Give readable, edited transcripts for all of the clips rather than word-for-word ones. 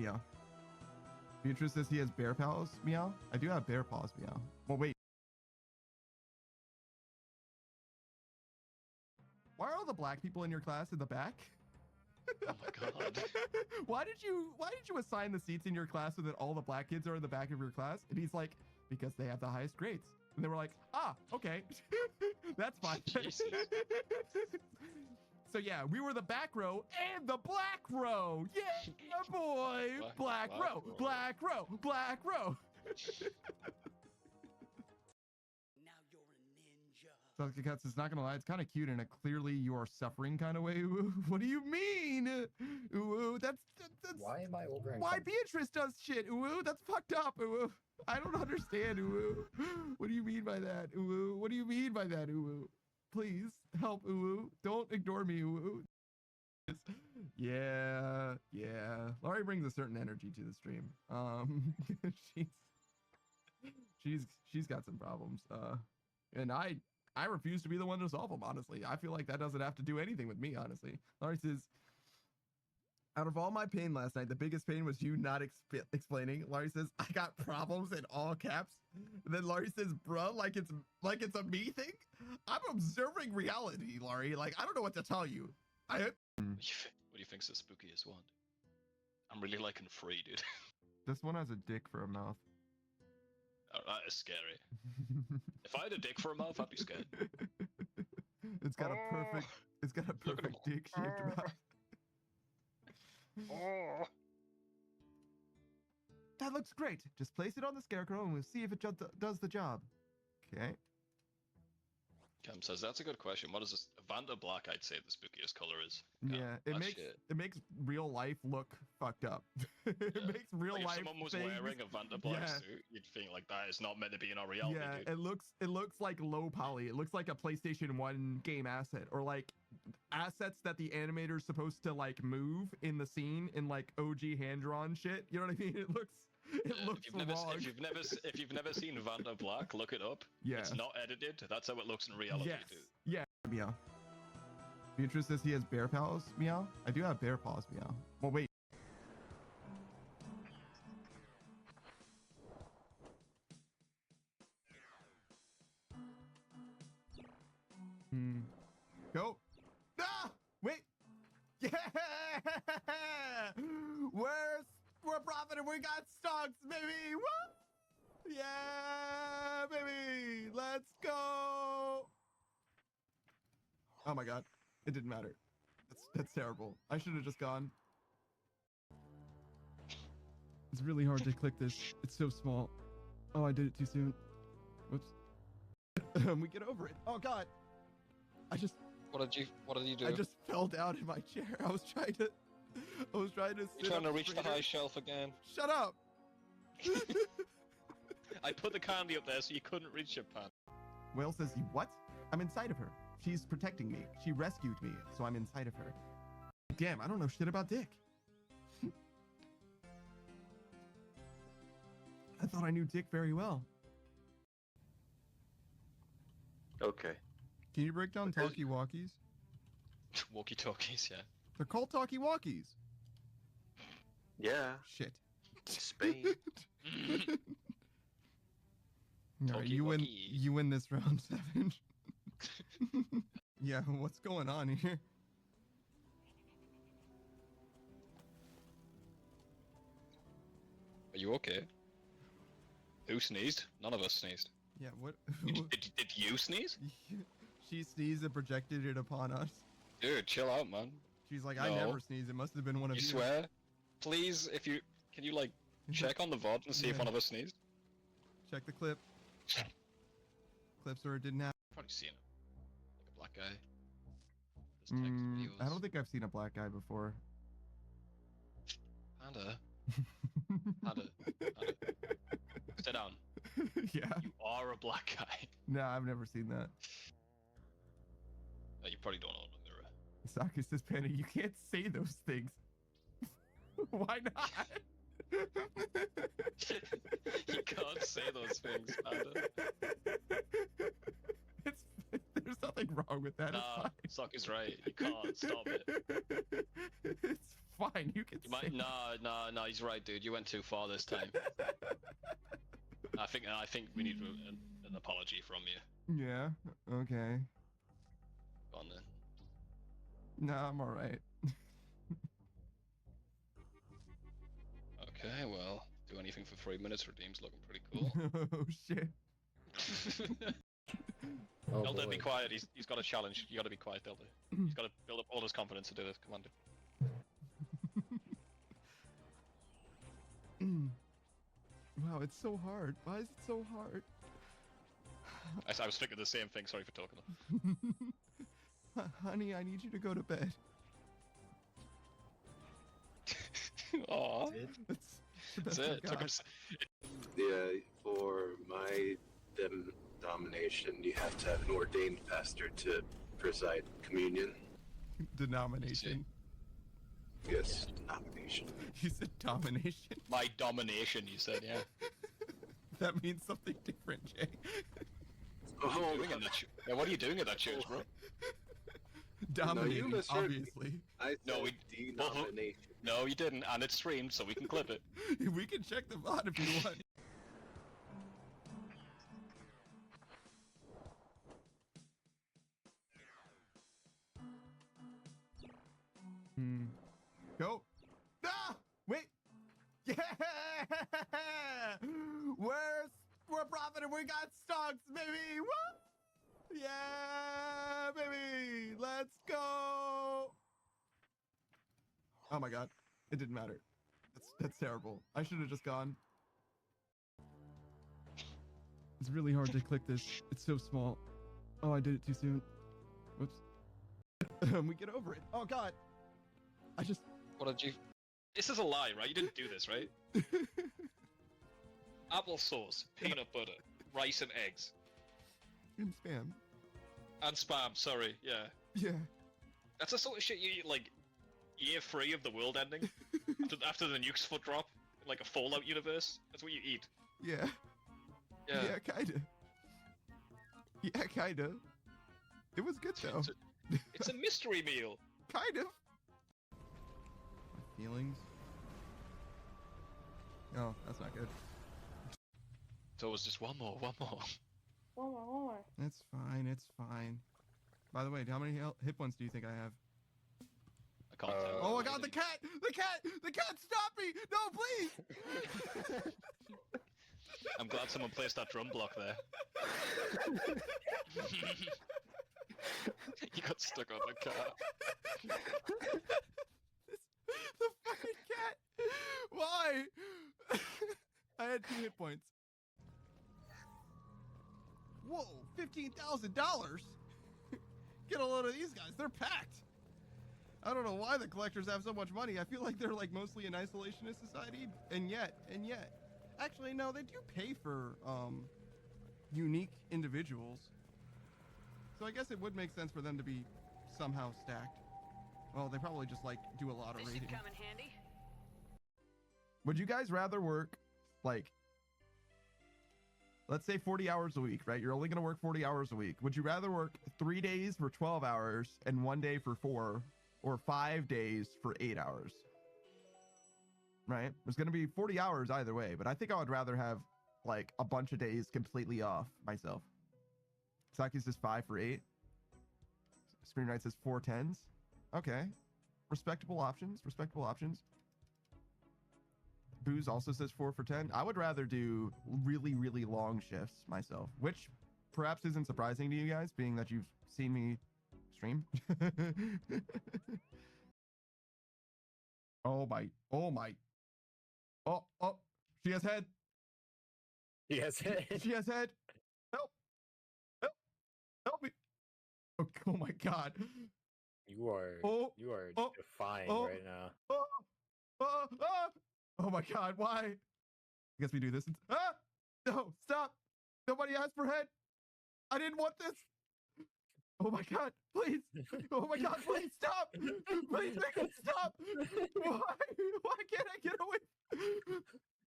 Meow. Beatrice says he has bear paws. Meow. I do have bear paws. Meow. Well, wait. Why are all the black people in your class in the back? Oh my god. Why did you assign the seats in your class so that all the black kids are in the back of your class? And he's like, because they have the highest grades. And they were like, ah, okay. That's fine. So yeah, we were the back row and the black row. Yeah, boy. Black row, black row, black row. Now you're a ninja. Sasuke Cuts is not gonna lie, it's kind of cute in a clearly you are suffering kind of way. Ooh, what do you mean? Ooh, that's Why am I over? why Beatrice does shit. Ooh, that's fucked up. Ooh, I don't understand. Ooh, what do you mean by that? Ooh, what do you mean by that? Ooh, please help. Ooh, don't ignore me. Ooh. Yeah. Laurie brings a certain energy to the stream. She's got some problems. And I refuse to be the one to solve them, honestly. I feel like that doesn't have to do anything with me, honestly. Laurie says, out of all my pain last night, the biggest pain was you not explaining. Laurie says, I got problems in all caps. And then Laurie says, bruh, like it's a me thing. I'm observing reality, Laurie. Like, I don't know what to tell you. What do you think's the spookiest one? I'm really liking free, dude. This one has a dick for a mouth. Oh, that is scary. If I had a dick for a mouth, I'd be scared. It's got a perfect dick-shaped mouth. That looks great. Just place it on the scarecrow and we'll see if it does the job. Okay. Cam says that's a good question. What is this? Vanda Black, I'd say the spookiest color is. Yeah, it makes real life look fucked up. It makes real like life. If someone was things, wearing a Vanda Black suit, you'd think like that is not meant to be in our reality. Yeah, dude. it looks like low poly. It looks like a PlayStation 1 game asset, or like assets that the animator's supposed to like move in the scene in like OG hand drawn shit. You know what I mean? It looks wrong. If you've never seen Vanda Black, look it up. Yeah. It's not edited. That's how it looks in reality, dude. Yeah. Meow. Beatrice says he has bear paws. Meow. I do have bear paws. Meow. Well, wait. Go. Ah! Wait. Yeah! We're profiting. We got stocks, baby. Woo! Yeah, baby. Let's go. Oh my god. It didn't matter. That's terrible. I should have just gone. It's really hard to click this. It's so small. Oh, I did it too soon. Whoops. We get over it. Oh god. What did you do? I just fell down in my chair. I was trying to sit You're trying to up reach the straighter. high shelf again. Shut up. I put the candy up there so you couldn't reach your pan. Whale says, what? I'm inside of her. She's protecting me. She rescued me, so I'm inside of her. Damn, I don't know shit about Dick. I thought I knew Dick very well. Okay. Can you break down talkie-walkies? Walkie-talkies, yeah. They're called talkie-walkies. Yeah. Shit. Spain. All right, you win this round, Seven. Yeah, what's going on here? Are you okay? Who sneezed? None of us sneezed. Yeah, what? Did you sneeze? She sneezed and projected it upon us. Dude, chill out, man. She's like, I never sneezed. It must have been one of you. You swear? Please, can you like check on the VOD and see if one of us sneezed? Check the clip. Clips where it didn't happen. Probably seen it. Like a black guy. I don't think I've seen a black guy before. Panda. Sit down. Yeah. You are a black guy. No, I've never seen that. You probably don't own a mirror. Saki says, Panda, you can't say those things. Why not? You can't say those things, Panda. There's nothing wrong with that. Nah, Sock is right. You can't stop it. It's fine. You can You say might. No, he's right, dude. You went too far this time. I think we need an apology from you. Yeah. Okay. Go on then. No, I'm all right. Okay, well, do anything for 3 minutes. Redeem's looking pretty cool. Oh shit. Oh, Elder, be boy. quiet. He's got a challenge. You got to be quiet, Elder. He's got to build up all his confidence to do this. Come on, dude. Wow, it's so hard. Why is it so hard? I was thinking the same thing. Sorry for talking. Honey, I need you to go to bed. Aw. That's the That's best I it. Took got. him Yeah, for my denomination, you have to have an ordained pastor to preside communion. Denomination. Yes, denomination. You said domination. my domination, you said, yeah. That means something different, Jay. Oh, Doing in that yeah, what are you doing at that church, bro? Dominating, misheard me. obviously. I said No, denomination. No, you didn't, and it's streamed, so we can clip it. We can check the VOD if you want. Go. Ah! Wait. Yeah! We're profiting. We got stocks, baby. Woo! Yeah, baby. Let's go. Oh my god. It didn't matter. That's terrible. I should have just gone. It's really hard to click this. It's so small. Oh, I did it too soon. Whoops. We get over it. Oh god. I just What did you? This is a lie, right? You didn't do this, right? Applesauce, peanut butter, rice and eggs. in spam. And spam, sorry, yeah. Yeah. That's the sort of shit you eat, like, year 3 of the world ending. after the nuke's foot drop. In, like, a Fallout universe. That's what you eat. Yeah. Yeah. Yeah, kinda. Yeah, kinda. It was good though. It's a mystery meal. Kind of. My feelings. Oh, that's not good. So it was just one more. One more. It's fine. It's fine. By the way, how many hit points do you think I have? I can't tell. Oh my god, the cat! The cat! The cat! Stop me! No, please! I'm glad someone placed that drum block there. You got stuck on the car. The fucking cat! Why? I had 2 hit points. Whoa, $15,000! Get a load of these guys, they're packed! I don't know why the collectors have so much money. I feel like they're like mostly an isolationist society, and yet. Actually, no, they do pay for unique individuals. So I guess it would make sense for them to be somehow stacked. Well, they probably just like do a lot of raiding. come in handy. Would you guys rather work like, let's say 40 hours a week, right? You're only gonna work 40 hours a week. Would you rather work 3 days for 12 hours and 1 day for 4, or 5 days for 8 hours? Right? There's gonna be 40 hours either way, but I think I would rather have like a bunch of days completely off myself. Saki says 5 for 8. Screenwrite says 4 10s. Okay. Respectable options. Respectable options. Booze also says 4 for 10. I would rather do really, really long shifts myself, which perhaps isn't surprising to you guys, being that you've seen me stream. Oh my. Oh, she has head. Yes. She has head. Help. Help me. Oh my god. You are Oh, defined oh. right now. Oh my god, why? I guess we do this. No, stop. Nobody asked for head. I didn't want this. Oh my god, please. Oh my god, please stop. Please make it stop. Why can't I get away?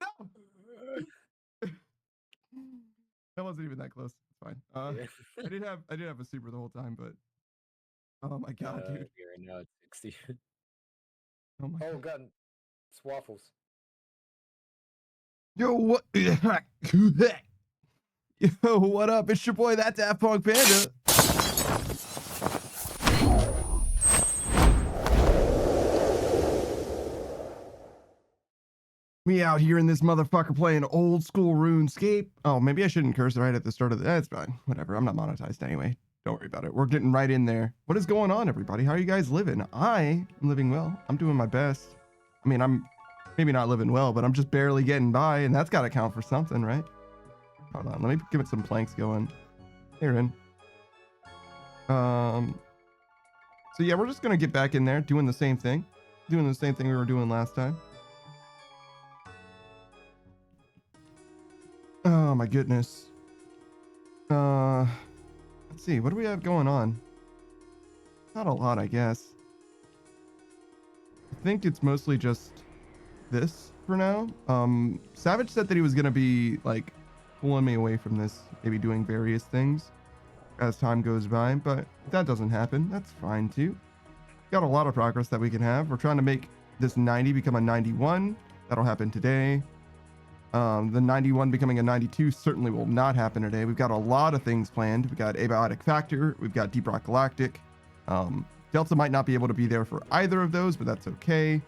No. That wasn't even that close. It's fine. I did have a super the whole time, but oh my god, dude. Right now it's 60. Oh my Oh god. god, it's waffles. Yo, what? Yo, what up? It's your boy, that Daft Punk Panda. Me out here in this motherfucker playing old school RuneScape. Oh, maybe I shouldn't curse right at the start of the. That's fine. Whatever. I'm not monetized anyway. Don't worry about it. We're getting right in there. What is going on, everybody? How are you guys living? I am living well. I'm doing my best. I mean, I'm maybe not living well, but I'm just barely getting by, and that's got to count for something, right? Hold on. Let me give it some planks going. Here in. So yeah, we're just gonna get back in there, doing the same thing we were doing last time. Oh my goodness. Let's see, what do we have going on? Not a lot, I guess. I think it's mostly just this for now. Savage said that he was gonna be like pulling me away from this, maybe doing various things as time goes by, but if that doesn't happen, that's fine too. Got a lot of progress that we can have. We're trying to make this 90 become a 91. That'll happen today. The 91 becoming a 92 certainly will not happen today. We've got a lot of things planned. We've got Abiotic Factor. We've got Deep Rock Galactic. Delta might not be able to be there for either of those, but that's okay.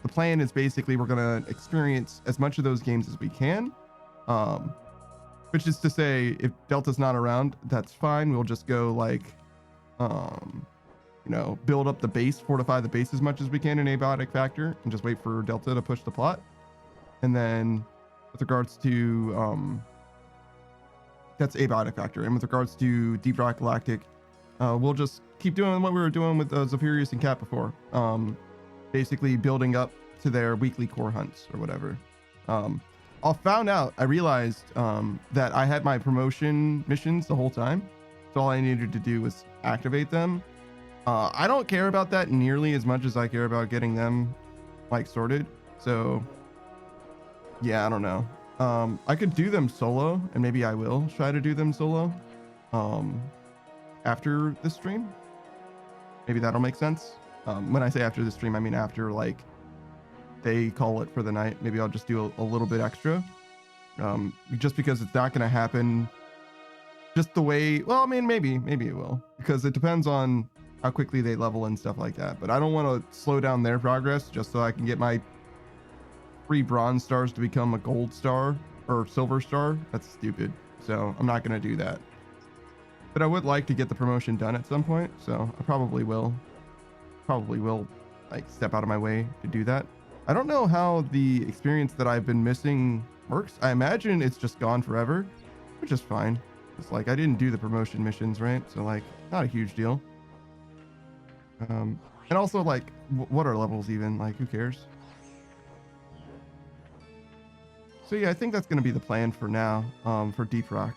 The plan is basically we're going to experience as much of those games as we can. Which is to say, if Delta's not around, that's fine. We'll just go like, you know, build up the base, fortify the base as much as we can in Abiotic Factor, and just wait for Delta to push the plot. And then with regards to, that's Abiotic Factor. And with regards to Deep Rock Galactic, we'll just keep doing what we were doing with Zephyrius and Cat before. Basically building up to their weekly core hunts or whatever. I realized that I had my promotion missions the whole time. So all I needed to do was activate them. I don't care about that nearly as much as I care about getting them like sorted. So yeah, I don't know. I could do them solo, and maybe I will try to do them solo after the stream. Maybe that'll make sense. When I say after the stream, I mean after like they call it for the night. Maybe I'll just do a little bit extra, just because it's not going to happen just the way. Well, I mean, maybe it will, because it depends on how quickly they level and stuff like that. But I don't want to slow down their progress just so I can get my 3 bronze stars to become a gold star or silver star. That's stupid. So I'm not going to do that. But I would like to get the promotion done at some point. So I probably will like step out of my way to do that. I don't know how the experience that I've been missing works. I imagine it's just gone forever, which is fine. It's like I didn't do the promotion missions, right? So like not a huge deal. And also like what are levels even? Like who cares? So yeah, I think that's going to be the plan for now, for Deep Rock.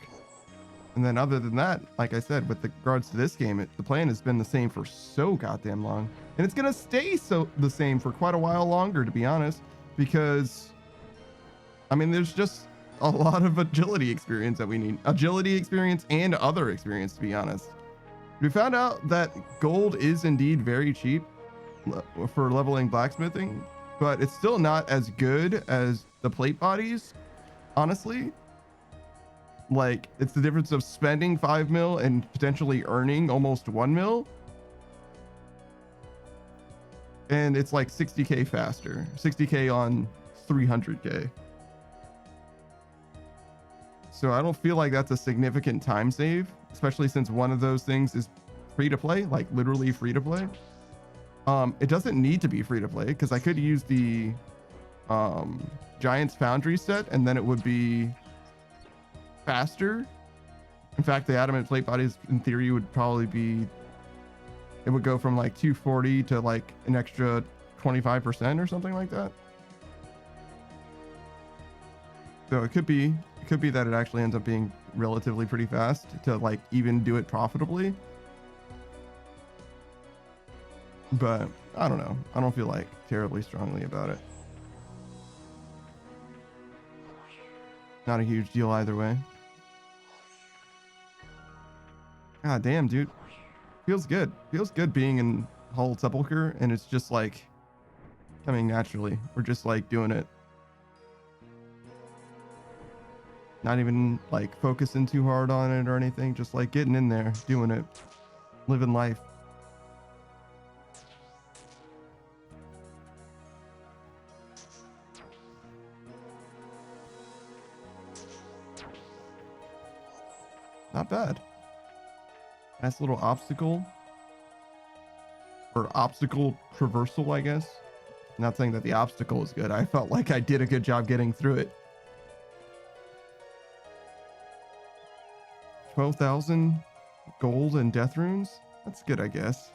And then other than that, like I said, with regards to this game, the plan has been the same for so goddamn long. And it's going to stay the same for quite a while longer, to be honest, because, I mean, there's just a lot of agility experience that we need. Agility experience and other experience, to be honest. We found out that gold is indeed very cheap for leveling blacksmithing, but it's still not as good as the plate bodies, honestly. Like, it's the difference of spending 5 mil and potentially earning almost 1 mil. And it's like 60k faster, 60k on 300k. So I don't feel like that's a significant time save, especially since one of those things is free to play, like literally free to play. It doesn't need to be free to play because I could use the Giants Foundry set and then it would be faster. In fact, the adamant plate bodies in theory would probably be, it would go from like 240 to like an extra 25% or something like that. So it could be that it actually ends up being relatively pretty fast to like even do it profitably. But I don't know. I don't feel like terribly strongly about it. Not a huge deal either way. God damn, dude. Feels good. Feels good being in Hallowed Sepulchre, and it's just like coming naturally. We're just like doing it. Not even like focusing too hard on it or anything. Just like getting in there, doing it, living life. Not bad. Nice little obstacle. Or obstacle traversal, I guess. Not saying that the obstacle is good. I felt like I did a good job getting through it. 12,000 gold and death runes. That's good, I guess.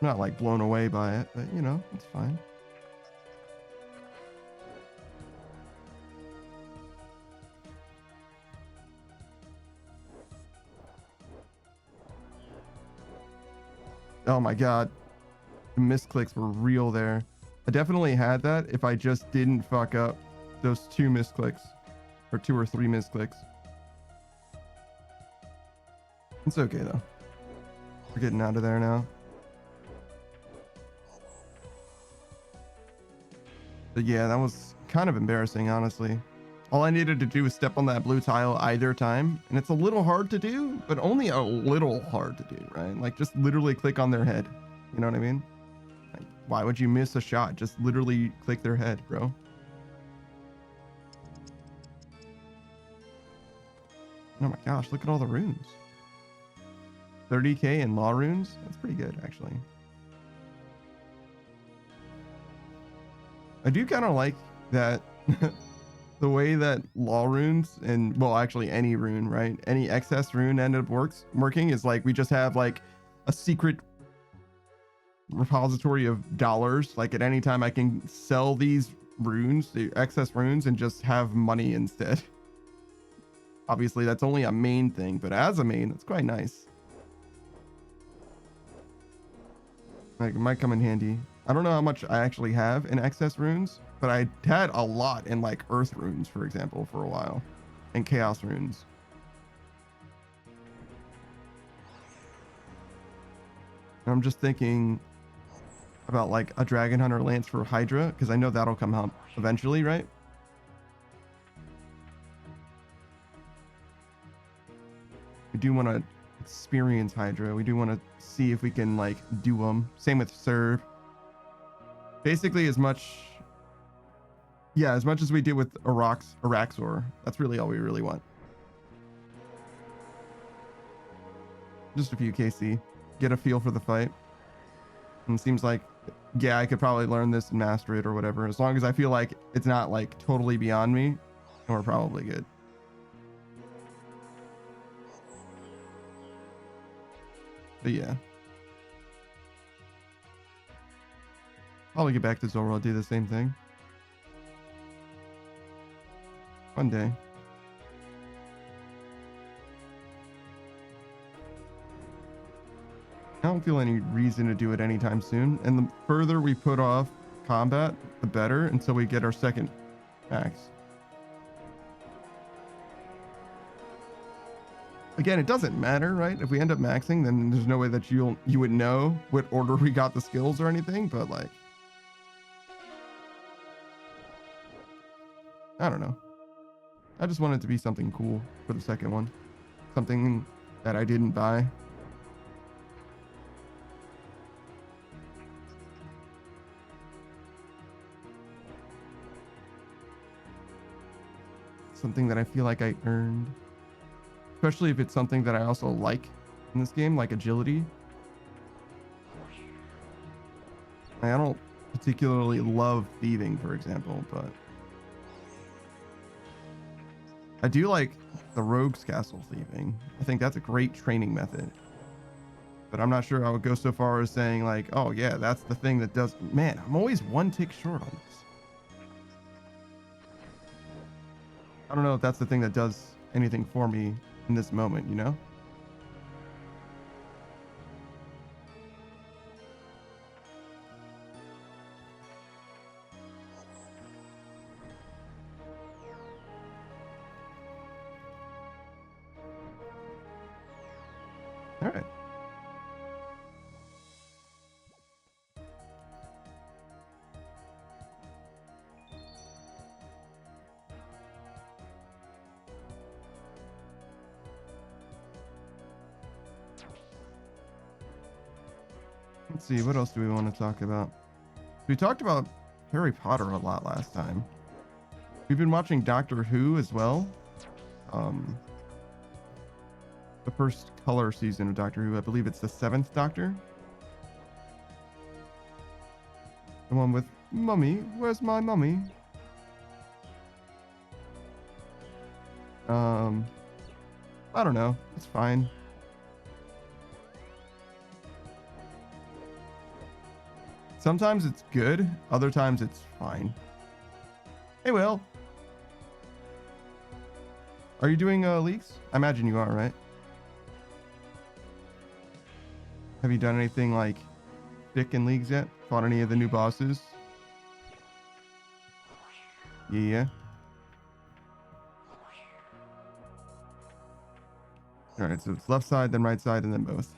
I'm not like blown away by it, but you know, it's fine. Oh my god. The misclicks were real there. I definitely had that if I just didn't fuck up those 2 misclicks. Or 2 or 3 misclicks. It's okay though. We're getting out of there now. But yeah, that was kind of embarrassing, honestly. All I needed to do was step on that blue tile either time, and it's a little hard to do, but only a little hard to do, right? Like just literally click on their head. You know what I mean? Like, why would you miss a shot? Just literally click their head, bro. Oh my gosh, look at all the runes. 30k in law runes? That's pretty good, actually. I do kind of like that the way that law runes and, well, actually any rune, right? Any excess rune ended up working is like we just have like a secret repository of dollars. Like at any time I can sell these runes, the excess runes, and just have money instead. Obviously, that's only a main thing, but as a main, that's quite nice. Like, it might come in handy. I don't know how much I actually have in excess runes, but I had a lot in like earth runes, for example, for a while, and chaos runes. And I'm just thinking about like a dragon hunter lance for Hydra, because I know that'll come out eventually, right? We do want to experience Hydra. We do want to see if we can like do them. Same with Serb. Basically as much as we did with Araxor. That's really all we really want. Just a few KC. Get a feel for the fight. And it seems like, yeah, I could probably learn this and master it or whatever. As long as I feel like it's not like totally beyond me, we're probably good. But yeah. Probably get back to Zoro, do the same thing. One day. I don't feel any reason to do it anytime soon. And the further we put off combat, the better, until we get our second max. Again, it doesn't matter, right? If we end up maxing, then there's no way that you would know what order we got the skills or anything, but like, I don't know. I just want it to be something cool for the second one. Something that I didn't buy. Something that I feel like I earned. Especially if it's something that I also like in this game, like agility. I don't particularly love thieving, for example, but I do like the Rogue's Castle thieving. I think that's a great training method. But I'm not sure I would go so far as saying like, oh yeah, that's the thing that does. Man, I'm always one tick short on this. I don't know if that's the thing that does anything for me in this moment, you know? All right. Let's see, what else do we want to talk about? We talked about Harry Potter a lot last time. We've been watching Doctor Who as well. The first color season of Doctor Who. I believe it's the 7th Doctor. The one with Mummy. Where's my mummy? I don't know. It's fine. Sometimes it's good. Other times it's fine. Hey, Will. Are you doing leaks? I imagine you are, right? Have you done anything like thick in leagues yet? Fought any of the new bosses? Yeah. All right, so it's left side, then right side, and then both.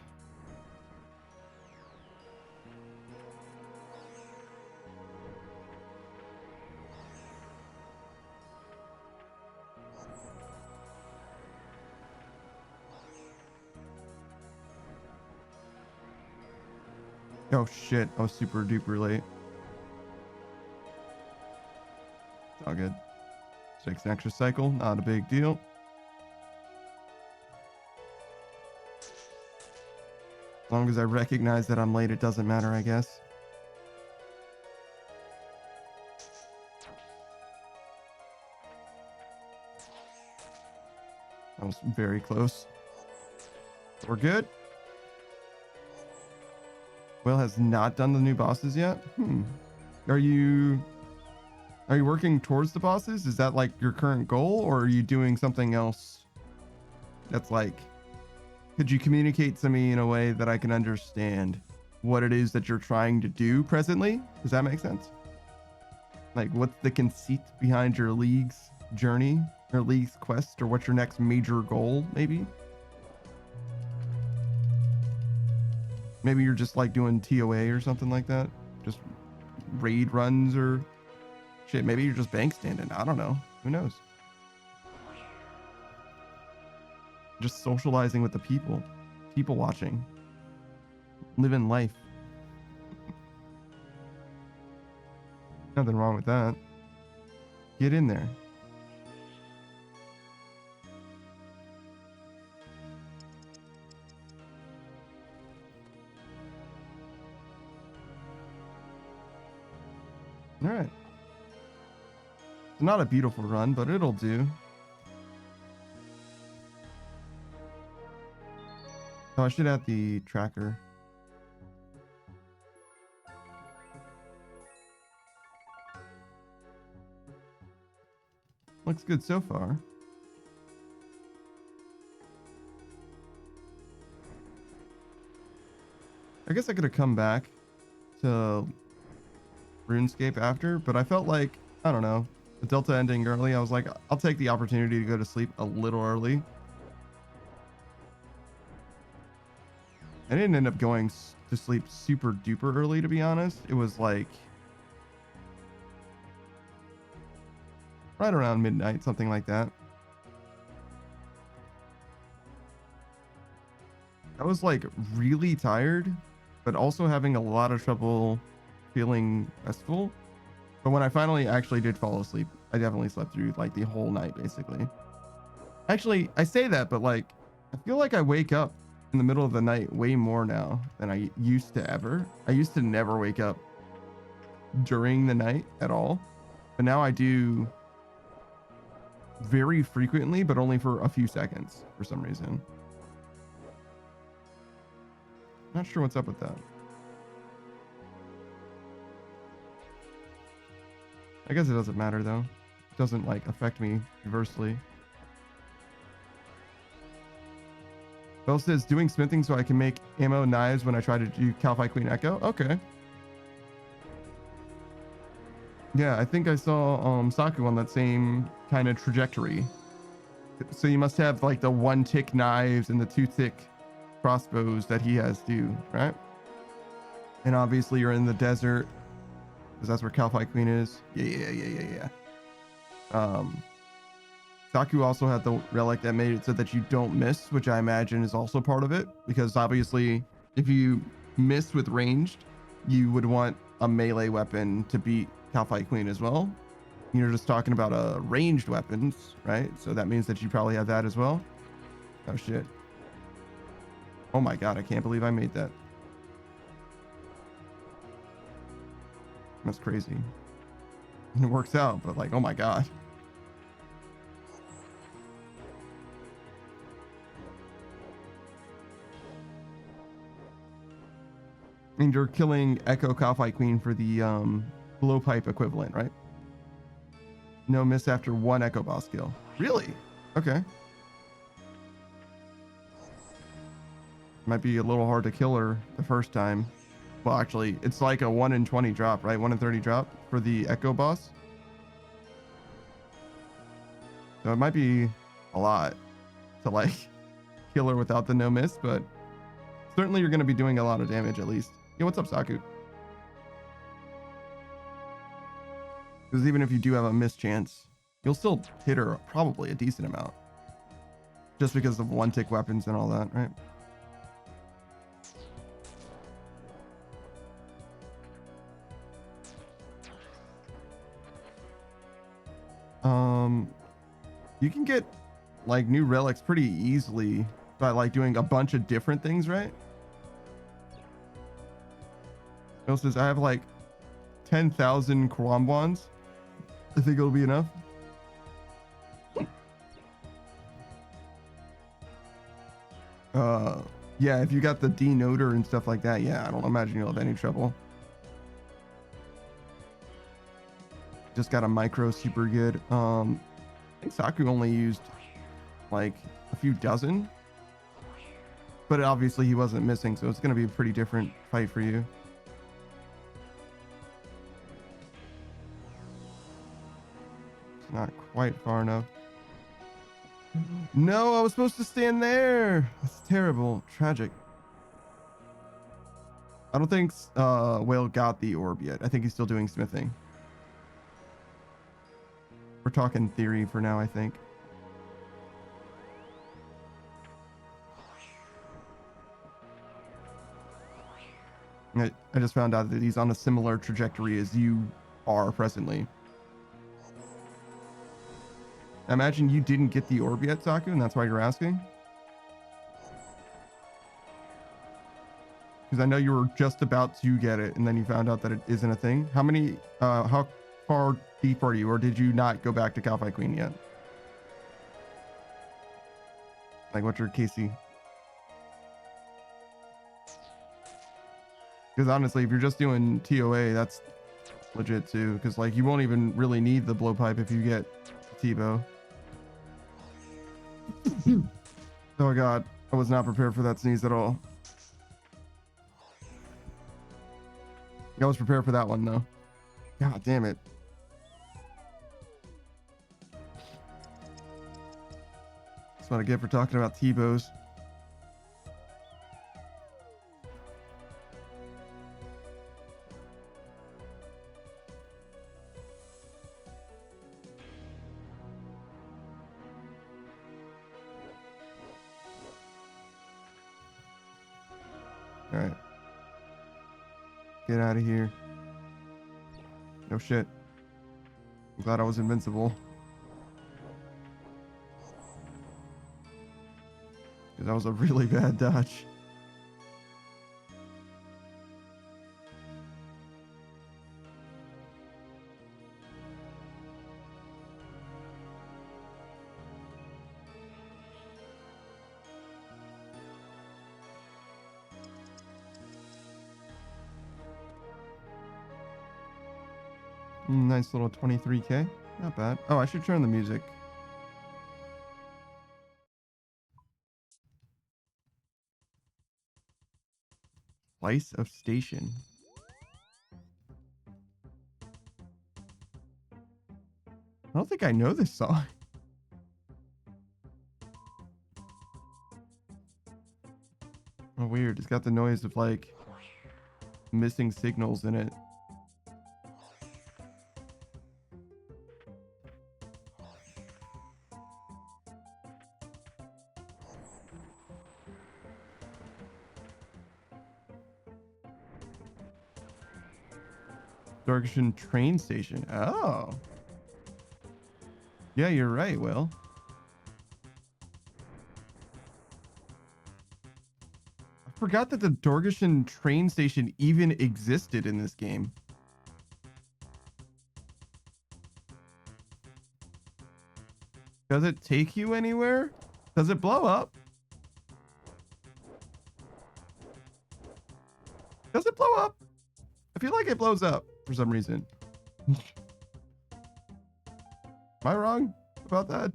Oh shit, I was super duper late. It's all good. Takes an extra cycle, not a big deal. As long as I recognize that I'm late, it doesn't matter, I guess. That was very close. We're good. Will has not done the new bosses yet. Are you working towards the bosses? Is that like your current goal, or are you doing something else that's like, could you communicate to me in a way that I can understand what it is that you're trying to do presently? Does that make sense? Like, what's the conceit behind your league's journey or league's quest, or what's your next major goal, maybe? Maybe you're just like doing TOA or something like that. Just raid runs or shit. Maybe you're just bank standing. I don't know. Who knows? Just socializing with the people. People watching. Living life. Nothing wrong with that. Get in there. All right. It's not a beautiful run, but it'll do. Oh, I should add the tracker. Looks good so far. I guess I could have come back to RuneScape after, but I felt like, I don't know, the Delta ending early. I was like, I'll take the opportunity to go to sleep a little early. I didn't end up going to sleep super duper early, to be honest. It was like right around midnight, something like that. I was like really tired, but also having a lot of trouble feeling restful. But when I finally actually did fall asleep, I definitely slept through like the whole night, basically. Actually, I say that, but like, I feel like I wake up in the middle of the night way more now than I used to ever. I used to never wake up during the night at all, but now I do very frequently, but only for a few seconds for some reason. Not sure what's up with that. I guess it doesn't matter though. It doesn't like affect me adversely. Bell says doing smithing so I can make ammo knives when I try to do Calphi Queen Echo. Okay. Yeah, I think I saw Saku on that same kind of trajectory. So you must have like the 1 tick knives and the 2 tick crossbows that he has too, right? And obviously you're in the desert because that's where Cal Fight Queen is. Yeah. Saku also had the relic that made it so that you don't miss, which I imagine is also part of it, because obviously if you miss with ranged, you would want a melee weapon to beat Cal Fight Queen as well. You're just talking about ranged weapons, right? So that means that you probably have that as well. Oh shit. Oh my god, I can't believe I made that. That's crazy. It works out, but like, oh my god. And you're killing Echo Cal Fight Queen for the blowpipe equivalent, right? No miss after one Echo Boss kill. Really? Okay. Might be a little hard to kill her the first time. Well, actually, it's like a 1 in 20 drop, right? 1 in 30 drop for the Echo Boss. So it might be a lot to like kill her without the no miss, but certainly you're going to be doing a lot of damage at least. Yo, what's up, Saku? Because even if you do have a miss chance, you'll still hit her probably a decent amount. Just because of one-tick weapons and all that, right? You can get like new relics pretty easily by like doing a bunch of different things, right? Bill says I have like 10,000 Kwambwans. I think it'll be enough. Yeah, if you got the denoter and stuff like that, yeah, I don't imagine you'll have any trouble. Just got a micro super good. I think Saku only used like a few dozen, but obviously he wasn't missing, so it's going to be a pretty different fight for you. It's not quite far enough. No, I was supposed to stand there. That's terrible. Tragic. I don't think Whale got the orb yet. I think he's still doing smithing. We're talking theory for now, I think. I just found out that he's on a similar trajectory as you are presently. I imagine you didn't get the orb yet, Saku, and that's why you're asking? Because I know you were just about to get it, and then you found out that it isn't a thing. How far deep are you, or did you not go back to Cal Fight Queen yet? Like, what's your KC? Because honestly, if you're just doing TOA, that's legit too. Because like, you won't even really need the blowpipe if you get T-bow. Oh god, I was not prepared for that sneeze at all. I was prepared for that one though. God damn it. That's what I get for talking about T-bows. All right. Get out of here. No shit. I'm glad I was invincible. Because that was a really bad dodge. Nice little 23k. Not bad. Oh, I should turn the music. Slice of Station. I don't think I know this song. Oh, weird. It's got the noise of like missing signals in it. Dorkshan train station. Oh. Yeah, you're right, Will. I forgot that the Dorgeshan train station even existed in this game. Does it take you anywhere? Does it blow up? Does it blow up? I feel like it blows up for some reason. Am I wrong about that?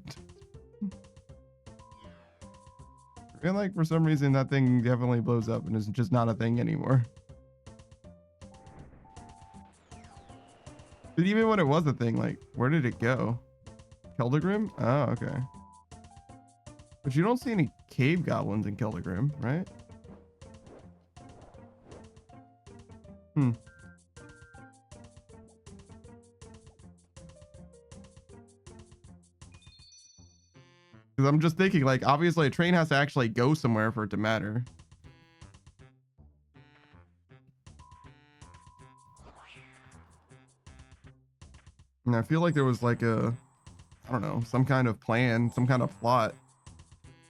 I feel like for some reason that thing definitely blows up and is just not a thing anymore. But even when it was a thing, like, where did it go? Keldagrim? Oh, okay. But you don't see any cave goblins in Keldagrim, right? Hmm. Because I'm just thinking, like, obviously a train has to actually go somewhere for it to matter. And I feel like there was like a, I don't know, some kind of plan, some kind of plot.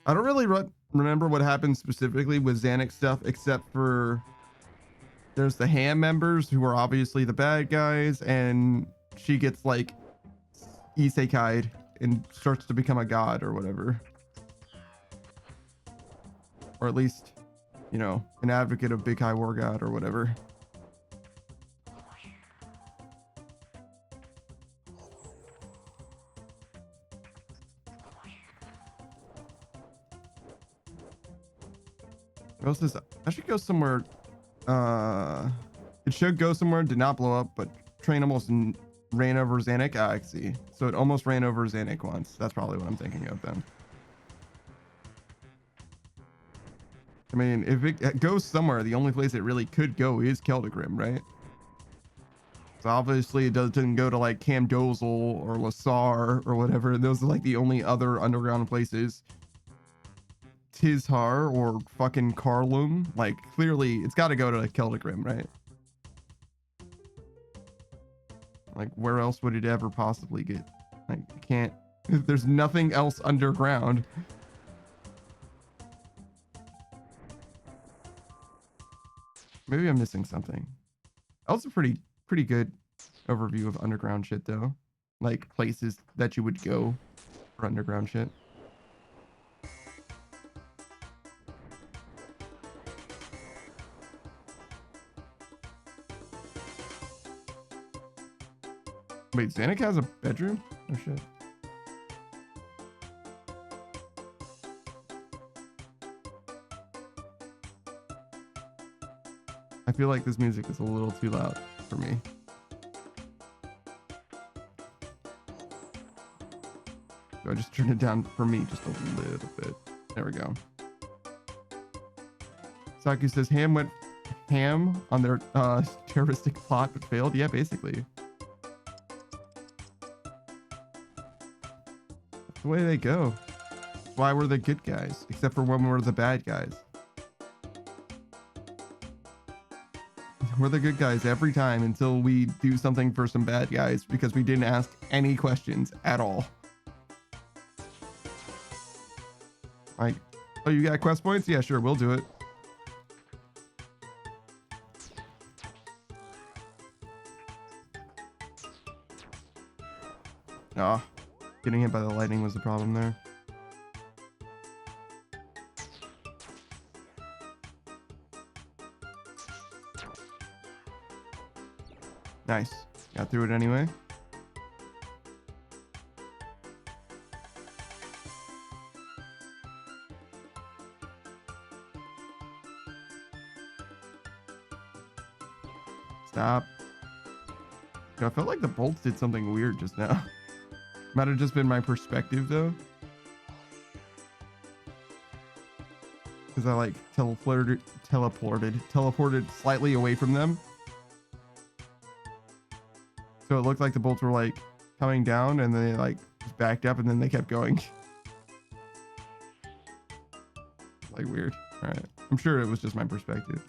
I don't really remember what happened specifically with Xanax stuff, except for there's the Ham members who are obviously the bad guys, and she gets like isekai'd and starts to become a god or whatever. Or at least, you know, an advocate of Big High War God or whatever. What else is that? I should go somewhere. It should go somewhere, did not blow up, but train almost ran over Xanac. I see. So it almost ran over Xanac once. That's probably what I'm thinking of then. I mean, if it goes somewhere, the only place it really could go is Keldagrim, right? So obviously it doesn't go to like Cam Dozel or Lasar or whatever. Those are like the only other underground places. Tizhar or fucking Karlum. Like, clearly it's got to go to Keldagrim, right? Like, where else would it ever possibly get? Like, you can't. There's nothing else underground. Maybe I'm missing something. That was a pretty good overview of underground shit, though. Like, places that you would go for underground shit. Wait, Xanac has a bedroom? Oh shit. I feel like this music is a little too loud for me. So I just turned it down for me just a little bit. There we go. Saki says Ham went ham on their terroristic plot but failed. Yeah, basically. The way they go. Why were they good guys? Except for when we're the bad guys. We're the good guys every time until we do something for some bad guys because we didn't ask any questions at all. Like, oh, you got quest points? Yeah, sure, we'll do it. Ah. Getting hit by the lightning was the problem there. Nice. Got through it anyway. Stop. I felt like the bolts did something weird just now. Might have just been my perspective though. Because because I like teleported slightly away from them. So it looked like the bolts were like coming down and then they like just backed up and then they kept going. Like weird. All right. I'm sure it was just my perspective.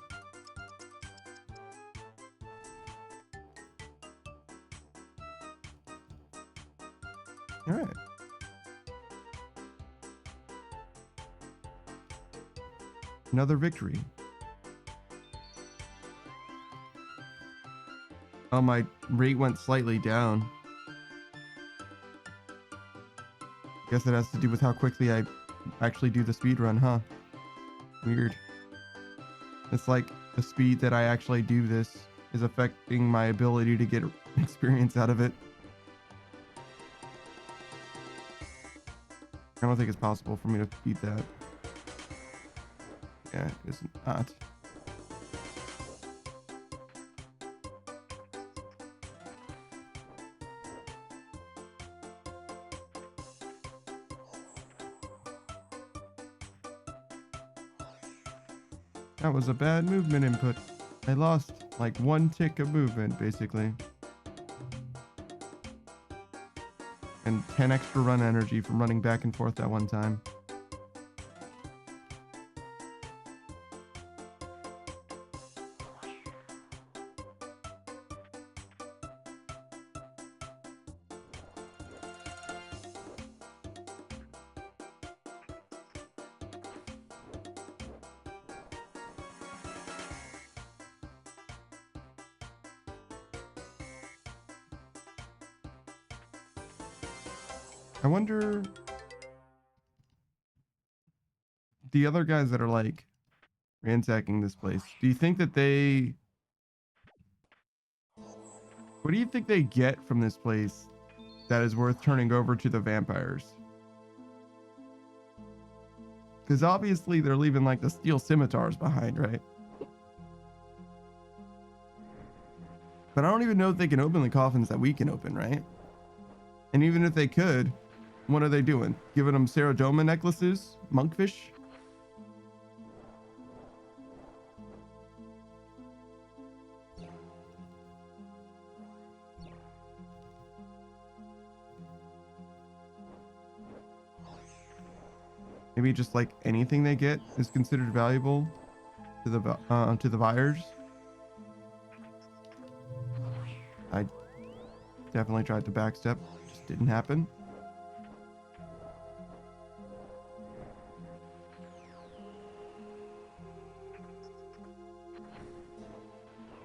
All right. Another victory. Oh, my rate went slightly down. Guess it has to do with how quickly I actually do the speed run, huh? Weird. It's like the speed that I actually do this is affecting my ability to get experience out of it. I don't think it's possible for me to beat that. Yeah, it's not. That was a bad movement input. I lost like 1 tick of movement, basically. And 10 extra run energy from running back and forth that one time. I wonder the other guys that are like ransacking this place, do you think that what do you think they get from this place that is worth turning over to the vampires? Because obviously they're leaving like the steel scimitars behind, right? But I don't even know if they can open the coffins that we can open, right? And even if they could, what are they doing? Giving them Ceradoma necklaces? Monkfish? Maybe just like anything they get is considered valuable to the buyers. I definitely tried to backstep, just didn't happen.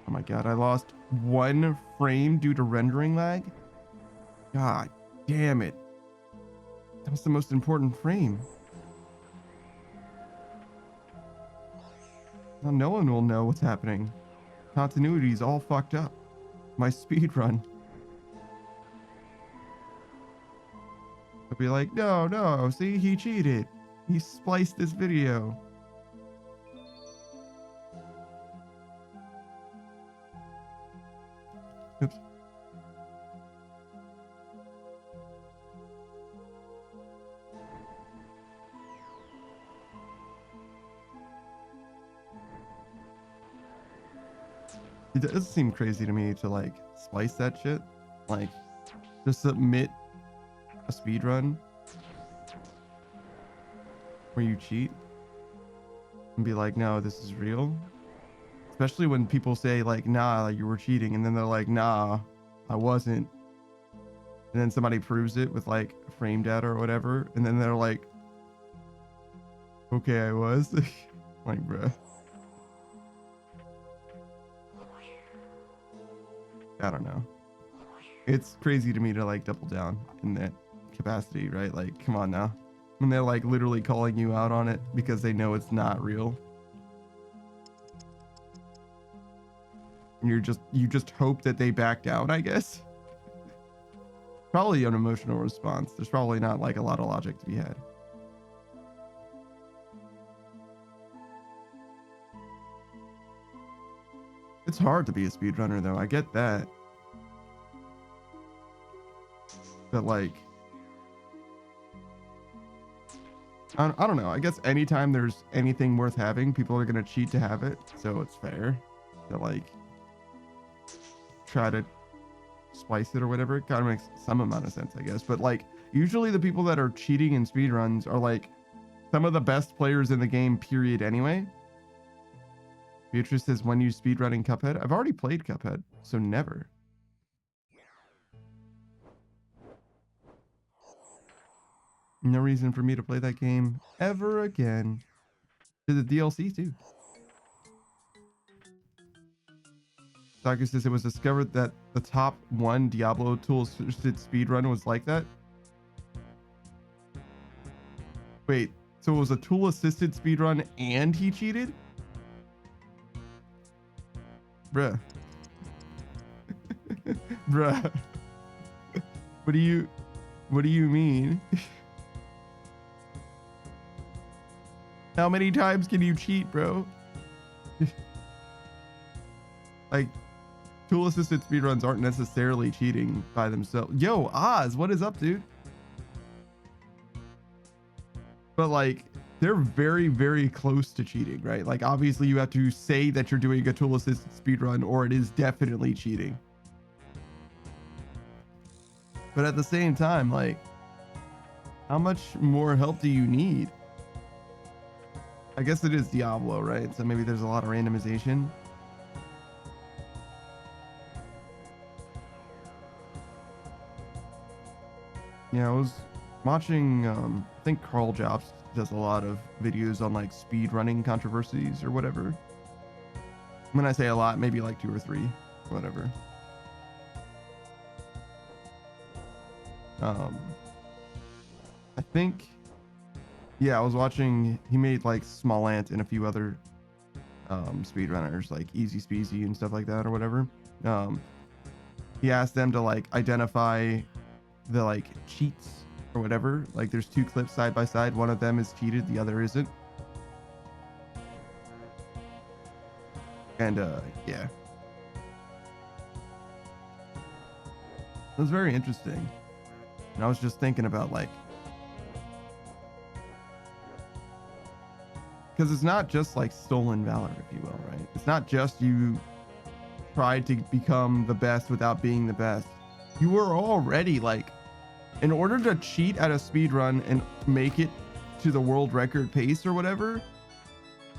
Oh my god, I lost 1 frame due to rendering lag? God damn it. That was the most important frame. Now no one will know what's happening. Continuity's all fucked up. My speed run. I'll be like, no, see, he cheated. He spliced this video. Oops. It does seem crazy to me to like splice that shit. Like, just submit a speed run where you cheat and be like, no, this is real. Especially when people say like, nah, like, you were cheating, and then they're like, nah, I wasn't. And then somebody proves it with like frame data or whatever, and then they're like, okay, I was. Like, bruh. I don't know. It's crazy to me to like double down in that capacity, right? Like, come on now. When they're like literally calling you out on it because they know it's not real. And you just hope that they back down, I guess. Probably an emotional response. There's probably not like a lot of logic to be had. It's hard to be a speedrunner though, I get that. But like, I don't know. I guess anytime there's anything worth having, people are gonna cheat to have it. So it's fair to like try to splice it or whatever. It kind of makes some amount of sense, I guess. But like usually the people that are cheating in speedruns are like some of the best players in the game, period, anyway. Beatrice says, when you speedrunning Cuphead? I've already played Cuphead, so never. No reason for me to play that game ever again. Did the DLC too. Saka says it was discovered that the top one Diablo tool-assisted speedrun was like that. Wait, so it was a tool-assisted speedrun and he cheated? Bruh. Bruh. What do you mean? How many times can you cheat, bro? Like, tool-assisted speedruns aren't necessarily cheating by themselves. Yo, Oz, what is up, dude? But like, they're very, very close to cheating, right? Like, obviously you have to say that you're doing a tool-assisted speedrun or it is definitely cheating. But at the same time, like, how much more help do you need? I guess it is Diablo, right? So maybe there's a lot of randomization. Yeah, I was watching, I think Carl Jobs does a lot of videos on like speed running controversies or whatever. When I say a lot, maybe like 2 or 3, whatever. I think, yeah, I was watching, he made like Small Ant and a few other speedrunners like Easy Speezy and stuff like that or whatever. He asked them to like identify the like cheats or whatever. Like there's 2 clips side by side. One of them is cheated, the other isn't. And yeah. It was very interesting. And I was just thinking about like, because it's not just like stolen valor, if you will, right? It's not just you tried to become the best without being the best. You were already like, in order to cheat at a speed run and make it to the world record pace or whatever,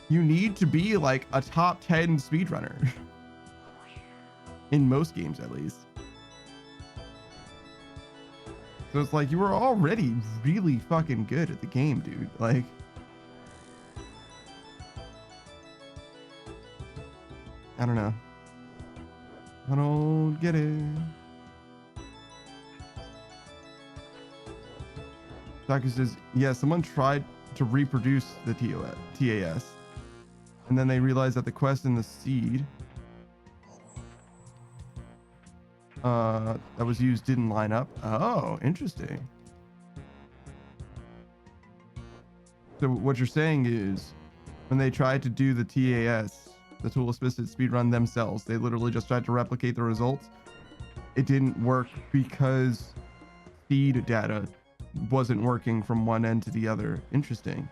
you need to be like a top 10 speedrunner. In most games, at least. So it's like you were already really fucking good at the game, dude. Like, I don't know. I don't get it. Taku says, yeah, someone tried to reproduce the TAS. And then they realized that the quest and the seed that was used didn't line up. Oh, interesting. So what you're saying is when they tried to do the TAS, the tool-assisted speedrun themselves, they literally just tried to replicate the results. It didn't work because seed data wasn't working from one end to the other. Interesting.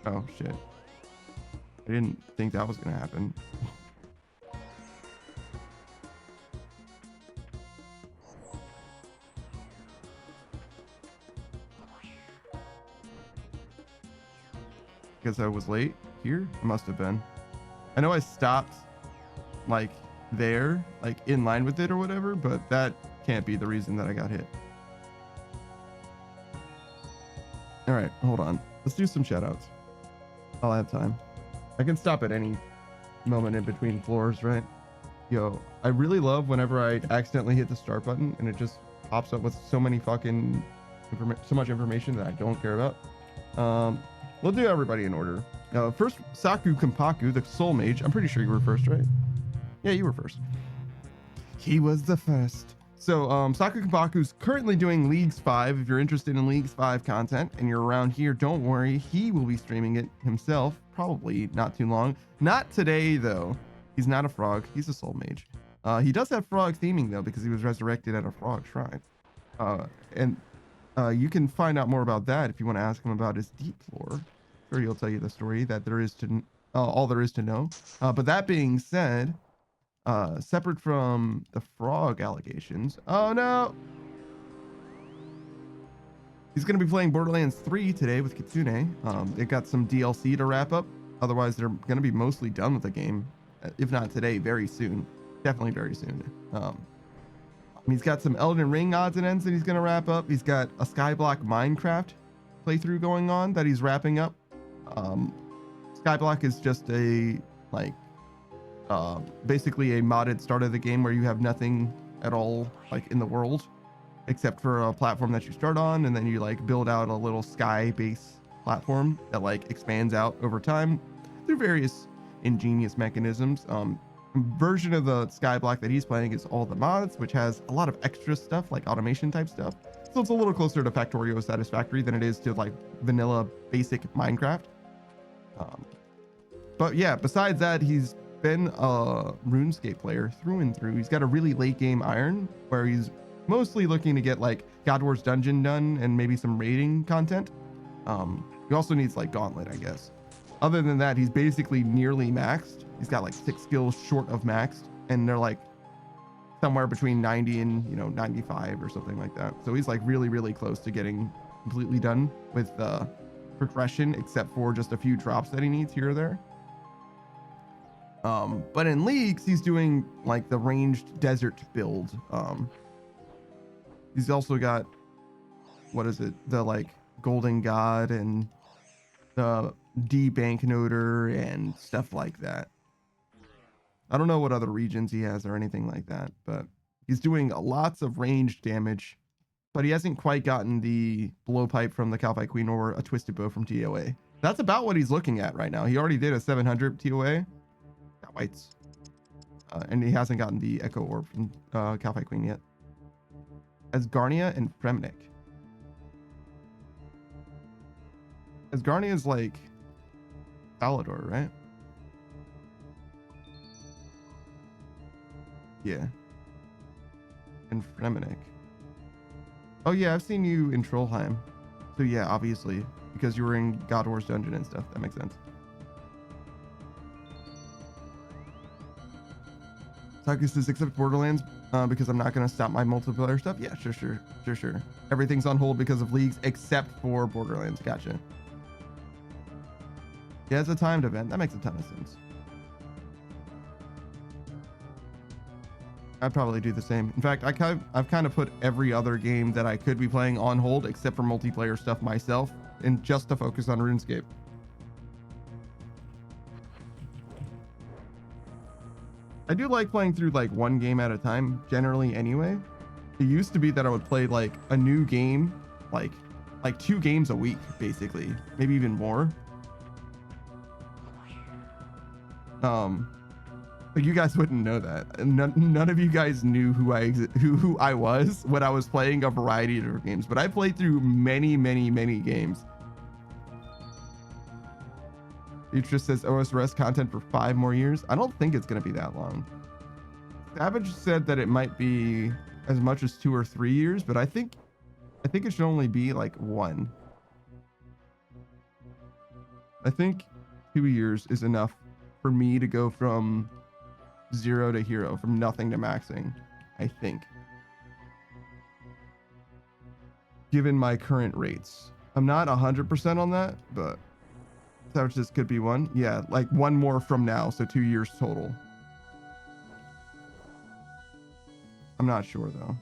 Oh, shit. I didn't think that was going to happen. Because I was late here? I must have been. I know I stopped like there, like in line with it or whatever, but that can't be the reason that I got hit. All right, hold on. Let's do some shout outs. I'll have time. I can stop at any moment in between floors, right? Yo, I really love whenever I accidentally hit the start button and it just pops up with so many fucking so much information that I don't care about. We'll do everybody in order. First, Saku Kampaku, the Soul Mage. I'm pretty sure you were first, right? Yeah, you were first. He was the first. So, Saku Kampaku's currently doing Leagues 5. If you're interested in Leagues 5 content and you're around here, don't worry. He will be streaming it himself, probably not too long. Not today, though. He's not a frog. He's a Soul Mage. He does have frog theming, though, because he was resurrected at a frog shrine. And You can find out more about that if you want to ask him about his deep lore. Sure, he'll tell you the story that there is to all there is to know. But that being said, separate from the frog allegations, oh no, he's going to be playing Borderlands 3 today with Kitsune. They got some DLC to wrap up. Otherwise, they're going to be mostly done with the game. If not today, very soon. Definitely very soon. He's got some Elden Ring odds and ends that he's going to wrap up. He's got a Skyblock Minecraft playthrough going on that he's wrapping up. Skyblock is just a, like, basically a modded start of the game where you have nothing at all, like, in the world, except for a platform that you start on, and then you, like, build out a little sky base platform that, like, expands out over time through various ingenious mechanisms. Version of the Skyblock that he's playing is all the mods, which has a lot of extra stuff, like automation type stuff. So it's a little closer to Factorio Satisfactory than it is to, like, vanilla basic Minecraft. But yeah, besides that, he's been a RuneScape player through and through. He's got a really late game iron where he's mostly looking to get, like, God Wars Dungeon done and maybe some raiding content. He also needs, like, Gauntlet, I guess. Other than that, he's basically nearly maxed. He's got like 6 skills short of maxed, and they're like somewhere between 90 and 95 or something like that. So he's like really, really close to getting completely done with progression, except for just a few drops that he needs here or there. But in leagues, he's doing like the ranged desert build. He's also got, what is it? The like Golden God and the D banknoter and stuff like that. I don't know what other regions he has or anything like that, but he's doing lots of ranged damage, but he hasn't quite gotten the blowpipe from the Calpite Queen or a twisted bow from TOA. That's about what he's looking at right now. He already did a 700 TOA. Got whites. And he hasn't gotten the Echo Orb from Calpite Queen yet. Asgarnia and Fremnik. Asgarnia is like Salador, right? Yeah. And Fremnik. Oh yeah, I've seen you in Trollheim. So yeah, obviously, because you were in God Wars Dungeon and stuff. That makes sense. Tychus says, except Borderlands, because I'm not going to stop my multiplayer stuff. Yeah, sure. Everything's on hold because of leagues except for Borderlands. Gotcha. Yeah, it's a timed event. That makes a ton of sense. I'd probably do the same. In fact, I've kind of put every other game that I could be playing on hold except for multiplayer stuff myself, and just to focus on RuneScape. I do like playing through like one game at a time, generally anyway. It used to be that I would play like a new game, like 2 games a week, basically, maybe even more. But you guys wouldn't know that. None of you guys knew who I was when I was playing a variety of different games. But I played through many games. Beatrice says OSRS content for 5 more years. I don't think it's gonna be that long. Savage said that it might be as much as 2 or 3 years, but I think it should only be like 1. I think 2 years is enough for me to go from 0 to hero, from nothing to maxing, I think. Given my current rates. I'm not 100% on that, but Savage says could be 1. Yeah, like 1 more from now, so 2 years total. I'm not sure though.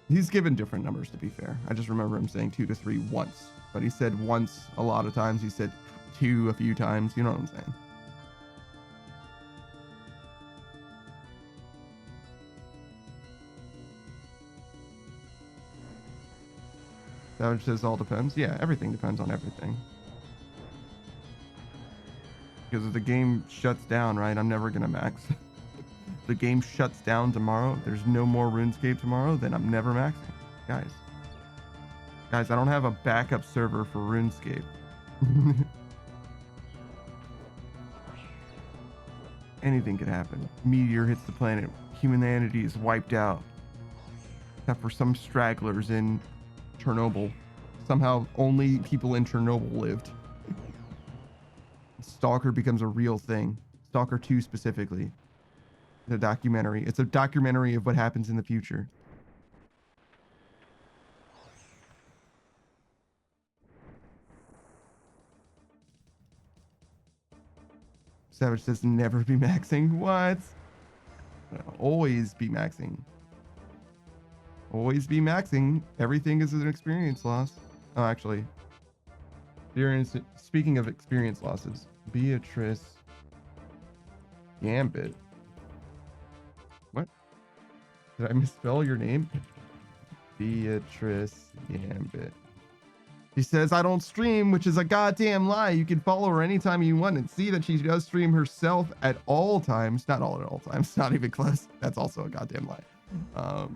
He's given different numbers, to be fair. I just remember him saying 2 to 3 once, but he said once a lot of times. He said 2 a few times. You know what I'm saying? Savage says all depends. Yeah, everything depends on everything. Because if the game shuts down, right, I'm never gonna max. The game shuts down tomorrow, there's no more RuneScape tomorrow, then I'm never maxing. Guys, I don't have a backup server for RuneScape. Anything could happen. Meteor hits the planet. Humanity is wiped out. Except for some stragglers in Chernobyl. Somehow only people in Chernobyl lived. Stalker becomes a real thing. Stalker 2 specifically. The documentary. It's a documentary of what happens in the future. Savage says never be maxing. What? Always be maxing. Always be maxing. Everything is an experience loss. Oh, actually. Speaking of experience losses, Beatrice Gambit. What? Did I misspell your name? Beatrice Gambit. She says, I don't stream, which is a goddamn lie. You can follow her anytime you want and see that she does stream herself at all times. Not all at all times. Not even close. That's also a goddamn lie.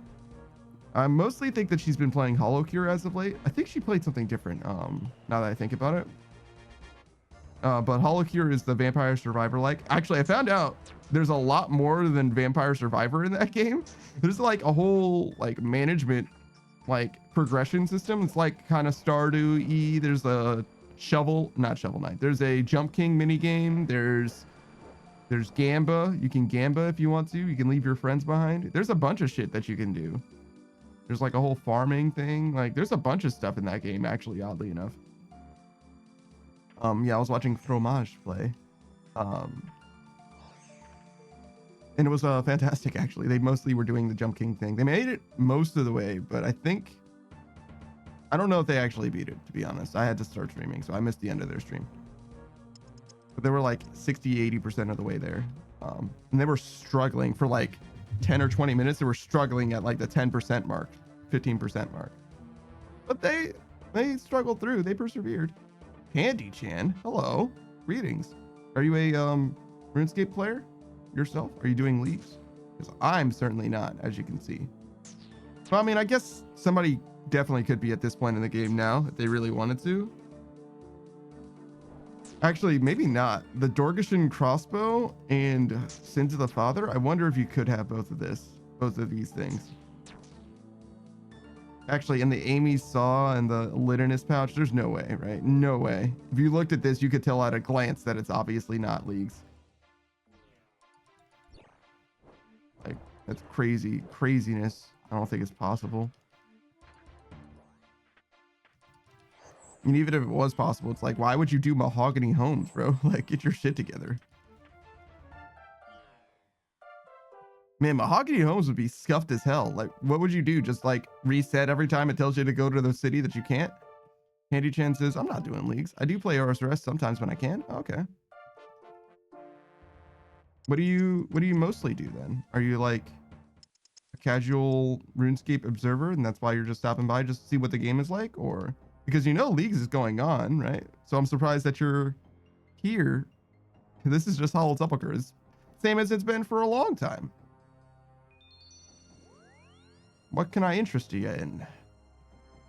I mostly think that she's been playing Hallowed as of late. I think she played something different, now that I think about it. But Hallowed is the Vampire Survivor like. Actually, I found out there's a lot more than Vampire Survivor in that game. There's like a whole like management like progression system. It's like kind of Stardew-y. There's a not Shovel Knight. There's a Jump King mini game. There's Gamba. You can Gamba if you want to. You can leave your friends behind. There's a bunch of shit that you can do. There's like a whole farming thing. Like there's a bunch of stuff in that game, actually, oddly enough. Yeah, I was watching Fromage play. And it was fantastic, actually. They mostly were doing the Jump King thing. They made it most of the way, but I don't know if they actually beat it, to be honest. I had to start streaming, so I missed the end of their stream. But they were like 60-80% of the way there. And they were struggling for like 10 or 20 minutes. They were struggling at like the 10% mark, 15% mark. But they struggled through. They persevered. Candy Chan, hello. Greetings. Are you a RuneScape player yourself? Are you doing leagues? Because I'm certainly not, as you can see. Well, I mean, I guess somebody definitely could be at this point in the game now if they really wanted to. Actually, maybe not. The Dorgashan crossbow and Sins of the Father. I wonder if you could have both of these things. Actually, in the Amy's saw and the Litinus pouch, there's no way, right? No way. If you looked at this, you could tell at a glance that it's obviously not leagues. Like, that's craziness. I don't think it's possible. And even if it was possible, it's like, why would you do Mahogany Homes, bro? Like, get your shit together. Man, Mahogany Homes would be scuffed as hell. Like, what would you do? Just like reset every time it tells you to go to the city that you can't? Candy Chan says, I'm not doing leagues. I do play OSRS sometimes when I can. Okay. What do you mostly do then? Are you like a casual RuneScape observer and that's why you're just stopping by just to see what the game is like? Or because you know leagues is going on, right? So I'm surprised that you're here. This is just Hallowed Sepulchre. It's same as it's been for a long time. What can I interest you in?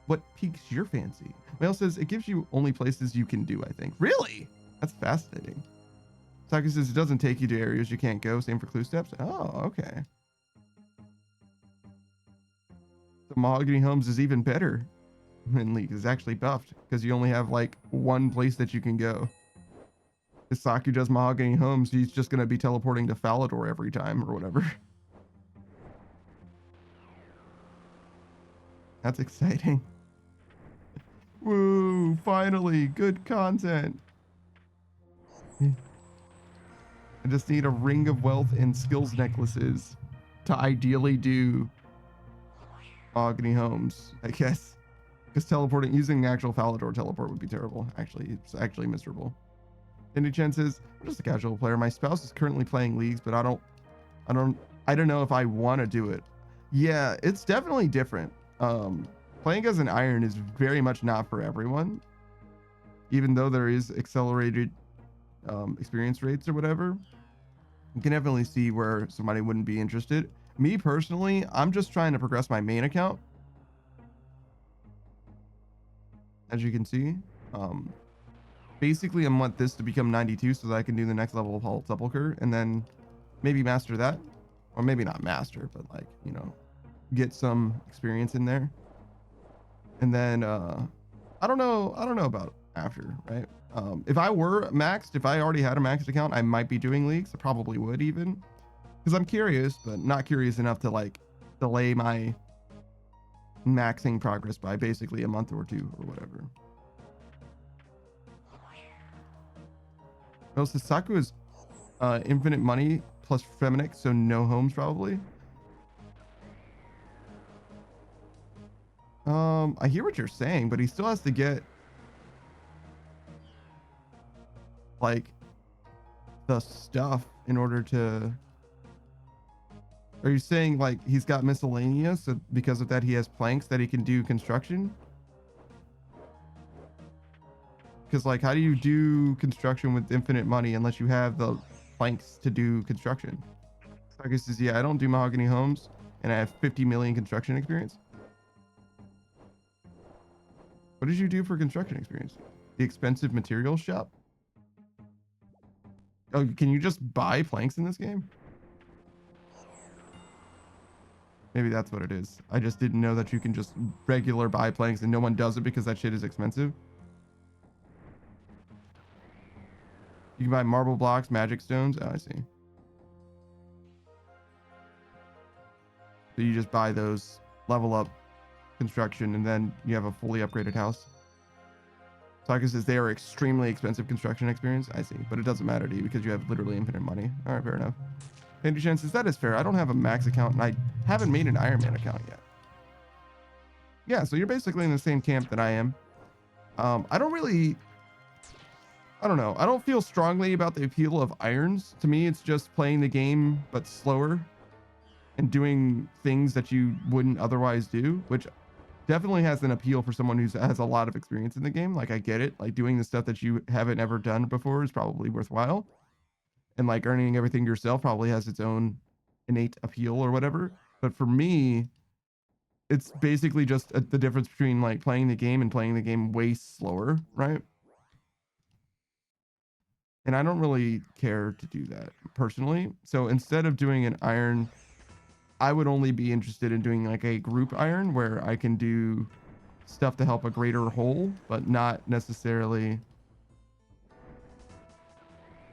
What piques your fancy? Mail says it gives you only places you can do, I think. Really? That's fascinating. Taka says it doesn't take you to areas you can't go. Same for clue steps. Oh, okay. The Mahogany Homes is even better than League. It's actually buffed because you only have like one place that you can go. If Saku does Mahogany Homes, he's just going to be teleporting to Falador every time or whatever. That's exciting. Woo, finally, good content. I just need a ring of wealth and skills necklaces to ideally do Mahogany Homes, I guess. Because teleporting, using actual Falador teleport would be terrible. Actually, it's actually miserable. Indy Chen says, I'm just a casual player. My spouse is currently playing leagues, but I don't know if I want to do it. Yeah, it's definitely different. Playing as an iron is very much not for everyone, even though there is accelerated experience rates or whatever. You can definitely see where somebody wouldn't be interested. Me personally, I'm just trying to progress my main account. As you can see, basically I want this to become 92 so that I can do the next level of Hallowed Sepulchre, and then maybe master that, or maybe not master, but like, you know, get some experience in there. And then I don't know about after, right? If I were maxed, if I already had a maxed account, I might be doing leagues. I probably would even, because I'm curious, but not curious enough to like delay my maxing progress by basically a month or two or whatever. Well, Sasaku is infinite money plus Feminic, so no homes probably. I hear what you're saying, but he still has to get like the stuff in order to. Are you saying like he's got miscellaneous, so because of that he has planks that he can do construction? Because like, how do you do construction with infinite money unless you have the planks to do construction? Marcus says, yeah, I don't do mahogany homes, and I have 50 million construction experience. What did you do for construction experience? The expensive materials shop? Oh, can you just buy planks in this game? Maybe that's what it is. I just didn't know that you can just regular buy planks and no one does it because that shit is expensive. You can buy marble blocks, magic stones. Oh, I see. So you just buy those, level up construction, and then you have a fully upgraded house. Saka says they are extremely expensive construction experience. I see, but it doesn't matter to you because you have literally infinite money. All right, fair enough. Andy Chen says that is fair. I don't have a max account and I haven't made an Iron Man account yet. Yeah, so you're basically in the same camp that I am. I don't know. I don't feel strongly about the appeal of irons. To me, it's just playing the game, but slower and doing things that you wouldn't otherwise do, which definitely has an appeal for someone who has a lot of experience in the game. Like, I get it. Like, doing the stuff that you haven't ever done before is probably worthwhile. And like earning everything yourself probably has its own innate appeal or whatever. But for me, it's basically just the difference between like playing the game and playing the game way slower, right? And I don't really care to do that personally. So instead of doing an iron, I would only be interested in doing like a group iron where I can do stuff to help a greater whole, but not necessarily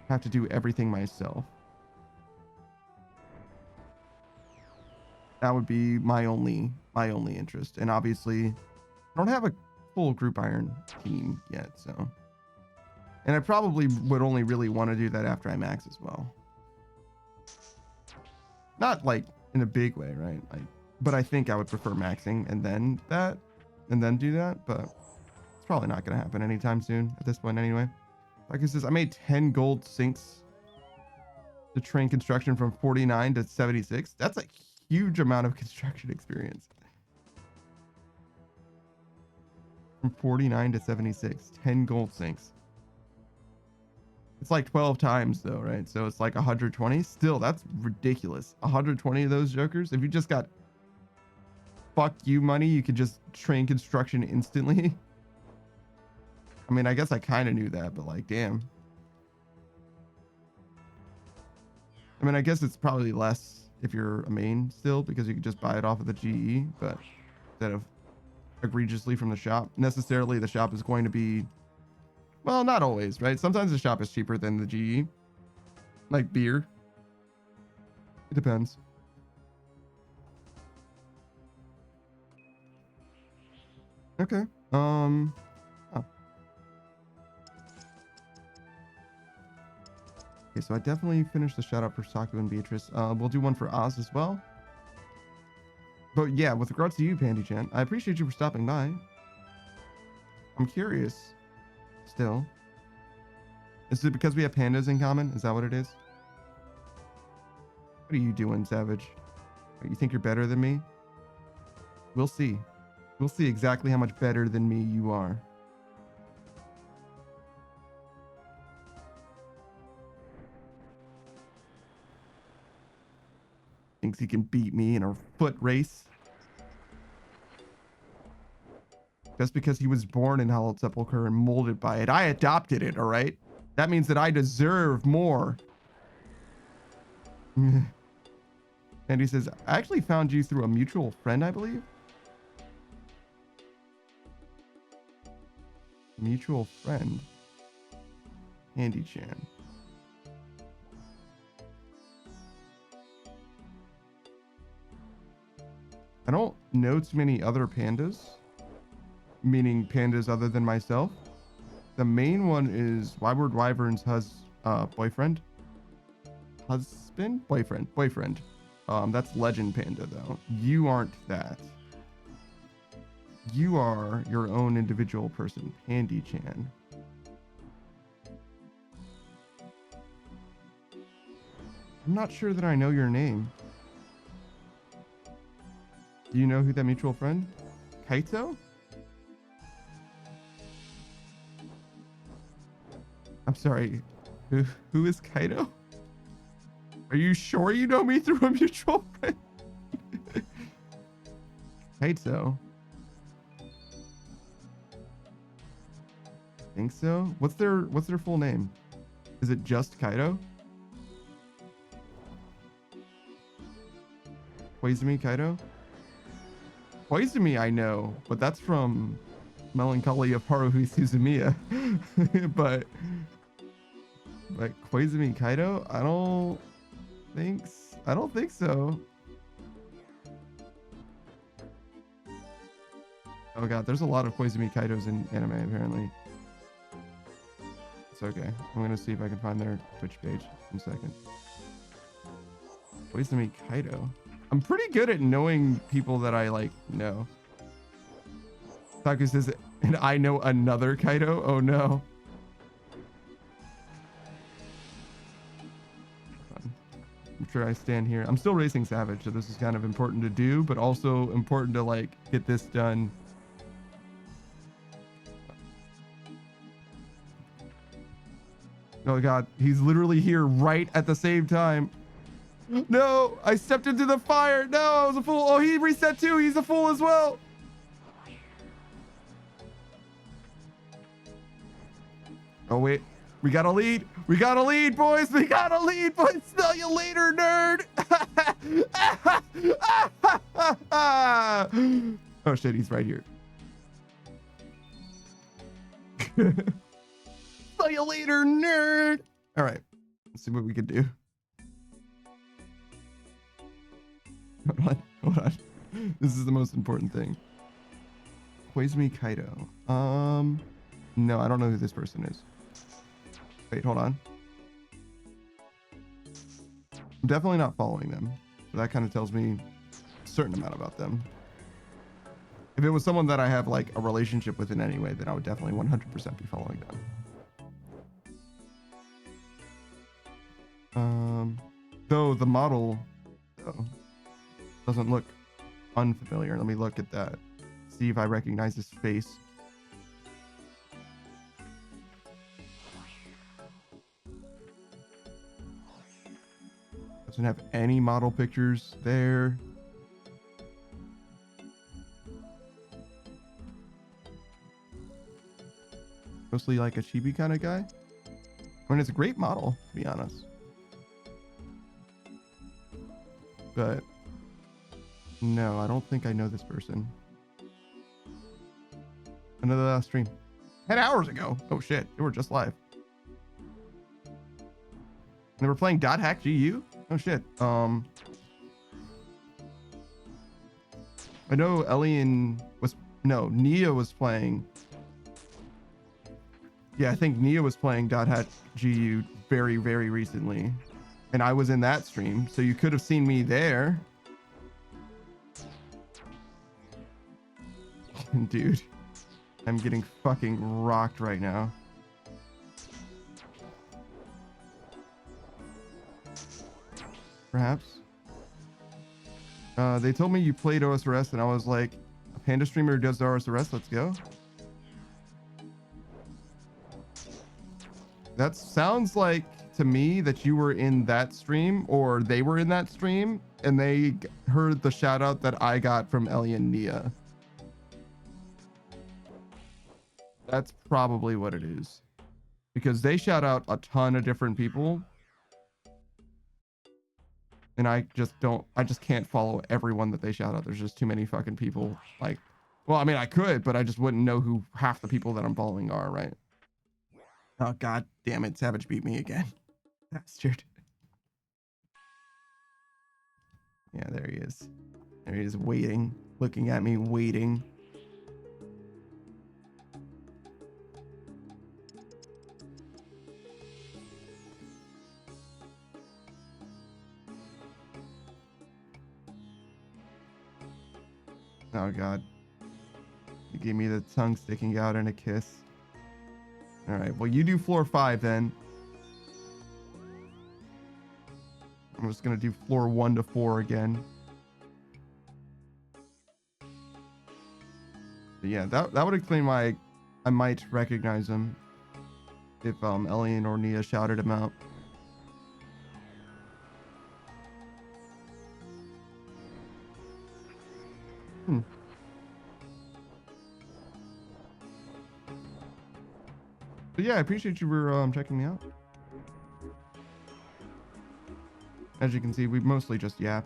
have to do everything myself. That would be my only interest. And obviously, I don't have a full group iron team yet, so. And I probably would only really want to do that after I max as well. Not like in a big way, right? Like, but I think I would prefer maxing and then do that, but it's probably not going to happen anytime soon at this point anyway. Like it says, I made 10 gold sinks to train construction from 49 to 76. That's a huge amount of construction experience. From 49 to 76, 10 gold sinks. It's like 12 times though, right? So it's like 120. Still, that's ridiculous. 120 of those jokers. If you just got fuck you money, you could just train construction instantly. I mean, I guess I kind of knew that, but like, damn. I mean, I guess it's probably less if you're a main still because you could just buy it off of the GE, but instead of egregiously from the shop, necessarily the shop is going to be, well, not always, right? Sometimes the shop is cheaper than the GE, like beer. It depends. Okay. Oh. Okay, so I definitely finished the shout out for Saku and Beatrice. We'll do one for Oz as well. But yeah, with regards to you, Pandy-chan, I appreciate you for stopping by. I'm curious still. Is it because we have pandas in common? Is that what it is? What are you doing, Savage? You think you're better than me? We'll see. We'll see exactly how much better than me you are. Thinks he can beat me in a foot race. Just because he was born in Hallowed Sepulchre and molded by it. I adopted it, all right? That means that I deserve more. And he says, I actually found you through a mutual friend, I believe. Mutual friend. Andy Chan. I don't know too many other pandas, meaning pandas other than myself. The main one is Wybird Wyvern's boyfriend. Boyfriend. That's Legend Panda though. You aren't that. You are your own individual person, Pandy Chan. I'm not sure that I know your name. Do you know who that mutual friend? Kaito? I'm sorry. Who is Kaito? Are you sure you know me through a mutual friend? Kaito. Think so? What's their full name? Is it just Kaito? Koizumi Kaito? Koizumi I know, but that's from Melancholy of Haruhi Suzumiya. but Koizumi Kaito? I don't think so. Oh god, there's a lot of Koizumi Kaitos in anime apparently. It's okay. I'm gonna see if I can find their Twitch page in a second. Koizumi Kaito. I'm pretty good at knowing people that I like know. Taku says, and I know another Kaito? Oh no. I'm sure I stand here. I'm still racing Savage, so this is kind of important to do, but also important to like get this done. Oh god, he's literally here right at the same time. No, I stepped into the fire. No, I was a fool. Oh, he reset too. He's a fool as well. Oh, wait. We got a lead. We got a lead, boys. We got a lead, boys. Smell you later, nerd. Oh, shit. He's right here. Smell you later, nerd. All right. Let's see what we can do. Hold on. This is the most important thing. Koizumi Kaito. No, I don't know who this person is. Wait, hold on. I'm definitely not following them. So that kind of tells me a certain amount about them. If it was someone that I have like a relationship with in any way, then I would definitely 100% be following them. Though the model doesn't look unfamiliar. Let me look at that. See if I recognize his face. Doesn't have any model pictures there. Mostly like a chibi kind of guy. I mean, it's a great model, to be honest. But no, I don't think I know this person. Another last stream. 10 hours ago. Oh shit, they were just live. They were playing .hack GU? Oh shit. I know Nia was playing. Yeah, I think Nia was playing .hack GU very, very recently. And I was in that stream, so you could have seen me there. Dude, I'm getting fucking rocked right now. Perhaps. They told me you played OSRS, and I was like, a panda streamer who does OSRS, let's go. That sounds like to me that you were in that stream, or they were in that stream, and they heard the shout out that I got from Ellie and Nia. That's probably what it is, because they shout out a ton of different people. and I just can't follow everyone that they shout out. There's just too many fucking people. Like, well, I mean, I could, but I just wouldn't know who half the people that I'm following are, right? Oh, god damn it. Savage beat me again. Bastard. Yeah, there he is. There he is, waiting, looking at me, waiting. Oh god. You gave me the tongue sticking out in a kiss. All right, well, you do floor 5 then. I'm just gonna do floor 1 to 4 again. But yeah, that would explain why I might recognize him if Elian or Nia shouted him out. But yeah, I appreciate you for checking me out. As you can see, we mostly just yap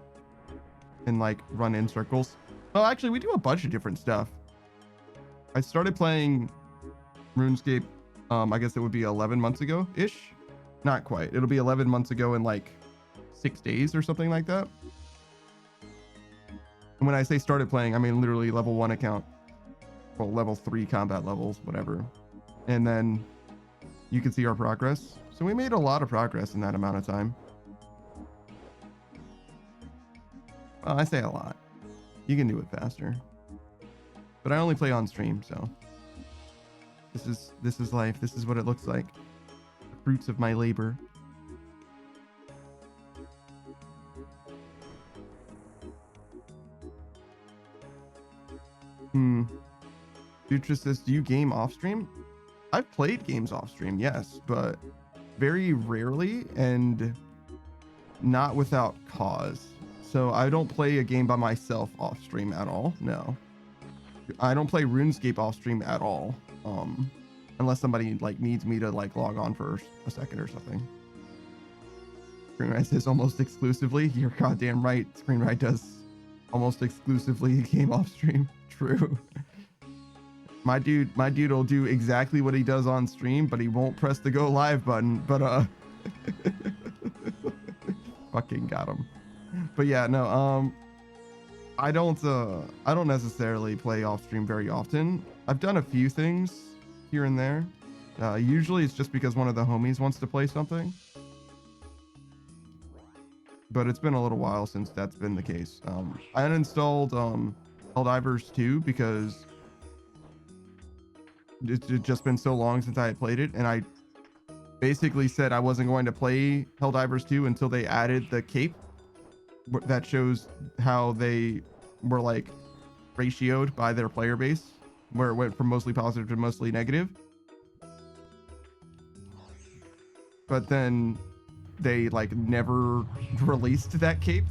and like run in circles. Well, actually, we do a bunch of different stuff. I started playing RuneScape, I guess it would be 11 months ago-ish. Not quite. It'll be 11 months ago in like 6 days or something like that. And when I say started playing, I mean literally level 1 account. Well, level 3 combat levels, whatever. And then you can see our progress. So we made a lot of progress in that amount of time. Well, I say a lot. You can do it faster. But I only play on stream, so this is life. This is what it looks like. The fruits of my labor. Dutra says, do you game off stream? I've played games off stream, yes, but very rarely and not without cause. So I don't play a game by myself off stream at all. No, I don't play RuneScape off stream at all. Unless somebody like needs me to like log on for a second or something. Screenride says almost exclusively. You're goddamn right. Screenride does almost exclusively game off stream. True. My dude will do exactly what he does on stream, but he won't press the go live button. But fucking got him. But yeah, no, I don't necessarily play off stream very often. I've done a few things here and there. Usually it's just because one of the homies wants to play something. But it's been a little while since that's been the case. I uninstalled Helldivers 2 because it's just been so long since I had played it, and I basically said I wasn't going to play Helldivers 2 until they added the cape that shows how they were like ratioed by their player base, where it went from mostly positive to mostly negative. But then they like never released that cape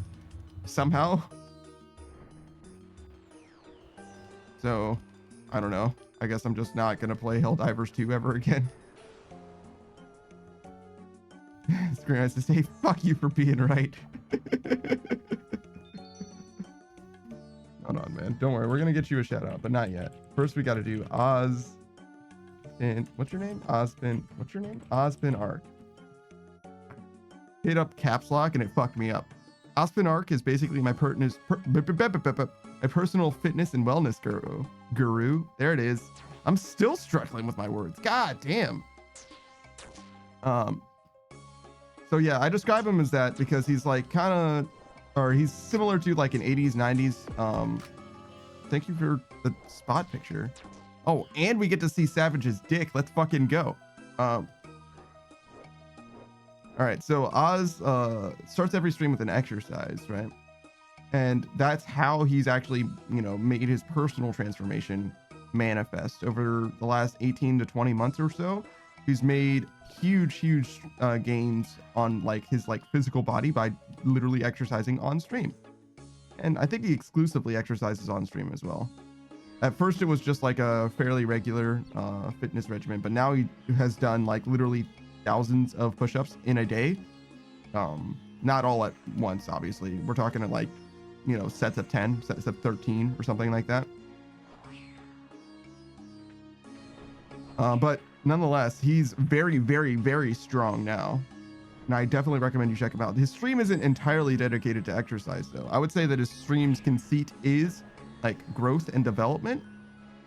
somehow. So I don't know. I guess I'm just not gonna play Helldivers 2 ever again. Screen has to say, fuck you for being right. Hold on, man. Don't worry. We're going to get you a shout out, but not yet. First, we got to do Oz. And what's your name? Ozpin. What's your name? Ozpin Arc. Hit up caps lock and it fucked me up. Ozpin Arc is basically my personal fitness and wellness guru. There it is. I'm still struggling with my words. God damn. So yeah, I describe him as that because he's like kind of, or he's similar to like an 80s, 90s. Thank you for the spot picture. Oh, and we get to see Savage's dick. Let's fucking go. All right, so Oz starts every stream with an exercise, right? And that's how he's actually, you know, made his personal transformation manifest over the last 18 to 20 months or so. He's made huge gains on like his like physical body by literally exercising on stream. And I think he exclusively exercises on stream as well. At first it was just like a fairly regular fitness regimen, but now he has done like literally thousands of push-ups in a day. not all at once, obviously. We're talking at like, you know, sets of 10, sets of 13 or something like that. But nonetheless, he's very, very, very strong now. And I definitely recommend you check him out. His stream isn't entirely dedicated to exercise, though. I would say that his stream's conceit is like growth and development,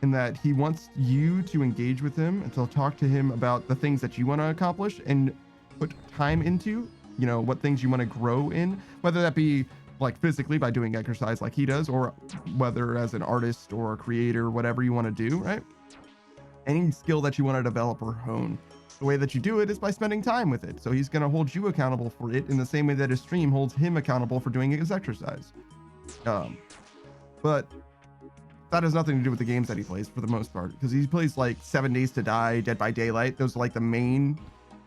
in that he wants you to engage with him and to talk to him about the things that you want to accomplish and put time into, you know, what things you want to grow in, whether that be like physically by doing exercise like he does, or whether as an artist or a creator, whatever you want to do, right? Any skill that you want to develop or hone. The way that you do it is by spending time with it. So he's going to hold you accountable for it in the same way that his stream holds him accountable for doing his exercise. But that has nothing to do with the games that he plays for the most part, because he plays like 7 Days to Die, Dead by Daylight. Those are like the main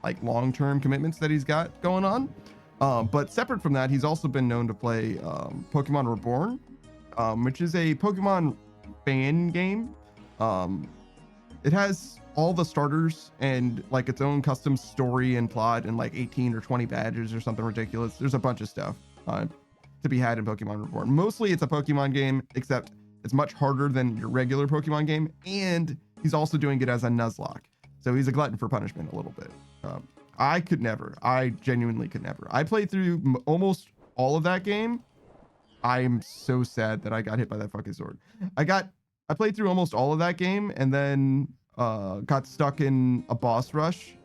like long-term commitments that he's got going on. But separate from that, he's also been known to play Pokemon Reborn, which is a Pokemon fan game. It has all the starters and like its own custom story and plot and like 18 or 20 badges or something ridiculous. There's a bunch of stuff to be had in Pokemon Reborn. Mostly it's a Pokemon game, except it's much harder than your regular Pokemon game. And he's also doing it as a Nuzlocke. So he's a glutton for punishment a little bit. I could never. I genuinely could never. I played through almost all of that game. I'm so sad that I got hit by that fucking sword. I played through almost all of that game and then got stuck in a boss rush,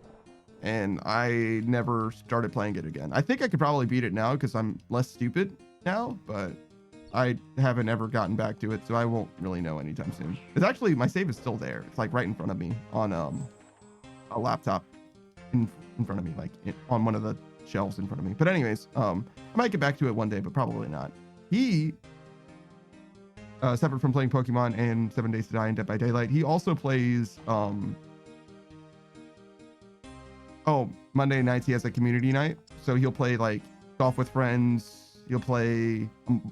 and I never started playing it again. I think I could probably beat it now because I'm less stupid now, but I haven't ever gotten back to it, so I won't really know anytime soon. It's actually, my save is still there. It's like right in front of me on a laptop in front of me, like on one of the shelves in front of me. But anyways, I might get back to it one day, but probably not. He separate from playing Pokemon and 7 Days to Die and Dead by Daylight, he also plays Monday nights he has a community night, so he'll play like golf with friends, he'll play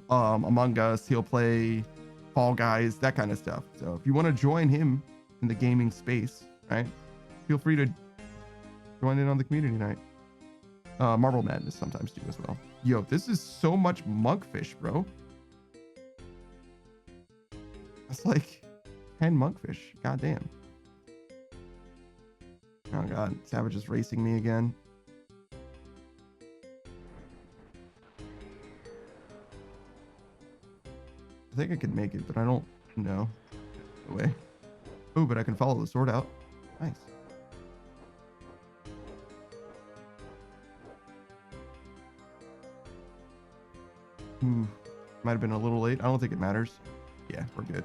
Among Us, he'll play Fall Guys, that kind of stuff. So if you want to join him in the gaming space, right, feel free to join in on the community night. Marble Madness sometimes too as well. Yo, this is so much monkfish, bro. That's like 10 monkfish. God damn. Oh god, Savage is racing me again. I think I could make it, but I don't know. No way. Oh, but I can follow the sword out. Nice. Might have been a little late. I don't think it matters. Yeah, we're good.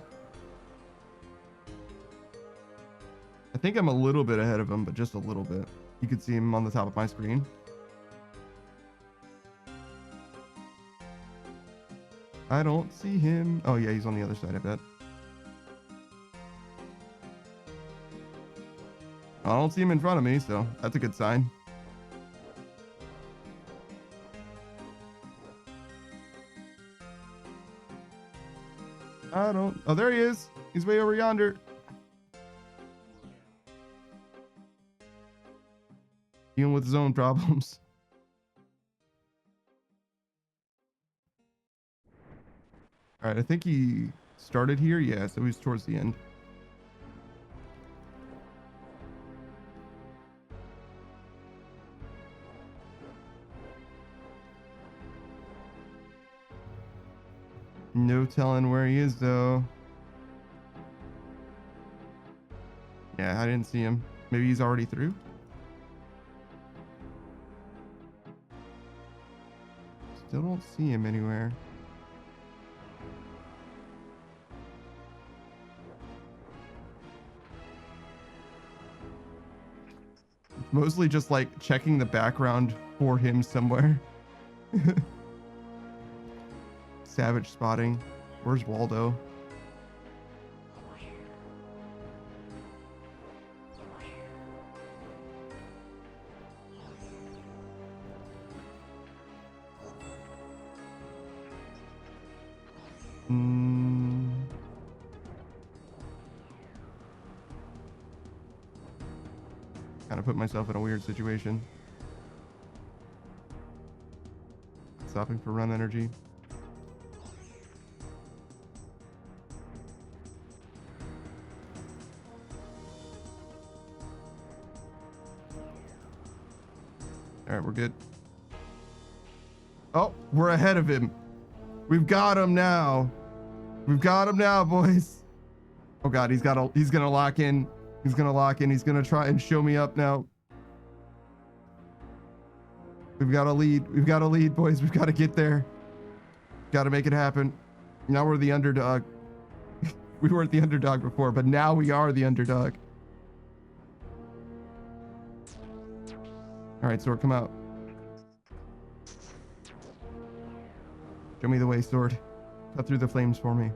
I think I'm a little bit ahead of him, but just a little bit. You could see him on the top of my screen. I don't see him. Oh yeah, he's on the other side, I bet. I don't see him in front of me, so that's a good sign. Oh, there he is. He's way over yonder. Dealing with his own problems. All right, I think he started here. Yeah, so he's towards the end. No telling where he is, though. Yeah, I didn't see him. Maybe he's already through. Still don't see him anywhere. It's mostly just like checking the background for him somewhere. Savage spotting. Where's Waldo? Kind of put myself in a weird situation. stopping for run energy. All right, we're good. Oh, we're ahead of him. We've got him now. We've got him now, boys. Oh God, he's gonna lock in. He's gonna lock in. He's gonna try and show me up now. We've got a lead. We've got a lead, boys. We've got to get there. Got to make it happen. Now we're the underdog. We weren't the underdog before, but now we are the underdog. All right, Sword, come out. Show me the way, Sword. Cut through the flames for me.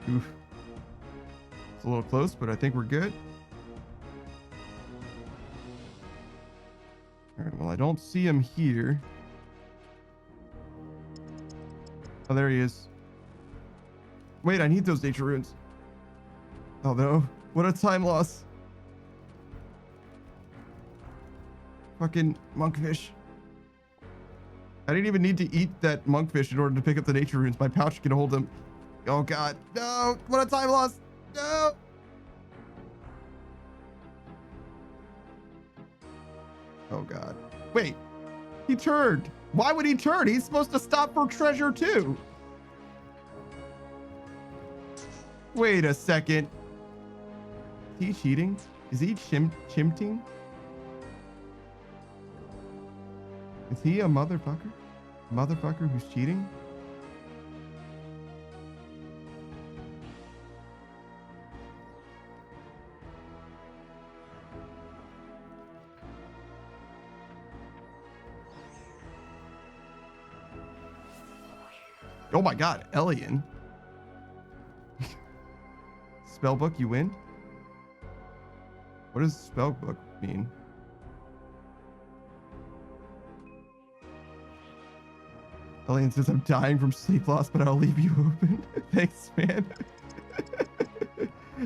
Oof. It's a little close, but I think we're good. All right, well, I don't see him here. Oh, there he is. Wait, I need those nature runes. Oh no, what a time loss. Fucking monkfish. I didn't even need to eat that monkfish in order to pick up the nature runes. My pouch can hold them. Oh God, no, what a time loss. No. Oh God, wait, he turned. Why would he turn? He's supposed to stop for treasure too. Wait a second. Is he cheating? Is he chimting? Is he a motherfucker? Motherfucker who's cheating? Oh my God, Elian. Spellbook, you win? What does spellbook mean? Elian says, I'm dying from sleep loss, but I'll leave you open. Thanks, man.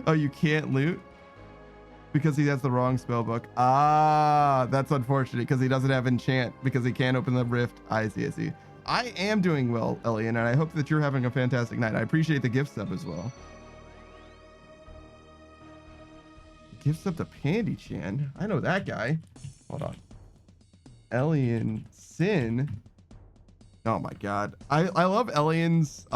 Oh, you can't loot? Because he has the wrong spellbook. Ah, that's unfortunate because he doesn't have enchant because he can't open the rift. I see, I see. I am doing well, Elian, and I hope that you're having a fantastic night. I appreciate the gift sub as well. Gift sub to Pandy Chan. I know that guy. Hold on. Elian Sin. Oh my God. I love Elian's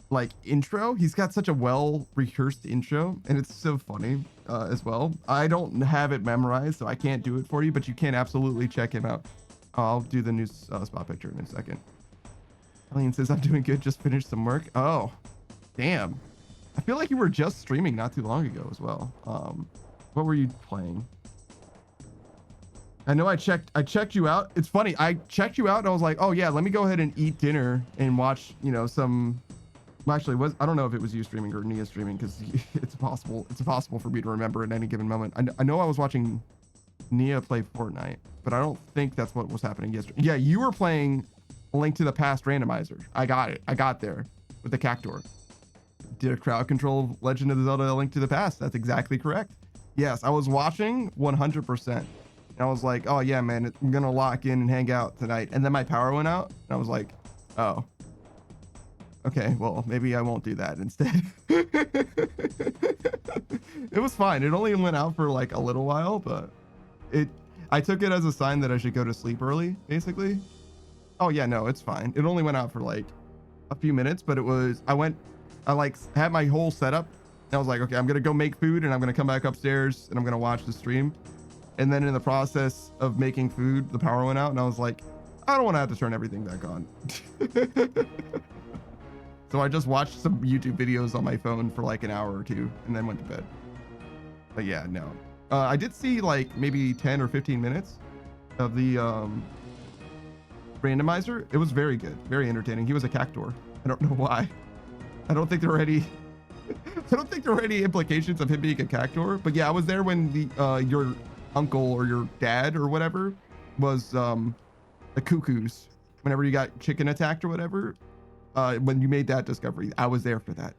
like intro. He's got such a well rehearsed intro and it's so funny as well. I don't have it memorized, so I can't do it for you, but you can absolutely check him out. I'll do the new spot picture in a second. Elian says, I'm doing good. Just finished some work. Oh, damn. I feel like you were just streaming not too long ago as well. What were you playing? I know I checked you out. It's funny. I checked you out and I was like, oh yeah, let me go ahead and eat dinner and watch, you know, some, well, actually I don't know if it was you streaming or Nia streaming because it's impossible for me to remember at any given moment. I know I was watching Nia play Fortnite, but I don't think that's what was happening yesterday. Yeah, you were playing Link to the Past randomizer. I got it. I got there with the Cactor. Did a crowd control of Legend of Zelda Link to the Past. That's exactly correct. Yes, I was watching 100%. And I was like, oh yeah, man, I'm gonna lock in and hang out tonight. And then my power went out and I was like, oh, okay, well, maybe I won't do that instead. It was fine. It only went out for like a little while, but I took it as a sign that I should go to sleep early, basically. Oh yeah, no, it's fine. It only went out for like a few minutes, but I like had my whole setup. And I was like, okay, I'm gonna go make food and I'm gonna come back upstairs and I'm gonna watch the stream. And then in the process of making food, the power went out and I was like, I don't want to have to turn everything back on. So I just watched some YouTube videos on my phone for like an hour or two and then went to bed. But yeah, no. I did see like maybe 10 or 15 minutes of the randomizer. It was very good, very entertaining. He was a Cactor. I don't know why. I don't think there were any implications of him being a Cactor. But yeah, I was there when the your uncle or your dad or whatever was the cuckoos. Whenever you got chicken attacked or whatever, when you made that discovery, I was there for that.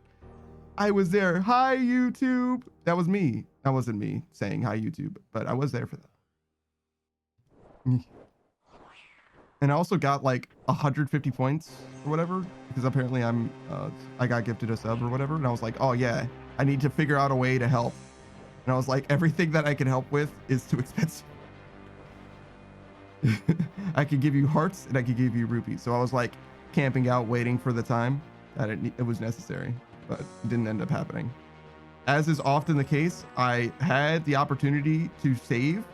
I was there. Hi, YouTube. That was me. That wasn't me saying hi, YouTube, but I was there for that. And I also got like 150 points or whatever, because apparently I got gifted a sub or whatever. And I was like, oh yeah, I need to figure out a way to help. And I was like, everything that I can help with is too expensive. I could give you hearts and I could give you rupees. So I was like camping out, waiting for the time that it was necessary, but it didn't end up happening. As is often the case, I had the opportunity to save.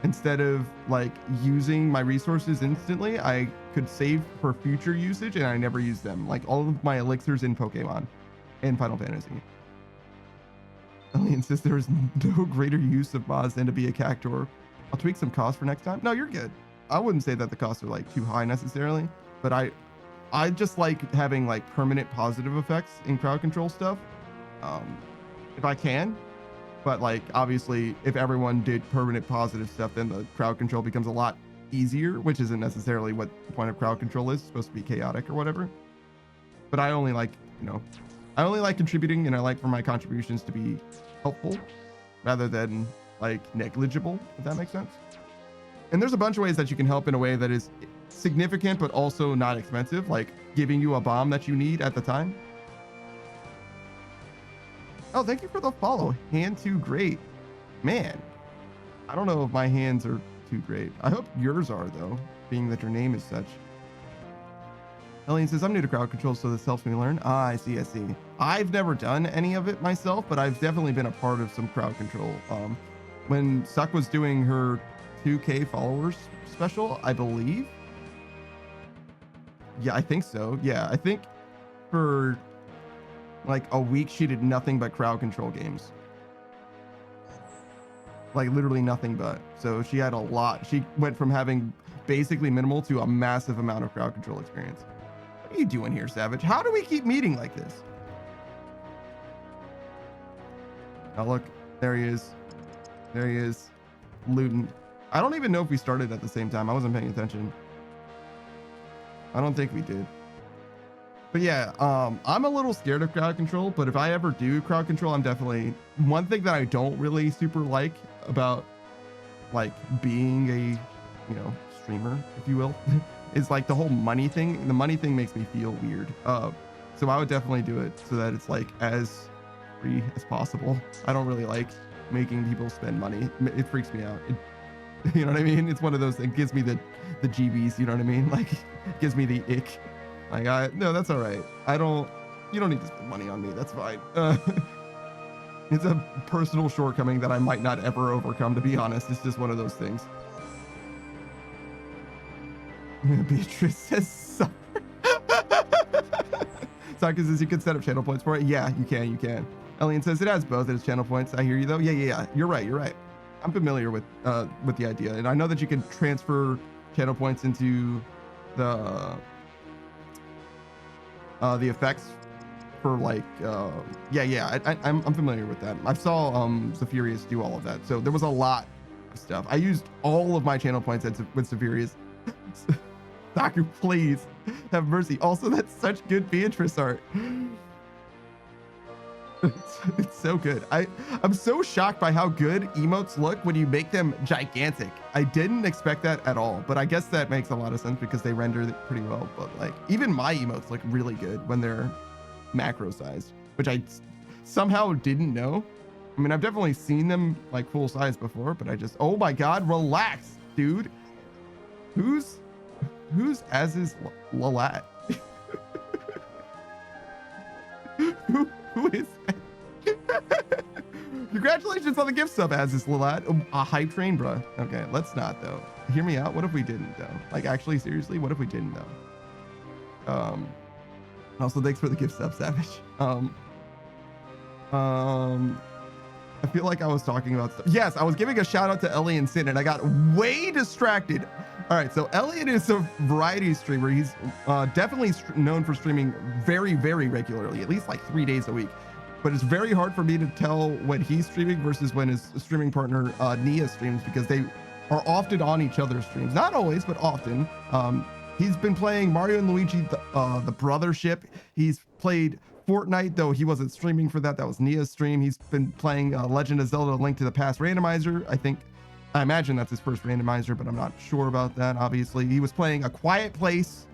Instead of like using my resources instantly, I could save for future usage and I never used them. Like all of my elixirs in Pokemon and Final Fantasy. Alien says there is no greater use of mods than to be a cactuar. I'll tweak some costs for next time. No, you're good. I wouldn't say that the costs are like too high necessarily, but I just like having like permanent positive effects in crowd control stuff. If I can. But like, obviously, if everyone did permanent positive stuff, then the crowd control becomes a lot easier, which isn't necessarily what the point of crowd control is. It's supposed to be chaotic or whatever. But I only like, I only like contributing, and I like for my contributions to be helpful rather than like negligible, if that makes sense. And there's a bunch of ways that you can help in a way that is significant, but also not expensive, like giving you a bomb that you need at the time. Oh, thank you for the follow. Hand too great. Man, I don't know if my hands are too great. I hope yours are, though, being that your name is such. Elliot says, I'm new to crowd control, so this helps me learn. Ah, I see. I've never done any of it myself, but I've definitely been a part of some crowd control. When Suck was doing her 2K followers special, I believe. Yeah, I think so. Yeah, I think for like a week she did nothing but crowd control games, like literally nothing but. So she had a lot. She went from having basically minimal to a massive amount of crowd control experience. What are you doing here, Savage? How do we keep meeting like this? Oh look, there he is looting. I don't even know if we started at the same time. I wasn't paying attention. I don't think we did. But yeah, I'm a little scared of crowd control, but if I ever do crowd control, I'm definitely, one thing that I don't really super like about like being a, streamer, if you will, is like the whole money thing. The money thing makes me feel weird. So I would definitely do it so that it's like as free as possible. I don't really like making people spend money. It freaks me out. You know what I mean? It's one of those that gives me the GBs, you know what I mean? Like gives me the ick. Like, no, that's all right. You don't need to spend money on me. That's fine. It's a personal shortcoming that I might not ever overcome, to be honest. It's just one of those things. Beatrice says suffer. Saka says you can set up channel points for it. Yeah, you can. Elian says it has both as channel points. I hear you though. Yeah. You're right. I'm familiar with the idea. And I know that you can transfer channel points into the effects for like I'm familiar with that. I saw Zephyrus do all of that, so there was a lot of stuff. I used all of my channel points with Zephyrus. Doctor, please have mercy. Also, that's such good Beatrice art. It's so good. I'm so shocked by how good emotes look when you make them gigantic. I didn't expect that at all, but I guess that makes a lot of sense because they render it pretty well. But like even my emotes look really good when they're macro sized, which I somehow didn't know. I mean, I've definitely seen them like full size before, but oh my God, relax, dude. Who's as is Lalat? Who is that? Congratulations on the gift sub, as is Lalat. A hype train, bruh. Okay, let's not though. Hear me out. What if we didn't though? Like actually, seriously, what if we didn't though? Also, thanks for the gift sub, Savage. I feel like I was talking about stuff. Yes, I was giving a shout out to Ellie and Sin, and I got way distracted. All right, so Elliot is a variety streamer. He's definitely known for streaming very, very regularly, at least like 3 days a week. But it's very hard for me to tell when he's streaming versus when his streaming partner Nia streams, because are often on each other's streams. Not always, but often. He's been playing Mario and Luigi, the Brothership. He's played Fortnite, though he wasn't streaming for that. That was Nia's stream. He's been playing Legend of Zelda: Link to the Past randomizer. I imagine that's his first randomizer, but I'm not sure about that. Obviously, he was playing A Quiet Place.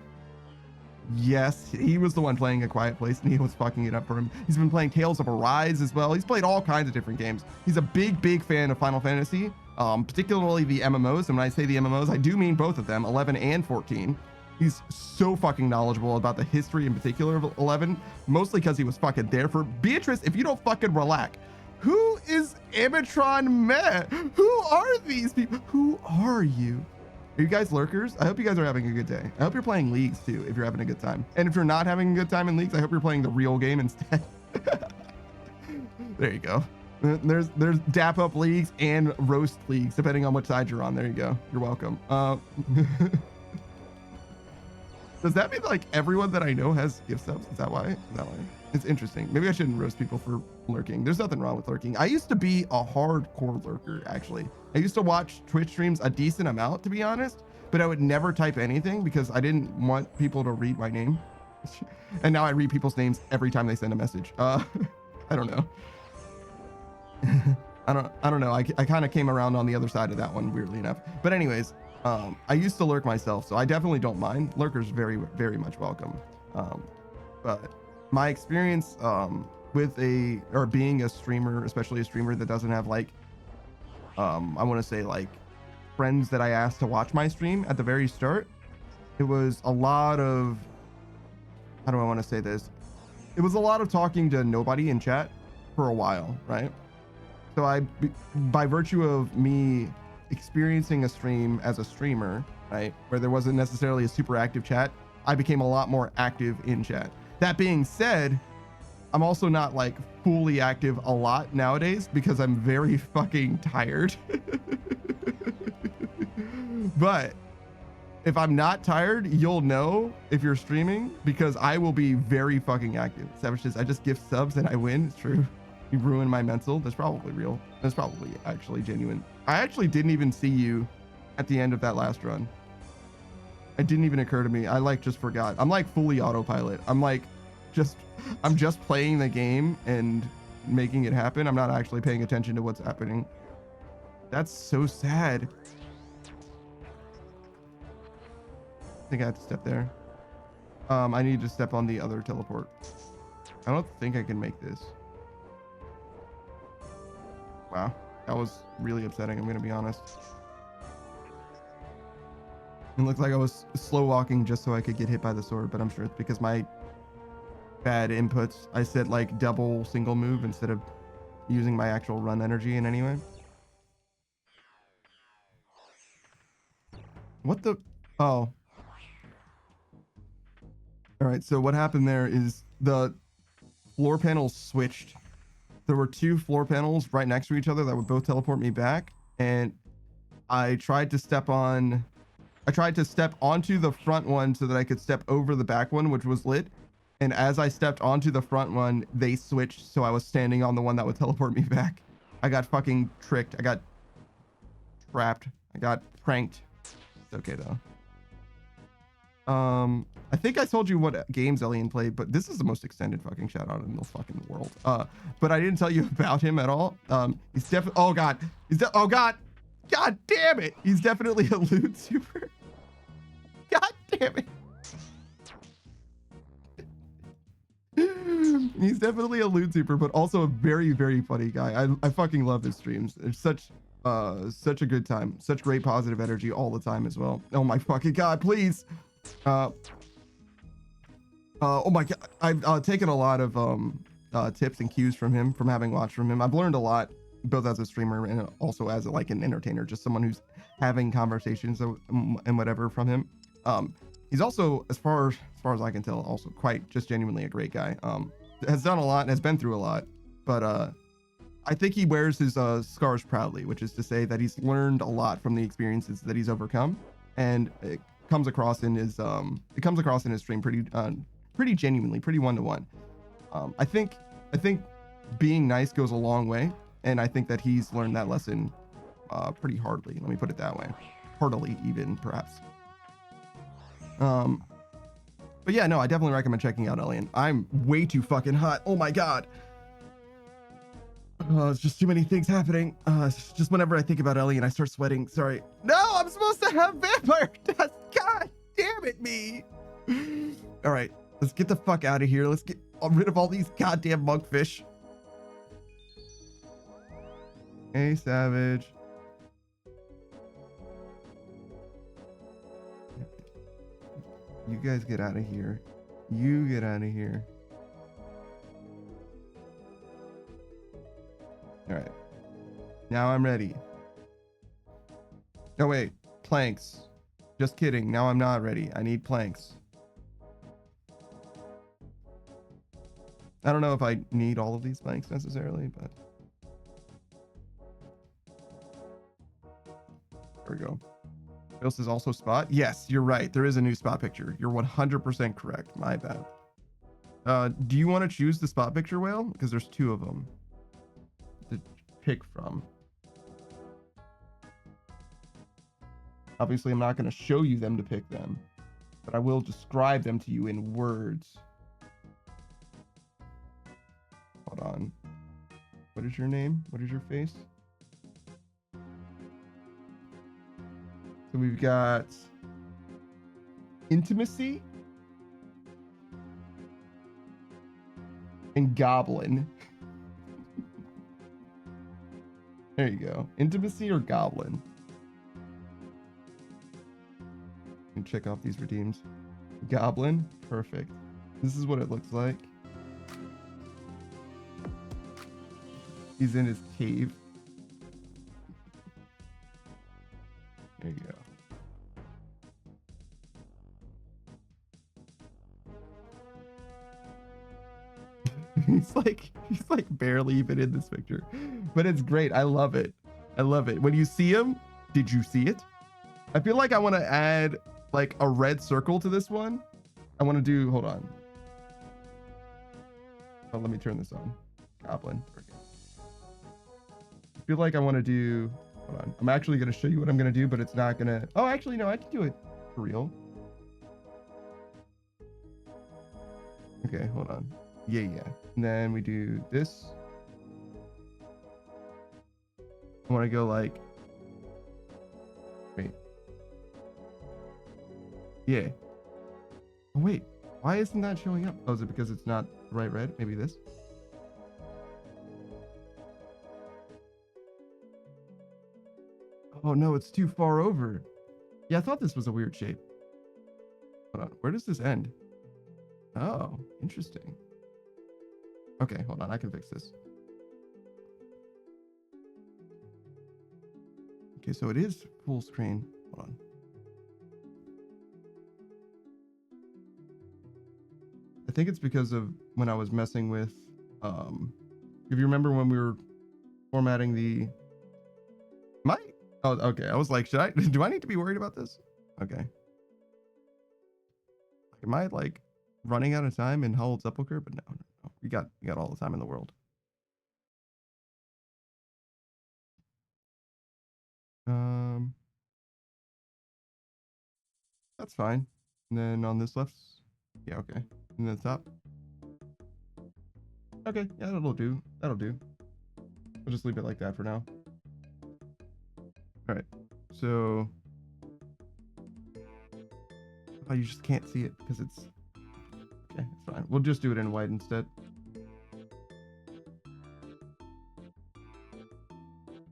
Yes, he was the one playing A Quiet Place. Nia was fucking it up for him. He's been playing Tales of Arise as well. He's played all kinds of different games. He's a big fan of Final Fantasy, particularly the MMOs. And when I say the MMOs, I do mean both of them, 11 and 14. He's so fucking knowledgeable about the history in particular of 11, mostly because he was fucking there for Beatrice. If you don't fucking relax, who is Amatron Meh? Who are these people? Who are you? Are you guys lurkers? I hope you guys are having a good day. I hope you're playing leagues too, if you're having a good time. And if you're not having a good time in leagues, I hope you're playing the real game instead. There you go. There's dap up leagues and roast leagues, depending on which side you're on. There you go. You're welcome. Does that mean like everyone that I know has gift subs? Is that why? It's interesting. Maybe I shouldn't roast people for lurking. There's nothing wrong with lurking. I used to be a hardcore lurker, actually. I used to watch Twitch streams a decent amount, to be honest, but I would never type anything because I didn't want people to read my name. And now I read people's names every time they send a message. I don't know. I don't know. I kind of came around on the other side of that one, weirdly enough. But anyways, I used to lurk myself, so I definitely don't mind. Lurkers very much welcome. But my experience with being a streamer, especially a streamer that doesn't have like I want to say like friends that I asked to watch my stream at the very start, it was a lot of, how do I want to say this? It was a lot of talking to nobody in chat for a while, right? So by virtue of me experiencing a stream as a streamer, right, where there wasn't necessarily a super active chat, I became a lot more active in chat. That being said, I'm also not like fully active a lot nowadays because I'm very fucking tired. But if I'm not tired, you'll know if you're streaming because I will be very fucking active. Savage says, I just gift subs and I win. It's true. You ruined my mental. That's probably real. That's probably actually genuine. I actually didn't even see you at the end of that last run. It didn't even occur to me. I like just forgot. I'm like fully autopilot. I'm just playing the game and making it happen. I'm not actually paying attention to what's happening. That's so sad. I think I have to step there. I need to step on the other teleport. I don't think I can make this. Wow, that was really upsetting. I'm gonna be honest. It looked like I was slow walking just so I could get hit by the sword, but I'm sure it's because my bad inputs. I said like double single move instead of using my actual run energy in any way. What the? Oh. All right, so what happened there is the floor panels switched. There were two floor panels right next to each other that would both teleport me back, and I tried to step onto the front one so that I could step over the back one, which was lit. And as I stepped onto the front one, they switched, so I was standing on the one that would teleport me back. I got fucking tricked. I got trapped. I got pranked. It's okay though. I think I told you what games Elian played, but this is the most extended fucking shout out in the fucking world. But I didn't tell you about him at all. He's definitely, oh god, oh god, god damn it, he's definitely a loot super. God damn it. He's definitely a loot super, but also a very funny guy. I fucking love his streams. It's such a good time, such great positive energy all the time as well. Oh my fucking god, please. Oh my god, I've taken a lot of tips and cues from him, from having watched from him. I've learned a lot, both as a streamer and also as like an entertainer, just someone who's having conversations and whatever from him. He's also, as far as I can tell, also quite just genuinely a great guy. Has done a lot and has been through a lot, but I think he wears his scars proudly, which is to say that he's learned a lot from the experiences that he's overcome, and it comes across in his stream pretty genuinely, pretty one-to-one. I think being nice goes a long way, and I think that he's learned that lesson pretty hardly. Let me put it that way. Heartily, even perhaps. But yeah, no, I definitely recommend checking out Alien. I'm way too fucking hot. Oh my god. It's just too many things happening. It's just whenever I think about Alien, I start sweating. Sorry. No, I'm supposed to have vampire dust. God damn it, me. All right, let's get the fuck out of here. Let's get rid of all these goddamn monkfish. Hey, Savage. You guys get out of here. You get out of here. All right. Now I'm ready. No, wait. Planks. Just kidding. Now I'm not ready. I need planks. I don't know if I need all of these planks necessarily, but... There we go. This is also spot. Yes, you're right. There is a new spot picture. You're 100% correct. My bad. Do you want to choose the spot picture, Whale? Because there's 2 of them to pick from. Obviously, I'm not going to show you them to pick them, but I will describe them to you in words. Hold on. What is your name? What is your face? So we've got Intimacy and Goblin. There you go. Intimacy or Goblin. And check off these redeems. Goblin, perfect. This is what it looks like. He's in his cave. There you go. he's like barely even in this picture, but it's great. I love it. I love it. When you see him, did you see it? I feel like I want to add like a red circle to this one. I want to do, hold on. Oh, let me turn this on. Goblin. Okay. I feel like I want to do, hold on. I'm actually going to show you what I'm going to do, but it's not going to, oh, actually, no, I can do it for real. Okay, hold on. Yeah. And then we do this. I want to go like, wait. Yeah. Oh, wait. Why isn't that showing up? Oh, is it because it's not the right red? Maybe this? Oh, no, it's too far over. Yeah, I thought this was a weird shape. Hold on. Where does this end? Oh, interesting. Okay, hold on. I can fix this. Okay, so it is full screen. Hold on. I think it's because of when I was messing with, if you remember when we were formatting the, oh, okay. I was like, do I need to be worried about this? Okay. Am I like running out of time in Hallowed Sepulchre? But no. We got all the time in the world. That's fine. And then on this left, yeah, okay. And then the top. Okay, yeah, that'll do. That'll do. We'll just leave it like that for now. All right. So, oh, you just can't see it because it's okay. It's fine. We'll just do it in white instead.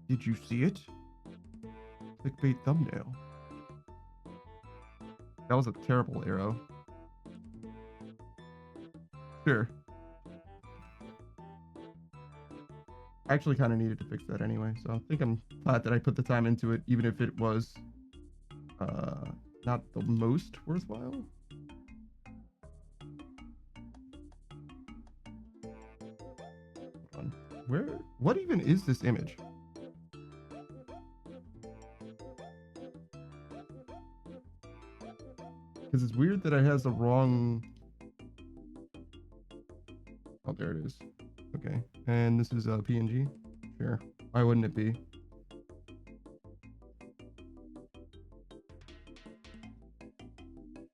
Did you see it? Clickbait thumbnail. That was a terrible arrow. Sure. I actually kind of needed to fix that anyway, so I think I'm glad that I put the time into it, even if it was not the most worthwhile. Hold on. What even is this image? Because it's weird that it has the wrong... Oh, there it is. Okay. And this is a PNG? Sure. Why wouldn't it be?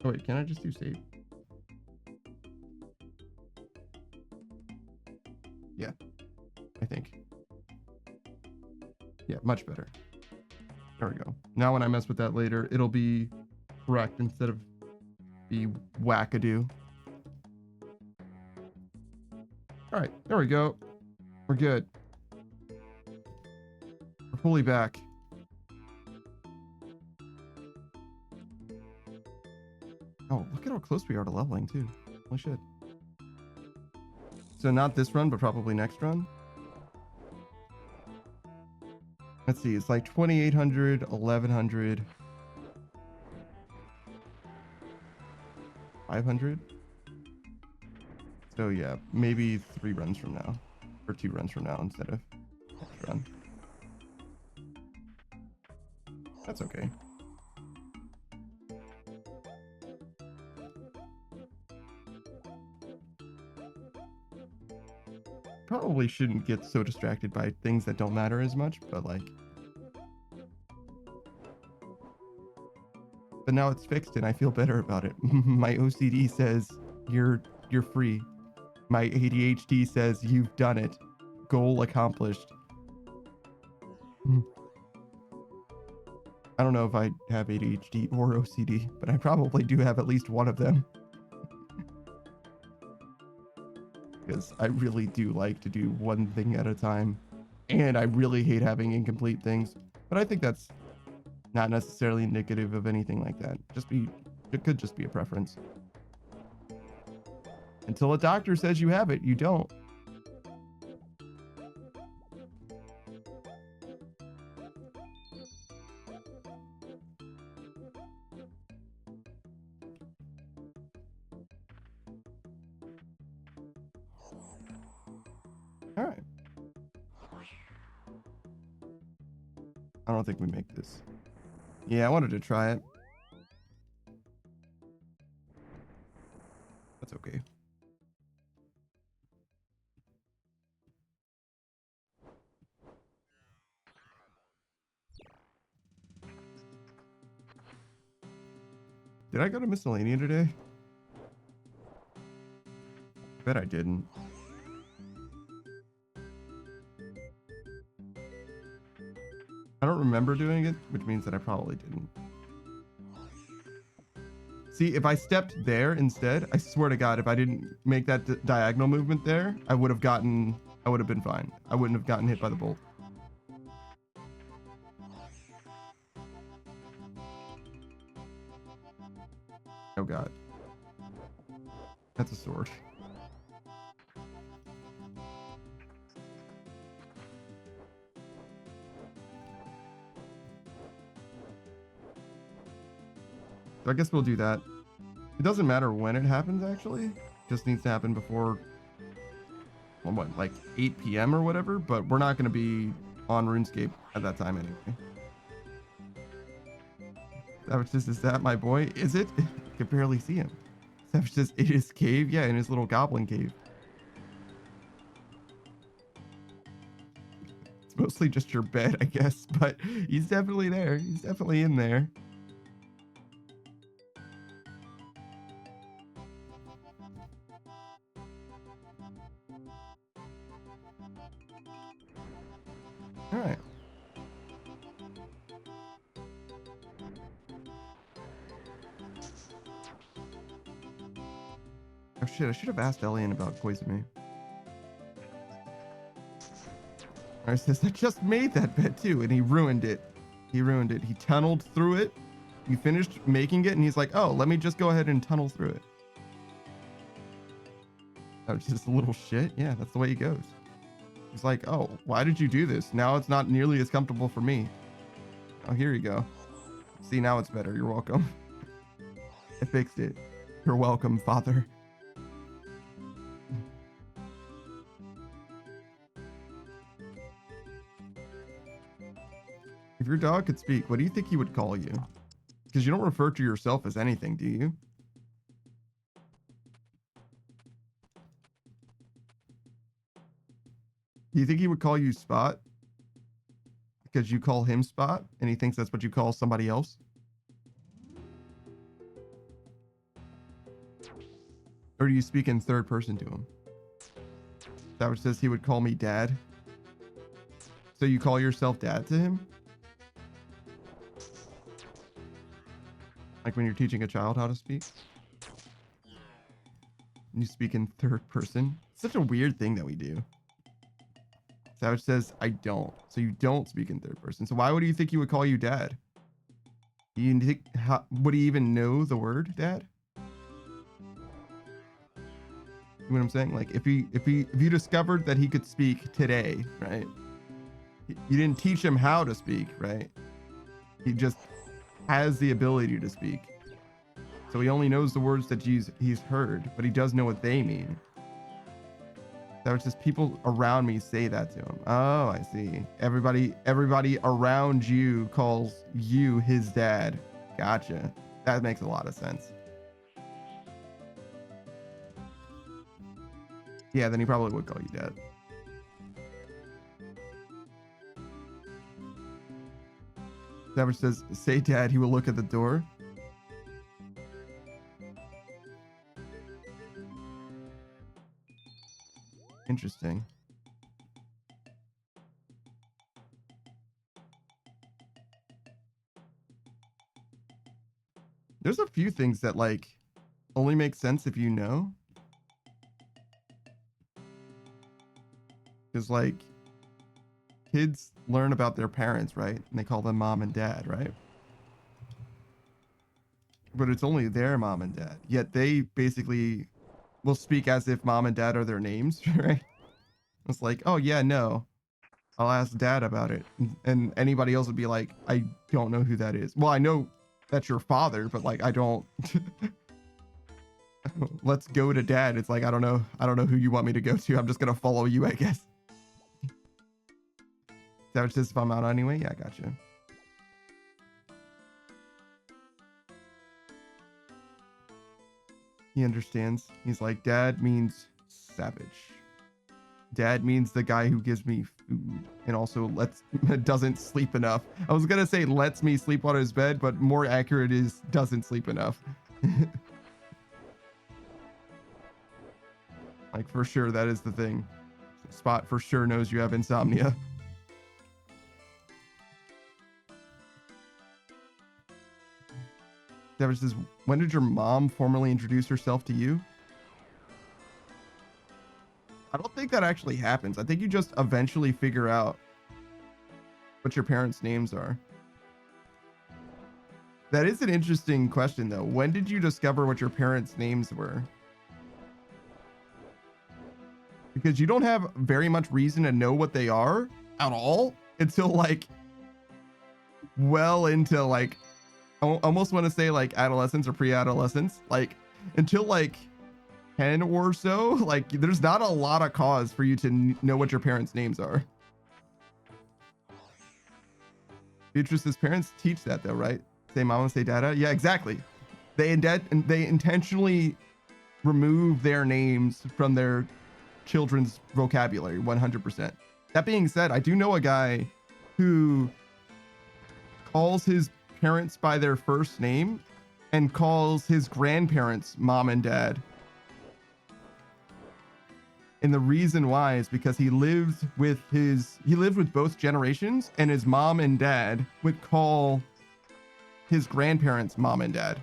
Oh wait, can I just do save? Yeah, I think. Yeah, much better. There we go. Now when I mess with that later, it'll be correct instead of be wackadoo. All right, there we go. We're good. We're fully back. Oh, look at how close we are to leveling too. Holy shit. So not this run, but probably next run. Let's see, it's like 2,800, 1,100, 500. So yeah, maybe 3 runs from now, or 2 runs from now instead of next run. That's okay. Probably shouldn't get so distracted by things that don't matter as much, but like... But now it's fixed and I feel better about it. My OCD says, you're free. My ADHD says, you've done it. Goal accomplished. I don't know if I have ADHD or OCD, but I probably do have at least one of them. Because I really do like to do one thing at a time. And I really hate having incomplete things. But I think that's not necessarily indicative of anything like that. It could just be a preference. Until a doctor says you have it, you don't. All right. I don't think we make this. Yeah, I wanted to try it. That's okay. Did I go to Miscellanea today? I bet I didn't. I don't remember doing it, which means that I probably didn't. See, if I stepped there instead, I swear to God, if I didn't make that diagonal movement there, I would have been fine. I wouldn't have gotten hit by the bolt. Oh God. That's a sword. So I guess we'll do that. It doesn't matter when it happens, actually. It just needs to happen before, well, what, like 8 p.m. or whatever, but we're not going to be on RuneScape at that time anyway. Savage says, is that my boy? Is it? I can barely see him. Savage says, in his cave? Yeah, in his little goblin cave. It's mostly just your bed, I guess, but he's definitely there. He's definitely in there. All right. Oh shit, I should have asked Elian about Koizumi. I says, I just made that bed too, and he ruined it. He ruined it. He tunneled through it. He finished making it, and he's like, oh, let me just go ahead and tunnel through it. That was just a little shit. Yeah, that's the way he goes. He's like, oh, why did you do this? Now it's not nearly as comfortable for me. Oh, here you go. See, now it's better. You're welcome. I fixed it. You're welcome, Father. If your dog could speak, what do you think he would call you? Because you don't refer to yourself as anything, do you? Do you think he would call you Spot? Because you call him Spot, and he thinks that's what you call somebody else? Or do you speak in third person to him? That which says he would call me dad. So you call yourself dad to him? Like when you're teaching a child how to speak? You speak in third person? It's such a weird thing that we do. Savage says, I don't. So you don't speak in third person. So why would you think he would call you dad? You think, would he even know the word dad? You know what I'm saying? Like if you discovered that he could speak today, right? You didn't teach him how to speak, right? He just has the ability to speak. So he only knows the words that he's heard, but he does know what they mean. That was just people around me say that to him. Oh, I see. Everybody around you calls you his dad. Gotcha. That makes a lot of sense. Yeah, then he probably would call you dad. Savage says, say dad, he will look at the door. Interesting. There's a few things that like only make sense if you know. Because like kids learn about their parents, right? And they call them mom and dad, right? But it's only their mom and dad. Yet they basically will speak as if mom and dad are their names, right? It's like, oh yeah, no, I'll ask dad about it. And anybody else would be like, I don't know who that is. Well, I know that's your father, but like, I don't, let's go to dad. It's like, I don't know who you want me to go to. I'm just going to follow you, I guess. Savage says if I'm out anyway. Yeah, I got you. He understands. He's like, dad means savage. Dad means the guy who gives me food and also doesn't sleep enough. I was gonna say lets me sleep on his bed, but more accurate is doesn't sleep enough. Like for sure, that is the thing. Spot for sure knows you have insomnia. Savage says, when did your mom formally introduce herself to you? I don't think that actually happens. I think you just eventually figure out what your parents' names are. That is an interesting question, though. When did you discover what your parents' names were? Because you don't have very much reason to know what they are at all until like well into like, I almost want to say like adolescence or pre-adolescence, like until like 10 or so, like there's not a lot of cause for you to know what your parents' names are. Beatrice's parents teach that though, right? Say mama, say dada. Yeah, exactly. They intentionally remove their names from their children's vocabulary 100%. That being said, I do know a guy who calls his parents by their first name and calls his grandparents mom and dad. And the reason why is because he lived with both generations, and his mom and dad would call his grandparents mom and dad.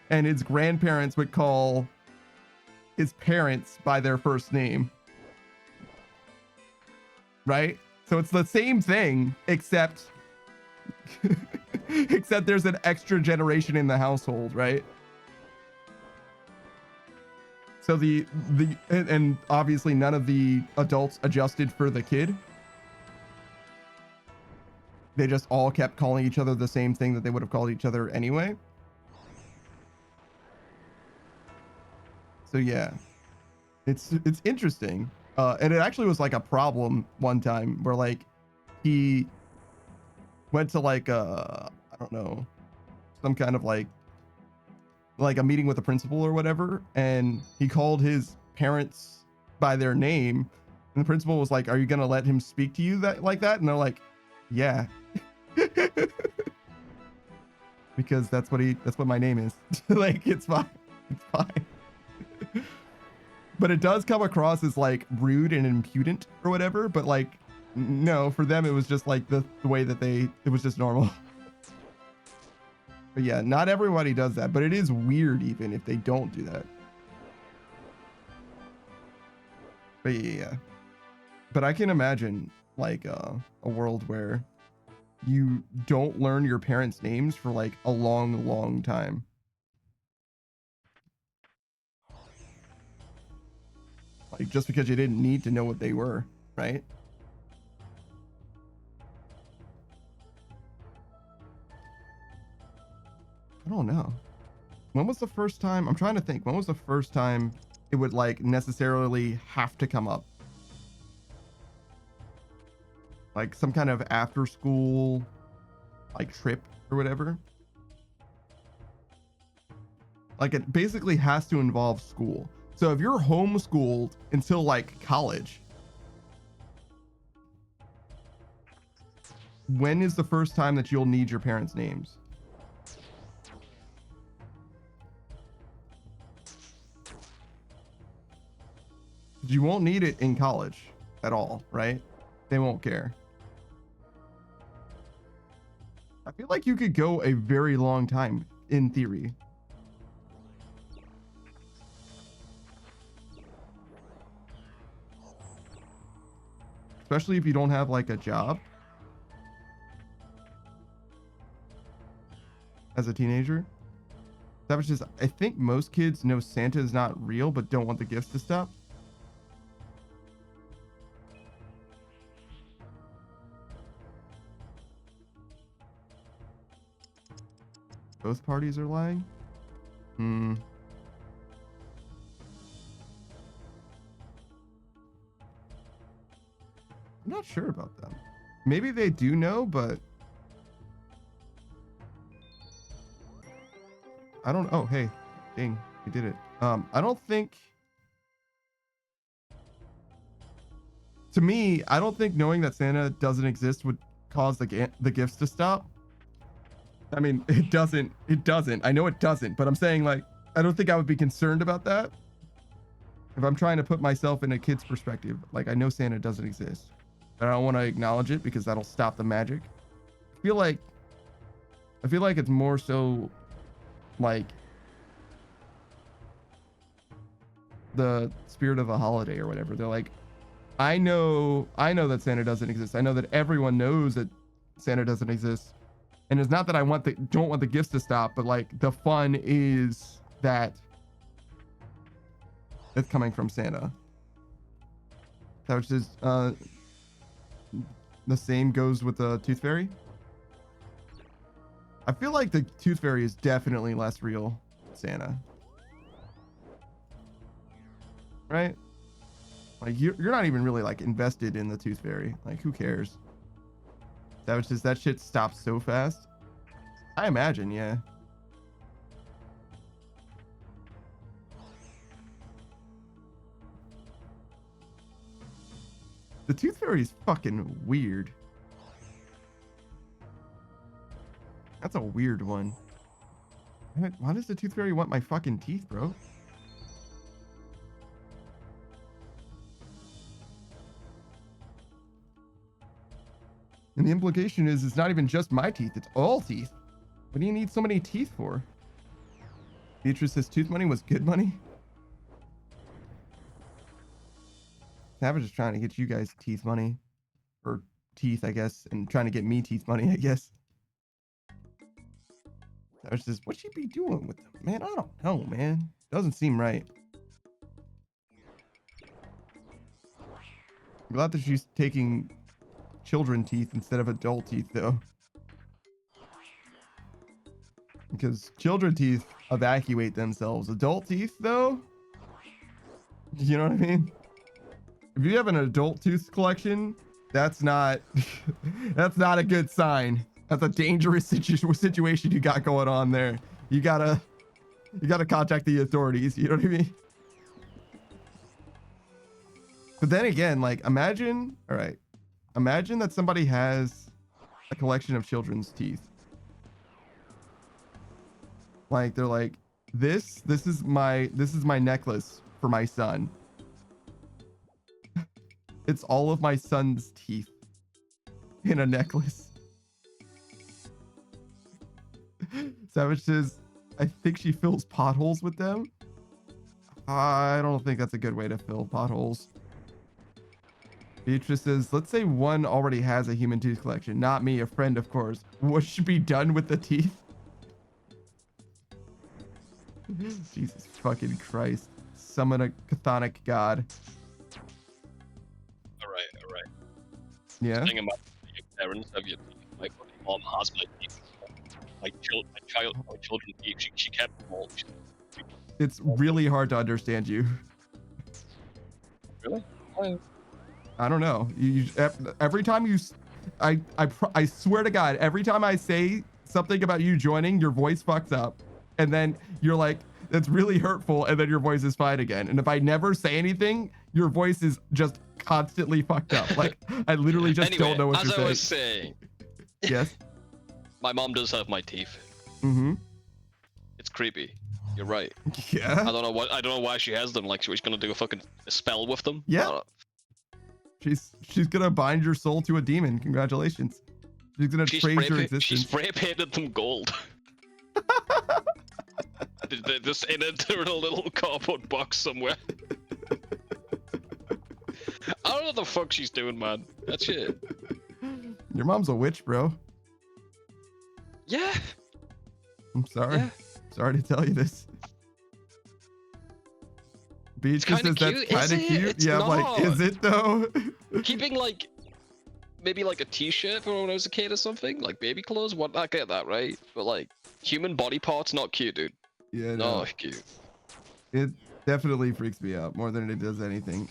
And his grandparents would call his parents by their first name. Right? So it's the same thing, except except there's an extra generation in the household, right? So and obviously none of the adults adjusted for the kid. They just all kept calling each other the same thing that they would have called each other anyway. So yeah, it's interesting. And it actually was like a problem one time where like he went to like I don't know, some kind of like a meeting with the principal or whatever, and he called his parents by their name, and the principal was like, are you gonna let him speak to you like that? And they're like, yeah. Because that's what my name is. Like, it's fine. It's fine. But it does come across as like rude and impudent or whatever. But like, no, for them, it was just like the way that it was just normal. But yeah, not everybody does that, but it is weird even if they don't do that. But yeah. But I can imagine like a world where you don't learn your parents' names for like a long, long time. Like just because you didn't need to know what they were, right? I don't know. When was the first time? I'm trying to think. When was the first time it would like necessarily have to come up? Like some kind of after school like trip or whatever. Like it basically has to involve school. So if you're homeschooled until like college, when is the first time that you'll need your parents' names? You won't need it in college at all, right? They won't care. I feel like you could go a very long time in theory. Especially if you don't have like a job as a teenager. That was just, I think most kids know Santa is not real, but don't want the gifts to stop. Both parties are lying? I'm not sure about them. Maybe they do know, but I don't. Oh, hey, dang, we did it. I don't think. To me, I don't think knowing that Santa doesn't exist would cause the gifts to stop. I mean, it doesn't. It doesn't. I know it doesn't, but I'm saying like I don't think I would be concerned about that. If I'm trying to put myself in a kid's perspective, like I know Santa doesn't exist, but I don't want to acknowledge it because that'll stop the magic. I feel like it's more so like the spirit of a holiday or whatever. They're like, I know that Santa doesn't exist. I know that everyone knows that Santa doesn't exist. And it's not that I don't want the gifts to stop, but like the fun is that it's coming from Santa. That was just the same goes with the Tooth Fairy. I feel like the Tooth Fairy is definitely less real than Santa. Right? Like you're not even really like invested in the Tooth Fairy. Like who cares? That was just, that shit stops so fast. I imagine, yeah. The Tooth Fairy is fucking weird. That's a weird one. Why does the Tooth Fairy want my fucking teeth, bro? And the implication is it's not even just my teeth, it's all teeth. What do you need so many teeth for? Beatrice says tooth money was good money? Savage is trying to get you guys teeth money. Or teeth, I guess. And trying to get me teeth money, I guess. Savage says, what'd she be doing with them? Man, I don't know, man. Doesn't seem right. I'm glad that she's taking children teeth instead of adult teeth though, because children teeth evacuate themselves. Adult teeth though, you know what I mean? If you have an adult tooth collection, that's not that's not a good sign. That's a dangerous situation you got going on there. You gotta contact the authorities, you know what I mean? But then again, like imagine, all right, imagine that somebody has a collection of children's teeth. Like they're like, This is my necklace for my son. It's all of my son's teeth in a necklace. Savage says, I think she fills potholes with them. I don't think that's a good way to fill potholes. Beatrice says, let's say one already has a human tooth collection. Not me, a friend, of course. What should be done with the teeth? Jesus fucking Christ. Summon a chthonic god. Alright. Yeah? Thing about your parents have your teeth. My fucking mom has my teeth. My children teeth. She kept them all. It's really hard to understand you. Really? Why? I don't know. Every time I swear to God, every time I say something about you joining, your voice fucks up. And then you're like, that's really hurtful. And then your voice is fine again. And if I never say anything, your voice is just constantly fucked up. Like, I literally just Anyway, don't know what as you're I saying. was saying, Yes. my mom does have my teeth. Mm-hmm. It's creepy. You're right. Yeah. I don't know why she has them. Like she's gonna do a spell with them. Yeah. She's gonna bind your soul to a demon. Congratulations. She's gonna trade your existence. She spray painted them gold. They're just in a little cardboard box somewhere. I don't know what the fuck she's doing, man. That's it. Your mom's a witch, bro. Yeah. I'm sorry. Yeah. Sorry to tell you this. Beach It's just says kinda that's cute, kind of is it? cute. It's Yeah, I'm like, not. is it though? Keeping like maybe like a t-shirt from when I was a kid or something, like baby clothes. What I get that, right? But like human body parts, not cute, dude. Yeah, No, no. cute. It definitely freaks me out more than it does anything.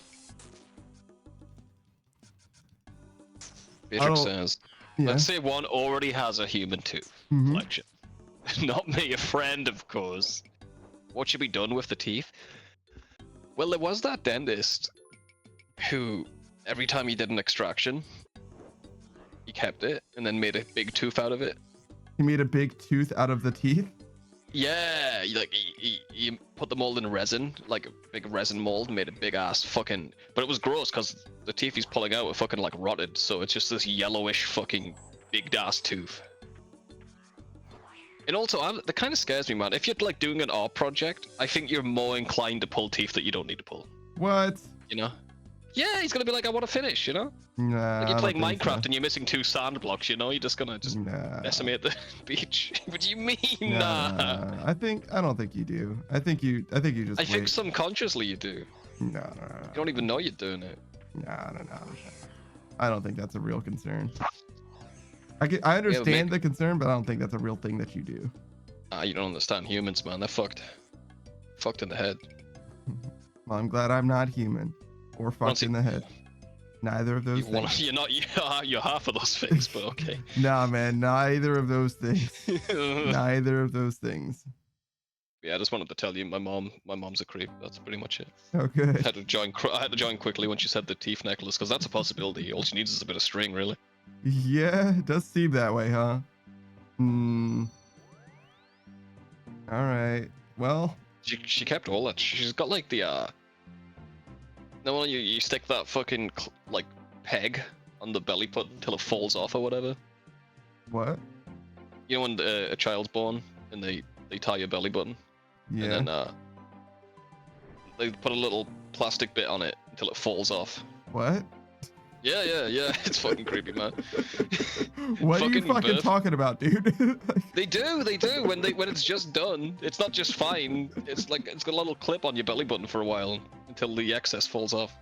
Beatrix Oh, says, Yeah. let's say one already has a human tooth Mhm. collection. Not me, a friend, of course. What should be done with the teeth? Well, there was that dentist who, every time he did an extraction, he kept it and then made a big tooth out of it. He made a big tooth out of the teeth. Yeah, he put the mold in resin, like a big resin mold, made a big ass fucking. But it was gross because the teeth he's pulling out were fucking like rotted, so it's just this yellowish fucking big ass tooth. And also, that kind of scares me, man. If you're like doing an art project, I think you're more inclined to pull teeth that you don't need to pull. What? You know? Yeah, he's gonna be like, I want to finish, you know? Nah. Like I you're don't playing think Minecraft so. and you're missing 2 sand blocks, you know? You're just gonna Nah. decimate the beach. What do you mean, Nah. nah? I don't think you do. I think you just I think wait. subconsciously you do. No. You don't even know you're doing it. No. I don't think that's a real concern. I understand the concern, but I don't think that's a real thing that you do. You don't understand humans, man. They're fucked. Fucked in the head. Well, I'm glad I'm not human or fucked Once in the head. Neither of those things. You're not. You're half of those things, but okay. Nah, man, neither of those things. Neither of those things. Yeah, I just wanted to tell you, my mom's a creep. That's pretty much it. Oh, good. I had to join quickly when she said the teeth necklace, because that's a possibility. All she needs is a bit of string, really. Yeah, it does seem that way, huh? All right. Well. She kept all that. She's got like the no, when you stick that fucking like peg on the belly button until it falls off or whatever. What? You know when a child's born and they tie your belly button. Yeah. And then they put a little plastic bit on it until it falls off. What? Yeah. It's fucking creepy, man. What are you fucking birth- talking about, dude? They do. When it's just done, it's not just fine. It's like it's got a little clip on your belly button for a while until the excess falls off.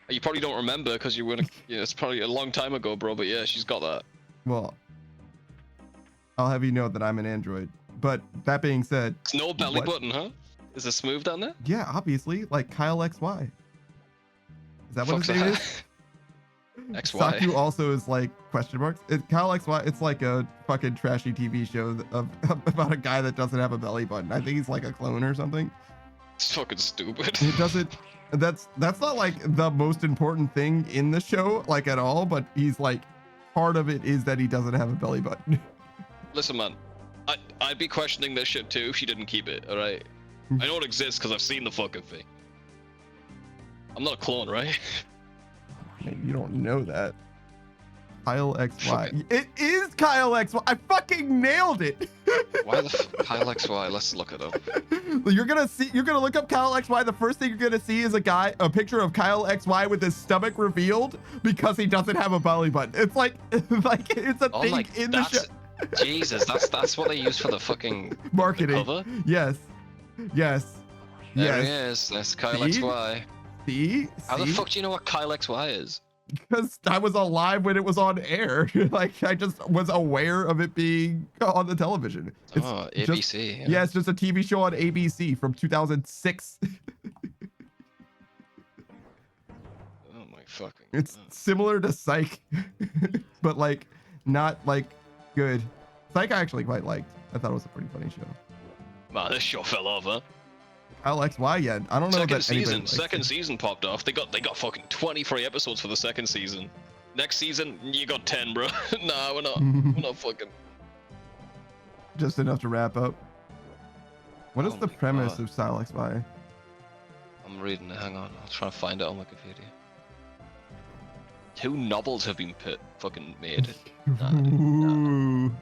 You probably don't remember because you were it's probably a long time ago, bro. But yeah, she's got that. Well, I'll have you know that I'm an android. But that being said, It's no belly what- button, huh? Is it smooth down there? Yeah, obviously, like Kyle XY. Is that what Fuck's his name that? is? XY. Saku also is like question marks. Kyle XY. It's like a fucking trashy TV show about a guy that doesn't have a belly button. I think he's like a clone or something. It's fucking stupid. It doesn't. That's not like the most important thing in the show, like at all. But he's like, part of it is that he doesn't have a belly button. Listen, man. I'd be questioning this shit too if she didn't keep it. All right. I know it exists because I've seen the fucking thing. I'm not a clone, right? Maybe you don't know that. Kyle XY. Fuck It is Kyle XY. I fucking nailed it. Why the Kyle XY? Let's look it up. You're gonna look up Kyle XY. The first thing you're gonna see is a picture of Kyle XY with his stomach revealed because he doesn't have a belly button. It's like it's a thing in the show. Jesus, that's what they use for the fucking Marketing. cover. Yes. Yes. There he Yes. is. That's Kyle See? XY. See? How the fuck do you know what Kyle XY is? Because I was alive when it was on air. Like I just was aware of it being on the television. It's Oh, just- ABC. yeah, it's just a TV show on ABC from 2006. Oh my fucking. It's God. similar to Psych, but like not like good. Psych I actually quite liked. I thought it was a pretty funny show. Man, this show fell off, huh? Kyle XY, yeah. I don't know Second that anybody season. likes Second it. season popped off. They got fucking 23 episodes for the second season. Next season, you got 10, bro. Nah, we're not fucking. Just enough to wrap up. What is Oh the my premise God. of Kyle XY? I'm reading it. Hang on, I'll try to find it on Wikipedia. 2 novels have been fucking made. Ooh.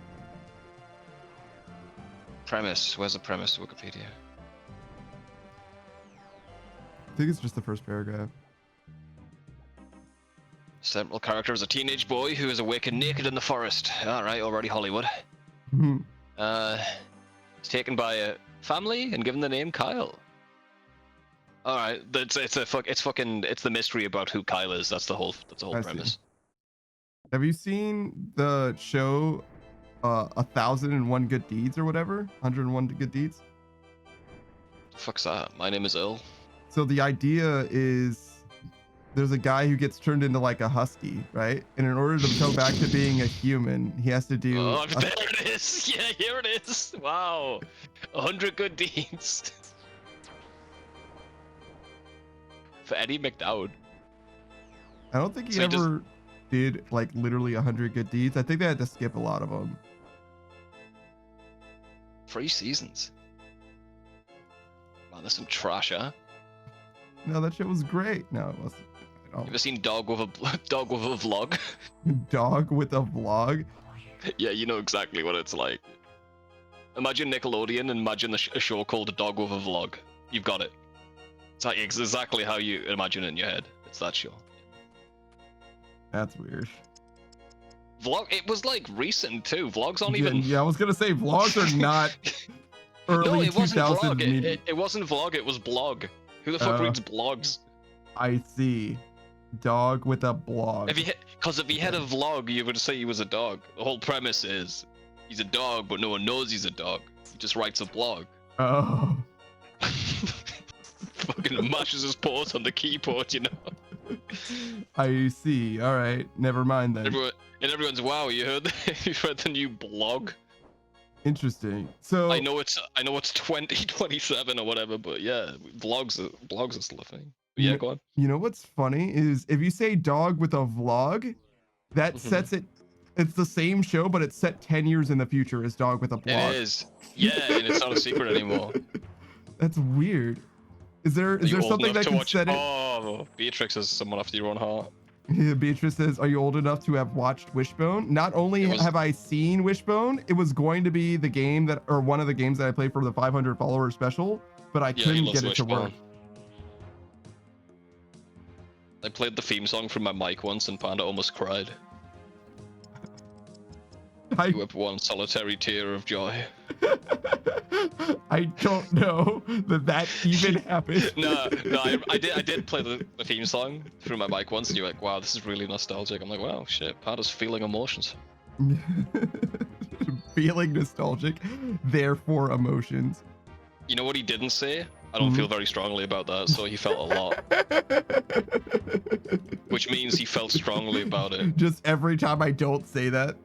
Premise. Where's the premise? Wikipedia. I think it's just the first paragraph. Central character is a teenage boy who is awakened naked in the forest. Alright, already Hollywood. He's taken by a family and given the name Kyle. Alright, it's the mystery about who Kyle is. That's the whole I see. premise. Have you seen the show 1001 Good Deeds or whatever? 101 Good Deeds? The fuck's that? My name is Earl. So the idea is there's a guy who gets turned into like a husky, right? And in order to go back to being a human, he has to do Oh, there it is! Yeah, here it is! Wow! 100 good deeds! For Eddie McDowd. I don't think he So he ever did like literally 100 good deeds. I think they had to skip a lot of them. 3 seasons. Man, there's some trash, huh? No, that shit was great. No, it wasn't. I You ever seen Dog with a Vlog? don't. Dog with a vlog. Yeah, you know exactly what it's like. Imagine Nickelodeon and imagine a show called Dog with a Vlog. You've got it. It's like exactly how you imagine it in your head. It's that show. That's weird. Vlog. It was like recent too. Vlogs aren't Yeah, even. yeah, I was gonna say vlogs are not early No, it wasn't 2000s. vlog. It wasn't vlog. It was blog. Who the fuck reads blogs? I see. Dog with a blog. If he had a vlog, you would say he was a dog. The whole premise is he's a dog, but no one knows he's a dog. He just writes a blog. Oh. Fucking mashes his paws on the keyboard, you know. I see. All right. Never mind then. Everyone's wow. You heard the new blog? Interesting. So I know it's 2027 or whatever, but yeah, vlogs are still a thing. But yeah, go on. you know what's funny is if you say dog with a vlog, that sets it. It's the same show, but it's set 10 years in the future as Dog with a Blog. It is. Yeah, and it's not a secret anymore. That's weird. Is there Are you old something enough that to can watch set it? Oh, Beatrix is someone after your own heart. Beatrice says, "Are you old enough to have watched Wishbone?" Not only It was- have I seen Wishbone, it was going to be the game that, or one of the games that I played for the 500 follower special, but I Yeah, he couldn't loves get it to work. Wishbone. I played the theme song from my mic once and Panda almost cried. I, He wept one solitary tear of joy. I don't know that even happened. No, I did play the theme song through my mic once, and you're like, wow, this is really nostalgic. I'm like, wow, shit, Panda's feeling emotions. Feeling nostalgic, therefore emotions. You know what he didn't say? I don't feel very strongly about that, so he felt a lot. Which means he felt strongly about it. Just every time I don't say that.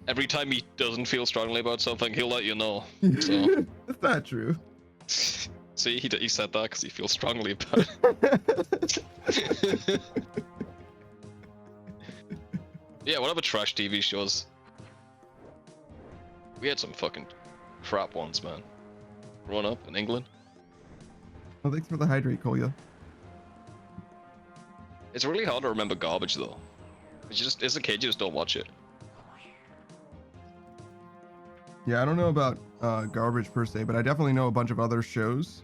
Every time he doesn't feel strongly about something, he'll let you know. So, That's not true. see, he said that because he feels strongly about it. Yeah, what other trash TV shows? We had some fucking crap ones, man. Growing up in England, Oh, thanks for the hydrate, Kolya. it's really hard to remember garbage though. You just, as a kid, you just don't watch it. Yeah, I don't know about garbage per se, but I definitely know a bunch of other shows.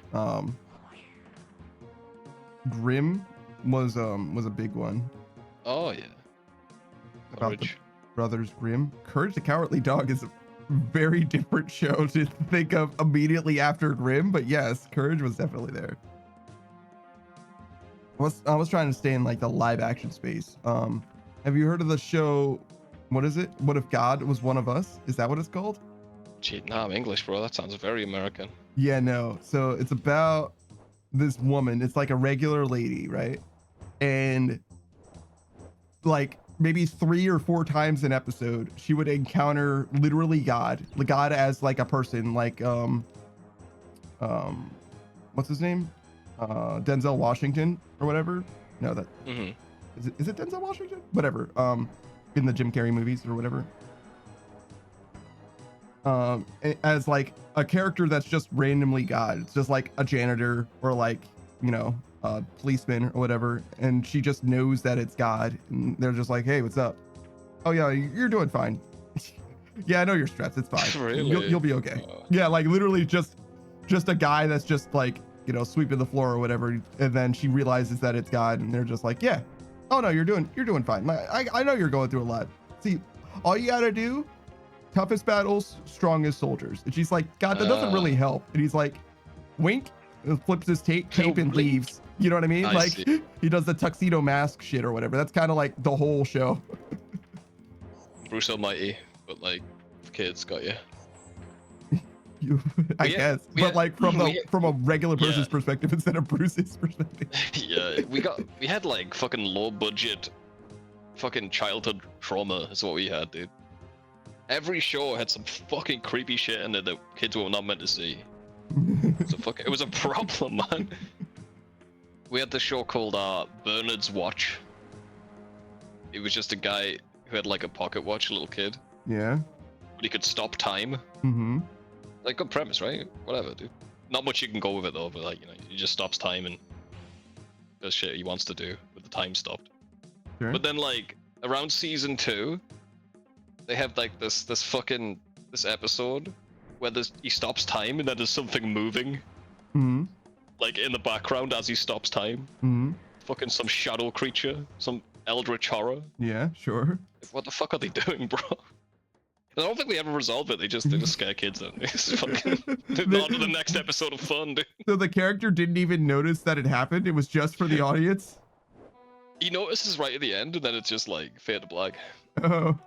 Grimm was a big one. Oh yeah. About the Courage. Brothers Grimm. Courage the Cowardly Dog is a very different show to think of immediately after Grimm, but yes, Courage was definitely there. I was trying to stay in like the live action space. Have you heard of the show? What is it? What If God Was One of Us? Is that what it's called? Gee, nah, I'm English, bro. That sounds very American. Yeah, no. So it's about this woman. It's like a regular lady, right? And like maybe 3 or 4 times an episode, she would encounter literally God, the God as like a person, like what's his name? Denzel Washington or whatever. No, that Mm-hmm. is it Denzel Washington? Whatever. In the Jim Carrey movies or whatever. As like a character that's just randomly God. It's just like a janitor or like, you know, a policeman or whatever, and she just knows that it's God, and they're just like, hey, what's up? Oh yeah, you're doing fine. Yeah, I know you're stressed, it's fine. Really? You'll be okay. Yeah, like literally just a guy that's just like, you know, sweeping the floor or whatever, and then she realizes that it's God, and they're just like, yeah, oh no, you're doing fine. I know you're going through a lot. See, all you gotta do, toughest battles, strongest soldiers. And she's like, God, that doesn't really help. And he's like, wink, and flips his cape and Blink. leaves. You know what I mean? I Like see. he does the tuxedo mask shit or whatever. That's kind of like the whole show. Bruce Almighty, but like kids got you. I We had- guess, we but had- like from a regular person's Yeah. perspective instead of Bruce's perspective. Yeah, we had like fucking low budget, fucking childhood trauma is what we had, dude. Every show had some fucking creepy shit in it that kids were not meant to see. It was a problem, man. We had this show called Bernard's Watch. It was just a guy who had like a pocket watch, a little kid, Yeah. but he could stop time. Mm-hmm. Like, good premise, right? Whatever, dude. Not much you can go with it though, but like, you know, he just stops time and does shit he wants to do with the time stopped. Sure. But then like around season 2, they have like this episode where he stops time and then there's something moving Mm-hmm. like in the background as he stops time. Mm-hmm. Fucking some shadow creature, some eldritch horror. Yeah, sure. What the fuck are they doing, bro? I don't think they ever resolve it. They just scare kids out. It's fucking on to the next episode of fun, dude. So the character didn't even notice that it happened. It was just for the audience. He notices right at the end, and then it's just like fade to black. Oh,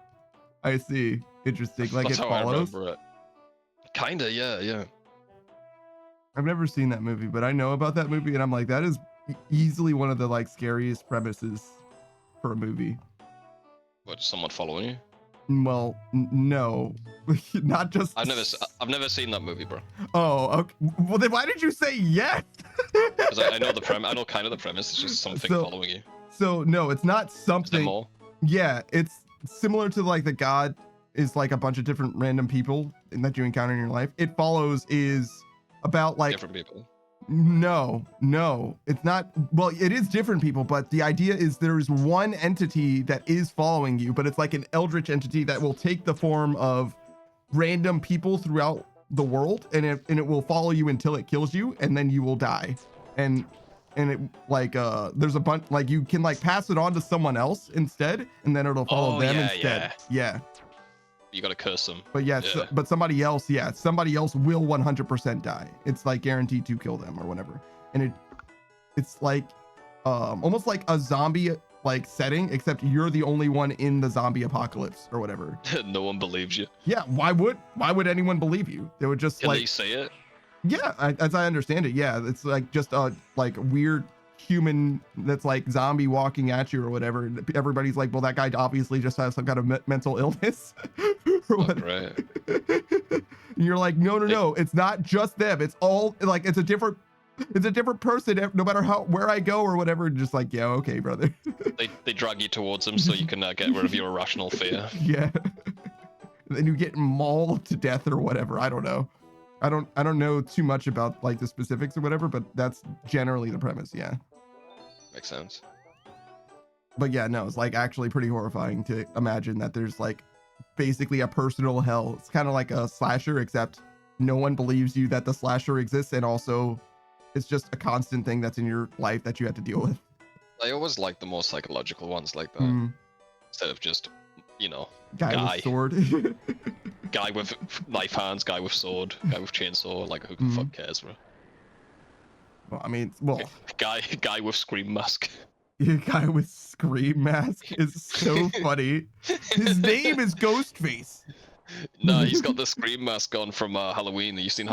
I see. Interesting. Like That's it how I follows. remember it. Kinda, yeah. I've never seen that movie, but I know about that movie, and I'm like, that is easily one of the like scariest premises for a movie. What, just someone following you? Well, no, not just. I've never seen that movie, bro. Oh, okay. Well, then why did you say yes? Because I know the premise. I know kind of the premise. It's just something So- following you. So no, it's not Is there something. more? Yeah, it's similar to like the God is like a bunch of different random people that you encounter in your life. It follows is about like Different people. no, it's not. Well, it is different people, but the idea is there's one entity that is following you, but it's like an eldritch entity that will take the form of random people throughout the world, and it will follow you until it kills you, and then you will die. And it like there's a bunch like you can like pass it on to someone else instead, and then it'll follow Oh, them yeah, instead. Yeah. You gotta curse them. But yes, Yeah. but somebody else will 100% die. It's like guaranteed to kill them or whatever. And it's like almost like a zombie like setting, except you're the only one in the zombie apocalypse or whatever. No one believes you. Yeah, why would anyone believe you? They would just Can like they say it? yeah, as I understand it, yeah, it's like just a like weird human that's like zombie walking at you or whatever. And everybody's like, well, that guy obviously just has some kind of mental illness or whatever. Right. And you're like, no, it's not just them. It's all like it's a different person no matter where I go or whatever. And just like, yeah, okay, brother. They drag you towards them so you can get rid of your irrational fear. Yeah. And then you get mauled to death or whatever. I don't know. I don't know too much about like the specifics or whatever, but that's generally the premise. Yeah. Makes sense. But yeah, no, it's like actually pretty horrifying to imagine that there's like basically a personal hell. It's kind of like a slasher, except no one believes you that the slasher exists, and also it's just a constant thing that's in your life that you have to deal with. I always like the more psychological ones like that, Mm, instead of just, you know, guy guy. with sword. guy with knife hands, guy with sword, guy with chainsaw. Like, who the fuck cares, bro? Well, I mean, well, Guy with scream mask. your guy with scream mask is so funny. His name is Ghostface. No, he's got the scream mask on from Halloween. You seen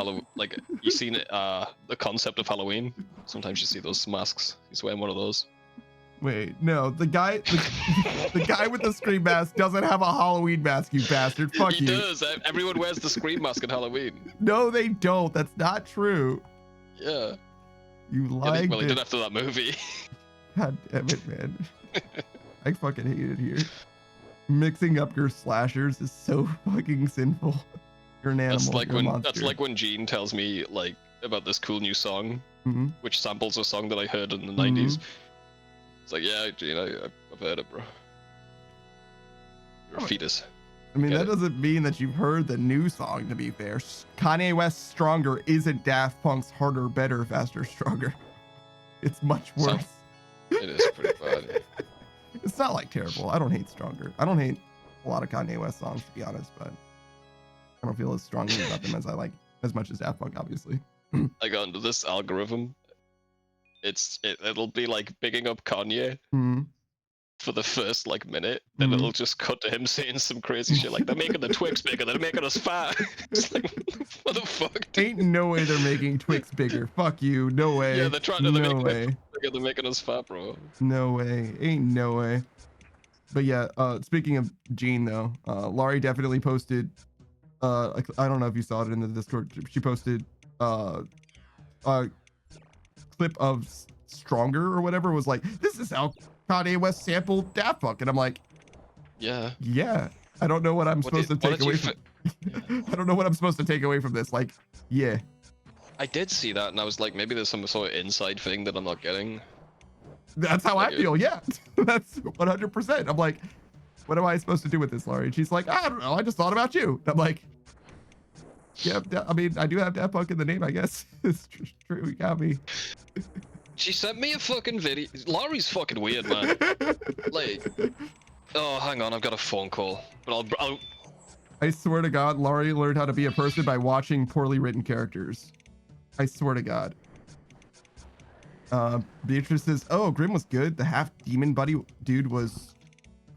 you seen the concept of Halloween? Sometimes you see those masks. He's wearing one of those. Wait, no, the guy with the scream mask doesn't have a Halloween mask, you bastard. Fuck He you. does. Everyone wears the scream mask at Halloween. No, they don't. That's not true. Yeah. You lied. Well, he did after that movie. God damn it, man. I fucking hate it here. Mixing up your slashers is so fucking sinful. You're an animal. That's like when Gene tells me like about this cool new song, which samples a song that I heard in the 90s. It's like, yeah, Gene, I've heard it, bro. You're a fetus. I mean, Get that it? doesn't mean that you've heard the new song, to be fair. Kanye West's Stronger isn't Daft Punk's Harder, Better, Faster, Stronger. It's much worse. It is pretty bad. It's not like terrible. I don't hate Stronger. I don't hate a lot of Kanye West songs, to be honest, but I don't feel as strongly about them as I like, as much as Daft Punk, obviously. I got into this algorithm. It'll be like bigging up Kanye for the first like minute, then it'll just cut to him saying some crazy shit like, they're making the Twix bigger, they're making us fat. It's like, what the fuck, dude? Ain't no way they're making Twix bigger. Fuck you. No way. Yeah, they're trying to no make way. it bigger, they're making us fat, bro. No way. Ain't no way. But yeah, speaking of Gene though, Laurie definitely posted, I don't know if you saw it in the Discord, she posted a clip of Stronger or whatever, was like, this is how Kanye West sampled Daft Punk, and I'm like, yeah, I don't know what I'm supposed to take away from I don't know what I'm supposed to take away from this. Like, yeah, I did see that, and I was like, maybe there's some sort of inside thing that I'm not getting. that's how I feel. Yeah, that's 100%. I'm like, what am I supposed to do with this, Laurie? And she's like, I don't know, I just thought about you. And I'm like, yeah, I mean, I do have Daft Punk in the name, I guess. It's true, you got me. She sent me a fucking video. Laurie's fucking weird, man. Like, oh, hang on, I've got a phone call. But I'll... I swear to God, Laurie learned how to be a person by watching poorly written characters. I swear to God. Beatrice says, oh, Grim was good. The half demon buddy dude was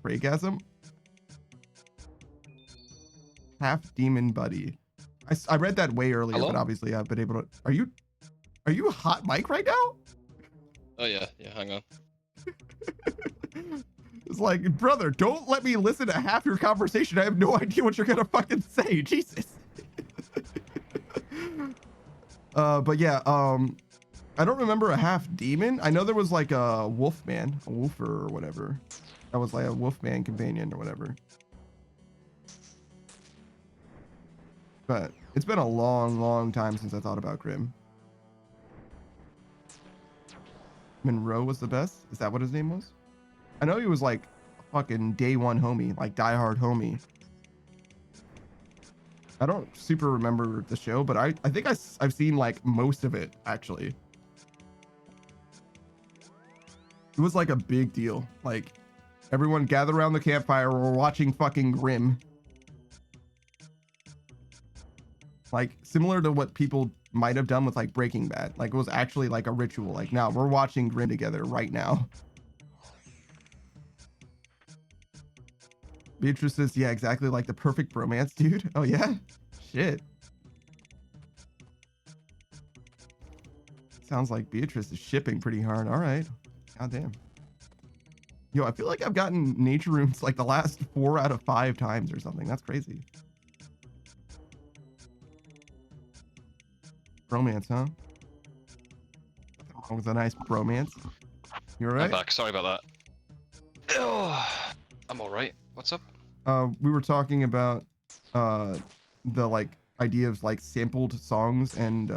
Craigasm. Half demon buddy. I read that way earlier, Hello? but obviously I've been able to. Are you hot mic right now? Oh yeah, hang on. It's like, brother, don't let me listen to half your conversation. I have no idea what you're gonna fucking say. Jesus. But yeah, I don't remember a half demon. I know there was like a wolfman, a wolfer or whatever. That was like a wolfman companion or whatever. But it's been a long time since I thought about Grim. Monroe was the best? Is that what his name was? I know he was like a fucking day one homie, like diehard homie. I don't super remember the show, but I think I've seen like most of it actually. It was like a big deal. Like everyone gather around the campfire, we're watching fucking Grim. Like similar to what people might have done with like Breaking Bad. Like it was actually like a ritual. Like now we're watching Grim together right now. Beatrice says, yeah, exactly like the perfect bromance, dude. Oh yeah? Shit. Sounds like Beatrice is shipping pretty hard. All right. Goddamn. Yo, I feel like I've gotten nature rooms like the last 4 out of 5 times or something. That's crazy. Bromance, huh? Nothing wrong with a nice bromance. You all right? I'm back. Sorry about that. Oh, I'm all right. What's up? We were talking about the like idea of like sampled songs and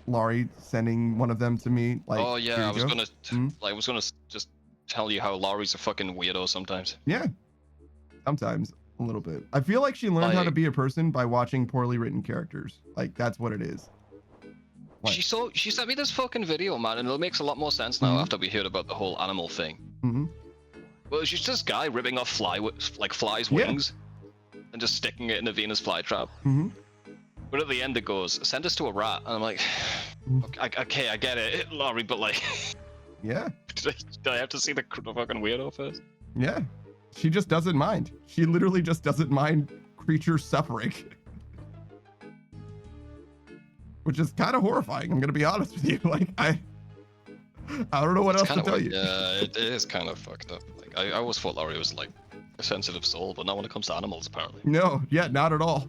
Laurie sending one of them to me. Like, oh here yeah, you I was go. gonna, Mhm. I was gonna just tell you how Laurie's a fucking weirdo sometimes. Yeah, sometimes a little bit. I feel like she learned how to Like- be a person by watching poorly written characters. Like that's what it is. What? She sent me this fucking video, man, and it makes a lot more sense now Mhm. after we heard about the whole animal thing. Hmm. Well, it's just this guy ripping off flies' Yeah. wings and just sticking it in a Venus flytrap. Hmm. But at the end it goes, send us to a rat, and I'm like, okay, I get it, Laurie, but like, Yeah, did I have to see the fucking weirdo first? yeah. She just doesn't mind. She literally just doesn't mind creatures suffering. Which is kind of horrifying. I'm gonna be honest with you. Like I don't know what else to Kinda tell weird. you. Yeah, it is kind of fucked up. Like I always thought Laurie was like a sensitive soul, but not when it comes to animals, apparently. No, yeah, not at all.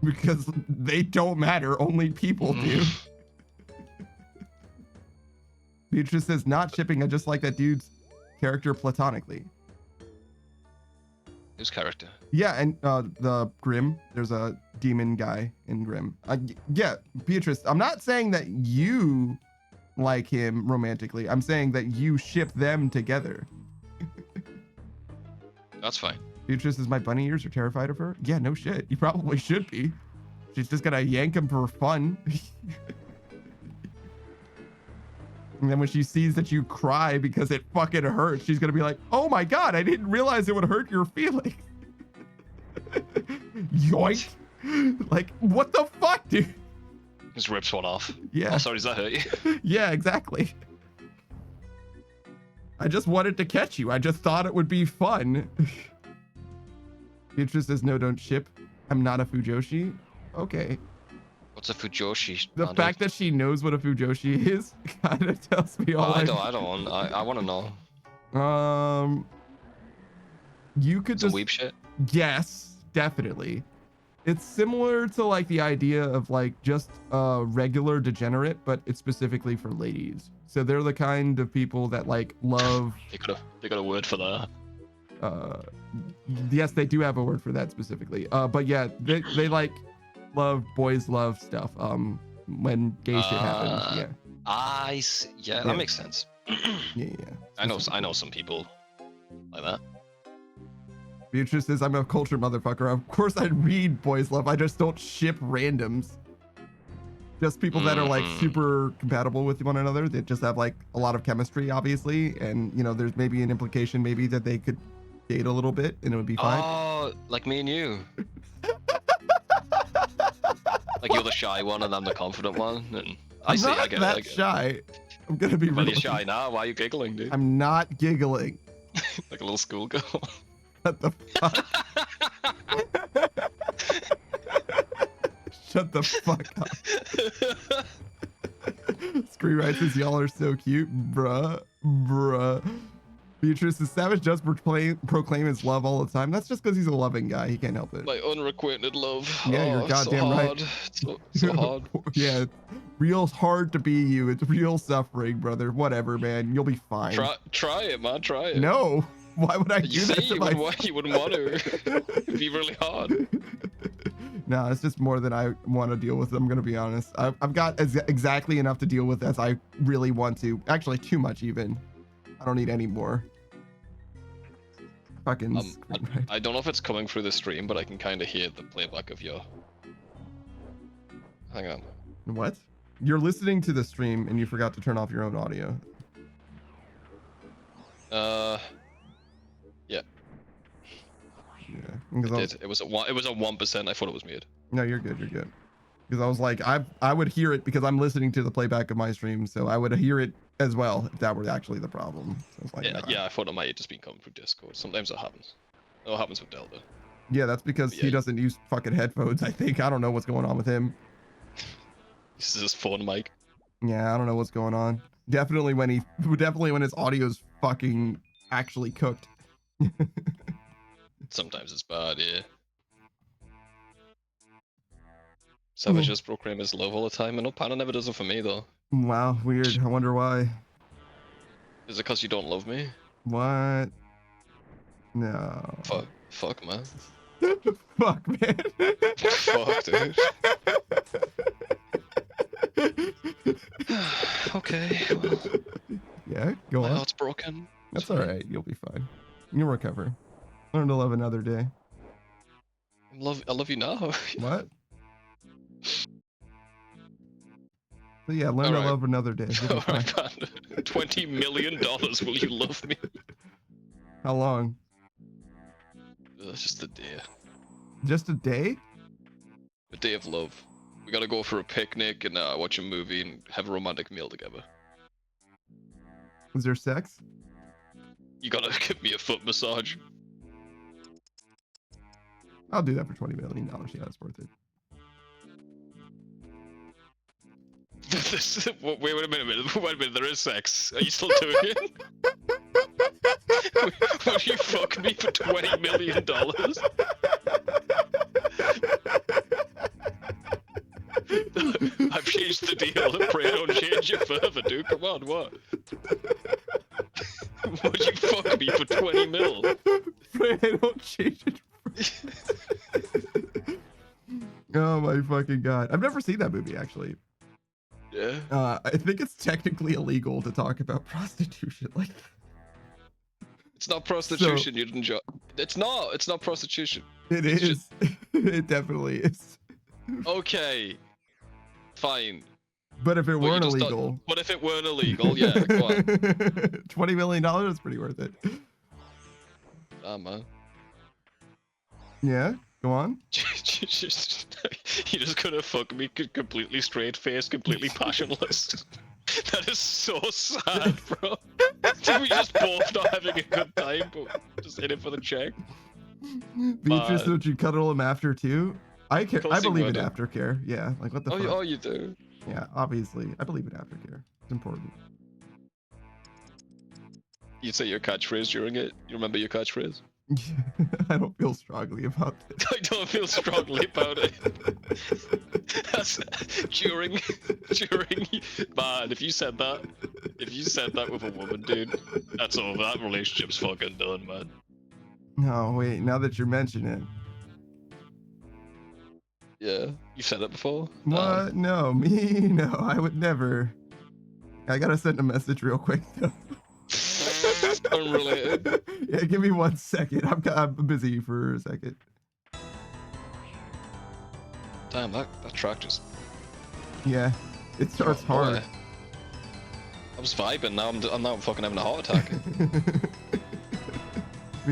Because they don't matter. Only people do. Beatrice says, not shipping. I just like that dude's character platonically. Whose character? Yeah, and the Grimm, there's a demon guy in Grimm. Yeah, Beatrice, I'm not saying that you like him romantically. I'm saying that you ship them together. That's fine. Beatrice, is my bunny ears are terrified of her? Yeah, no shit. You probably should be. She's just gonna yank him for fun. And then when she sees that you cry because it fucking hurts, she's gonna be like, oh my god, I didn't realize it would hurt your feelings. Yoink. Like, what the fuck, dude? Just rips one off. Yeah. Oh, sorry, does that hurt you? Yeah, exactly. I just wanted to catch you. I just thought it would be fun. Beatrice says, no, don't ship. I'm not a Fujoshi. Okay. What's a Fujoshi? The fact that she knows what a Fujoshi is kind of tells me all I want to know. You could Some just weeb shit. yes, definitely. It's similar to like the idea of like just a regular degenerate, but it's specifically for ladies. So they're the kind of people that like love They got a word for that. yes, they do have a word for that specifically. But yeah, they like boys love stuff. When gay shit happens. Yeah. I see. Yeah, that makes sense. Yeah. I know some people like that. Beatrice says, I'm a culture motherfucker. Of course I read boys love. I just don't ship randoms. Just people that are like super compatible with one another. They just have like a lot of chemistry, obviously. And you know, there's maybe an implication maybe that they could date a little bit and it would be fine. Oh, like me and you. Like you're the shy one and I'm the confident one. And I not get that it. shy. I'm gonna be Well, really you're shy now. Why are you giggling, dude? I'm not giggling. Like a little schoolgirl. What the fuck? Shut the fuck up. Screenwriter says, y'all are so cute, bruh. Beatrice is Savage does proclaim his love all the time. That's just because he's a loving guy. He can't help it. My unrequited love. Yeah, you're it's goddamn so right. hard. So hard. Yeah, it's real hard to be you. It's real suffering, brother. Whatever, man. You'll be fine. Try it, man. Try it. No. Why would I do You that say to you wouldn't want to. It'd be really hard. No, it's just more than I want to deal with. I'm gonna be honest. I've got exactly enough to deal with as I really want to. Actually, too much even. I don't need any more. Fucking. I don't know if it's coming through the stream, but I can kind of hear the playback of your. Hang on. What? You're listening to the stream and you forgot to turn off your own audio. Yeah. Yeah. It did. It was at 1%. I thought it was muted. No, you're good. You're good. Because I was like, I would hear it because I'm listening to the playback of my stream, so I would hear it as well if that were actually the problem. So it's like, Yeah, nah. yeah. I thought it might have just been coming through Discord. Sometimes that happens. Oh, it happens with Delta. Yeah, that's because Yeah. he doesn't use fucking headphones. I think I don't know what's going on with him. This is his phone mic. Yeah, I don't know what's going on. Definitely when his audio's fucking actually cooked. Sometimes it's bad, yeah. Savage Ooh. just proclaim his love all the time. I know Panna never does it for me though. Wow, weird. I wonder why. Is it because you don't love me? What? No. Fuck, man. Fuck, man. Fuck, dude. Okay, well, Yeah, go my on. heart's broken. It's That's all fine. right. You'll be fine. You'll recover. Learn to love another day. I love you now. What? So yeah, learn to Alright. love another day. You'll be fine. Alright, man. $20 million, will you love me? How long? That's just a day. Just a day? A day of love. We gotta go for a picnic and watch a movie and have a romantic meal together. Was there sex? You gotta give me a foot massage. I'll do that for $20 million. Yeah, that's worth it. Wait a minute, there is sex. Are you still doing it? Would you fuck me for $20 million? I've changed the deal. Pray I don't change it further, dude. Come on, what? Would you fuck me for 20 mil? Pray I don't change it. Oh my fucking god. I've never seen that movie actually. Yeah. I think it's technically illegal to talk about prostitution like that. It's not prostitution, you didn't judge. It's not prostitution. It It's is. It definitely is. Okay. Fine. But if it But you weren't just don't- illegal. But if it weren't illegal, yeah, go on. $20 million is pretty worth it. Ah, man. Yeah, go on. You're just gonna fuck me completely straight face, completely passionless. That is so sad, bro. We just both not having a good time, but just in it for the check. Beatrice, would you cuddle him after too? I course he believe in would. aftercare. Yeah, like what the fuck? Oh, you do? Yeah, obviously. I believe in aftercare. It's important. You'd say your catchphrase during it? You remember your catchphrase? I don't feel strongly about this. I don't feel strongly about it. That's during, man, if you said that with a woman, dude, that's over. That relationship's fucking done, man. No, wait, now that you mention it. Yeah, you've said it before? What? No, me? No, I would never. I gotta send a message real quick though. Unrelated. Yeah, give me 1 second. I'm busy for a second. Damn, that track just... Yeah, it starts Oh, hard. boy. I was vibing, now I'm fucking having a heart attack.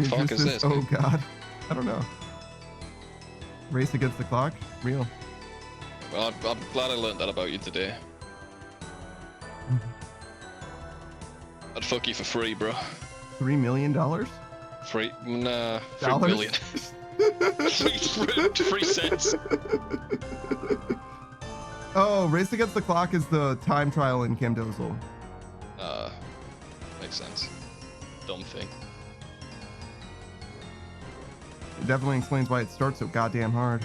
Fuck is this, Oh dude? god. I don't know. Race against the clock? Real. Well, I'm glad I learned that about you today. I'd fuck you for free, bro. $3 million? Free? Nah, Dollars? 3 million. 3 cents. Oh, Race Against the Clock is the time trial in Camdozel. Makes sense. Dumb thing. It definitely explains why it starts so goddamn hard.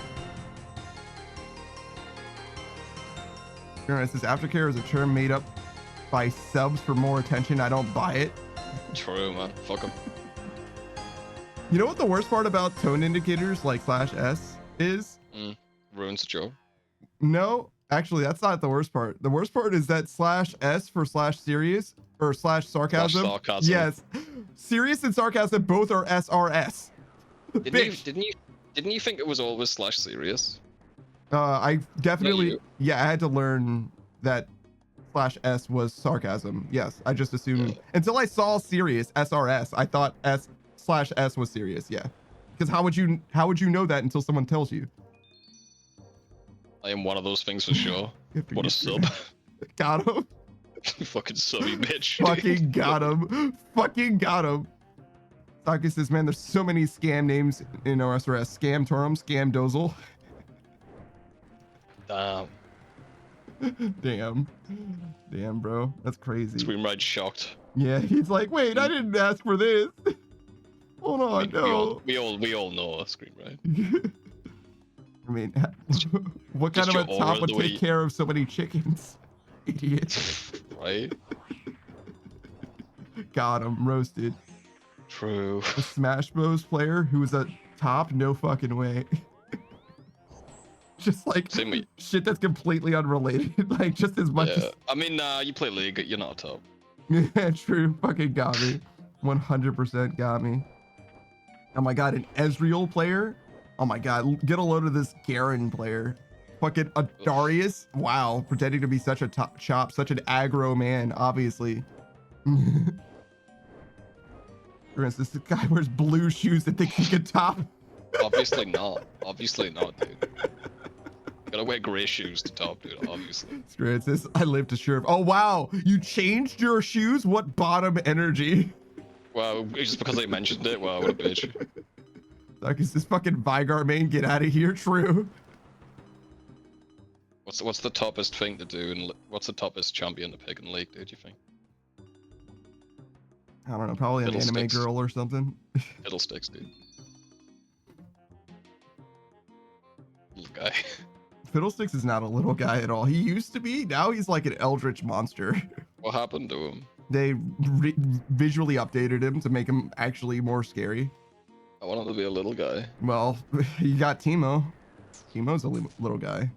It says aftercare is a term made up by subs for more attention. I don't buy it. True, man. Fuck 'em. You know what the worst part about tone indicators like /s is? Ruins the joke. No, actually, that's not the worst part. The worst part is that /s for /serious or /sarcasm. Sarcasm. Yes, serious and sarcasm both are SRS. Didn't you think it was always /serious? I definitely, you? yeah, I had to learn that /s was sarcasm. Yes, I just assumed until I saw serious SRS, I thought /s was serious. Yeah, because how would you know that until someone tells you? I am one of those things for sure. What a sub. Got him. You fucking subby bitch. Fucking got him. Fucking got him. Saki says, man, there's so many scam names in OSRS. Scam Torum, Scam Dozel. Damn. Damn, bro. That's crazy. Scream right shocked. Yeah, he's like, wait, I didn't ask for this. Hold on, no. We all know Scream right. I mean, what kind just of a your top aura, would the way take you- care of so many chickens? Idiot. Right? Got him, roasted. True. The Smash Bros player who was a top? No fucking way. Just like Same with- shit that's completely unrelated. Like just as much Yeah. I mean, you play League, you're not top. as yeah, true. Fucking got me. 100% got me. Oh my god, an Ezreal player? Oh my god, get a load of this Garen player. Fucking a Darius? Wow, pretending to be such a top chop, such an aggro man, obviously. For instance, this guy wears blue shoes that think he can top. Obviously not. Obviously not, dude. Gotta wear gray shoes to top, dude, obviously. Francis, I live to serve. Oh wow, you changed your shoes? What bottom energy? Wow, just because I mentioned it, wow, what a bitch. Like, is this fucking Vygar main? Get out of here, true. What's the toppest thing to do, and what's the toppest champion to pick in League, dude, you think? I don't know, probably an anime Fiddlesticks. girl or something. Fiddlesticks, dude. Little guy. Fiddlesticks is not a little guy at all. He used to be. Now he's like an eldritch monster. What happened to him? They visually updated him to make him actually more scary. I want him to be a little guy. Well, you got Teemo. Teemo's a little guy.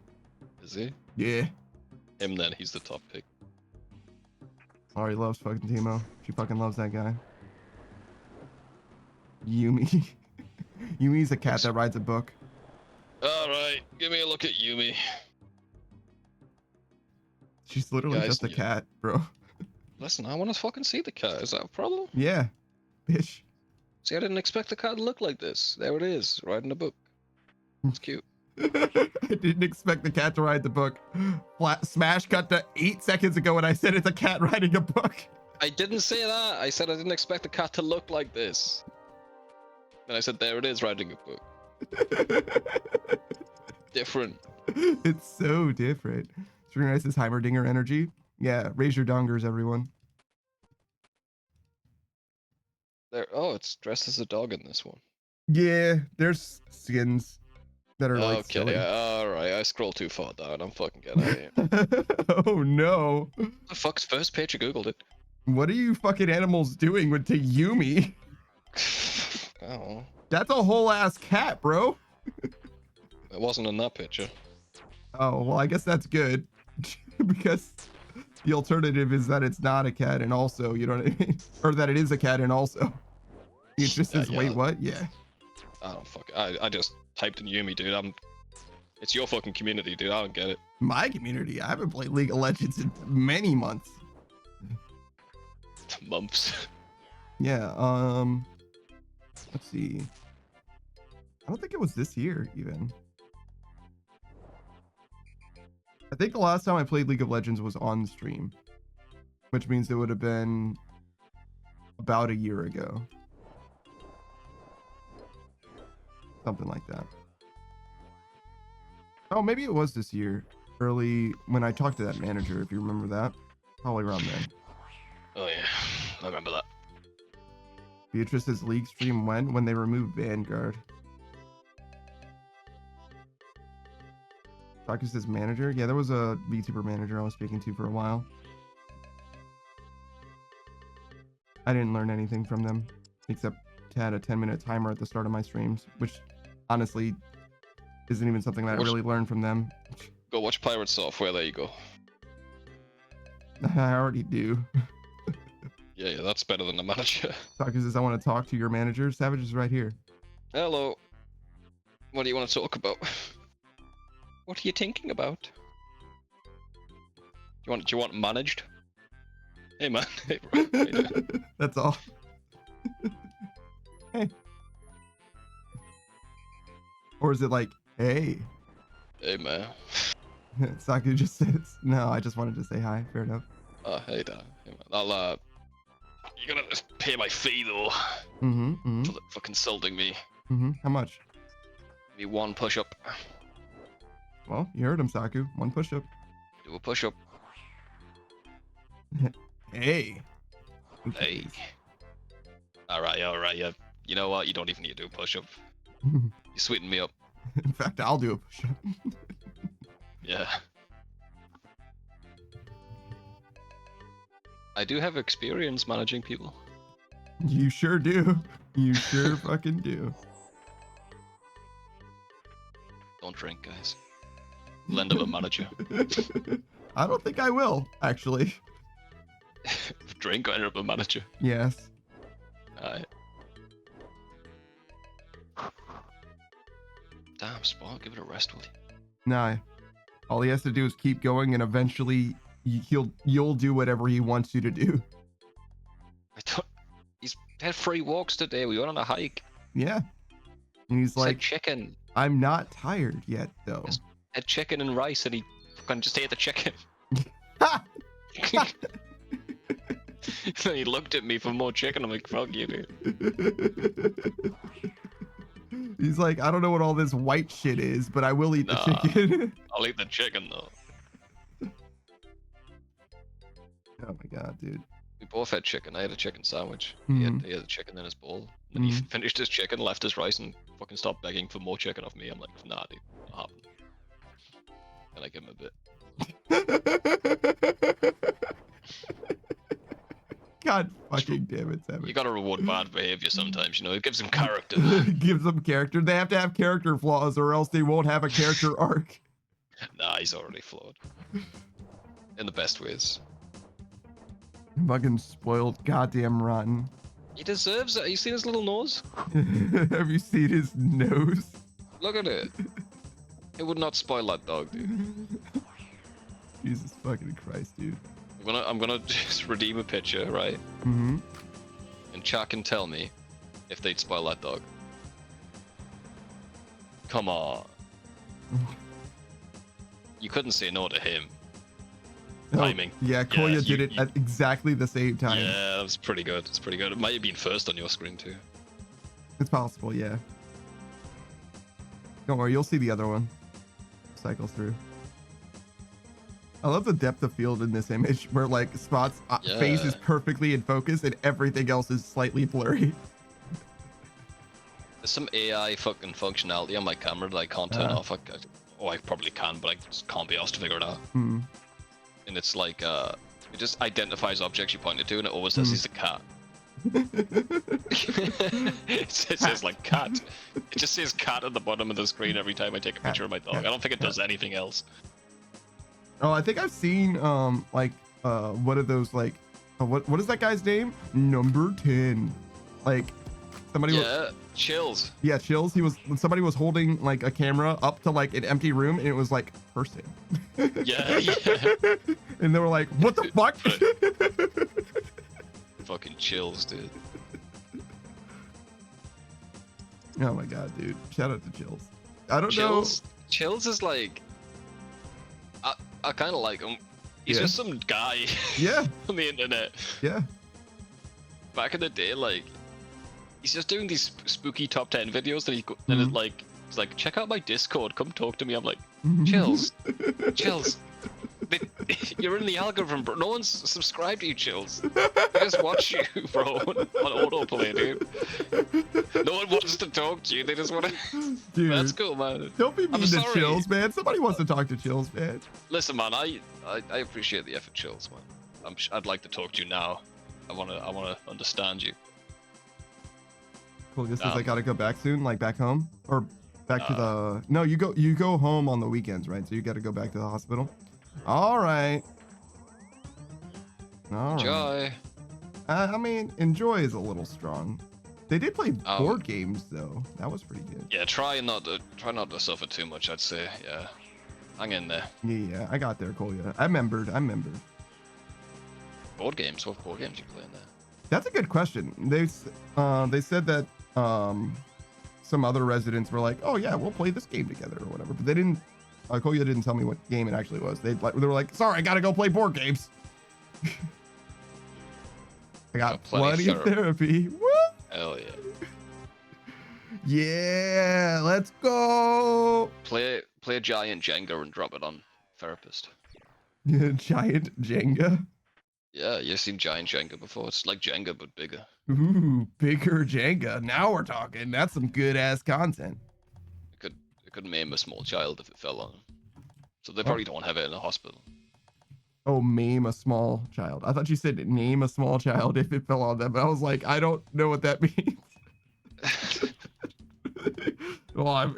Is he? Yeah. Him then, he's the top pick. Ari loves fucking Teemo. She fucking loves that guy. Yumi. Yumi's a cat that rides a book. Alright, give me a look at Yumi. She's literally Guys, just a yeah. cat, bro. Listen, I want to fucking see the cat. Is that a problem? Yeah. Bitch. See, I didn't expect the cat to look like this. There it is, riding a book. It's cute. I didn't expect the cat to ride the book. Smash cut to 8 seconds ago when I said it's a cat riding a book. I didn't say that. I said I didn't expect the cat to look like this. Then I said, there it is, riding a book. Different. It's so different. String Rice is Heimerdinger energy. Yeah, raise your dongers, everyone. There. Oh, it's dressed as a dog in this one. Yeah, there's skins that are like Okay, silly. alright. I scrolled too far down. I'm fucking getting out of here. Oh no. The fuck's first page? I googled it. What are you fucking animals doing with to Yumi? Oh, That's a whole ass cat, bro. it wasn't in that picture. Oh, well, I guess that's good. Because the alternative is that it's not a cat and also, you know what I mean? Or that it is a cat and also. It just says, Yeah. wait, what? Yeah. I don't fuck. I just typed in Yumi, dude. It's your fucking community, dude. I don't get it. My community, I haven't played League of Legends in many months. Months. Yeah, let's see. I don't think it was this year, even. I think the last time I played League of Legends was on stream, which means it would have been about a year ago. Something like that. Oh, maybe it was this year. Early, when I talked to that manager, if you remember that. Probably around then. Oh yeah, I remember that. Beatrice's League stream when they removed Vanguard. Focus's manager? Yeah, there was a VTuber manager I was speaking to for a while. I didn't learn anything from them, except to add a 10-minute timer at the start of my streams, which honestly isn't even something that I really learned from them. Go watch Pirate Software. There you go. I already do. Yeah, that's better than the manager. Focus says, I want to talk to your manager. Savage is right here. Hello. What do you want to talk about? What are you thinking about? Do you want managed? Hey man. Hey bro. How you doing? That's all. Hey. Or is it like, hey? Hey man. Saku just says, no, I just wanted to say hi. Fair enough. Hey Dan. Hey man. I'll you're gonna just pay my fee though. Mm-hmm. For consulting me. Mm-hmm. How much? Maybe one push-up. Well, you heard him, Saku. One push-up. Do a push-up. Hey. Hey. Alright, yeah. You know what? You don't even need to do a push-up. In You sweeten me up. fact, I'll do a push-up. Yeah. I do have experience managing people. You sure do. You sure fucking do. Don't drink, guys. We'll end up a manager. I don't think I will, actually. Drink or end up a manager. Yes. Alright. Damn, Spot, give it a rest, will you? Nah. All he has to do is keep going, and eventually you'll do whatever he wants you to do. He's had 3 walks today. We went on a hike. Yeah. And he's It's like like, chicken. I'm not tired yet, though. Just had chicken and rice, and he fucking just ate the chicken. Then he looked at me for more chicken. I'm like, fuck you, dude. He's like, I don't know what all this white shit is, but I will eat the Nah. chicken. I'll eat the chicken, though. Oh my god, dude. We both had chicken. I had a chicken sandwich. Mhm. He had the chicken in his bowl. And he finished his chicken, left his rice, and fucking stopped begging for more chicken off me. I'm like, nah, dude, not happening. And I give him a bit. God fucking damn it, Sam. You gotta reward bad behavior sometimes, you know? It gives him character. Gives them character. They have to have character flaws, or else they won't have a character arc. Nah, he's already flawed. In the best ways. Fucking spoiled, goddamn rotten. He deserves it. You seen his little nose? Have you seen his nose? Look at it. It would not spoil that dog, dude. Jesus fucking Christ, dude. I'm gonna just redeem a picture, right? Mm-hmm. And chat can tell me if they'd spoil that dog. Come on. You couldn't say no to him. Timing. Yeah, Koya you- did it at exactly the same time. Yeah, that was pretty good. It's pretty good. It might have been first on your screen too. It's possible, yeah. Don't worry, you'll see the other one. Cycle through. I love the depth of field in this image where like Spot's face is Yeah. perfectly in focus and everything else is slightly blurry. There's some AI fucking functionality on my camera that I can't turn Ah. off. I probably can, but I just can't be asked to figure it out. Hmm. And it's like, it just identifies objects you pointed to, and it always says he's a cat. It says like cat. It just says cat at the bottom of the screen every time I take a picture of my dog. I don't think it does anything else. Oh, I think I've seen like what are those like what is that guy's name? Number 10. Like somebody Yeah, chills. yeah, Chills. Somebody was holding like a camera up to like an empty room and it was like person. Yeah, yeah. And they were like, what the fuck? Fucking chills, dude. Oh my god, dude. Shout out to Chills. I don't Chills. Chills is like, I kind of like him. He's Yeah. just some guy know. Yeah, on the internet. yeah. Back in the day, like, he's just doing these spooky top 10 videos, and Mhm. it's like, check out my Discord, come talk to me. I'm like, Chills, Chills. You're in the algorithm, bro. No one's subscribed to you, Chills. They just watch you, bro, on autoplay, dude. No one wants to talk to you. They just want to. Dude, That's cool, man. don't be mean to sorry. Chills, man. Somebody wants to talk to Chills, man. Listen, man. I appreciate the effort, Chills, man. I'd like to talk to you now. I wanna understand you. Cool. This is I gotta go back soon, like back home or back to the. No, you go home on the weekends, right? So you got to go back to the hospital. All right. All right. Enjoy. I mean, enjoy is a little strong. They did play board games though. That was pretty good. Yeah, try not to suffer too much. I'd say, yeah. Hang in there. Yeah, I got there, Kolya. I remembered. Board games. What board games you playing there? That's a good question. They said that some other residents were like, "Oh yeah, we'll play this game together" or whatever. But they didn't. Kolya didn't tell me what game it actually was. They were like, "Sorry, I gotta go play board games." I got plenty of therapy. Woo! Hell yeah. Yeah, let's go. Play a giant Jenga and drop it on therapist. Giant Jenga. Yeah, you've seen giant Jenga before. It's like Jenga but bigger. Ooh, bigger Jenga. Now we're talking. That's some good ass content. It could maim a small child if it fell on them. So they probably don't have it in a hospital. Oh, maim a small child. I thought you said name a small child if it fell on them. I was like, I don't know what that means. Well,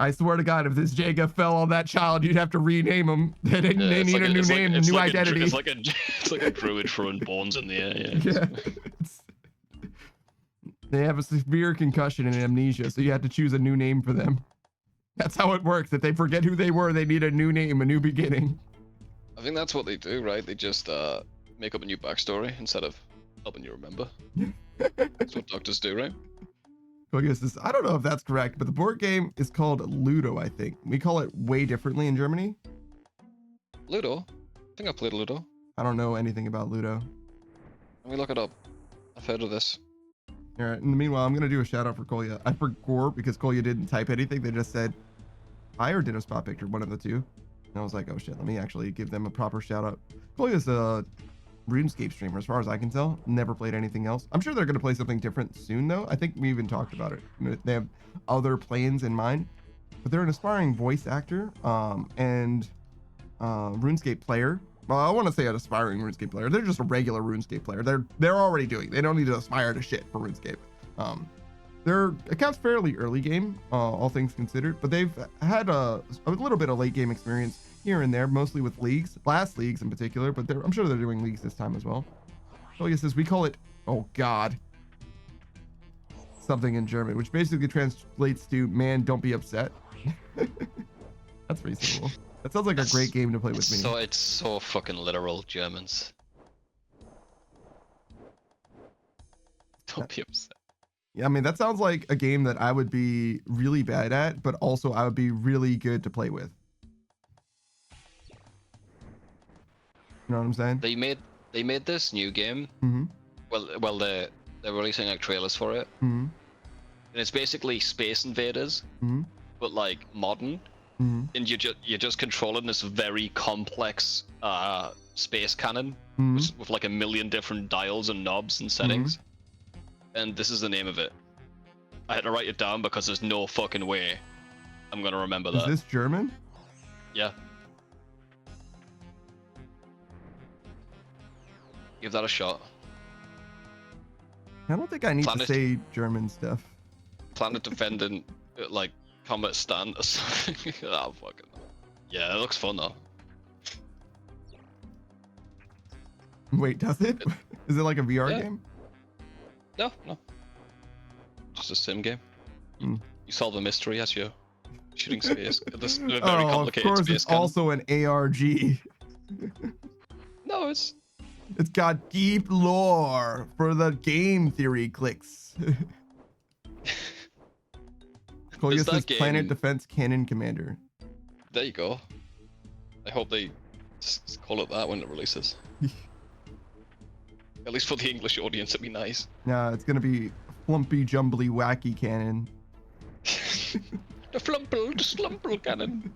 I swear to God, if this Jaga fell on that child, you'd have to rename him. They it's need like a new name, a new identity. It's like a druid throwing bones in the air. Yeah. Yeah. They have a severe concussion and amnesia, so you have to choose a new name for them. That's how it works. If they forget who they were, they need a new name, a new beginning. I think that's what they do, right? They just make up a new backstory instead of helping you remember. That's what doctors do, right? I guess this, I don't know if that's correct, but the board game is called Ludo, I think. We call it way differently in Germany. Ludo? I think I played Ludo. I don't know anything about Ludo. Let me look it up. I've heard of this. All right. In the meanwhile, I'm going to do a shout out for Kolya. I forgot because Kolya didn't type anything. They just said hi or did a spot picture, one of the two. And I was like, oh shit, let me actually give them a proper shout out. Kolya's a RuneScape streamer, as far as I can tell. Never played anything else. I'm sure they're going to play something different soon, though. I think we even talked about it. You know, they have other plans in mind, but they're an aspiring voice actor and RuneScape player. Well, I want to say an aspiring RuneScape player. They're just a regular RuneScape player. They're already doing. They don't need to aspire to shit for RuneScape. Their account's fairly early game, all things considered, but they've had a little bit of late game experience here and there, mostly with leagues, last leagues in particular, but I'm sure they're doing leagues this time as well. So says we call it, oh God, something in German, which basically translates to man, don't be upset. That's pretty simple. That sounds like a great game to play with me. So it's so fucking literal, Germans. Don't be upset. Yeah, I mean, that sounds like a game that I would be really bad at, but also I would be really good to play with. You know what I'm saying? They made this new game. Mm-hmm. Well, they're releasing like trailers for it. Mm-hmm. And it's basically Space Invaders, Mm-hmm. but like modern. Mm-hmm. And you're just controlling this very complex space cannon Mm-hmm. with like a million different dials and knobs and settings. And this is the name of it. I had to write it down because there's no fucking way I'm gonna remember that. Is this German? Yeah. Give that a shot. I don't think I need Planet- to say German stuff. Planet defending like combat stand or something. Oh fucking. Yeah, it looks fun though. Wait, does it? Is it like a VR Yeah. game? No. Just a sim game. Mm. You solve a mystery as you're shooting space. This very Oh, of complicated course, space it's cannon. also an ARG. No, it's It's got deep lore for the game theory clicks. Kolya Is that says Planet game- Defense Cannon Commander. there you go. I hope they just call it that when it releases. At least for the English audience, it'd be nice. Nah, it's gonna be flumpy, jumbly, wacky cannon. The slumple cannon.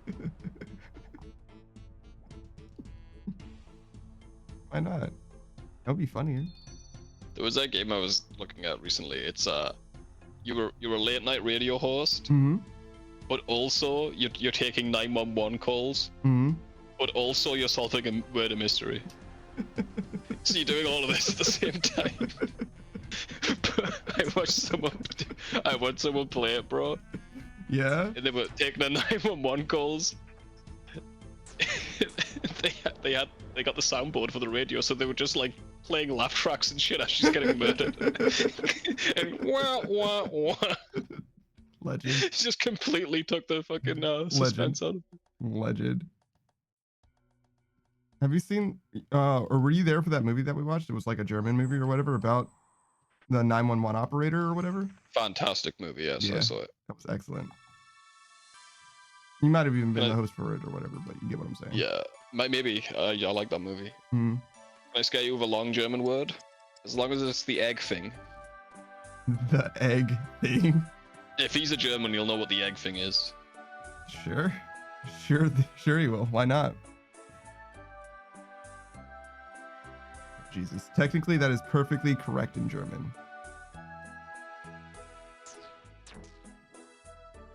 Why not? That would be funnier. There was that game I was looking at recently. It's you're a late night radio host, Mm-hmm. but also you're taking 911 calls, Mm-hmm. but also you're solving a murder mystery. So you're doing all of this at the same time. I watched someone play it, bro, Yeah. and they were taking the 911 calls. They got the soundboard for the radio, so they were just like playing laugh tracks and shit as she's getting murdered. And wah wah wah. Legend. It just completely took the fucking suspense out of it. Legend. Have you seen, or were you there for that movie that we watched? It was like a German movie or whatever about the 911 operator or whatever. Fantastic movie, yes, I Yeah. saw it. That was excellent. You might have even been Can I- the host for it or whatever, but you get what I'm saying. Yeah, maybe. I like that movie. Hmm. Can I scare you with a long German word? As long as it's the egg thing. The egg thing. If he's a German, you'll know what the egg thing is. Sure. Sure he will. Why not? Jesus. Technically, that is perfectly correct in German.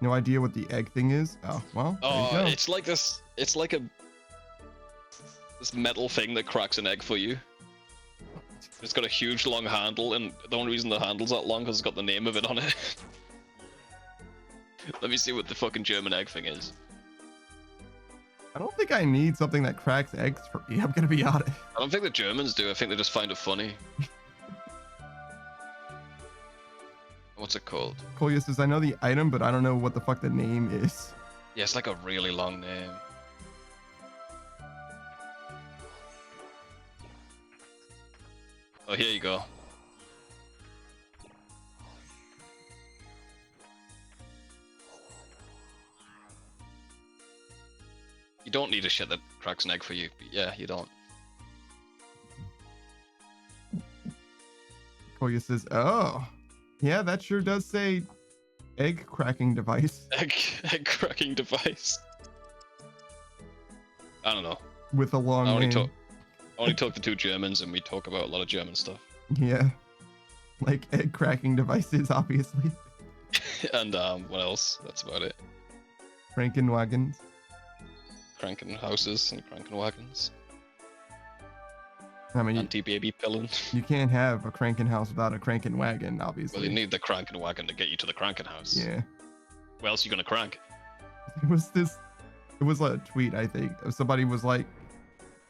No idea what the egg thing is? Oh, well, there you Oh, go. it's like this. It's like this metal thing that cracks an egg for you. It's got a huge long handle, and the only reason the handle's that long because it's got the name of it on it. Let me see what the fucking German egg thing is. I don't think I need something that cracks eggs for me. I'm gonna be honest. I don't think the Germans do. I think they just find it funny. What's it called? Kolya says, I know the item, but I don't know what the fuck the name is. Yeah, it's like a really long name. Oh, here you go. You don't need a shit that cracks an egg for you. But yeah, you don't. Kolya says, oh, yeah, that sure does say egg cracking device Egg cracking device. I don't know. with a long I only name. talk to two Germans, and we talk about a lot of German stuff. Yeah, like egg cracking devices, obviously. And what else? That's about it. Frankenwagons. Cranking houses and cranking wagons. I mean, Anti-baby pilling. you can't have a cranking house without a cranking wagon, obviously. Well, you need the cranking wagon to get you to the cranking house. Yeah. Where else are you gonna crank? It was a tweet, I think. Somebody was like,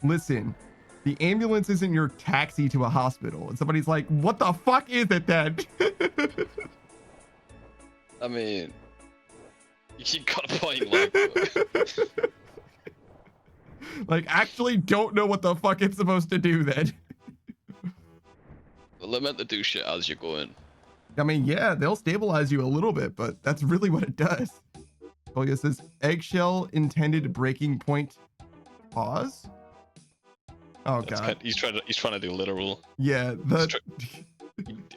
listen, the ambulance isn't your taxi to a hospital. And somebody's like, what the fuck is it then? I mean, you got a point, like. Like, actually don't know what the fuck it's supposed to do then. Well, they're meant to do shit as you're going. I mean, yeah, they'll stabilize you a little bit, but that's really what it does. Kolya says, eggshell intended breaking point pause? Oh, That's God. he's trying to do literal. Yeah,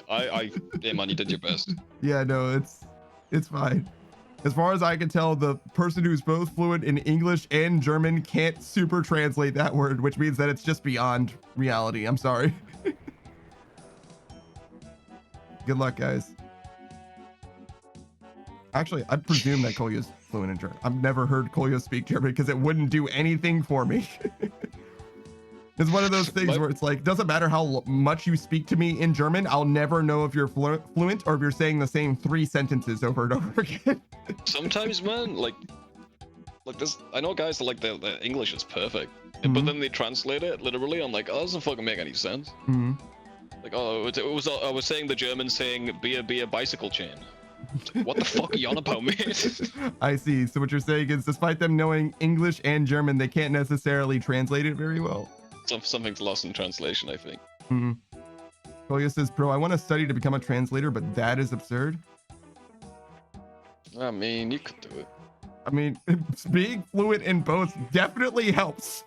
Yeah, man, you did your best. yeah, no, it's fine. As far as I can tell, the person who's both fluent in English and German can't super translate that word, which means that it's just beyond reality. I'm sorry. Good luck, guys. Actually, I presume that Kolya's fluent in German. I've never heard Kolya speak German because it wouldn't do anything for me. It's one of those things where it's like, doesn't matter how much you speak to me in German, I'll never know if you're fluent or if you're saying the same 3 sentences over and over again. Sometimes, man, like this. I know guys that like the English is perfect, but Mhm. then they translate it literally. I'm like, oh, that doesn't fucking make any sense. Mhm. Like, oh, it was I was saying the German saying be a bicycle chain. What the fuck are you on about, mate? I see. So what you're saying is, despite them knowing English and German, they can't necessarily translate it very well. Something's lost in translation, I think. Mm-hmm. Kolya says, bro, I want to study to become a translator, but that is absurd. I mean, you could do it. I mean, being fluent in both definitely helps.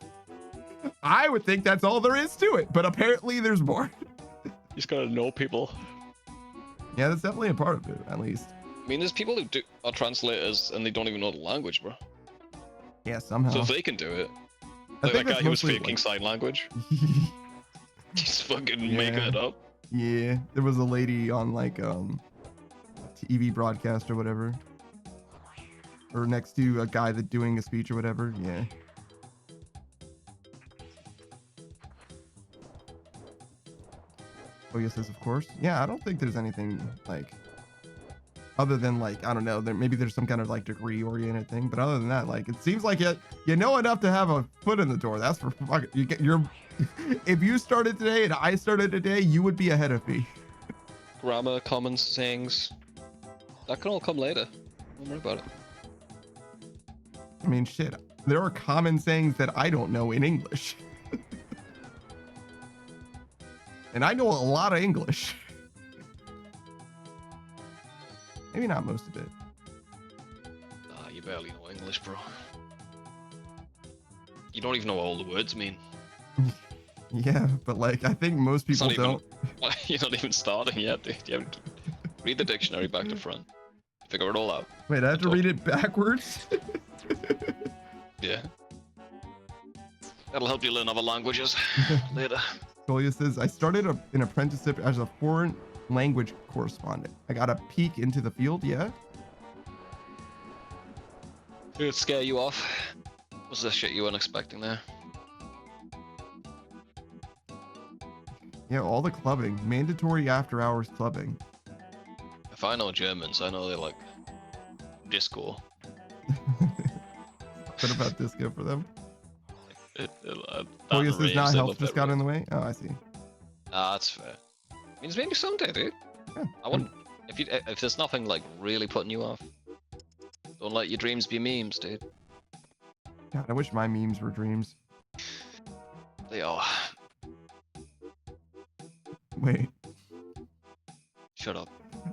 I would think that's all there is to it, but apparently there's more. You just gotta know people. Yeah, that's definitely a part of it, at least. I mean, there's people who are translators and they don't even know the language, bro. Yeah, somehow. So if they can do it, I like think that guy that's who was mostly, faking like- sign language, just fucking making Yeah. it up. Yeah, there was a lady on like TV broadcast or whatever, or next to a guy that doing a speech or whatever. Yeah. Oh yes, of course. Yeah, I don't think there's anything like other than like, I don't know, maybe there's some kind of like degree oriented thing, but other than that, like it seems like you know enough to have a foot in the door. That's for fucking you're if you started today and I started today, you would be ahead of me. Grammar, common sayings, that can all come later. Don't worry about it. I mean, shit, there are common sayings that I don't know in English. And I know a lot of English. Maybe not most of it. Ah, you barely know English, bro. You don't even know what all the words mean. Yeah, but like, I think most It's people not even- don't. You're not even starting yet, dude. You haven't read the dictionary back to front. Figure it all out. Wait, I have to read it backwards? Yeah. That'll help you learn other languages later. Kolya says, I started an apprenticeship as a foreign language correspondent. I got a peek into the field, yeah? Did it scare you off? What's the shit you weren't expecting there? Yeah, all the clubbing. Mandatory after hours clubbing. If I know Germans, I know they like disco. What about disco for them? That Oh, and yes, there's raves, not they health love just their got in raves. the way. Oh, I see. That's fair. Means maybe someday, dude. Yeah. I wouldn't. If there's nothing like really putting you off, don't let your dreams be memes, dude. God, I wish my memes were dreams. They are. Wait, Shut up.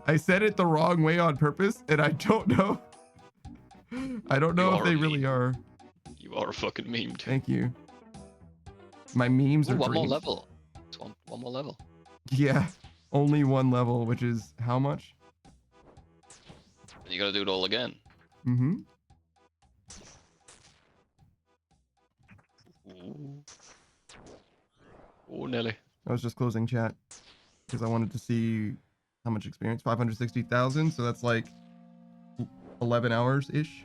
I said it the wrong way on purpose, and I don't know. I don't know You if are they a really meme. are. You are a fucking meme, dude. Thank you. My memes Ooh, are one more dreams. level. It's one more level. Yeah, only one level, which is how much? You gotta do it all again. Mm-hmm. Ooh. Ooh, Nelly. I was just closing chat because I wanted to see how much experience. 560,000. So that's like 11 hours ish.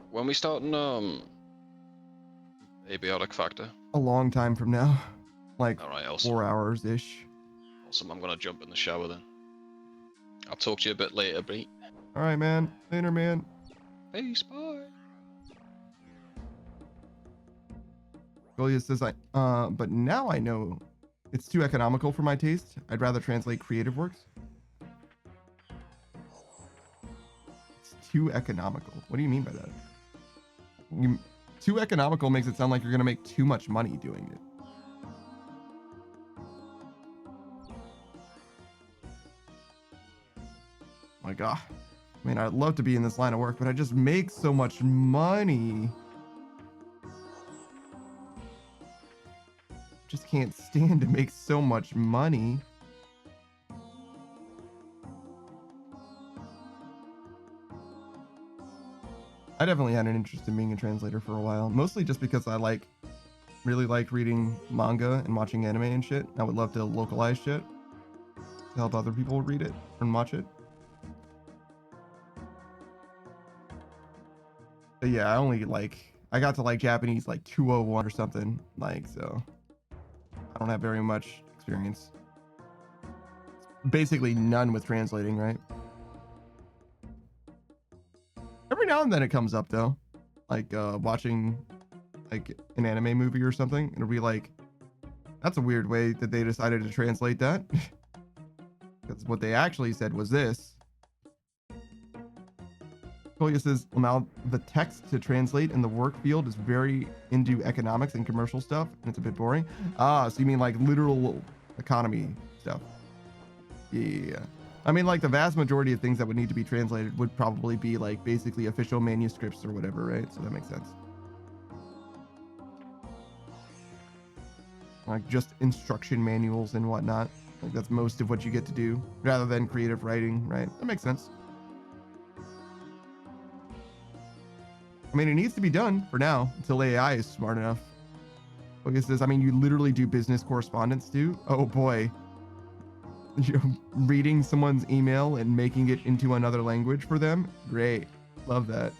When we starting abiotic factor. A long time from now, like All right, awesome. 4 hours ish. Awesome. I'm gonna jump in the shower then. I'll talk to you a bit later, Beat. All right, man. Later, man. Peace, bye. Golia says but now I know it's too economical for my taste. I'd rather translate creative works. It's too economical. What do you mean by that? Too economical makes it sound like you're gonna make too much money doing it. My God. I mean, I'd love to be in this line of work, but I just make so much money. Just can't stand to make so much money. I definitely had an interest in being a translator for a while, mostly just because I really like reading manga and watching anime and shit. I would love to localize shit to help other people read it and watch it. But yeah, I got to like Japanese like 201 or something, so I don't have very much experience. Basically none with translating, right? Every now and then it comes up though, like watching like an anime movie or something. It'll be like, that's a weird way that they decided to translate that. Because what they actually said was this. Kolia says, well, now the text to translate in the work field is very into economics and commercial stuff, and it's a bit boring. Ah, so you mean like literal economy stuff? Yeah. I mean, like the vast majority of things that would need to be translated would probably be like basically official manuscripts or whatever, right? So that makes sense. Like just instruction manuals and whatnot. Like that's most of what you get to do rather than creative writing, right? That makes sense. I mean, it needs to be done for now until AI is smart enough. Focus says, I mean, you literally do business correspondence too? Oh boy. You're reading someone's email and making it into another language for them? Great. Love that.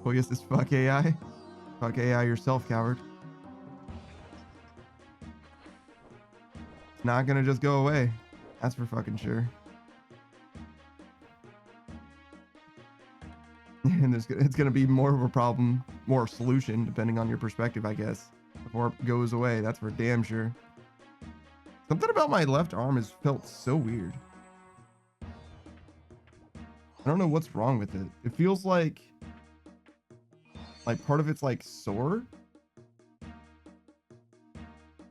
Focus says, fuck AI. Fuck AI yourself, coward. It's not gonna just go away. That's for fucking sure. And it's going to be more of a problem, more solution, depending on your perspective, I guess, before it goes away. That's for damn sure. Something about my left arm has felt so weird. I don't know what's wrong with it. It feels like part of it's like sore.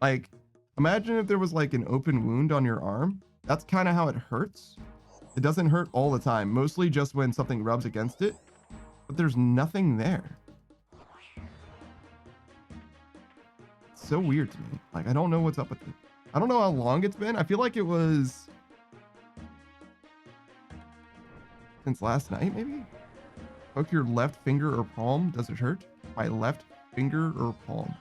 Like, imagine if there was like an open wound on your arm. That's kind of how it hurts. It doesn't hurt all the time, mostly just when something rubs against it. But there's nothing there. It's so weird to me. Like, I don't know what's up with it. I don't know how long it's been. I feel like it was since last night, maybe? Poke your left finger or palm. Does it hurt? My left finger or palm?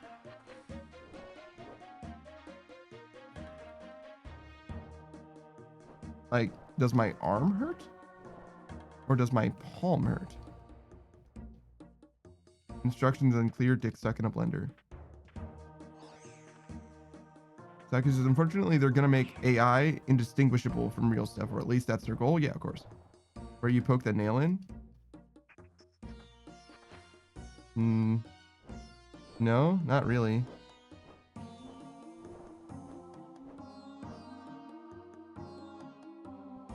Like, does my arm hurt? Or does my palm hurt? Instructions unclear, dick stuck in a blender. Because unfortunately they're gonna make AI indistinguishable from real stuff, or at least that's their goal. Yeah, of course. Where you poke the nail in? No, not really.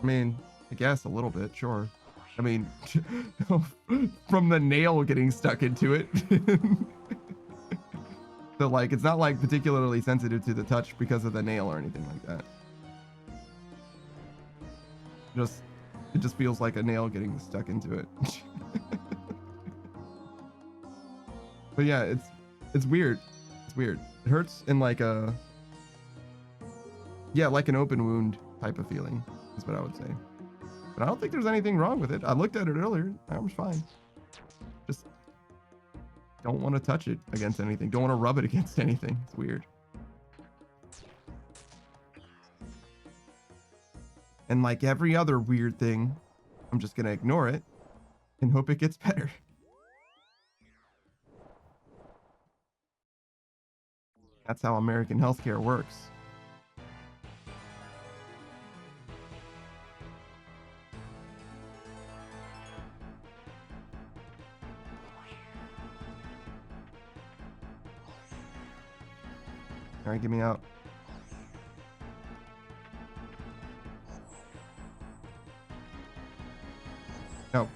I mean, I guess a little bit, sure. I mean, from the nail getting stuck into it. So like, it's not like particularly sensitive to the touch because of the nail or anything like that. It just feels like a nail getting stuck into it. But yeah, it's weird. It's weird. It hurts in like a, yeah, like an open wound type of feeling is what I would say. But I don't think there's anything wrong with it. I looked at it earlier. I was fine. Just don't want to touch it against anything. Don't want to rub it against anything. It's weird. And like every other weird thing, I'm just going to ignore it and hope it gets better. That's how American healthcare works. All right, get me out. No.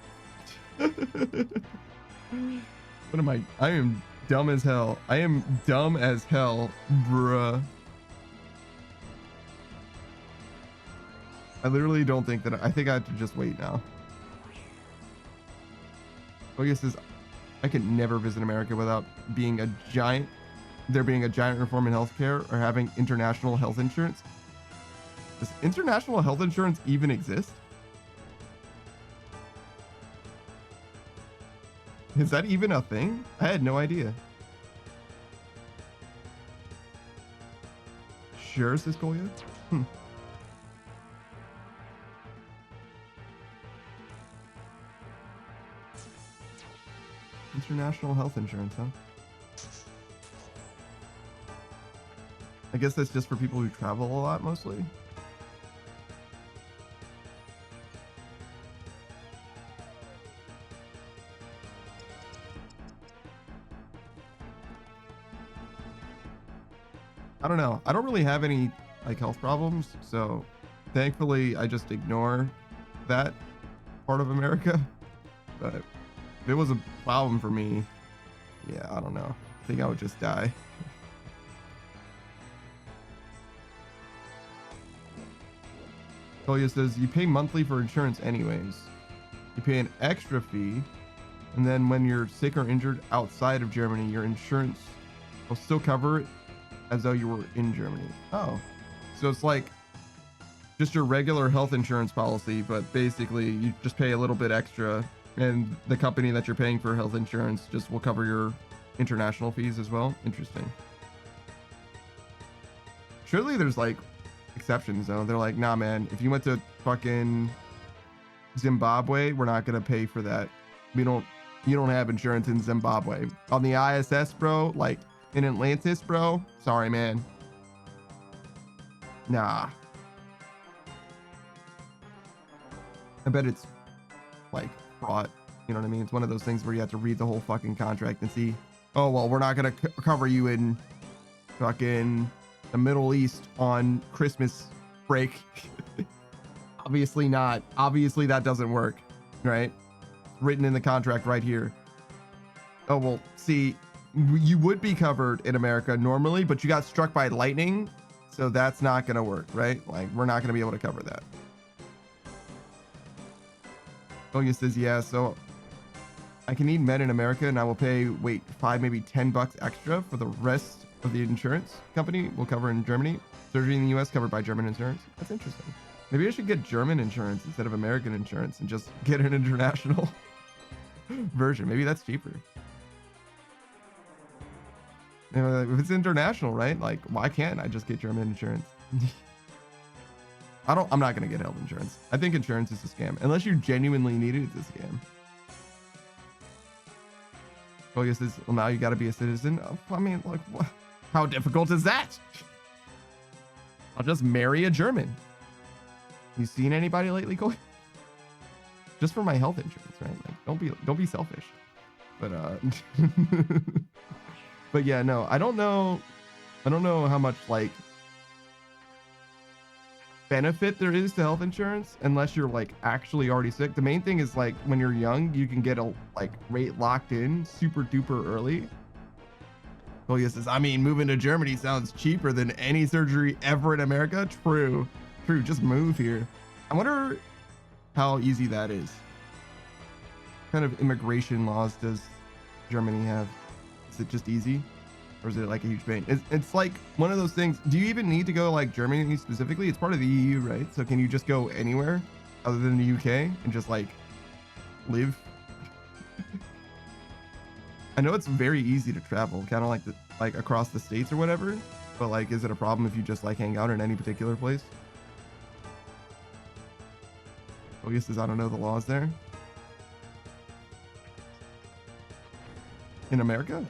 What am I? I am dumb as hell. I am dumb as hell, bruh. I literally don't think that I think I have to just wait now. I guess is I could never visit America without being a giant. There being a giant reform in healthcare or having international health insurance. Does international health insurance even exist? Is that even a thing? I had no idea. Sure, says Kolya. International health insurance, huh? I guess that's just for people who travel a lot, mostly. I don't know. I don't really have any like health problems, so thankfully I just ignore that part of America. But if it was a problem for me, yeah, I don't know. I think I would just die. Kolya says you pay monthly for insurance anyways. You pay an extra fee, and then when you're sick or injured outside of Germany, your insurance will still cover it as though you were in Germany. Oh, so it's like just your regular health insurance policy, but basically you just pay a little bit extra, and the company that you're paying for health insurance just will cover your international fees as well. Interesting. Surely there's like exceptions though. They're like, nah, man, if you went to fucking Zimbabwe, we're not gonna pay for that. You don't have insurance in Zimbabwe. On the ISS, bro, like in Atlantis, bro, sorry, man. Nah. I bet it's like fraud. You know what I mean? It's one of those things where you have to read the whole fucking contract and see, oh, well, we're not gonna cover you in fucking the Middle East on Christmas break. Obviously not. Obviously that doesn't work, right? Written in the contract right here. Oh, well, see, you would be covered in America normally, but you got struck by lightning, so that's not gonna work, right? Like, we're not gonna be able to cover that. Bogus says, yeah, so I can need med in America and I will pay, wait, $5, maybe $10 extra for the rest of the insurance company will cover in Germany. Surgery in the US covered by German insurance. That's interesting. Maybe I should get German insurance instead of American insurance and just get an international version. Maybe that's cheaper. You know, if it's international, right? Like, why can't I just get German insurance? I'm not gonna get health insurance. I think insurance is a scam. Unless you genuinely need it, it's a scam. Bogus says, well, now you gotta be a citizen. I mean, like, what? How difficult is that? I'll just marry a German. You seen anybody lately, Cole? just for my health insurance, right? Like, don't be selfish. But but yeah, no, I don't know how much like benefit there is to health insurance unless you're like actually already sick. The main thing is like when you're young, you can get a like rate locked in super duper early. Oh yes, says, I mean, moving to Germany sounds cheaper than any surgery ever in America. True, just move here. I wonder how easy that is. What kind of immigration laws does Germany have? Is it just easy? Or is it like a huge pain? It's like one of those things. Do you even need to go like Germany specifically? It's part of the EU, right? So can you just go anywhere other than the UK and just like live? I know it's very easy to travel, kind of like across the states or whatever. But like, is it a problem if you just like hang out in any particular place? Elias says, I don't know the laws there. In America?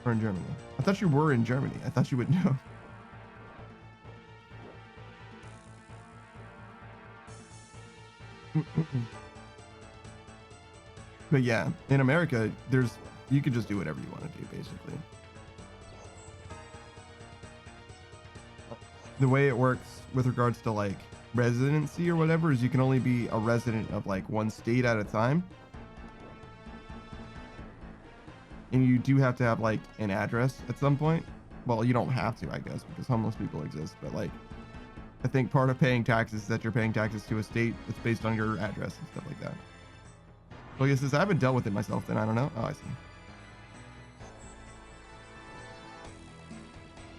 Or in Germany? I thought you were in Germany. I thought you would know. But yeah, in America, you can just do whatever you want to do, basically. The way it works with regards to like residency or whatever is you can only be a resident of like one state at a time. And you do have to have like an address at some point. Well, you don't have to, I guess, because homeless people exist. But like, I think part of paying taxes is that you're paying taxes to a state that's based on your address and stuff like that. Well, I guess I haven't dealt with it myself, then I don't know. Oh, I see.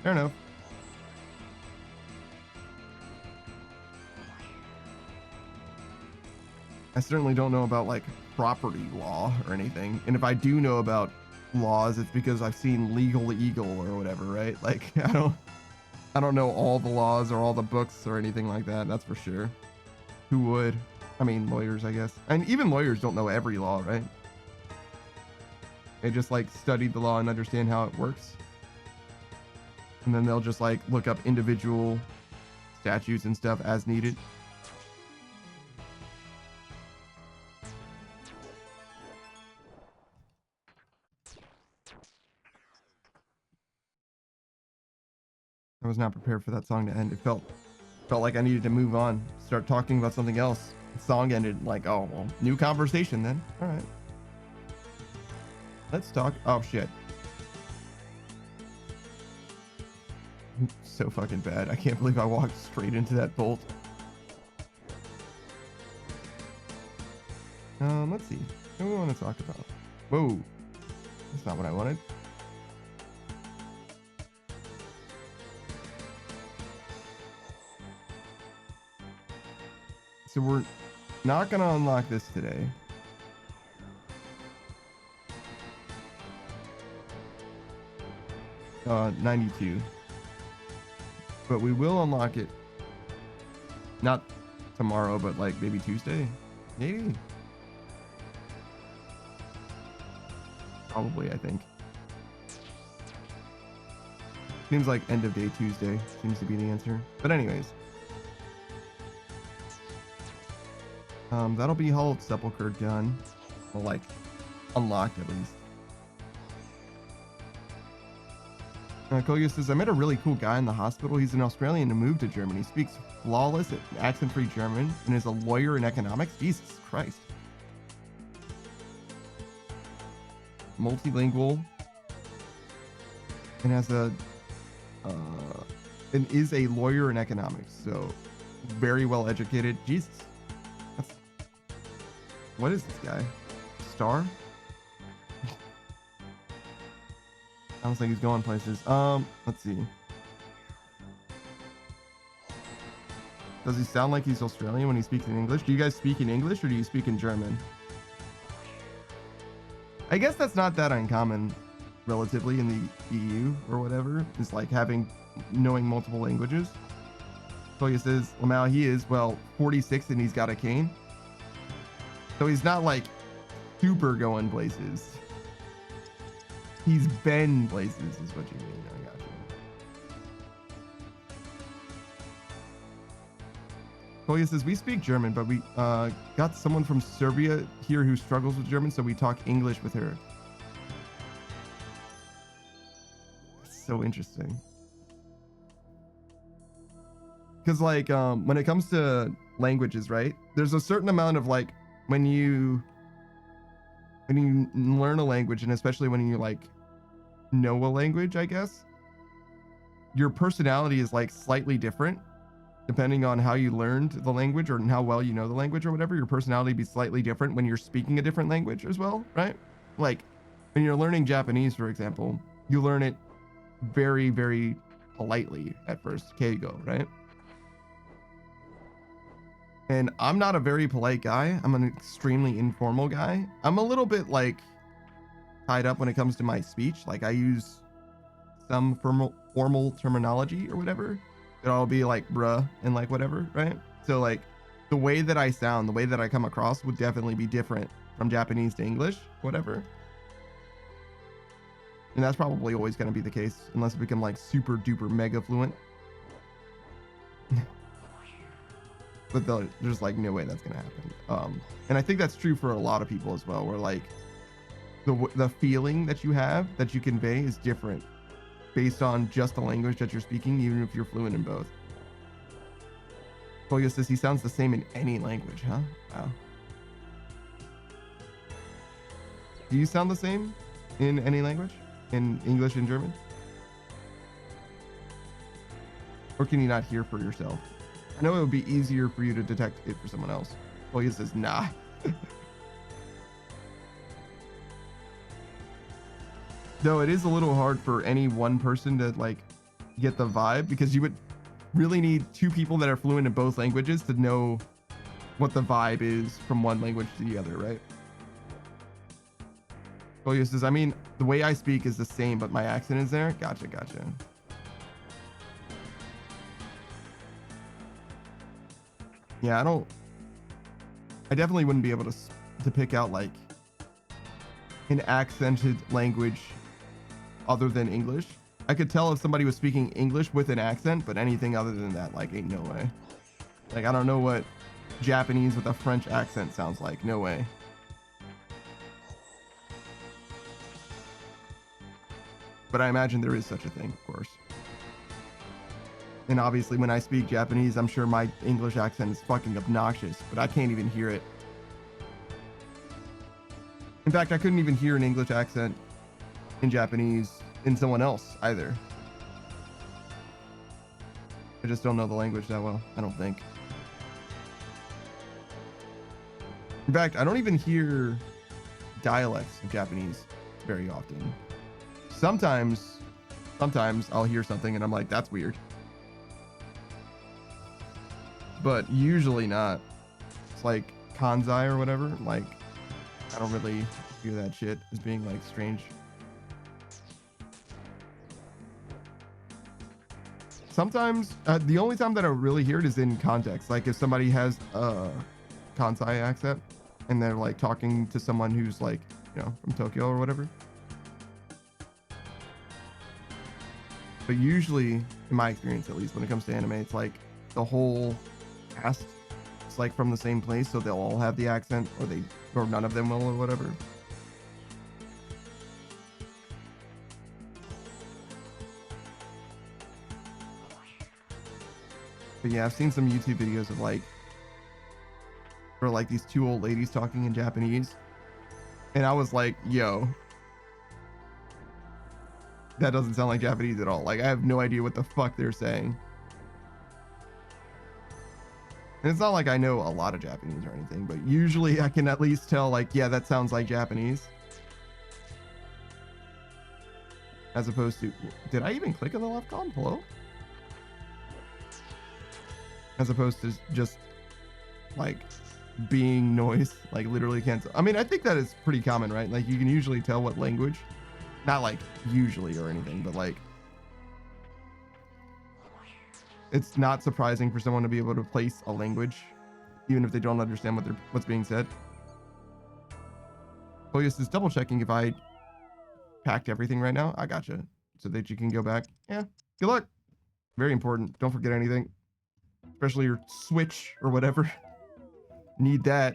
Fair enough. I certainly don't know about like property law or anything. And if I do know about laws, it's because I've seen Legal Eagle or whatever, right? Like I don't know all the laws or all the books or anything like that. That's for sure. Who would? I mean, lawyers, I guess. And even lawyers don't know every law, right? They just like study the law and understand how it works. And then they'll just like look up individual statutes and stuff as needed. I was not prepared for that song to end. It felt like I needed to move on, start talking about something else. The song ended like, oh, well, new conversation then. All right. Let's talk. Oh, shit. So fucking bad. I can't believe I walked straight into that bolt. Let's see. What do we want to talk about? Whoa. That's not what I wanted. So we're not going to unlock this today. Uh, 92. But we will unlock it. Not tomorrow, but like maybe Tuesday. Maybe. Probably, I think. Seems like end of day Tuesday seems to be the answer. But anyways. That'll be Hallowed Sepulchre done. Well, like, unlocked at least. Koya says, I met a really cool guy in the hospital. He's an Australian who moved to Germany. He speaks flawless, accent-free German, and is a lawyer in economics. Jesus Christ. Multilingual. And has and is a lawyer in economics. So, very well educated. Jesus. What is this guy? Star? Sounds like he's going places. Let's see. Does he sound like he's Australian when he speaks in English? Do you guys speak in English or do you speak in German? I guess that's not that uncommon relatively in the EU or whatever. Is like knowing multiple languages. So he says, Lamau, he is, 46 and he's got a cane. So he's not like super going places. He's been places is what you mean. I got you. Kolya says, we speak German, but we got someone from Serbia here who struggles with German, so we talk English with her. That's so interesting. Because like when it comes to languages, right? There's a certain amount of like when you learn a language, and especially when you like know a language, I guess, your personality is like slightly different depending on how you learned the language or how well you know the language or whatever. Your personality be slightly different when you're speaking a different language as well, right? Like when you're learning Japanese, for example, you learn it very, very politely at first, keigo, right? And I'm not a very polite guy. I'm an extremely informal guy. I'm a little bit like tied up when it comes to my speech. Like I use some formal terminology or whatever. It'll be like bruh and like whatever, right? So like the way that I sound, the way that I come across would definitely be different from Japanese to English, whatever. And that's probably always going to be the case unless I become like super duper mega fluent. But there's like no way that's going to happen. And I think that's true for a lot of people as well, where like the feeling that you have, that you convey, is different based on just the language that you're speaking, even if you're fluent in both. Kolya says he sounds the same in any language, huh? Wow. Do you sound the same in any language? In English and German? Or can you not hear for yourself? I know it would be easier for you to detect it for someone else. Kolya says, nah. Though it is a little hard for any one person to like get the vibe, because you would really need two people that are fluent in both languages to know what the vibe is from one language to the other, right? Kolya says, I mean, the way I speak is the same, but my accent is there. Gotcha. Yeah, I definitely wouldn't be able to pick out like an accented language other than English. I could tell if somebody was speaking English with an accent, but anything other than that, like, ain't no way. Like, I don't know what Japanese with a French accent sounds like. No way. But I imagine there is such a thing, of course. And obviously when I speak Japanese, I'm sure my English accent is fucking obnoxious, but I can't even hear it. In fact, I couldn't even hear an English accent in Japanese in someone else either. I just don't know the language that well, I don't think. In fact, I don't even hear dialects of Japanese very often. Sometimes I'll hear something and I'm like, that's weird. But usually not. It's like Kanzai or whatever. Like, I don't really hear that shit as being like strange. Sometimes, the only time that I really hear it is in context. Like if somebody has a Kansai accent and they're like talking to someone who's like, you know, from Tokyo or whatever. But usually, in my experience at least, when it comes to anime, it's like the whole cast is like from the same place, so they'll all have the accent, or none of them will, or whatever. But yeah, I've seen some YouTube videos of like, or like these two old ladies talking in Japanese, and I was like, yo, that doesn't sound like Japanese at all. Like, I have no idea what the fuck they're saying. And it's not like I know a lot of Japanese or anything, but usually I can at least tell, like, yeah, that sounds like Japanese. As opposed to, did I even click on the left column? Hello? As opposed to just like being noise, like literally can't. I mean, I think that is pretty common, right? Like you can usually tell what language, not like usually or anything, but like it's not surprising for someone to be able to place a language, even if they don't understand what's being said. Focus is double checking if I packed everything right now. I gotcha. So that you can go back. Yeah. Good luck. Very important. Don't forget anything. especially your Switch or whatever. Need that.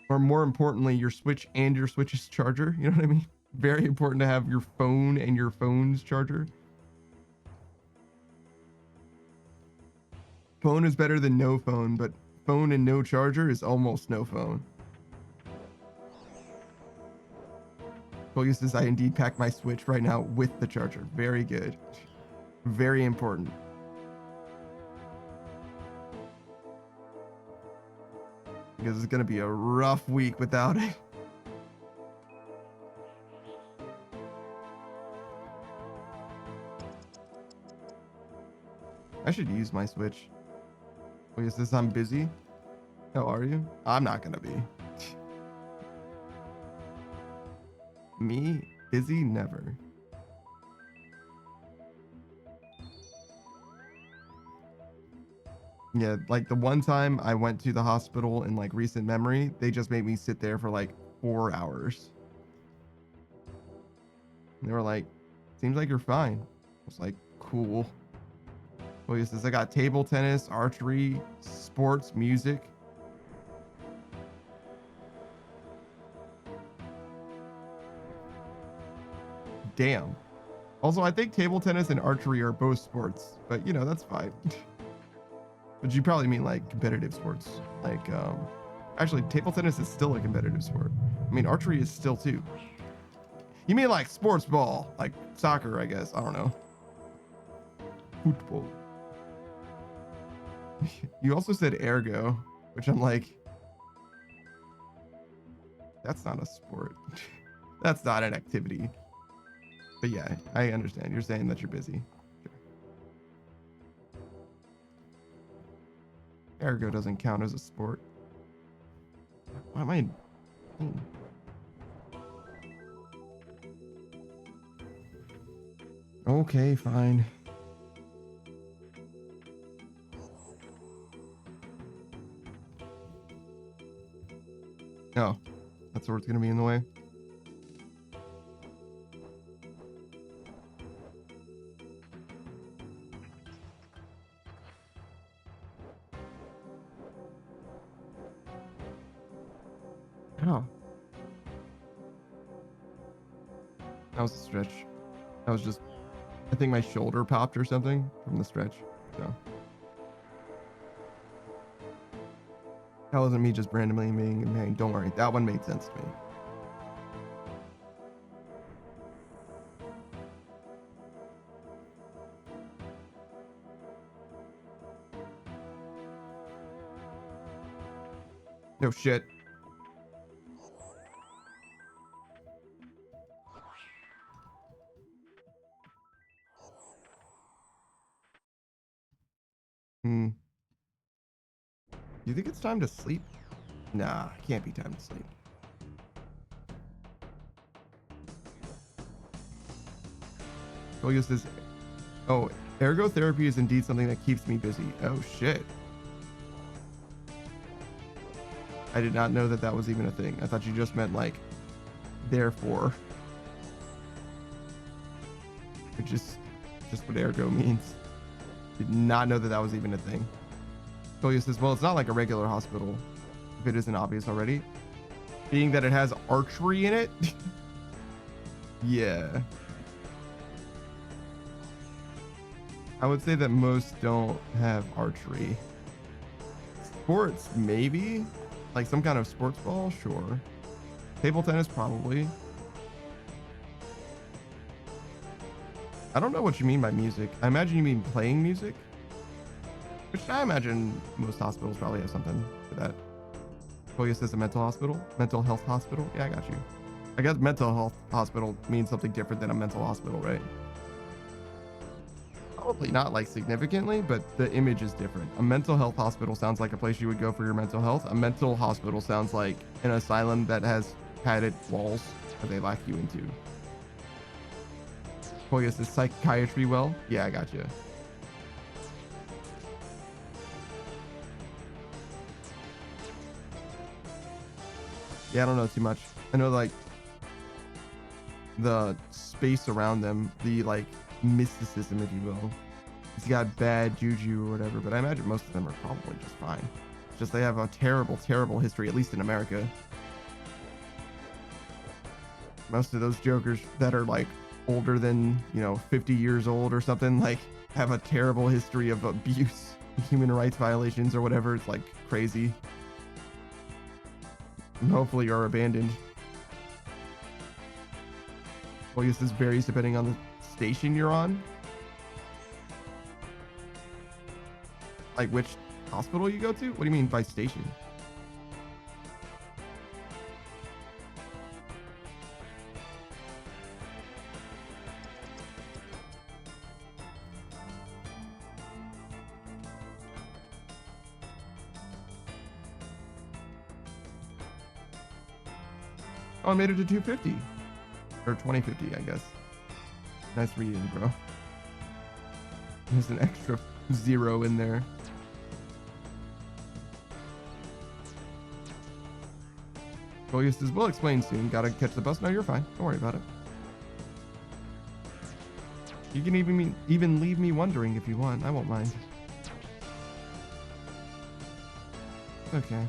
Or more importantly, your Switch and your Switch's charger. You know what I mean? Very important to have your phone and your phone's charger. Phone is better than no phone, but phone and no charger is almost no phone. Focus says, I indeed pack my Switch right now with the charger. Very good. Very important. Because it's going to be a rough week without it. I should use my Switch. Wait, is this I'm busy? How are you? I'm not going to be. Me? Busy? Never. Yeah, like the one time I went to the hospital in like recent memory, they just made me sit there for like 4 hours. And they were like, seems like you're fine. I was like, cool. Well, he says, I got table tennis, archery, sports, music. Damn. Also, I think table tennis and archery are both sports, but you know, that's fine. But you probably mean like competitive sports. Like, actually, table tennis is still a competitive sport. I mean, archery is still too. You mean like sports ball, like soccer, I guess. I don't know. Football. You also said ergo, which I'm like, that's not a sport. That's not an activity. But yeah, I understand. You're saying that you're busy. Sure. Ergo doesn't count as a sport. Why am I? Okay, fine. Oh, that's where it's gonna be in the way. Oh. That was a stretch. That was just, I think my shoulder popped or something from the stretch. So that wasn't me just randomly being in pain. Don't worry. That one made sense to me. No shit. You think it's time to sleep? Nah, can't be time to sleep. Golio says, oh, ergotherapy is indeed something that keeps me busy. Oh shit. I did not know that that was even a thing. I thought you just meant like, therefore. Which is just what ergo means. Did not know that that was even a thing. Golio says, well, it's not like a regular hospital, if it isn't obvious already. Being that it has archery in it. Yeah. I would say that most don't have archery. Sports, maybe? Like some kind of sports ball? Sure. Table tennis, probably. I don't know what you mean by music. I imagine you mean playing music. Which I imagine most hospitals probably have something for that. Koya says a mental hospital? Mental health hospital? Yeah, I got you. I guess mental health hospital means something different than a mental hospital, right? Probably not like significantly, but the image is different. A mental health hospital sounds like a place you would go for your mental health. A mental hospital sounds like an asylum that has padded walls that they lock you into. Koya says psychiatry well? Yeah, I got you. Yeah, I don't know too much. I know like the space around them, the like mysticism, if you will, he's got bad juju or whatever, but I imagine most of them are probably just fine. It's just they have a terrible, terrible history, at least in America. Most of those jokers that are like older than, 50 years old or something, like have a terrible history of abuse, human rights violations or whatever. It's like crazy. And hopefully are abandoned. Well, I guess this varies depending on the station you're on. Like which hospital you go to? What do you mean by station? Oh, I made it to 250. Or 2050, I guess. Nice reading, bro. There's an extra 0 in there. Bogus says, we'll explain soon. Gotta catch the bus. No, you're fine. Don't worry about it. You can even leave me wondering if you want. I won't mind. It's okay.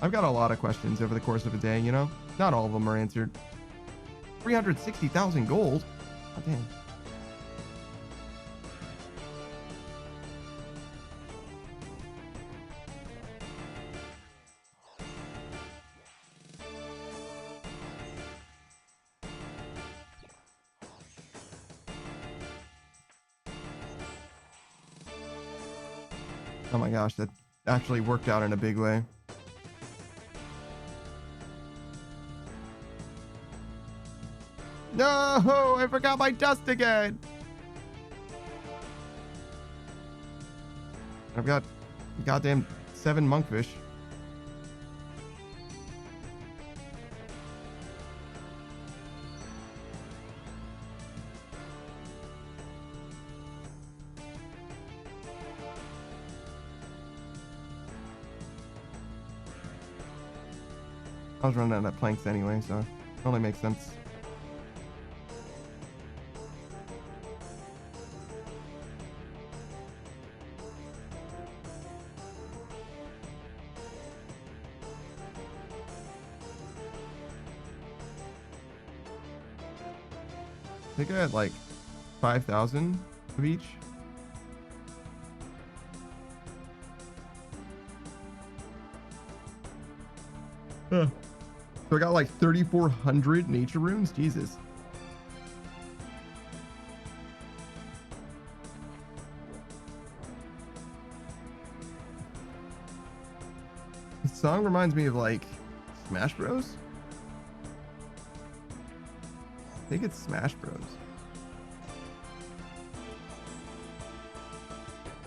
I've got a lot of questions over the course of a day, Not all of them are answered. 360,000 gold? Oh, damn. Oh my gosh, that actually worked out in a big way. No, I forgot my dust again. I've got goddamn 7 monkfish. I was running out of planks anyway, so it only makes sense. I think I had like 5,000 of each. Huh. So I got like 3,400 nature runes. Jesus. This song reminds me of like Smash Bros. I think it's Smash Bros.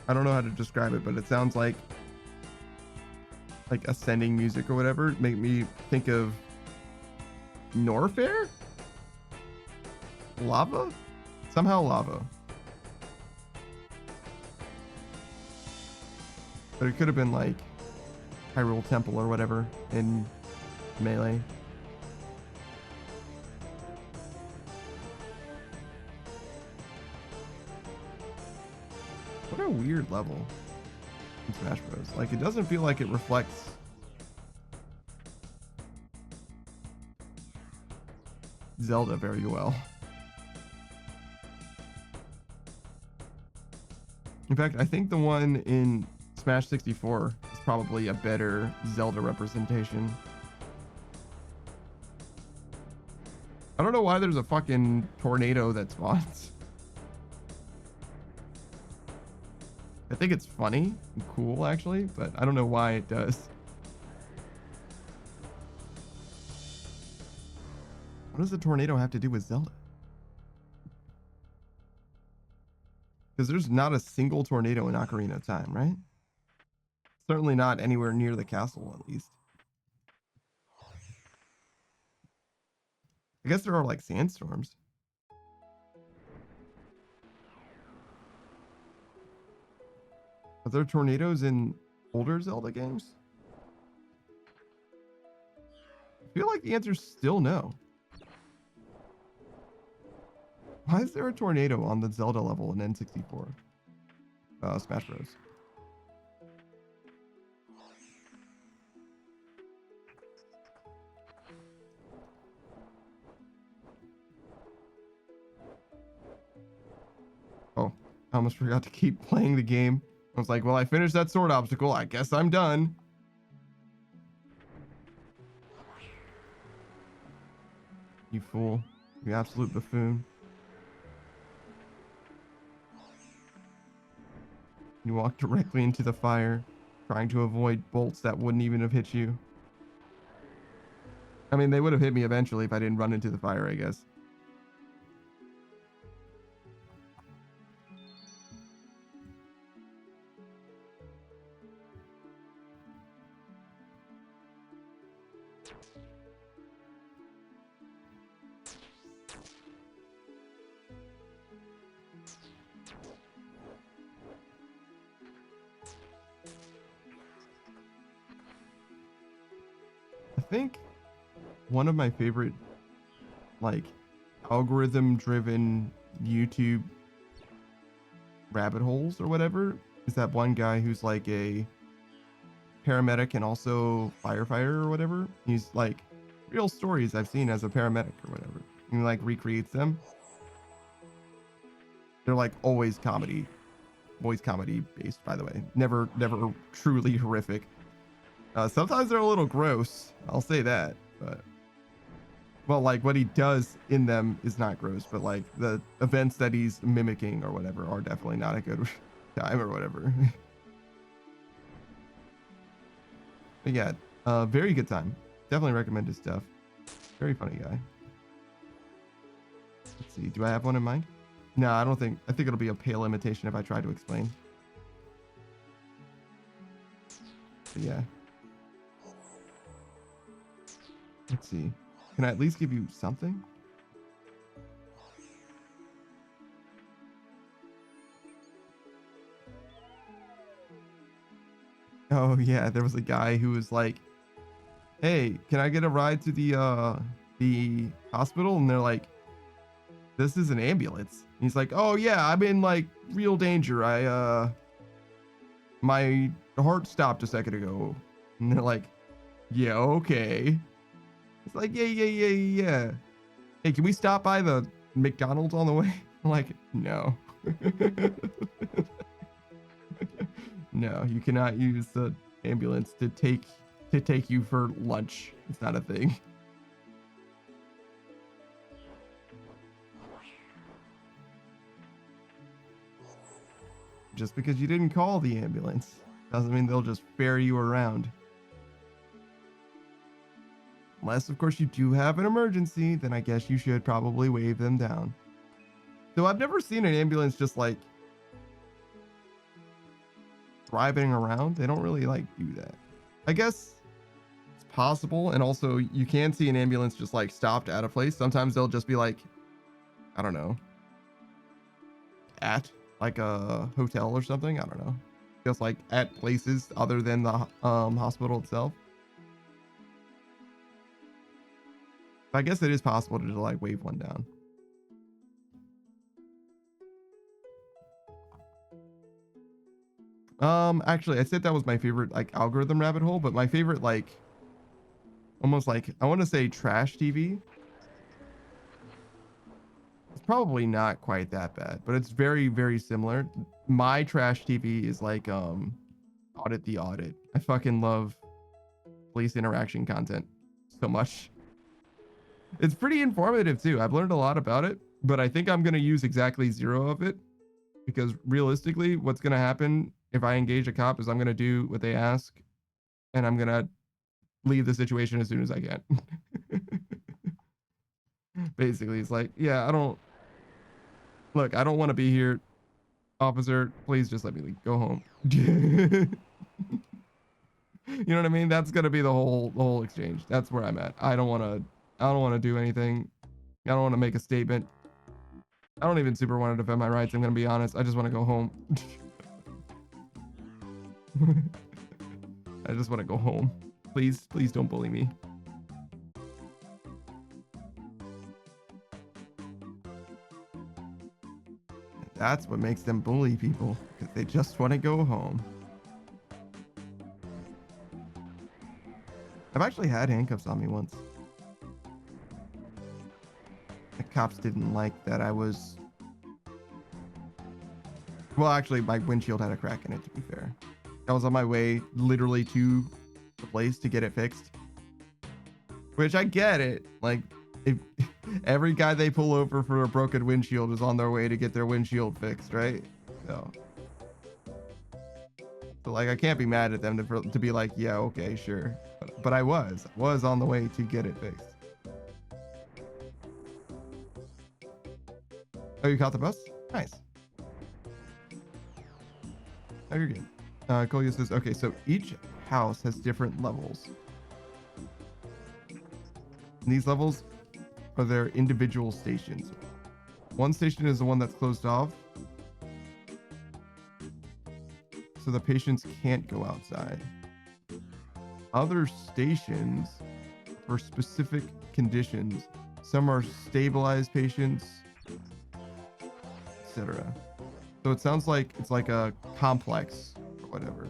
I don't know how to describe it, but it sounds like ascending music or whatever. Make me think of Norfair? Lava? Somehow lava. But it could have been like Hyrule Temple or whatever in Melee. What a weird level in Smash Bros. Like, it doesn't feel like it reflects Zelda very well. In fact, I think the one in Smash 64 is probably a better Zelda representation. I don't know why there's a fucking tornado that spawns. I think it's funny and cool, actually, but I don't know why it does. What does the tornado have to do with Zelda? Because there's not a single tornado in Ocarina of Time, right? Certainly not anywhere near the castle, at least. I guess there are like sandstorms. Are there tornadoes in older Zelda games? I feel like the answer is still no. Why is there a tornado on the Zelda level in N64? Smash Bros. Oh, I almost forgot to keep playing the game. I was like, well, I finished that sword obstacle. I guess I'm done. You fool. You absolute buffoon. You walked directly into the fire, trying to avoid bolts that wouldn't even have hit you. I mean, they would have hit me eventually if I didn't run into the fire, I guess. I think one of my favorite, like, algorithm driven YouTube rabbit holes or whatever is that one guy who's like a paramedic and also firefighter or whatever. He's like real stories I've seen as a paramedic or whatever. And he like recreates them. They're like always comedy based, by the way. Never truly horrific. Sometimes they're a little gross, I'll say that, but well, like what he does in them is not gross, but like the events that he's mimicking or whatever are definitely not a good time or whatever. But yeah, very good time. Definitely recommend his stuff. Very funny guy. Let's see, do I have one in mind? No, I think it'll be a pale imitation if I try to explain. But yeah. Let's see. Can I at least give you something? Oh yeah, there was a guy who was like, "Hey, can I get a ride to the hospital?" And they're like, "This is an ambulance." And he's like, "Oh yeah, I'm in like real danger. My heart stopped a second ago." And they're like, "Yeah, okay." It's like, yeah. Hey, can we stop by the McDonald's on the way? I'm like, no. No, you cannot use the ambulance to take you for lunch. It's not a thing. Just because you didn't call the ambulance doesn't mean they'll just ferry you around. Unless, of course, you do have an emergency, then I guess you should probably wave them down. Though I've never seen an ambulance just like driving around. They don't really like do that. I guess it's possible. And also you can see an ambulance just like stopped at a place. Sometimes they'll just be like, I don't know, at like a hotel or something. I don't know. Just like at places other than the hospital itself. I guess it is possible to like wave one down. Actually, I said that was my favorite like algorithm rabbit hole, but my favorite like almost like I want to say trash TV. It's probably not quite that bad, but it's very similar. My trash TV is like Audit the Audit. I fucking love police interaction content so much. It's pretty informative too. I've learned a lot about it, but I think I'm going to use exactly 0 of it because realistically, what's going to happen if I engage a cop is I'm going to do what they ask and I'm going to leave the situation as soon as I can. Basically, it's like, yeah, I don't want to be here. Officer, please just let me leave. Go home. You know what I mean? That's going to be the whole exchange. That's where I'm at. I don't want to do anything. I don't want to make a statement. I don't even super want to defend my rights. I'm going to be honest. I just want to go home. I just want to go home. Please don't bully me. That's what makes them bully people, because they just want to go home. I've actually had handcuffs on me once. The cops didn't like that I was... Well, actually, my windshield had a crack in it, to be fair. I was on my way literally to the place to get it fixed. Which I get it. Like, if every guy they pull over for a broken windshield is on their way to get their windshield fixed, right? So like, I can't be mad at them to be like, yeah, okay, sure. But I was on the way to get it fixed. Oh, you caught the bus? Nice. Oh, you're good. Kolya says, okay, so each house has different levels. And these levels are their individual stations. One station is the one that's closed off, so the patients can't go outside. Other stations for specific conditions. Some are stabilized patients, etc. So it sounds like it's like a complex or whatever,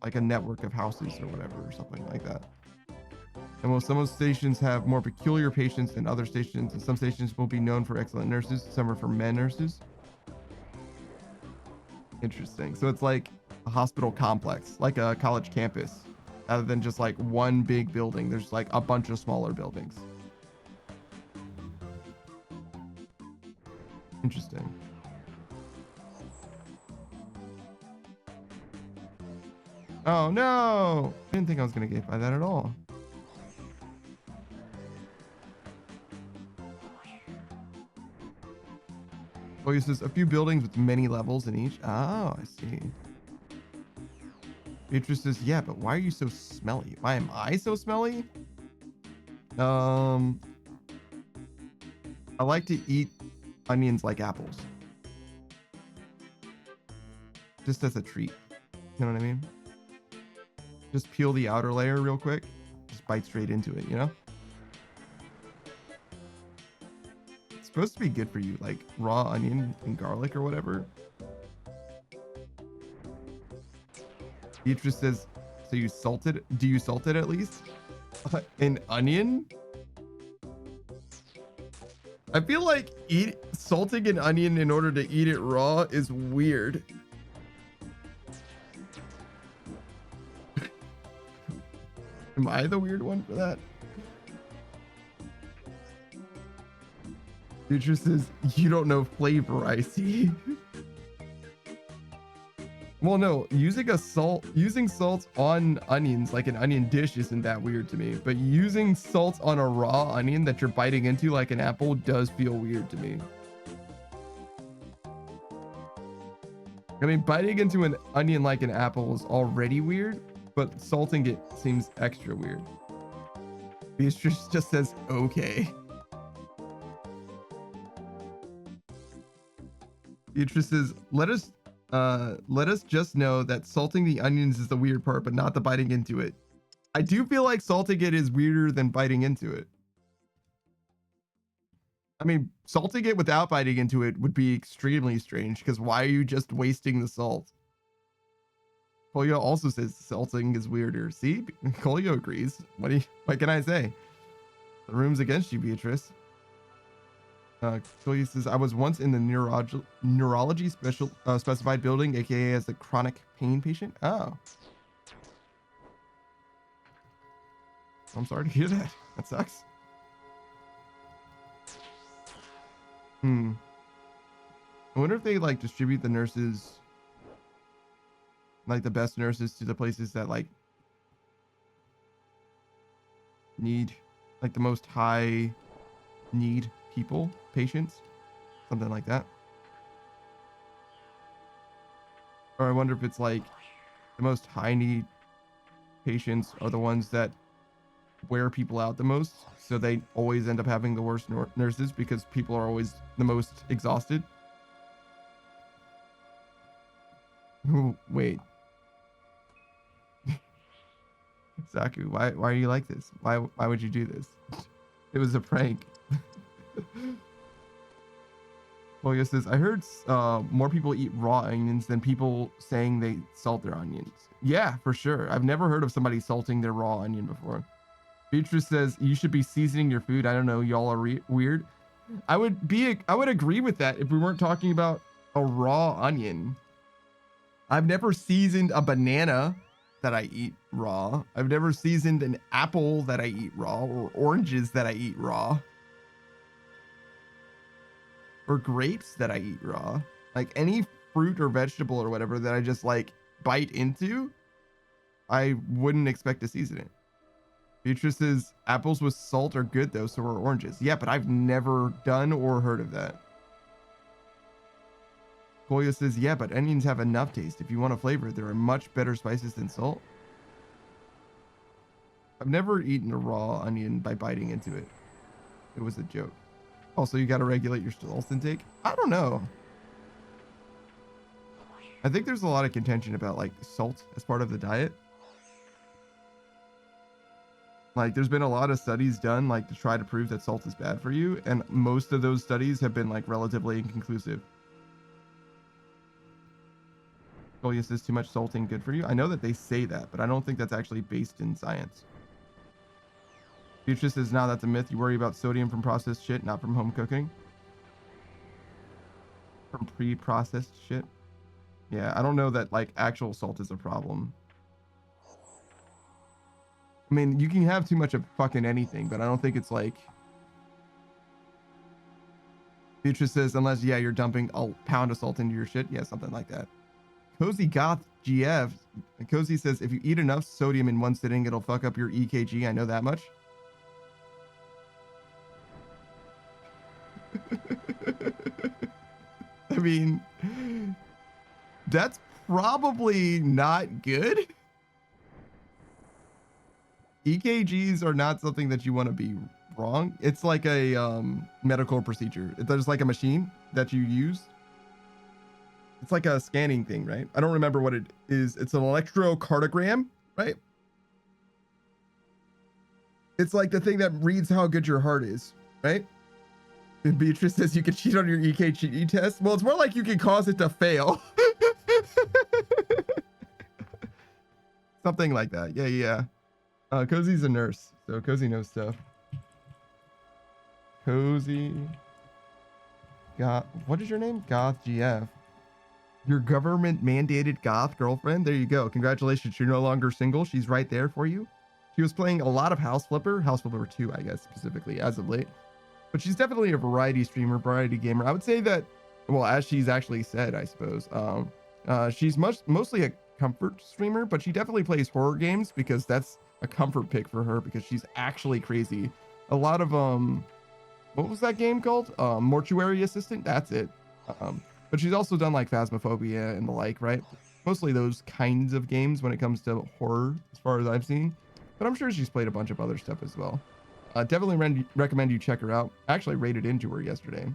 like a network of houses or whatever, or something like that. And while some of the stations have more peculiar patients than other stations, and some stations will be known for excellent nurses, some are for men nurses. Interesting. So it's like a hospital complex, like a college campus, rather than just like one big building. There's like a bunch of smaller buildings. Interesting. Oh no! I didn't think I was gonna get by that at all. Oh, he says a few buildings with many levels in each. Oh, I see. Beatrice says, yeah, but why are you so smelly? Why am I so smelly? I like to eat onions like apples. Just as a treat. You know what I mean? Just peel the outer layer real quick. Just bite straight into it, you know? It's supposed to be good for you, like raw onion and garlic or whatever. Beatrice says, so you salt it? Do you salt it at least? An onion? I feel like salting an onion in order to eat it raw is weird. Am I the weird one for that? Beatrice says, you don't know flavor, I see. Well, no, using salt on onions, like an onion dish, isn't that weird to me. But using salt on a raw onion that you're biting into like an apple does feel weird to me. I mean, biting into an onion like an apple is already weird, but salting it seems extra weird. Beatrice just says, okay. Beatrice says, let us just know that salting the onions is the weird part, but not the biting into it. I do feel like salting it is weirder than biting into it. I mean, salting it without biting into it would be extremely strange, because why are you just wasting the salt? Kolya also says salting is weirder. See? Kolya agrees. What can I say? The room's against you, Beatrice. Kolya says, I was once in the neurology specified building, aka as a chronic pain patient. Oh. I'm sorry to hear that. That sucks. I wonder if they like distribute the nurses, like the best nurses, to the places that like need, like the most high need people, patients, something like that. Or I wonder if it's like the most high need patients are the ones that wear people out the most, so they always end up having the worst nurses because people are always the most exhausted. Wait. Saku, why are you like this? Why would you do this? It was a prank. Koya says, I heard more people eat raw onions than people saying they salt their onions. Yeah, for sure. I've never heard of somebody salting their raw onion before. Beatrice says, you should be seasoning your food. I don't know. Y'all are weird. I would agree with that if we weren't talking about a raw onion. I've never seasoned a banana that I eat raw. I've never seasoned an apple that I eat raw, or oranges that I eat raw, or grapes that I eat raw. Like any fruit or vegetable or whatever that I just like bite into, I wouldn't expect to season it. Beatrice says apples with salt are good though, so are oranges. Yeah, but I've never done or heard of that. Koya says, yeah, but onions have enough taste. If you want a flavor, there are much better spices than salt. I've never eaten a raw onion by biting into it. It was a joke. Also, you got to regulate your salt intake. I don't know. I think there's a lot of contention about like salt as part of the diet. Like there's been a lot of studies done like to try to prove that salt is bad for you. And most of those studies have been like relatively inconclusive. Oh, yes, is too much salting good for you? I know that they say that, but I don't think that's actually based in science. Beatrice says, now that's a myth. You worry about sodium from processed shit, not from home cooking. From pre-processed shit. Yeah, I don't know that like actual salt is a problem. I mean, you can have too much of fucking anything, but I don't think it's like... Beatrice says, unless, yeah, you're dumping a pound of salt into your shit. Yeah, something like that. Cozy Goth GF. Cozy says, if you eat enough sodium in one sitting, it'll fuck up your EKG. I know that much. I mean, that's probably not good. EKGs are not something that you want to be wrong. It's like a medical procedure. There's like a machine that you use. It's like a scanning thing, right? I don't remember what it is. It's an electrocardiogram, right? It's like the thing that reads how good your heart is, right? And Beatrice says you can cheat on your EKG test. Well, it's more like you can cause it to fail. Something like that. Yeah. Cozy's a nurse, so Cozy knows stuff. Cozy. What is your name? Goth GF. Your government mandated goth girlfriend. There you go. Congratulations. You're no longer single. She's right there for you. She was playing a lot of House Flipper 2, I guess, specifically as of late. But she's definitely a variety streamer, variety gamer. I would say that, well, as she's actually said, I suppose, she's mostly a comfort streamer, but she definitely plays horror games because that's a comfort pick for her because she's actually crazy. A lot of, what was that game called? Mortuary Assistant. That's it. But she's also done like Phasmophobia and the like, right? Mostly those kinds of games when it comes to horror, as far as I've seen. But I'm sure she's played a bunch of other stuff as well. Definitely recommend you check her out. I actually raided into her yesterday.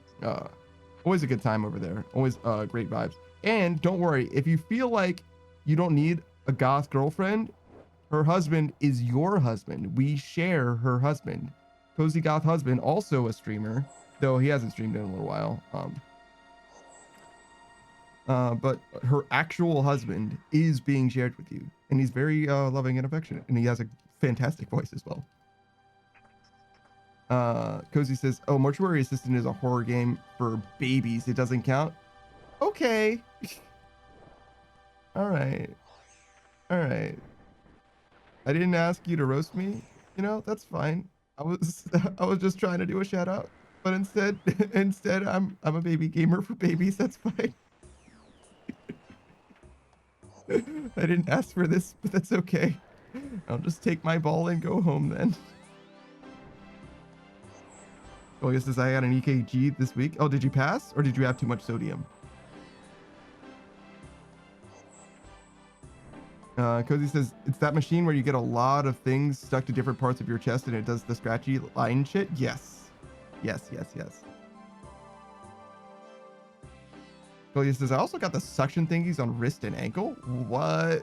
Always a good time over there. Always great vibes. And don't worry, if you feel like you don't need a goth girlfriend, her husband is your husband. We share her husband. Cozy Goth husband, also a streamer, though he hasn't streamed in a little while. But her actual husband is being shared with you, and he's very loving and affectionate, and he has a fantastic voice as well. Cozy says, oh, Mortuary Assistant is a horror game for babies. It doesn't count. Okay. All right. I didn't ask you to roast me. You know, that's fine. I was just trying to do a shout out, but instead I'm a baby gamer for babies. That's fine. I didn't ask for this, but that's okay. I'll just take my ball and go home then. Oh, yes, says I got an EKG this week. Oh, did you pass or did you have too much sodium? Cozy says it's that machine where you get a lot of things stuck to different parts of your chest and it does the scratchy line shit. Yes. Cozy says I also got the suction thingies on wrist and ankle. What?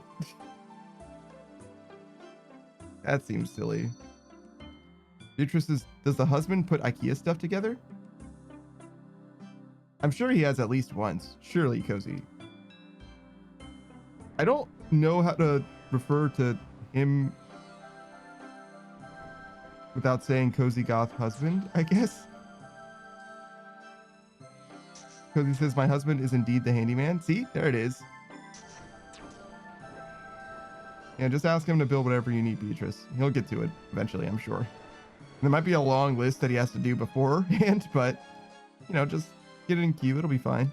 That seems silly. Beatrice says, does the husband put IKEA stuff together? I'm sure he has at least once. Surely, Cozy. I don't know how to refer to him without saying Cozy Goth husband, I guess. Cozy says, my husband is indeed the handyman. See, there it is. Yeah, just ask him to build whatever you need, Beatrice. He'll get to it eventually, I'm sure. There might be a long list that he has to do beforehand, but, you know, just get it in queue. It'll be fine.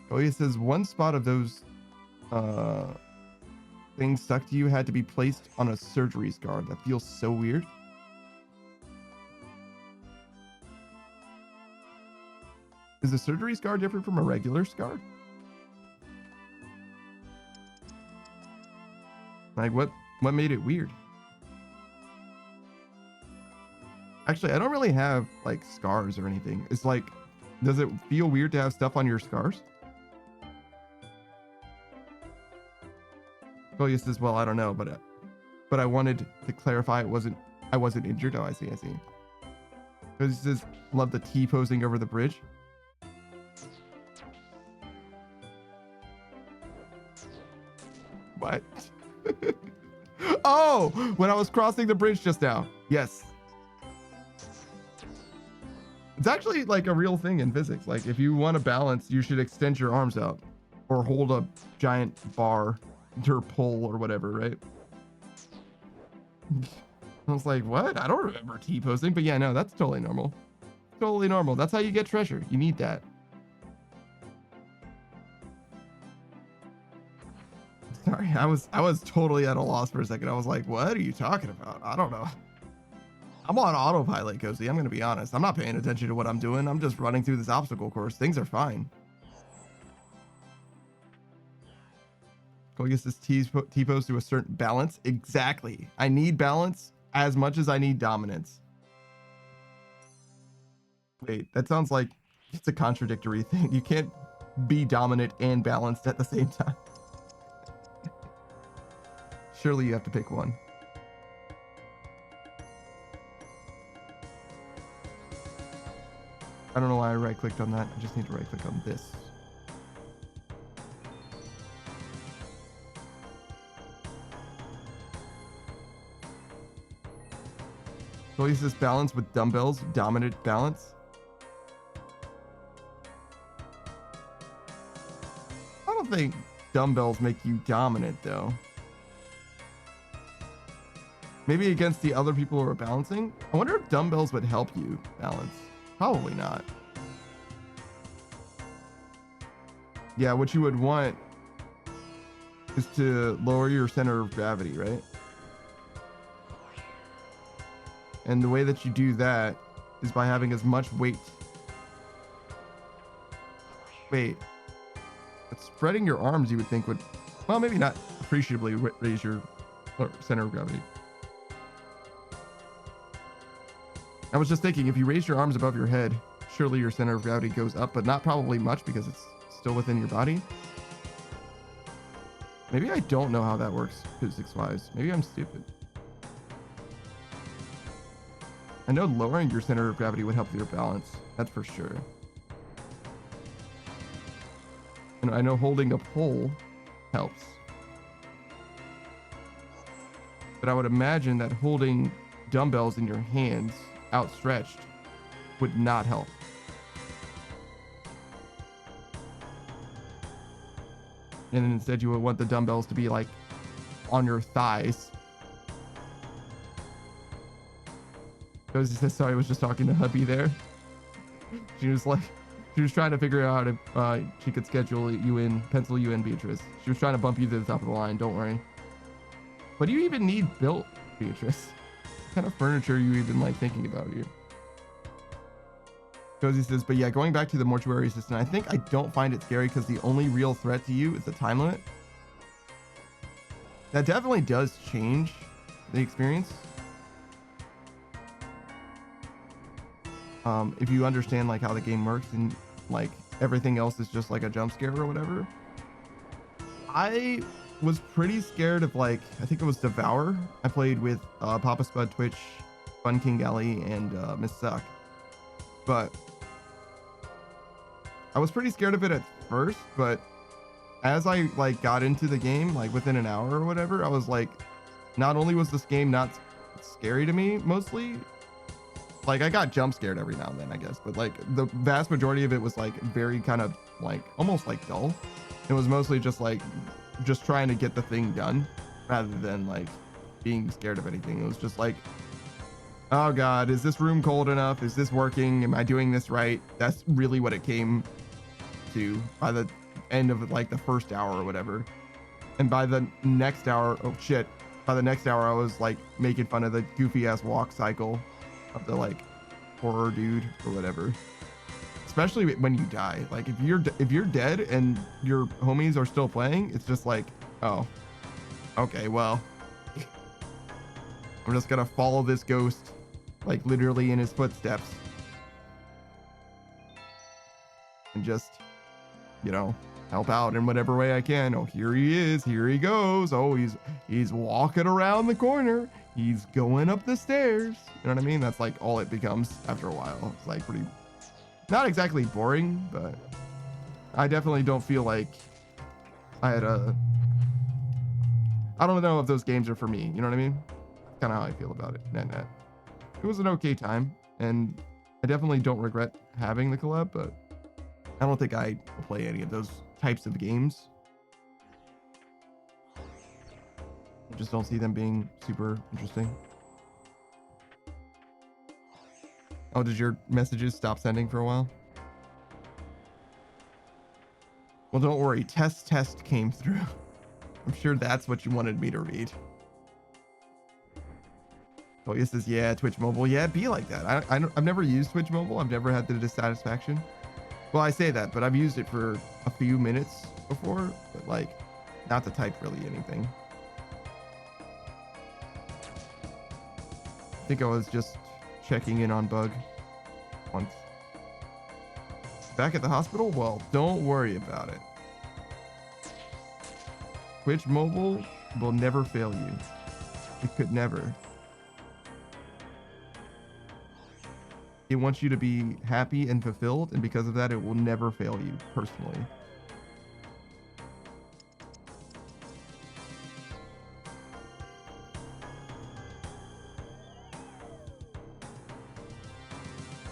Oh, he says one spot of those things stuck to you had to be placed on a surgery scar. That feels so weird. Is a surgery scar different from a regular scar? Like what made it weird? Actually, I don't really have like scars or anything. It's like, does it feel weird to have stuff on your scars? Julia says, well, I don't know, but I wanted to clarify I wasn't injured. Oh, I see. Because he says, love the T posing over the bridge. What? Oh, when I was crossing the bridge just now. Yes. It's actually like a real thing in physics. Like if you want to balance, you should extend your arms out or hold a giant bar or pole or whatever, right? I was like, what? I don't remember T-posing, but yeah, no, that's totally normal. Totally normal. That's how you get treasure. You need that. Sorry, I was totally at a loss for a second. I was like, what are you talking about? I don't know. I'm on autopilot, Cozy. I'm going to be honest. I'm not paying attention to what I'm doing. I'm just running through this obstacle course. Things are fine. Go get this T-pose to a certain balance. Exactly. I need balance as much as I need dominance. Wait, that sounds like it's a contradictory thing. You can't be dominant and balanced at the same time. Surely you have to pick one. I don't know why I right-clicked on that. I just need to right-click on this. So use this balance with dumbbells, dominant balance. I don't think dumbbells make you dominant though. Maybe against the other people who are balancing. I wonder if dumbbells would help you balance. Probably not. Yeah, what you would want is to lower your center of gravity, right? And the way that you do that is by having as much weight. Wait. But spreading your arms, you would think would, well, maybe not appreciably raise your center of gravity. I was just thinking, if you raise your arms above your head, surely your center of gravity goes up, but not probably much because it's still within your body. Maybe I don't know how that works physics-wise. Maybe I'm stupid. I know lowering your center of gravity would help your balance. That's for sure. And I know holding a pole helps. But I would imagine that holding dumbbells in your hands outstretched would not help. And instead you would want the dumbbells to be like on your thighs. Josie says, sorry, I was just talking to hubby there. She was trying to figure out how to, she could schedule you in, pencil you in, Beatrice. She was trying to bump you to the top of the line, don't worry. What do you even need built, Beatrice? What kind of furniture are you even like thinking about here? Josie says, but yeah, going back to the mortuary assistant, I think I don't find it scary because the only real threat to you is the time limit. That definitely does change the experience. If you understand like how the game works and like everything else is just like a jump scare or whatever. I was pretty scared of like, I think it was Devour. I played with Papa Spud Twitch Fun King Alley and Miss Suck. But I was pretty scared of it at first, but as I like got into the game, like within an hour or whatever, I was like, not only was this game not scary to me mostly, like I got jump scared every now and then, I guess, but like the vast majority of it was like very kind of like almost like dull. It was mostly just like just trying to get the thing done rather than like being scared of anything. It was just like, oh God, is this room cold enough? Is this working? Am I doing this right? That's really what it came to by the end of like the first hour or whatever. And by the next hour, oh shit, by the next hour, I was like making fun of the goofy ass walk cycle of the like horror dude or whatever. Especially when you die. Like if you're dead and your homies are still playing, it's just like, oh, okay, well, I'm just gonna follow this ghost, like literally in his footsteps, and just, you know, help out in whatever way I can. Oh, here he is. Here he goes. Oh, he's walking around the corner. He's going up the stairs. You know what I mean? That's like all it becomes after a while. It's like pretty, not exactly boring, but I definitely don't feel like I don't know if those games are for me. You know what I mean? Kind of how I feel about it. Net. It was an okay time, and I definitely don't regret having the collab, but I don't think I will play any of those types of games. I just don't see them being super interesting. Oh, did your messages stop sending for a while? Well, don't worry. Test came through. I'm sure that's what you wanted me to read. Oh, yes, says, yeah, Twitch Mobile. Yeah, it'd be like that. I've never used Twitch Mobile. I've never had the dissatisfaction. Well, I say that, but I've used it for a few minutes before, but like not to type really anything. I think I was just checking in on Bug once. Back at the hospital? Well, don't worry about it. Twitch Mobile will never fail you. It could never. It wants you to be happy and fulfilled, and because of that, it will never fail you personally.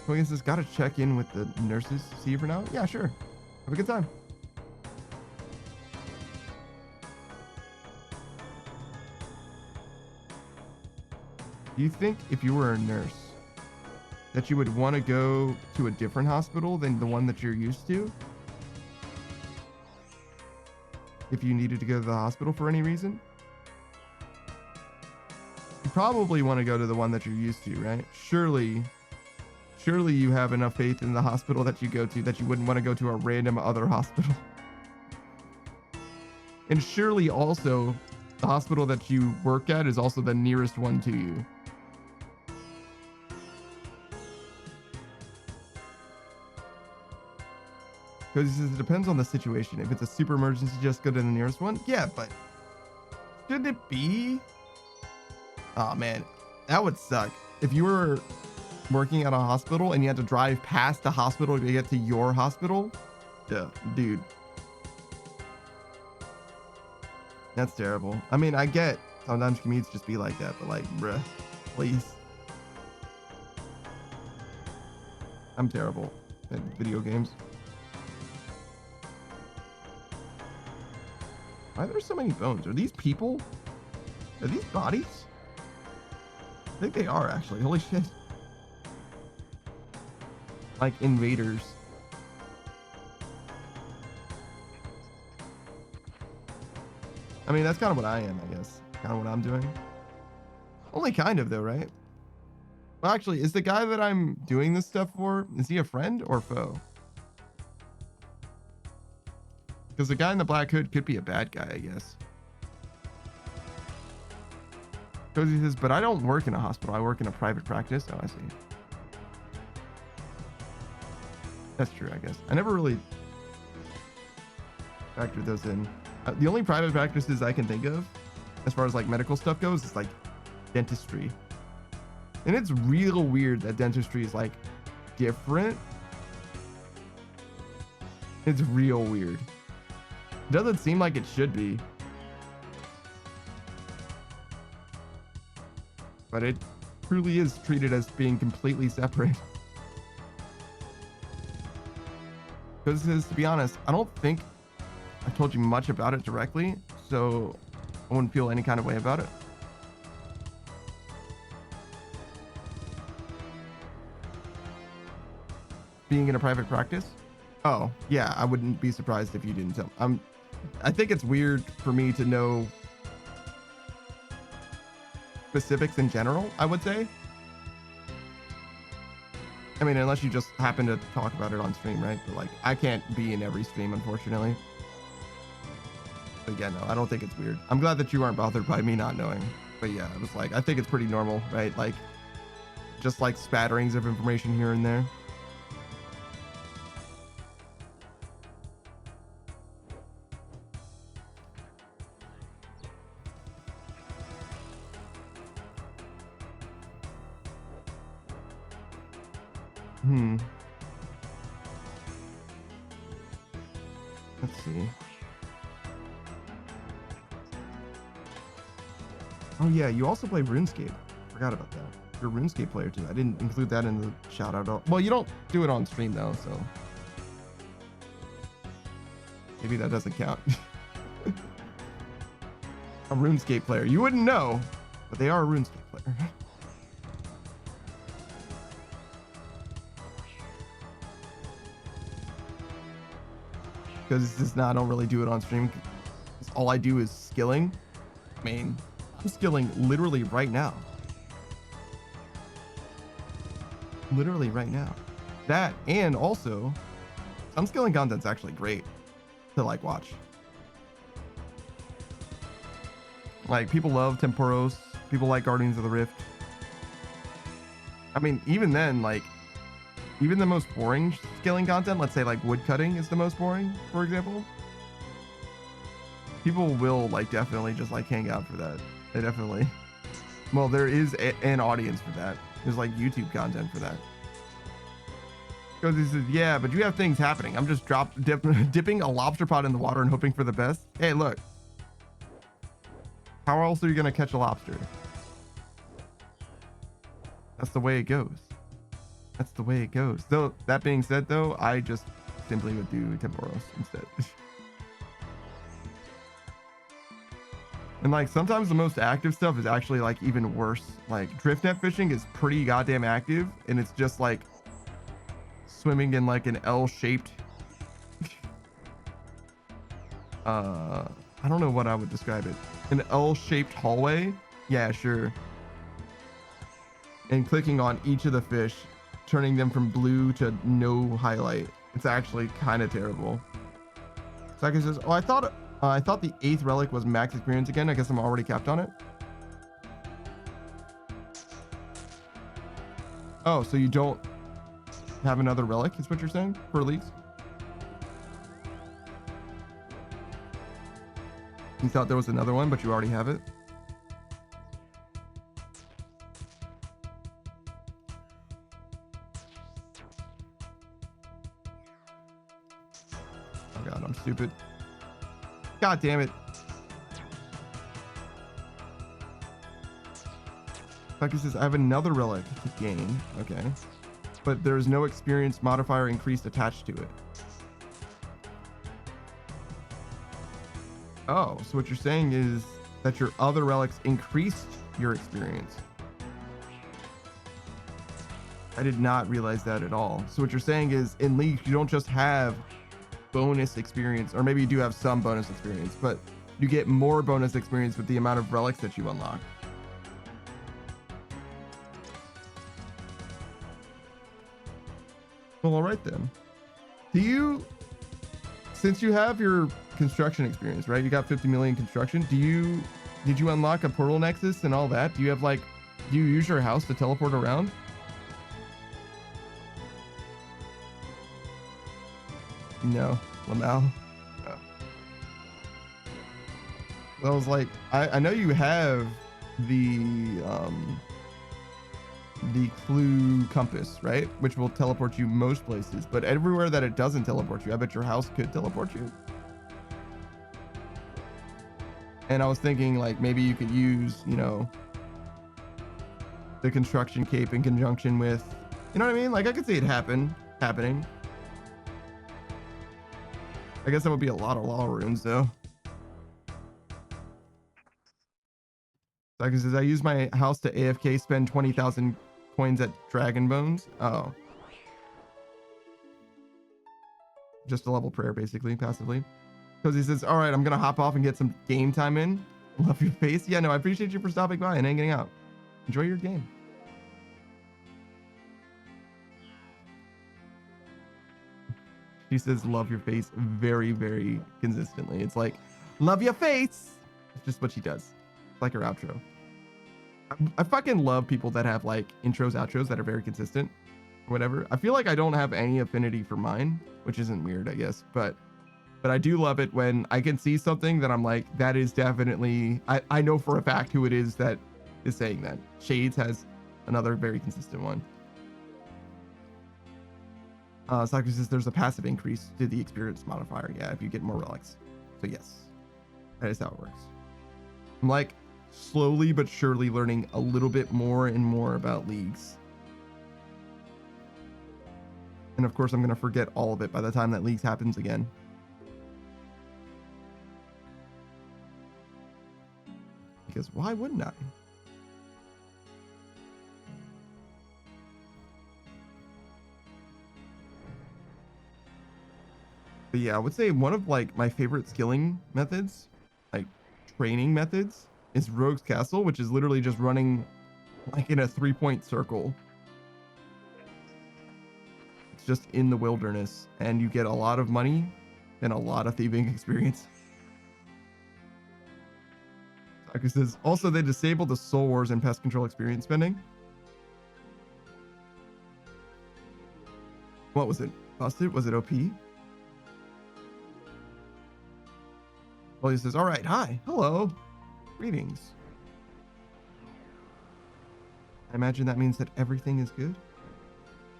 So I guess it's got to check in with the nurses. See you for now? Yeah, sure. Have a good time. Do you think if you were a nurse that you would want to go to a different hospital than the one that you're used to? If you needed to go to the hospital for any reason? You probably want to go to the one that you're used to, right? Surely you have enough faith in the hospital that you go to that you wouldn't want to go to a random other hospital. And surely also the hospital that you work at is also the nearest one to you. Because he says it depends on the situation. If it's a super emergency, just go to the nearest one. Yeah, but shouldn't it be? Oh man, that would suck. If you were working at a hospital and you had to drive past the hospital to get to your hospital, yeah, dude. That's terrible. I mean, I get sometimes commutes just be like that, but like, bruh, please. I'm terrible at video games. Why are there so many bones? Are these people? Are these bodies? I think they are actually. Holy shit. Like invaders. I mean, that's kind of what I am, I guess. Kind of what I'm doing. Only kind of though, right? Well, actually, is the guy that I'm doing this stuff for, is he a friend or foe? Because the guy in the black hood could be a bad guy, I guess. Because he says, but I don't work in a hospital. I work in a private practice. Oh, I see. That's true, I guess. I never really factored those in. The only private practices I can think of, as far as like medical stuff goes, is like dentistry. And it's real weird that dentistry is like different. It's real weird. It doesn't seem like it should be. But it truly is treated as being completely separate. Because to be honest, I don't think I told you much about it directly, so I wouldn't feel any kind of way about it. Being in a private practice? Oh, yeah, I wouldn't be surprised if you didn't tell. I think it's weird for me to know specifics in general, I would say. I mean, unless you just happen to talk about it on stream, right? But like, I can't be in every stream, unfortunately. But again, no, I don't think it's weird. I'm glad that you aren't bothered by me not knowing. But yeah, it was like, I think it's pretty normal, right? Like, just like spatterings of information here and there. Let's see. Oh yeah, you also play RuneScape. Forgot about that. You're a RuneScape player too. I didn't include that in the shout out at all. Well, you don't do it on stream though, so maybe that doesn't count. A RuneScape player. You wouldn't know, but they are a RuneScape player. Because it's not, I don't really do it on stream. All I do is skilling. I mean, I'm skilling literally right now. Literally right now. That, and also, some skilling content's actually great to like watch. Like, people love Temporos. People like Guardians of the Rift. I mean, even then, like, even the most boring skilling content, let's say like wood cutting is the most boring, for example. People will like definitely just like hang out for that. They definitely, well, there is an audience for that. There's like YouTube content for that. Because he says, yeah, but you have things happening. I'm just dipping a lobster pot in the water and hoping for the best. Hey, look. How else are you going to catch a lobster? That's the way it goes. That's the way it goes. Though, that being said, though, I just simply would do Temporos instead. And like sometimes the most active stuff is actually like even worse. Like drift net fishing is pretty goddamn active, and it's just like swimming in like an L-shaped I don't know what I would describe it. An L-shaped hallway. Yeah, sure. And clicking on each of the fish, turning them from blue to no highlight. It's actually kind of terrible. Saki says, oh, I thought the 8th relic was max experience again. I guess I'm already capped on it. Oh, so you don't have another relic is what you're saying for Elite? You thought there was another one, but you already have it? Oh god, I'm stupid. God damn it. Becky says, I have another relic to gain. Okay. But there is no experience modifier increased attached to it. Oh, so what you're saying is that your other relics increased your experience. I did not realize that at all. So what you're saying is in League, you don't just have bonus experience, or maybe you do have some bonus experience, but you get more bonus experience with the amount of relics that you unlock. Well, all right then. Do you, since you have your construction experience, right? You got 50 million construction. Did you unlock a portal nexus and all that? Do you have like, do you use your house to teleport around? No, Lamal. No. I was like, I know you have the the clue compass, right? Which will teleport you most places, but everywhere that it doesn't teleport you, I bet your house could teleport you. And I was thinking like maybe you could use, you know, the construction cape in conjunction with, you know what I mean? Like I could see it happening. I guess that would be a lot of law runes though. Like it says, I use my house to AFK spend 20,000 coins at Dragon Bones. Oh. Just a level prayer basically, passively. Because he says, all right, I'm going to hop off and get some game time in. Love your face. Yeah, no, I appreciate you for stopping by and hanging out. Enjoy your game. He says, love your face very, very consistently. It's like, love your face. It's just what she does. It's like her outro. I fucking love people that have like intros, outros that are very consistent or whatever. I feel like I don't have any affinity for mine, which isn't weird, I guess. But I do love it when I can see something that I'm like, that is definitely, I know for a fact who it is that is saying that. Shades has another very consistent one. Sakura says there's a passive increase to the experience modifier. Yeah, if you get more relics. So yes, that is how it works. I'm like slowly but surely learning a little bit more and more about leagues. And of course, I'm going to forget all of it by the time that leagues happens again. Because why wouldn't I? But yeah, I would say one of like my favorite skilling methods, like training methods, is Rogue's Castle, which is literally just running like in a 3-point circle. It's just in the wilderness, and you get a lot of money and a lot of thieving experience. Saka says, also they disabled the Soul Wars and Pest Control experience spending. What was it? Busted? Was it OP? Well, he says, all right, hi, hello, greetings. I imagine that means that everything is good.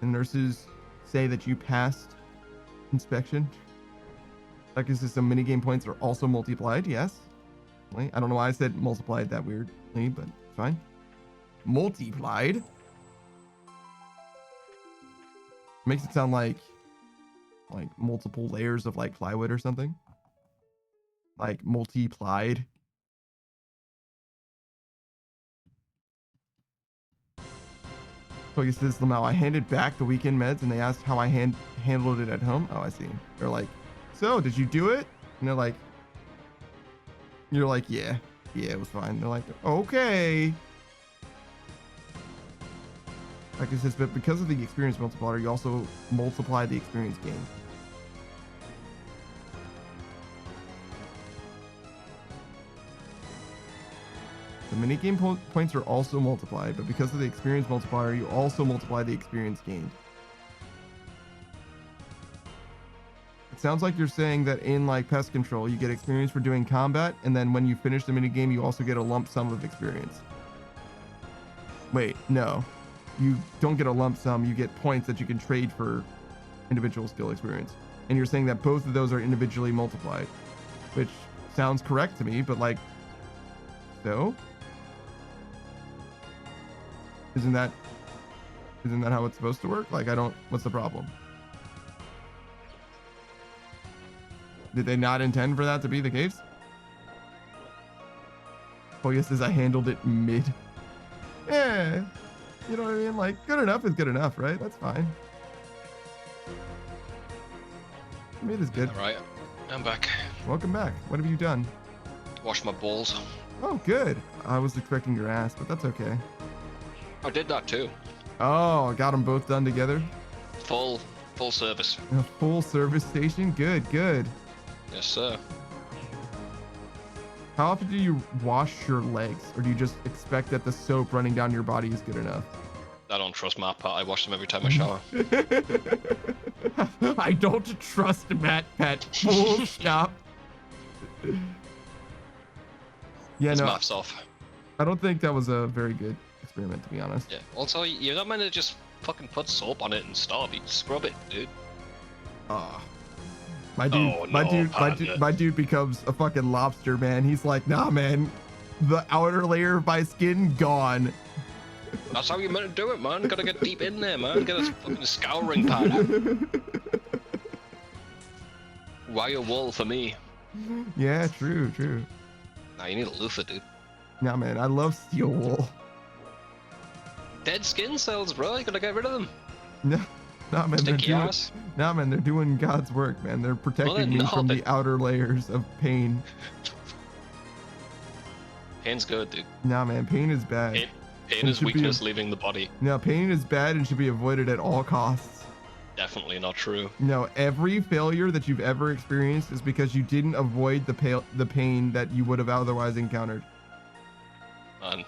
The nurses say that you passed inspection. Like, is this some minigame points are also multiplied? Yes. I don't know why I said multiplied that weirdly, but it's fine. Multiplied? Makes it sound like multiple layers of like plywood or something. Like multiplied. So he says, Lamau, I handed back the weekend meds and they asked how I handled it at home. Oh, I see. They're like, so did you do it? And they're like, you're like, yeah, it was fine. They're like, okay. Like it says, but because of the experience multiplier, you also multiply the experience gain. The minigame points are also multiplied, but because of the experience multiplier, you also multiply the experience gained. It sounds like you're saying that in like pest control, you get experience for doing combat, and then when you finish the minigame, you also get a lump sum of experience. Wait, no. You don't get a lump sum, you get points that you can trade for individual skill experience. And you're saying that both of those are individually multiplied, which sounds correct to me, but like, so? Isn't that how it's supposed to work? Like, what's the problem? Did they not intend for that to be the case? Poya says I handled it mid. Yeah, you know what I mean? Like, good enough is good enough, right? That's fine. Mid is good. All right, I'm back. Welcome back. What have you done? Wash my balls. Oh, good. I was expecting your ass, but that's okay. I did that too. Oh, got them both done together. Full service. A full service station. Good. Yes, sir. How often do you wash your legs, or do you just expect that the soap running down your body is good enough? I don't trust Matt Pat. I wash them every time I shower. I don't trust Matt Pat. Full stop. Yeah, His no. math's off. I don't think that was a very good experiment, to be honest. Yeah. Also, you're not meant to just fucking put soap on it and stop. You scrub it, dude. Ah. My dude, Oh, my no, dude, Panda. my dude becomes a fucking lobster, man. He's like, nah, man. The outer layer of my skin gone. That's how you're meant to do it, man. Gotta get deep in there, man. Get a fucking scouring pad. Wire wool for me. Yeah, true. Nah, you need a loofah, dude. Nah, man, I love steel wool. Dead skin cells, bro. You gotta get rid of them. No, nah, man, they're Sticky doing, ass. nah, man, they're doing God's work, man. They're protecting me from the outer layers of pain. Pain's good, dude. Nah, man, pain is bad. Pain is weakness leaving the body. No, pain is bad and should be avoided at all costs. Definitely not true. No, every failure that you've ever experienced is because you didn't avoid the pain that you would have otherwise encountered. Man,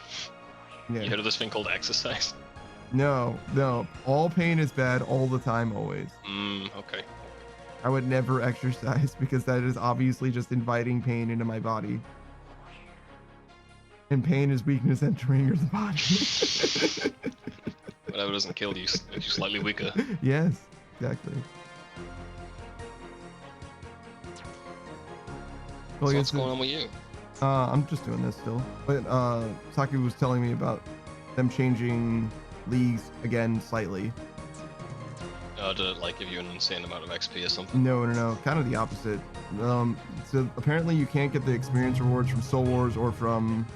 Yeah. you heard of this thing called exercise? No, all pain is bad all the time, always. Okay. I would never exercise because that is obviously just inviting pain into my body. And pain is weakness entering your body. Whatever doesn't kill you makes you slightly weaker. Yes, exactly. So what's going on with you? I'm just doing this still. But Saki was telling me about them changing leagues again slightly. To like give you an insane amount of XP or something. No. Kind of the opposite. So apparently you can't get the experience rewards from Soul Wars or from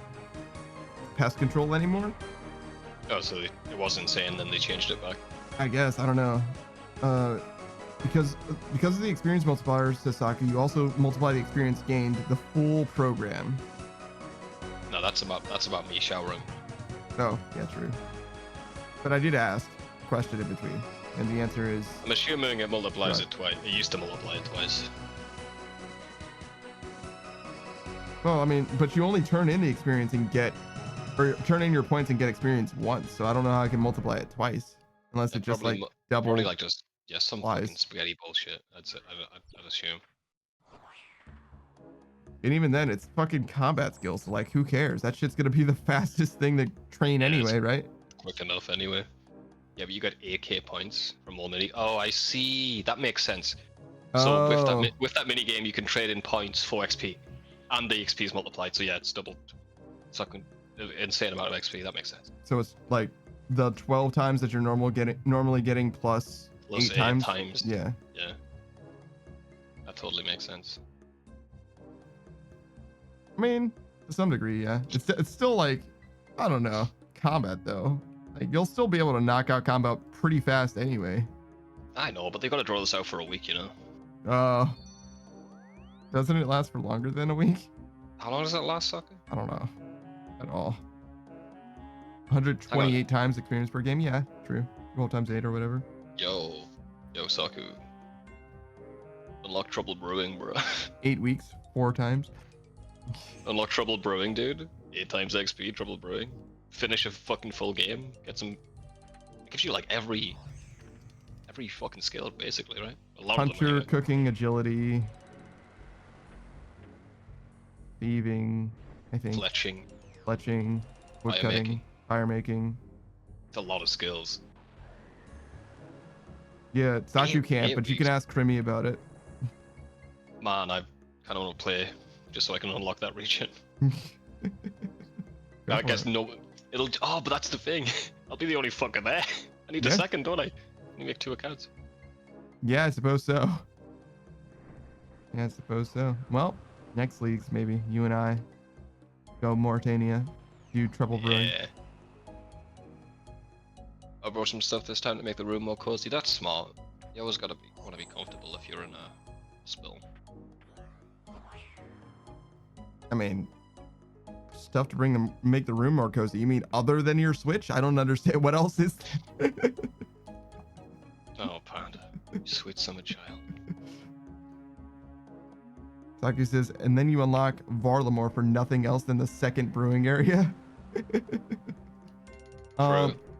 Pest Control anymore. Oh, so it was insane, then they changed it back. I guess, I don't know. Because of the experience multipliers, to Saki, you also multiply the experience gained, the full program. No, that's about me showering. Oh, yeah, true. But I did ask a question in between, and the answer is I'm assuming it multiplies Right. it twice. It used to multiply it twice. well, I mean, but you only turn in the experience and get, or turn in your points and get experience once. So I don't know how I can multiply it twice, unless it just like double. Probably like just some flies. fucking spaghetti bullshit. I'd assume. And even then, it's fucking combat skills. So like, who cares? That shit's gonna be the fastest thing to train Yeah, anyway, right? Quick enough anyway. Yeah, but you got 8k points from all mini. Oh, I see. That makes sense. So with that mini game, you can trade in points for XP, and the XP is multiplied. So yeah, it's doubled. It's like an insane amount of XP. That makes sense. So it's like the 12 times that you're normally getting plus Plus 8 times. Yeah. Yeah. That totally makes sense. I mean, to some degree, yeah. It's still like, I don't know, combat though. Like you'll still be able to knock out combat pretty fast anyway. I know, but they gotta draw this out for a week, you know. Doesn't it last for longer than a week? How long does that last, sucker? I don't know at all. 128 times experience per game. Yeah, true. 12 times 8 or whatever. Yo, Saku. Unlock Trouble Brewing, bro. 8 weeks, 4 times. Unlock Trouble Brewing, dude. 8 times XP, Trouble Brewing. Finish a fucking full game. Get some. It gives you like every fucking skill, basically, right? A lot of them, Puncher, anyway. cooking, agility, thieving, I think. Fletching, woodcutting, fire making. It's a lot of skills. Yeah, Saku can't, 8 but you can weeks. ask Krimi about it. Man, I kind of want to play just so I can unlock that region. Go I for guess it. no. It'll. Oh, but that's the thing. I'll be the only fucker there. I need a Yeah. second, don't I? Let me make 2 accounts. Yeah, I suppose so. Yeah, I suppose so. Well, next leagues, maybe you and I go Mauritania, do Trouble Brewing. Yeah. I brought some stuff this time to make the room more cozy. That's smart. You always want to be comfortable if you're in a spill. I mean, stuff to make the room more cozy. You mean other than your Switch? I don't understand. What else is there? Oh, Panda, you sweet summer child. Saku says, and then you unlock Varlamore for nothing else than the second brewing area.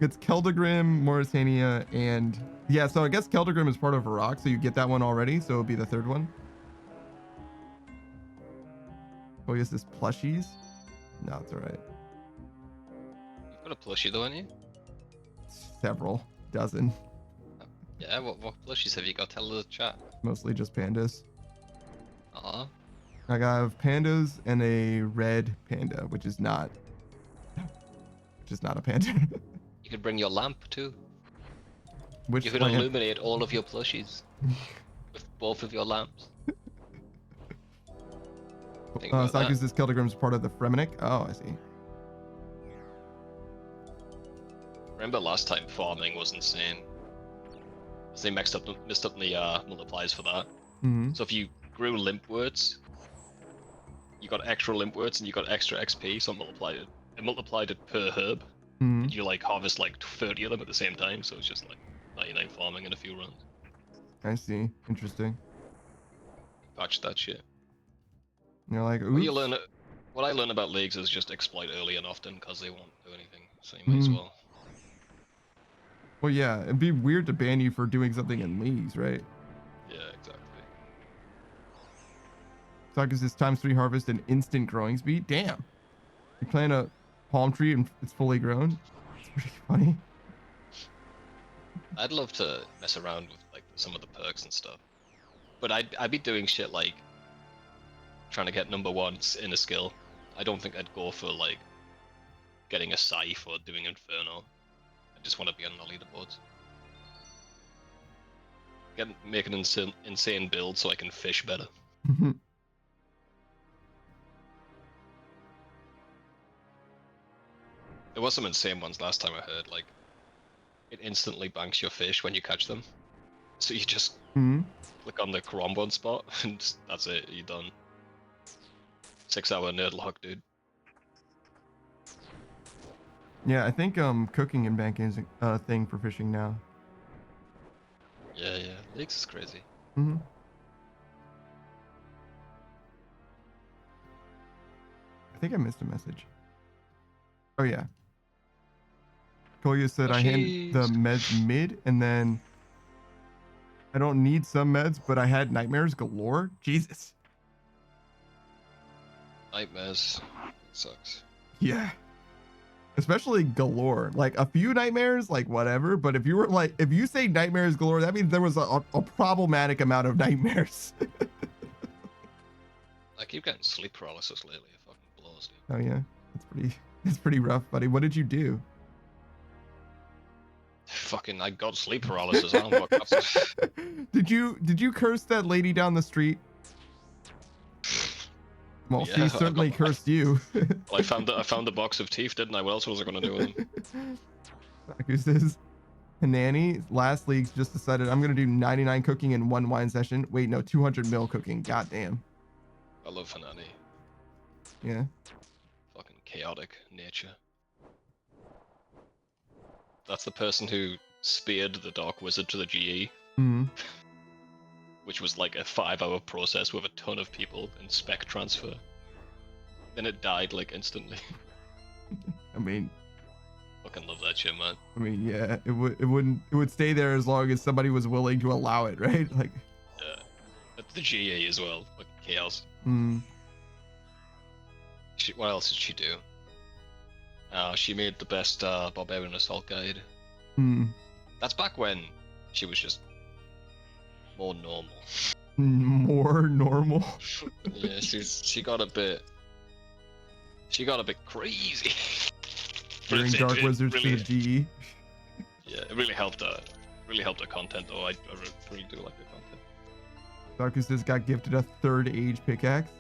It's Keldagrim, Mauritania, and yeah, so I guess Keldagrim is part of Iraq, so you get that one already, so it'll be the third one. Oh, yes, this plushies? No, it's all right. You've Got a plushie though, aren't you? Several dozen, Yeah, what plushies have you got? Tell the chat. mostly just pandas. Aw. I have pandas and a red panda, which is not a panda. You could bring your lamp too. Which You could lamp? illuminate all of your plushies with both of your lamps. Think about that. Saku's Kildigrim's part of the Fremenic. Oh, I see. Remember last time farming was insane. 'Cause they messed up the multipliers for that. Mm-hmm. So if you grew limp words, you got extra limp words and you got extra XP, so it multiplied it per herb. Mm-hmm. And you like harvest like 30 of them at the same time, so it's just like 99 farming in a few runs. I see. Interesting. Patch that shit. And you're like, What oops. what I learn about leagues is just exploit early and often because they won't do anything, so you might as well. Well, yeah, it'd be weird to ban you for doing something in leagues, right? Yeah, exactly. Saku's this ×3 harvest and instant growing speed. Damn. You plant a palm tree and it's fully grown. It's pretty funny. I'd love to mess around with like some of the perks and stuff, but I'd be doing shit like trying to get number ones in a skill. I don't think I'd go for like getting a scythe or doing Inferno. I just want to be on the leaderboards. Make an insane build so I can fish better. There was some insane ones last time I heard, like it instantly banks your fish when you catch them. So you just click on the Korombon spot and that's it, you're done. 6-hour nerd lock, dude. Yeah, I think cooking and banking is a thing for fishing now. Yeah, Leagues is crazy. Mm-hmm. I think I missed a message. Oh yeah. Kolya said I hand the meds mid and then I don't need some meds, but I had nightmares galore. Jesus. Nightmares. It sucks. Yeah. Especially galore. Like a few nightmares, like whatever. But if you say nightmares galore, that means there was a problematic amount of nightmares. I keep getting sleep paralysis lately. It fucking blows, dude. Oh yeah, it's pretty rough, buddy. What did you do? Fucking, I got sleep paralysis. I don't know what Did you curse that lady down the street? Well, Yeah, she certainly cursed you. Well, I found a box of teeth, didn't I? What else was I gonna do with them? Saku says, Hanani, last league's just decided I'm gonna do 99 cooking in 1 wine session. Wait, no, 200 mil cooking. God damn. I love Hanani. Yeah. Fucking chaotic nature. That's the person who speared the Dark Wizard to the GE. Mm-hmm. Which was like a 5-hour process with a ton of people and spec transfer. Then it died like instantly. I mean, Fucking love that shit, man. yeah, it would stay there as long as somebody was willing to allow it, right? Like, Yeah. But the GE as well, like chaos. What else did she do? She made the best Barbarian Assault guide. That's back when she was just more normal. More normal. Yeah, she got a bit crazy. During Dark Wizards really, to the GE. Yeah, it really helped her. Really helped her content though. I really do like her content. Saku says got gifted a 3rd age pickaxe.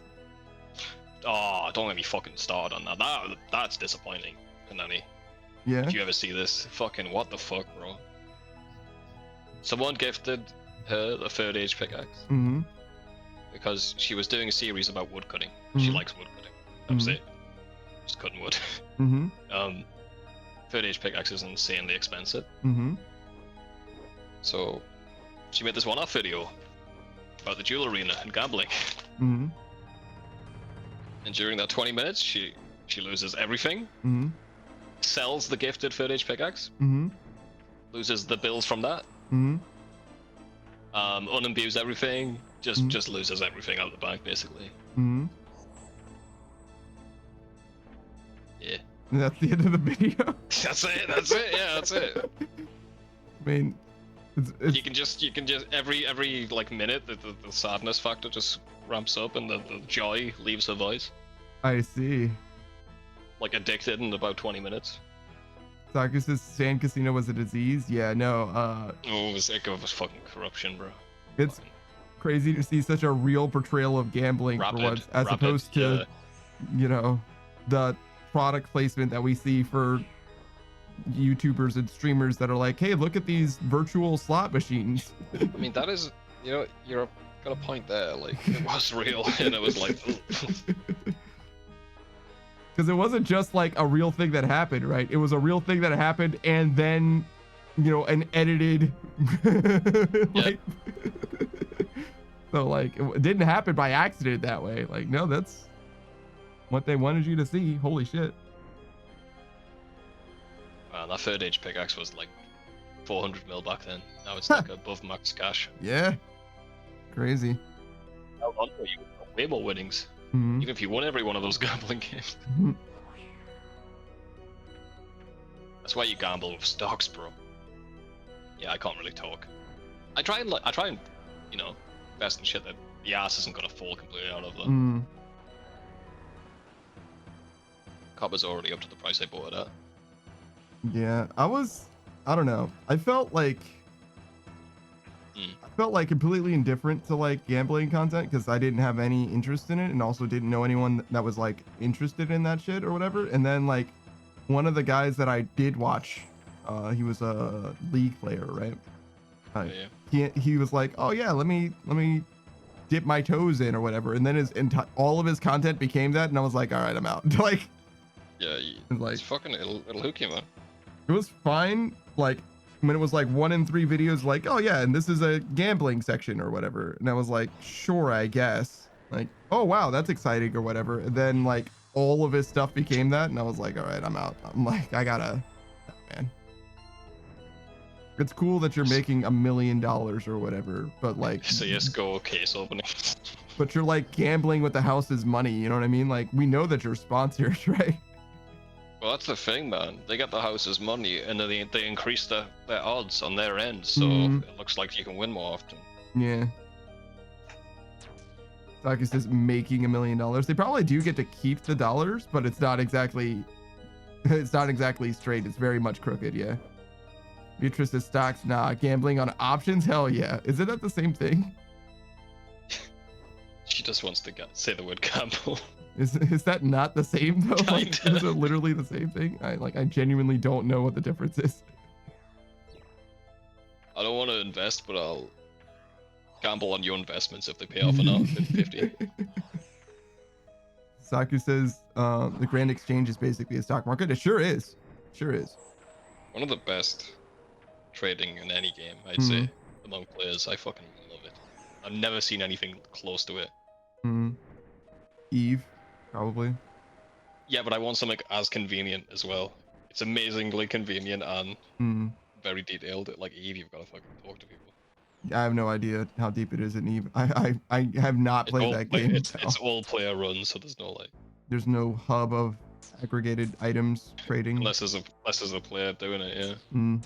Oh, don't let me fucking start on that. That's disappointing, Hanani. Yeah. If you ever see this, fucking what the fuck, bro. Someone gifted her the 3rd age pickaxe. Because she was doing a series about woodcutting. She likes woodcutting. That was it. Just cutting wood. 3rd age pickaxe is insanely expensive. So she made this one-off video about the jewel arena and gambling. And during that 20 minutes, she loses everything. Sells the gifted 3rd age pickaxe. Loses the bills from that. Unimbues everything. Just loses everything out of the bank, basically. Yeah. And that's the end of the video. That's it. That's it. Yeah, that's it. I mean, it's You can just every like minute the sadness factor just ramps up and the joy leaves her voice. I see. Like addicted in about 20 minutes. Saku says Sand Casino was a disease. Yeah, no. Oh, it was fucking corruption, bro. It's Fucking crazy to see such a real portrayal of gambling for once, as opposed to, you know, the product placement that we see for YouTubers and streamers that are like, hey, look at these virtual slot machines. I mean, that is, you know, you're got a point there. Like, it was real, and it was like, Because it wasn't just like a real thing that happened, right? It was a real thing that happened, and then, you know, an edited, like, so like it didn't happen by accident that way. Like, no, that's what they wanted you to see. Holy shit. that third age pickaxe was like 400 mil back then. Now it's like above max cash. Yeah. Crazy. Held on to it, you got way more winnings. Mhm. Even if you won every one of those gambling games. Mhm. That's why you gamble with stocks, bro. Yeah, I can't really talk. I try and, you know, invest in shit that the ass isn't gonna fall completely out of them. Copper's already up to the price I bought it at. Yeah, I don't know. I felt like completely indifferent to like gambling content because I didn't have any interest in it, and also didn't know anyone that was like interested in that shit or whatever. And then like one of the guys that I did watch, he was a League player, right? Yeah. He was like, oh yeah, let me dip my toes in or whatever, and then all of his content became that, and I was like, all right, I'm out. Like, Yeah, it's fucking, it'll hook you, man. it was fine, like when it was like 1 in 3 videos, like, oh yeah, and this is a gambling section or whatever, and I was like, sure, I guess, like, oh wow, that's exciting or whatever. And then like all of his stuff became that, and I was like, all right, I'm out. I'm like, I gotta, oh, man. It's cool that you're making $1 million or whatever, but like CS:GO case opening. but you're like gambling with the house's money, you know what I mean? Like, we know that you're sponsored, right? Well, that's the thing, man. They get the house's money, and then they increase their odds on their end, so it looks like you can win more often. Yeah. Saki says making $1 million. They probably do get to keep the dollars, but it's not exactly straight. It's very much crooked, yeah. Beatrice says stocks, nah. Gambling on options, hell yeah. Isn't that the same thing? She just wants to say the word gamble. Is that not the same though? Like, Kinda. is it literally the same thing? I genuinely don't know what the difference is. I don't want to invest, but I'll gamble on your investments if they pay off or not. 50-50. Saku says the Grand Exchange is basically a stock market. It sure is. Sure is. One of the best trading in any game, I'd say, among players. I fucking love it. I've never seen anything close to it. Eve, probably. Yeah, but I want something as convenient as well. It's amazingly convenient and very detailed. Like Eve, you've got to fucking talk to people. I have no idea how deep it is in Eve. I have not played that game. It's all player run, so there's no like. There's no hub of aggregated items trading. Unless there's a player doing it, yeah.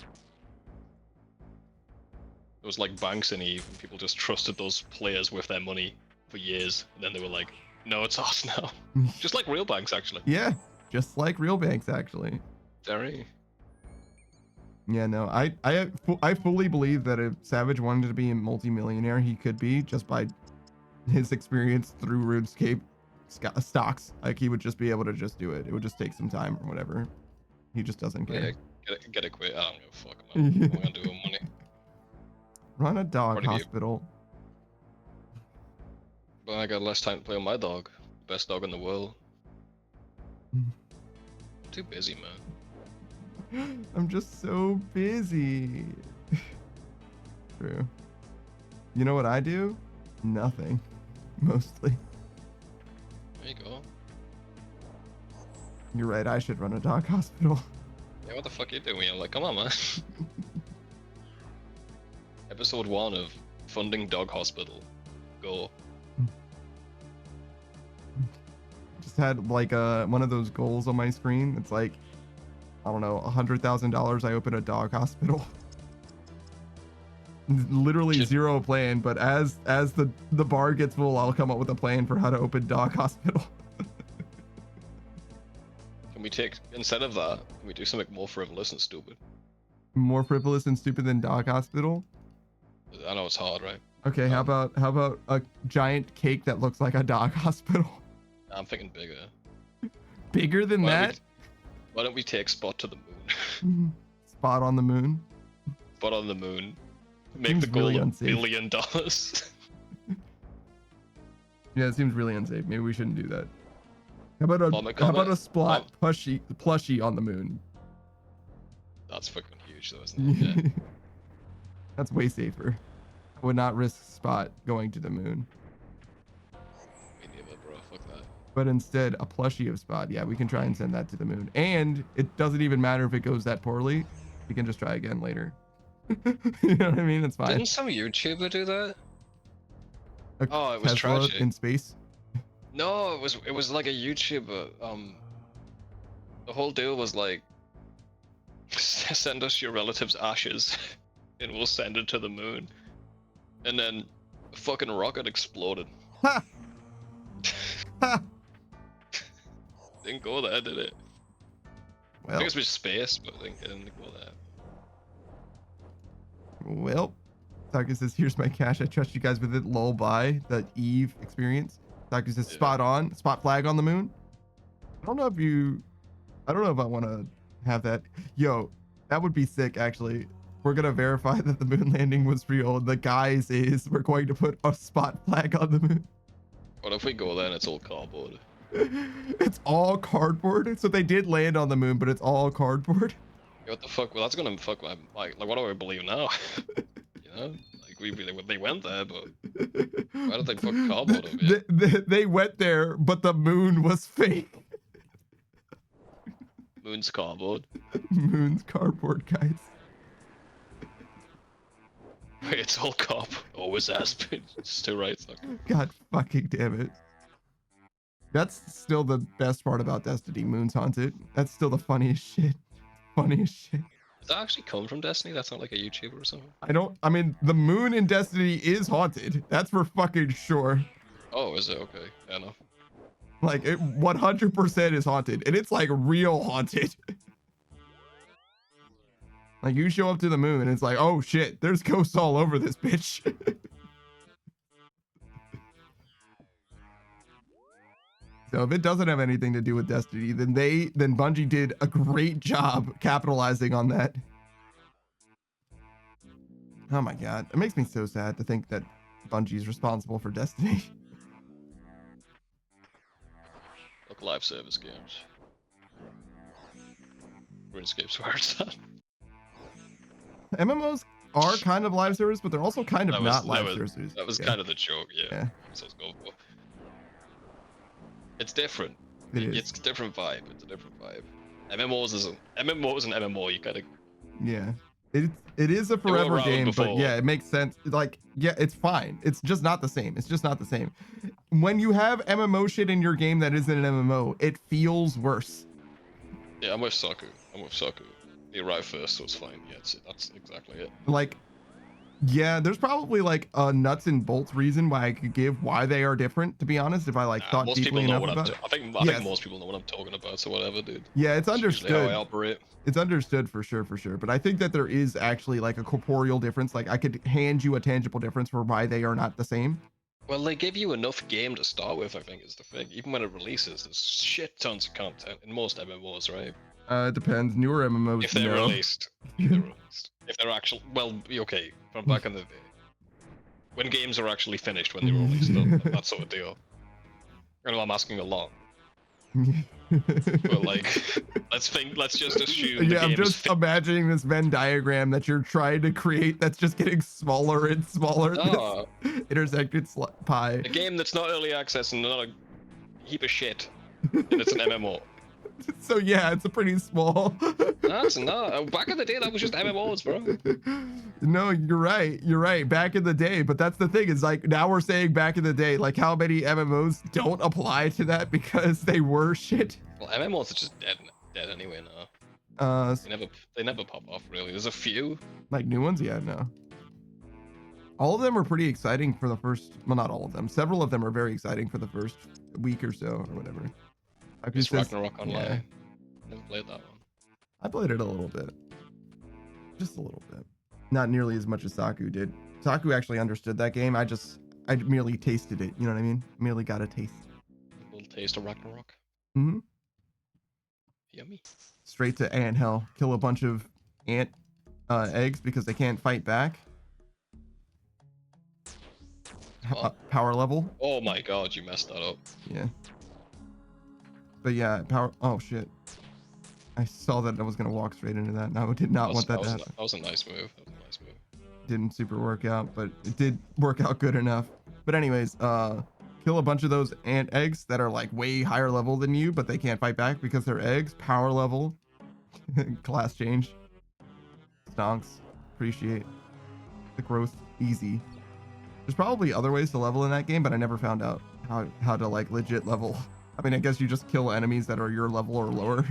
There was like banks in Eve, and people just trusted those players with their money for years, and then they were like, "No, it's ours now." Just like real banks, actually. Yeah, just like real banks, actually. Very. Yeah, no, I fully believe that if Savage wanted to be a multi-millionaire, he could be just by his experience through RuneScape stocks. Like, he would just be able to just do it. It would just take some time or whatever. He just doesn't care. Yeah, get it quick. I don't give a fuck, man. What am I gonna do with money? Run a dog What do you- hospital. But I got less time to play with my dog. Best dog in the world. Too busy, man. I'm just so busy. True. You know what I do? Nothing. Mostly. There you go. You're right, I should run a dog hospital. Yeah, what the fuck are you doing? I'm like, come on, man. Episode 1 of Funding Dog Hospital. Go. just had like one of those goals on my screen. It's like, I don't know, $100,000. I open a dog hospital. Literally Should- zero plan, but as the bar gets full, I'll come up with a plan for how to open dog hospital. Can we take, instead of that, can we do something more frivolous and stupid? More frivolous and stupid than dog hospital. I know it's hard, right? Okay, how about a giant cake that looks like a dog hospital? I'm thinking bigger. Bigger than that? Why don't we take Spot to the moon? Spot on the moon. Spot on the moon. Make Seems the goal really $1 unsafe. billion. Yeah, it seems really unsafe. Maybe we shouldn't do that. How about a Vomit how about comet? a splat plushie on the moon? That's fucking huge, though, isn't it? Yeah. That's way safer. I would not risk Spot going to the moon. Me neither, bro. Fuck that. But instead, a plushie of Spot. Yeah, we can try and send that to the moon. And it doesn't even matter if it goes that poorly. We can just try again later. You know what I mean? It's fine. Didn't some YouTuber do that? A Oh, it was Tesla tragic. in space. No, it was like a YouTuber. The whole deal was like, send us your relatives' ashes, and we'll send it to the moon. And then the fucking rocket exploded. Ha! Ha! Didn't go there, did it? I Well, think it was space, but it didn't go there. well. Taka says, "Here's my cash. I trust you guys with it." Lol, bye. The Eve experience. Taka says, Yeah. "Spot on. Spot flag on the moon." I don't know if I want to have that. Yo, that would be sick. Actually, we're gonna verify that the moon landing was real. The guise is we're going to put a spot flag on the moon. What if we go there and it's all cardboard? It's all cardboard. So they did land on the moon, but it's all cardboard. What the fuck? Well, that's gonna fuck my like what do I believe now? You know, like they went there, but why did they put cardboard over it? They went there, but the moon was fake. Moon's cardboard. Moon's cardboard, guys. Wait, it's all cardboard. Always has been. It's too right. Sucker. God fucking damn it. That's still the best part about Destiny. Moon's haunted. That's still the funniest shit. Funniest shit. Does that actually come from Destiny? That's not like a YouTuber or something? I mean, the moon in Destiny is haunted. That's for fucking sure. Oh, is it? Okay, fair enough. Like, it 100% is haunted. And it's like real haunted. Like, you show up to the moon and it's like, oh shit, there's ghosts all over this bitch. So if it doesn't have anything to do with Destiny, then Bungie did a great job capitalizing on that. Oh my god, it makes me so sad to think that Bungie's responsible for Destiny. Look, live service games. RuneScape's where it's at. MMOs are kind of live service, but they're also kind of not live that service. was Yeah, kind of the joke, yeah. Yeah. That's what I was going for. It's different. it is. It's a different vibe. It's a different vibe. MMOs is an MMO. You gotta. Yeah. It is a were forever around game, but before. yeah, it makes sense. Like, yeah, it's fine. It's just not the same. It's just not the same. When you have MMO shit in your game that isn't an MMO, it feels worse. Yeah, I'm with Saku. He arrived first, so it's fine. Yeah, that's exactly it. Like, yeah, there's probably like a nuts and bolts reason why I could give why they are different, to be honest, if I like thought Most people deeply know enough what about it. I think Yes. most people know what I'm talking about. So whatever, dude. Yeah, it's That's usually how I understood. operate. It's understood for sure. But I think that there is actually like a corporeal difference. Like, I could hand you a tangible difference for why they are not the same. Well, they give you enough game to start with, I think, is the thing. Even when it releases, there's shit tons of content in most MMOs, right? It depends. Newer MMOs, If they're no. released. If they're actually, well, okay, from back in the day. When games are actually finished, when they were released, that sort of deal. I know I'm asking a lot, but like, let's just assume the Yeah, I'm game is just imagining this Venn diagram that you're trying to create that's just getting smaller and smaller. No. This intersected pie. a game that's not early access and not a heap of shit, and it's an MMO. So yeah, it's a pretty small. That's not. Back in the day, that was just MMOs, bro. No, you're right. You're right. Back in the day, but that's the thing is like now we're saying back in the day, like how many MMOs don't apply to that because they were shit. Well, MMOs are just dead anyway now. They never pop off really. There's a few. Like new ones, yeah, no. All of them are pretty exciting for the first. Well, not all of them. Several of them are very exciting for the first week or so or whatever. Like Just says- Ragnarok Online. yeah. Never played that one. I played it a little bit. Just a little bit. Not nearly as much as Saku did. Saku actually understood that game. I merely tasted it. You know what I mean? Merely got a taste. A little taste of Ragnarok. Mm-hmm. Yummy. Straight to ant hell. Kill a bunch of ant eggs because they can't fight back. Power level. Oh my god, you messed that up. Yeah. But yeah, power. Oh shit. I saw that I was gonna walk straight into that. And I did not want that to happen. That was a nice move. That was a nice move. Didn't super work out, but it did work out good enough. But anyways, kill a bunch of those ant eggs that are like way higher level than you, but they can't fight back because they're eggs. Power level. Class change. Stonks. Appreciate the growth. Easy. There's probably other ways to level in that game, but I never found out how to like legit level. I mean, I guess you just kill enemies that are your level or lower.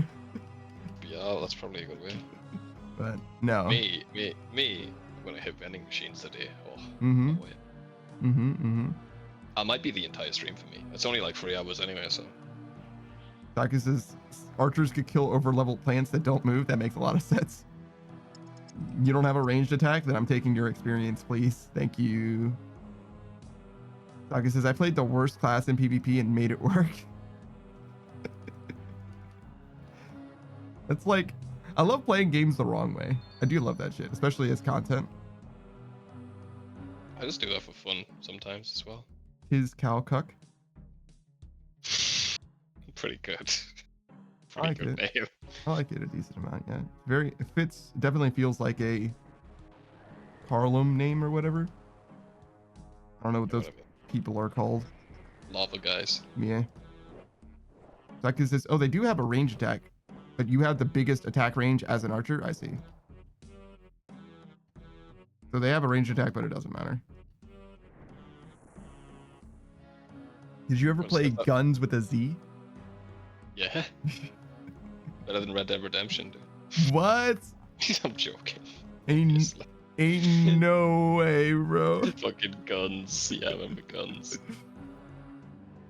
Yeah, that's probably a good way. But no. Me, when I hit vending machines today. Oh, Mm-hmm. no way. Mm-hmm. That might be the entire stream for me. It's only like 3 hours anyway, so. Taka says archers could kill over level plants that don't move. That makes a lot of sense. You don't have a ranged attack? Then I'm taking your experience, please. Thank you. Taka says I played the worst class in PvP and made it work. It's like, I love playing games the wrong way. I do love that shit, especially as content. I just do that for fun sometimes as well. His cow cuck. Pretty good. I like Pretty good name. I like it a decent amount, yeah. It fits, definitely feels like a Harlem name or whatever. I don't know what those people are called. Lava guys. Yeah. Taka says, oh, they do have a range attack, but you have the biggest attack range as an archer? I see. So they have a range attack, but it doesn't matter. Did you ever What's play that? Guns with a Z? Yeah. Better than Red Dead Redemption, dude. What? I'm joking. Ain't, Just like, ain't no way, bro. fucking guns. Yeah, I remember guns.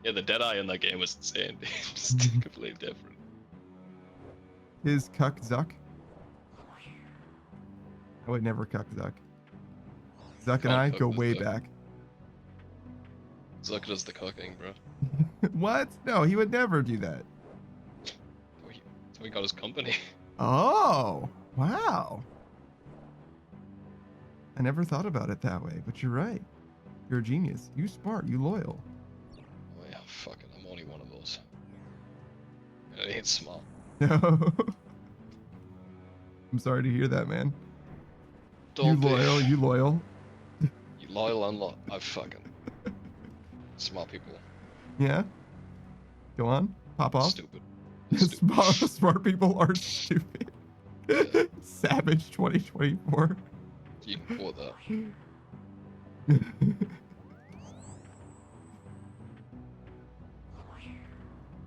Yeah, the Deadeye in that game was insane. Just completely different. His cuck Zuck. I would never cuck Zuck. Zuck and I'll I cuck go with way Zuck. back. Zuck does the cooking, bro. What? No, he would never do that. So he got his company. Oh, wow. I never thought about it that way, but you're right. You're a genius. You smart. You loyal. Oh yeah, fucking, I'm only one of those. And it ain't small. No. I'm sorry to hear that, man. Don't be. You loyal. You loyal. You loyal and I fucking. Smart people. Yeah. Go on. Pop off. Stupid. Stupid. Smart people are stupid. Yeah. Savage 2024. You can quote that.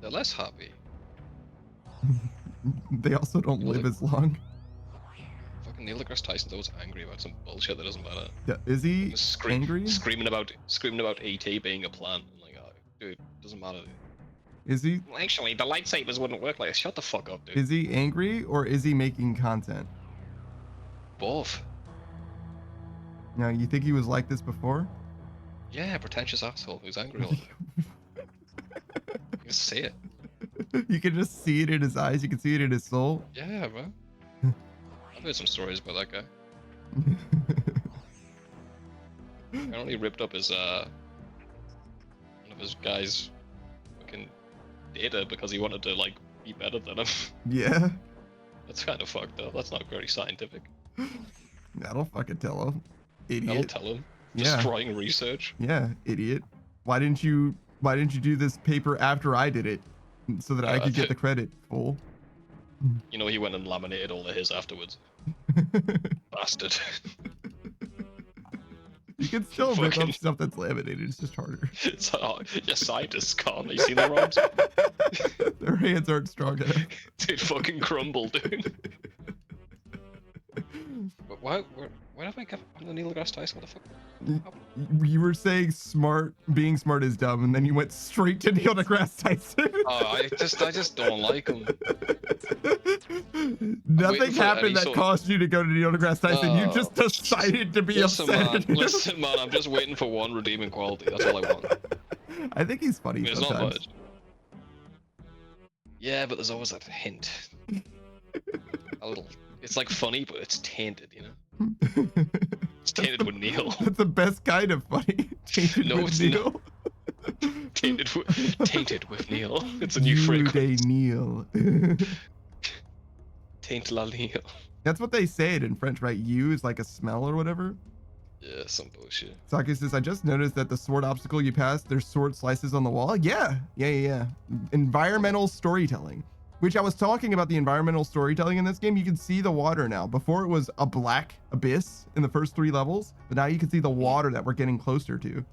They're less happy. They also don't You know, live like- as long. Fucking Neil deGrasse Tyson's always angry about some bullshit that doesn't matter. Yeah, is he Just angry? Screaming about ET being a plant. I'm like, oh, dude, doesn't matter. Is he? Well, actually, the lightsabers wouldn't work like this. Shut the fuck up, dude. Is he angry or is he making content? Both. Now, you think he was like this before? Yeah, pretentious asshole who's angry all the time. You can see it. You can just see it in his eyes. You can see it in his soul. Yeah, bro. I've heard some stories about that guy. Apparently he ripped up his one of his guys' fucking data because he wanted to like be better than him. Yeah, That's kind of fucked up. That's not very scientific. that'll fucking tell him. That'll Idiot. tell him. Yeah. Destroying research. Yeah, idiot. Why didn't you do this paper after I did it? so that I could get the credit full. You know, he went and laminated all of his afterwards. Bastard. You can still rip Fucking- up stuff that's laminated. It's just harder. It's hard. Your scientists can't. You see their arms? Their hands aren't strong enough. Dude, fucking crumble, dude. But why have I got on the Neil deGrasse Tyson? What the fuck? You were saying being smart is dumb, and then you went straight to Neil deGrasse Tyson. Oh, I just don't like him. Nothing for happened any that sort- caused you to go to Neil deGrasse Tyson. You just decided to be Listen, upset. man. Listen, man. I'm just waiting for one redeeming quality. That's all I want. I think he's funny It's not sometimes. much. Yeah, but there's always that hint. A little. It's like funny, but it's tainted, you know? It's tainted with Neil. That's the best kind of funny. Tainted No, with it's Neil. Tainted with Neil. It's a new You fragrance. day Neil. Taint la Neil. That's what they say it in French, right? You is like a smell or whatever. Yeah, some bullshit. Saki says, I just noticed that the sword obstacle you passed, there's sword slices on the wall. Yeah. Environmental storytelling, which I was talking about the environmental storytelling in this game. You can see the water now. Before it was a black abyss in the first 3 levels, but now you can see the water that we're getting closer to.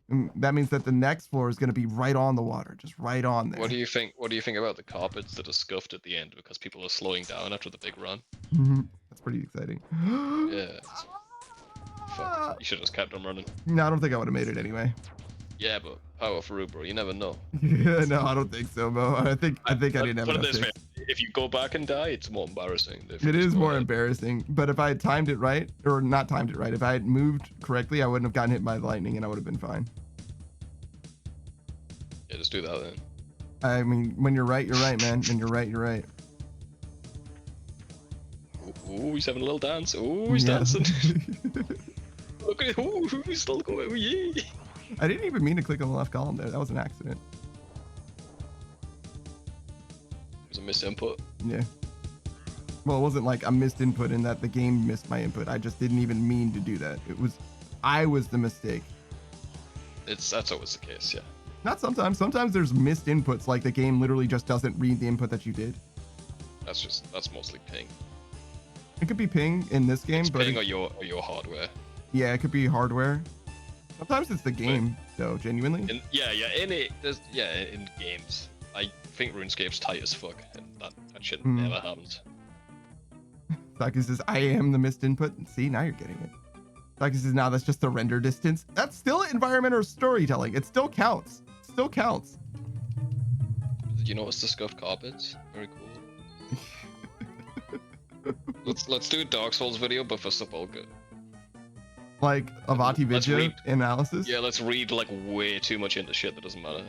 And that means that the next floor is going to be right on the water, just right on there. What do you think? What do you think about the carpets that are scuffed at the end because people are slowing down after the big run? That's pretty exciting. Yeah. Fuck. You should have just kept them running. No, I don't think I would have made it anyway. Yeah, but power through, bro. You never know. Yeah, no, I don't think so, Mo. I think I didn't have Put it enough this way: saves. if you go back and die, it's more embarrassing. If you It just is go more ahead. embarrassing, but if I had timed it right, or not timed it right, if I had moved correctly, I wouldn't have gotten hit by lightning and I would have been fine. Yeah, just do that then. I mean, when you're right, man. When you're right, you're right. Ooh, he's having a little dance. Ooh, he's Yeah. dancing. Look at it. Ooh, he's still going. Ooh, yeah. I didn't even mean to click on the left column there. That was an accident. It was a misinput. Yeah. Well, it wasn't like a missed input in that the game missed my input. I just didn't even mean to do that. I was the mistake. That's always the case, yeah. Not sometimes. Sometimes there's missed inputs, like the game literally just doesn't read the input that you did. That's mostly ping. It could be ping in this game, It's but ping or your hardware. yeah, it could be hardware. Sometimes it's the game, though, genuinely. In games. I think RuneScape's tight as fuck, and that shit never happens. Saki says, I am the missed input. See, now you're getting it. Saki says, now that's just the render distance. That's still environmental storytelling. It still counts. It still counts. Did you notice the scuffed carpets? Very cool. let's do a Dark Souls video, but for Sepulchre. Like Avati Let's Vidya read- analysis. Yeah, let's read like way too much into shit that doesn't matter.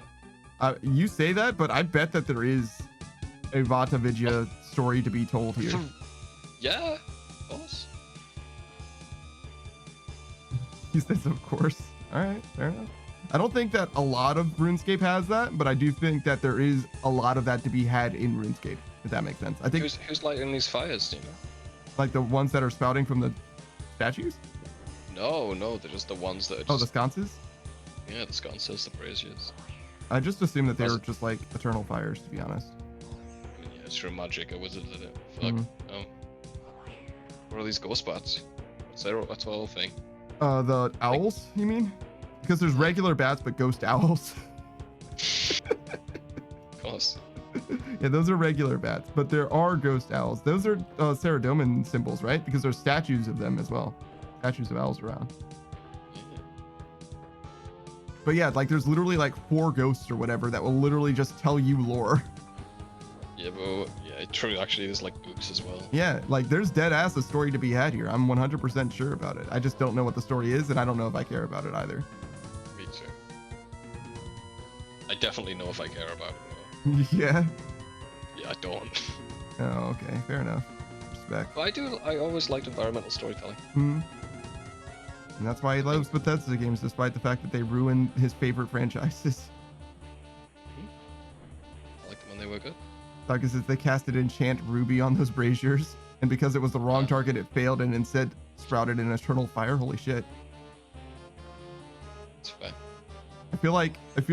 You say that, but I bet that there is a Vata Vidya story to be told here. Yeah, of course. He says, of course. All right, fair enough. I don't think that a lot of RuneScape has that, but I do think that there is a lot of that to be had in RuneScape, if that makes sense. I think Who's lighting these fires, do you know? like the ones that are spouting from the statues. No, they're just the ones that are just, Oh, the sconces. yeah, the sconces, the braziers. I just assumed that they Was- were just like eternal fires, to be honest. I mean, yeah, it's true magic, a wizard did it. Fuck. Mhm. What are these ghost bats? That's the whole thing. The owls, you mean? Because there's regular bats, but ghost owls. Of course. Yeah, those are regular bats, but there are ghost owls. Those are Saradomin symbols, right? Because there's statues of them as well. Statues of owls around. Yeah. But yeah, like there's literally like 4 ghosts or whatever that will literally just tell you lore. Yeah, but yeah, true. Actually, there's like books as well. Yeah, like there's dead ass a story to be had here. I'm 100% sure about it. I just don't know what the story is, and I don't know if I care about it either. Me too. I definitely know if I care about it. Yeah. Yeah, I don't. Oh, okay. Fair enough. Respect. But I always liked environmental storytelling. Hmm. And that's why he loves Bethesda games, despite the fact that they ruin his favorite franchises. I liked them when they were good. Because they casted Enchant Ruby on those braziers, and because it was the wrong target, it failed and instead sprouted an eternal fire. Holy shit! It's fair. I feel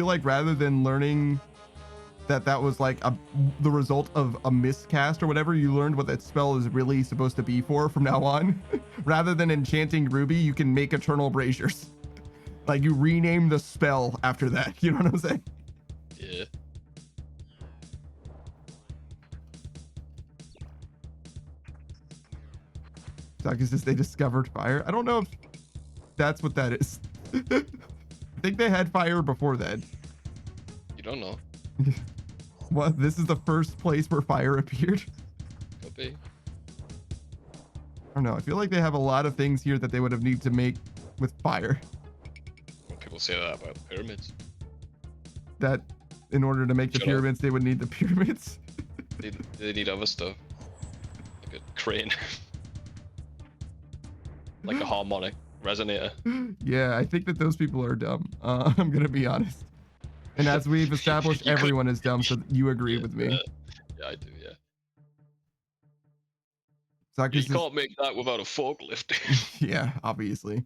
like rather than learning that was like the result of a miscast or whatever. You learned what that spell is really supposed to be for from now on. Rather than enchanting ruby, you can make eternal braziers. Like you rename the spell after that. You know what I'm saying? Yeah. It's just they discovered fire. I don't know if that's what that is. I think they had fire before then. You don't know. What? This is the first place where fire appeared? Could be. I don't know. I feel like they have a lot of things here that they would have need to make with fire. People say that about the pyramids. That in order to make the Shut up. pyramids, they would need the pyramids. They need other stuff. Like a crane. Like a harmonic resonator. Yeah, I think that those people are dumb. I'm gonna be honest. And as we've established, You could- everyone is dumb, so you agree with me. Yeah, I do, yeah. Sakis You is- can't make that without a forklift. yeah, obviously.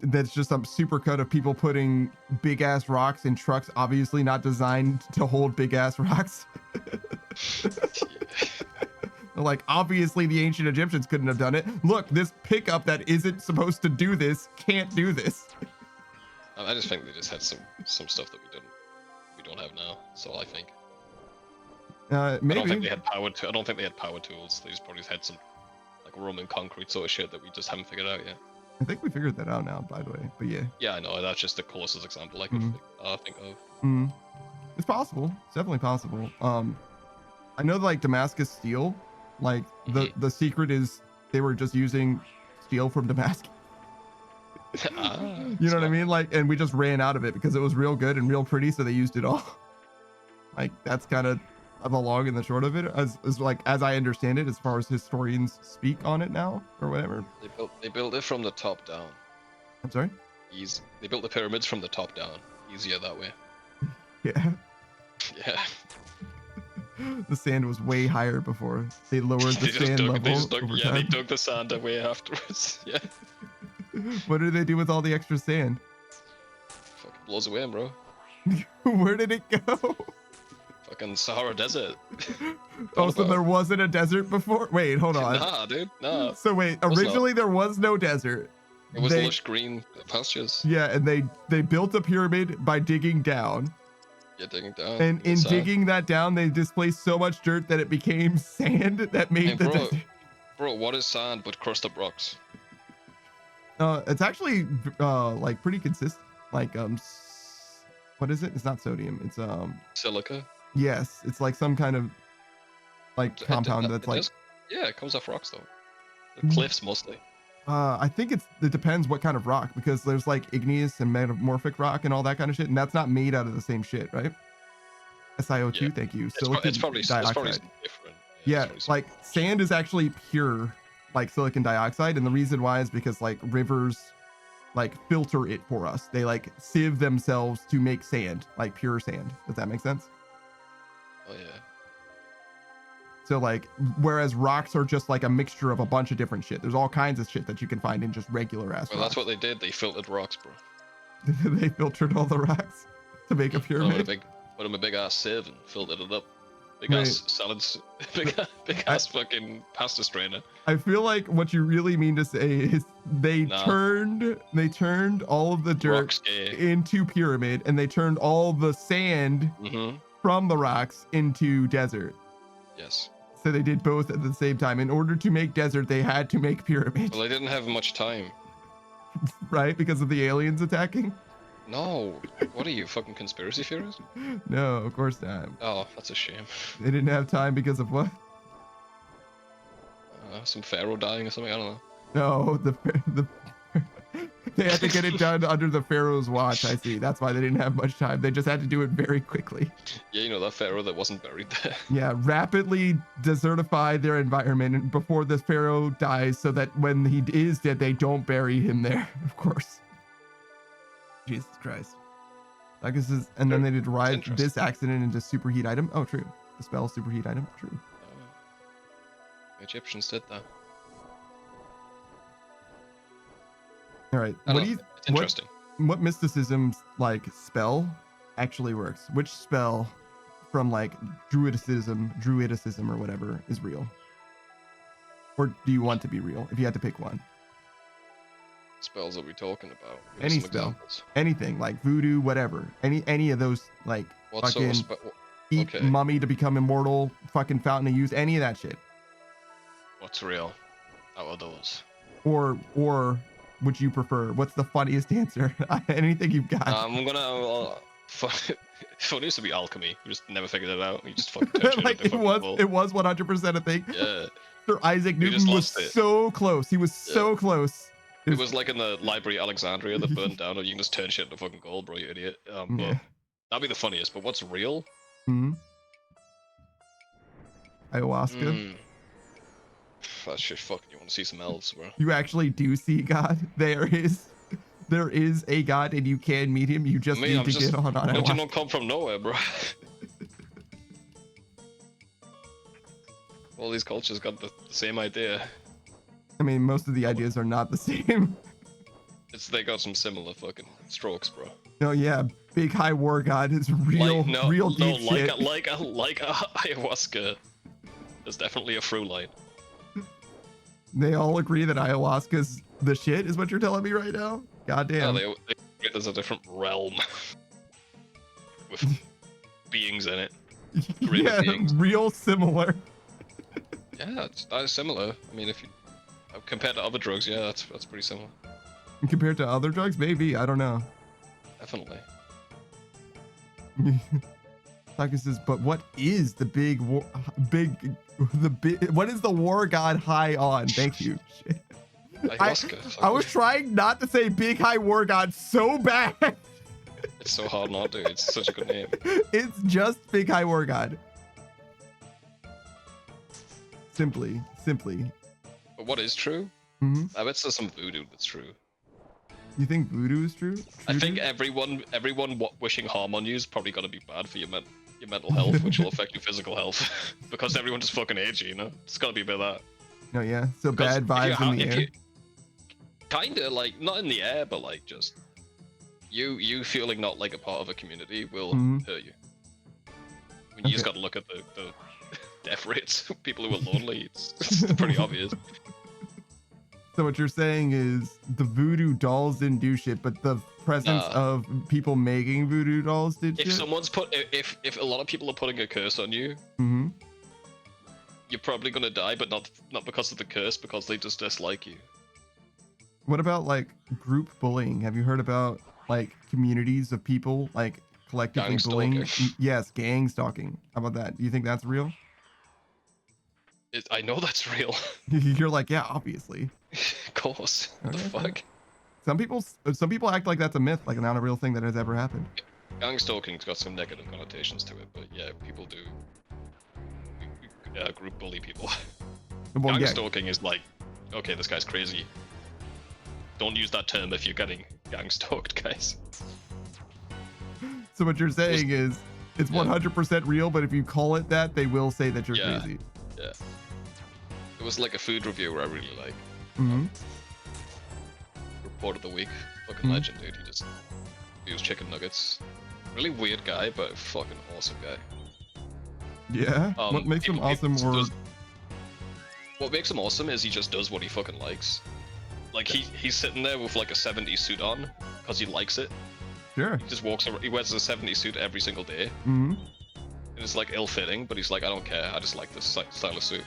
That's just some supercut of people putting big ass rocks in trucks, obviously not designed to hold big ass rocks. Like, obviously the ancient Egyptians couldn't have done it. Look, this pickup that isn't supposed to do this can't do this. I just think they just had some stuff that we don't have now. That's all I think. I don't think Maybe. they had power. I don't think they had power tools. They just probably had some like Roman concrete sort of shit that we just haven't figured out yet. I think we figured that out now, by the way. But yeah. Yeah, I know. That's just the closest example I could think of. Mm. It's possible. It's definitely possible. I know like Damascus steel, like the secret is they were just using steel from Damascus. You know what I mean? Like, and we just ran out of it because it was real good and real pretty, so they used it all. Like, that's kind of the long and the short of it, as I understand it, as far as historians speak on it now or whatever. They built it from the top down. I'm sorry. Easy. They built the pyramids from the top down. Easier that way. Yeah. Yeah. The sand was way higher before they lowered the They sand level. Over they time. dug the sand away afterwards. Yeah. What did they do with all the extra sand? Fucking blows away, bro. Where did it go? Fucking Sahara Desert. Oh, so there wasn't a desert before? Wait, hold on. Nah, dude. Nah. So wait, Was not. originally there was no desert. It was They- lush green pastures. Yeah, and they built a pyramid by digging down. Yeah, digging down. And in inside. digging that down, they displaced so much dirt that it became sand that made Hey, the bro. desert. Bro, what is sand but crushed up rocks? It's actually like pretty consistent. Like what is it? It's not sodium. It's Silica. yes, it's like some kind of like compound that's like Yeah, it comes off rocks though. Mm. The cliffs mostly. I think it depends what kind of rock, because there's like igneous and metamorphic rock and all that kind of shit, and that's not made out of the same shit, right? SiO2, Yeah. thank you. It's probably dioxide. different. Yeah, it's probably like sand is actually pure, like silicon dioxide, and the reason why is because like rivers, like filter it for us. They like sieve themselves to make sand, like pure sand. Does that make sense? Oh yeah. So like, whereas rocks are just like a mixture of a bunch of different shit. There's all kinds of shit that you can find in just regular ass Well, rocks. that's what they did. They filtered rocks, bro. They filtered all the rocks to make a pyramid. Put them a big ass sieve and filtered it up. Big Right. ass salads. Big ass fucking pasta strainer. I feel like what you really mean to say is they Nah. turned all of the dirt Rocks gay. into pyramid, and they turned all the sand Mm-hmm. from the rocks into desert. Yes. So they did both at the same time. In order to make desert, they had to make pyramid, Well, they didn't have much time. right? Because of the aliens attacking? No. What are you, fucking conspiracy theorist? No, of course not. Oh, that's a shame. They didn't have time because of what? Some pharaoh dying or something. I don't know. No, the they had to get it done under the pharaoh's watch. I see. That's why they didn't have much time. They just had to do it very quickly. Yeah, you know that pharaoh that wasn't buried there. Yeah, rapidly desertify their environment before the pharaoh dies, so that when he is dead, they don't bury him there. Of course. Jesus Christ. I guess is, and then they derive interesting. this accident into superheat item. Oh, true. The spell superheat item. True. The Egyptians did that. All right. I What don't do you? know. It's interesting. What mysticism's like spell actually works? Which spell from like druidicism or whatever is real? Or do you want to be real if you had to pick one? Spells are we talking about? Give Any us some spell. examples. Anything like voodoo, whatever. Any of those like What sort fucking of spell? eat Okay. mummy to become immortal, fucking fountain of youth, any of that shit. What's real out of those? Or would you prefer? What's the funniest answer? Anything you've got. I'm gonna. Funniest to be alchemy. We just never figured it out. We just fucking touched it. Like it was 100% a thing. Yeah. Sir Isaac We just Newton was lost it. so close. He was so close. It was like in the library at Alexandria that burned down, or you can just turn shit into fucking gold, bro, you idiot. Yeah. But that'd be the funniest. But what's real? Hmm. Ayahuasca. That shit fucking. You want to see some elves, bro? You actually do see God. There is a God, and you can meet him. You just need to get on Don't you ayahuasca. not come from nowhere, bro? All these cultures got the same idea. I mean, most of the ideas are not the same. They got some similar fucking strokes, bro. No, yeah, big high war God is real, real deep shit. like ayahuasca. There's definitely a through line. They all agree that ayahuasca's the shit, is what you're telling me right now? Goddamn. Yeah, there's a different realm with beings in it. Yeah, beings. real similar. Yeah, that is similar. I mean, if you compared to other drugs, yeah, that's pretty similar. Compared to other drugs, maybe. I don't know. Definitely. Taka says, but what is the what is the war god high on? Thank you. Shit. I was trying not to say big high war god so bad. It's so hard not to. It's such a good name. It's just big high war god. Simply. But what is true? Mm-hmm. I bet there's some voodoo that's true. You think voodoo is true? I think everyone wishing harm on you is probably gonna be bad for your mental health, which will affect your physical health, because everyone just fucking hates you, know? It's gotta be a bit of that. No, yeah. So bad Because vibes in the air. Kinda like not in the air, but like just you feeling not like a part of a community will hurt you. I mean, you just gotta look at the death rates. People who are lonely, it's pretty obvious. So what you're saying is the voodoo dolls didn't do shit, but the presence of people making voodoo dolls did shit? If a lot of people are putting a curse on you, you're probably gonna die, but not because of the curse, because they just dislike you. What about like group bullying? Have you heard about like communities of people like collectively bullying? Yes, gang stalking. How about that? Do you think that's real? I know that's real. You're like, yeah, obviously. Of course. What the fuck? Some people act like that's a myth, like not a real thing that has ever happened. Gang stalking's got some negative connotations to it, but yeah, people do group bully people. Well, gang stalking is like, okay, this guy's crazy. Don't use that term if you're getting gang stalked, guys. So what you're saying is it's 100% real, but if you call it that, they will say that you're crazy. Yeah. It was like a food reviewer I really like. Report of the week. Fucking legend, dude. He just reviews chicken nuggets. Really weird guy, but fucking awesome guy. Yeah? What makes him awesome what makes him awesome is he just does what he fucking likes. Like he's sitting there with like a 70s suit on because he likes it. Sure. He just walks around, he wears a 70s suit every single day. And it's like ill-fitting, but he's like, I don't care. I just like this style of suit.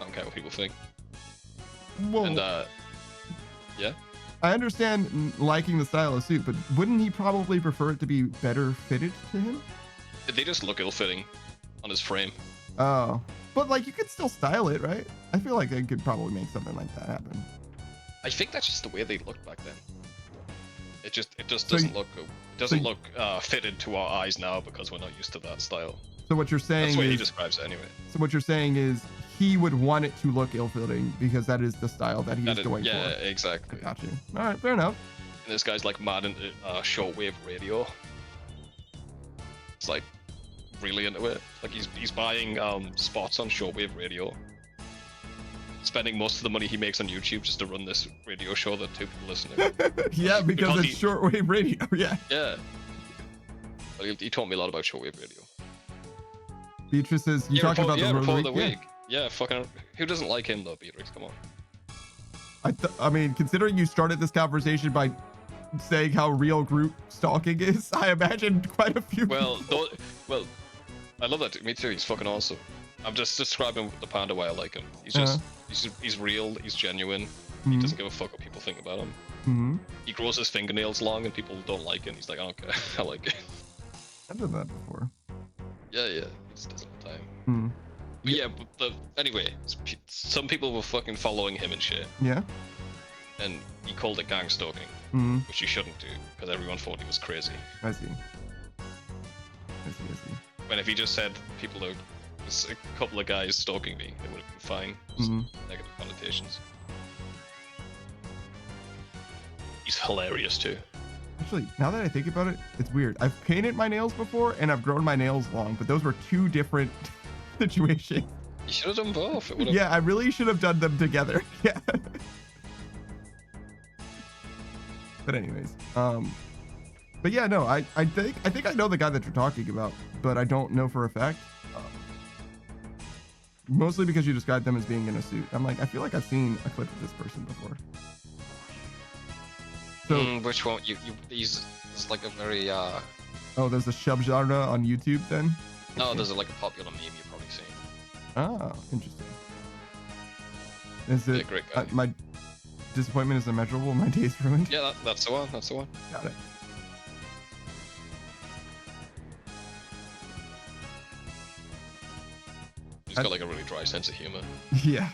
I don't care what people think. Well, and yeah. I understand liking the style of suit, but wouldn't he probably prefer it to be better fitted to him? They just look ill-fitting on his frame. Oh, but like you could still style it, right? I feel like they could probably make something like that happen. I think that's just the way they looked back then. It just doesn't look fitted to our eyes now because we're not used to that style. So what you're saying that's the way is, he describes it anyway. So what you're saying is he would want it to look ill-fitting because that is the style that he's going for. Yeah, exactly. I got you. All right, fair enough. And this guy's like mad into shortwave radio. It's like really into it. Like he's buying spots on shortwave radio, spending most of the money he makes on YouTube just to run this radio show that 2 people listen to. Yeah, because it's shortwave radio. Yeah. Yeah. But he taught me a lot about shortwave radio. Beatrice says you talking about the before week? the week. Yeah, fucking. Who doesn't like him though, Beatrix? Come on. I mean, considering you started this conversation by saying how real group stalking is, I imagine quite a few. Well, well, I love that. Me too. He's fucking awesome. I'm just describing the panda why I like him. He's just, he's real. He's genuine. He doesn't give a fuck what people think about him. He grows his fingernails long and people don't like it. He's like, I don't care. I like it. I've done that before. Yeah, he just does it all the time. But yeah, anyway, some people were fucking following him and shit. Yeah. And he called it gang stalking, which you shouldn't do because everyone thought he was crazy. I see. When if he just said people are a couple of guys stalking me, it would have been fine. Just negative connotations. He's hilarious too. Actually, now that I think about it, it's weird. I've painted my nails before and I've grown my nails long, but those were two different situations. You should have done both. Yeah, I really should have done them together. Yeah. But anyways, but yeah, no, I think I know the guy that you're talking about, but I don't know for a fact. Mostly because you described them as being in a suit. I'm like, I feel like I've seen a clip of this person before. So, which one? He's like a very oh, there's a subgenre on YouTube then? No, there's like a popular meme you've probably seen. Oh, interesting. Is it great guy. My disappointment is immeasurable, my day's ruined? Yeah, that's the one. That's the one. Got it. He's got like a really dry sense of humor. Yeah.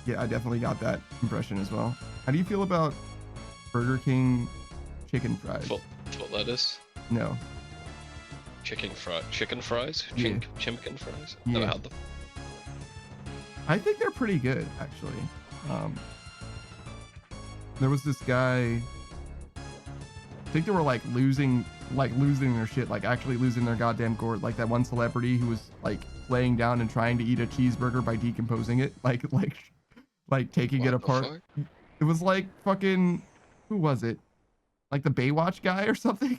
Yeah, I definitely got that impression as well. How do you feel about Burger King chicken fries? Foot lettuce? No. Chicken fries? Chicken fries? Yeah. Never had them. I think they're pretty good, actually. There was this guy, I think they were like losing their shit, like actually losing their goddamn gourd. Like that one celebrity who was like laying down and trying to eat a cheeseburger by decomposing it, like taking it apart. It was like fucking, who was it? Like the Baywatch guy or something?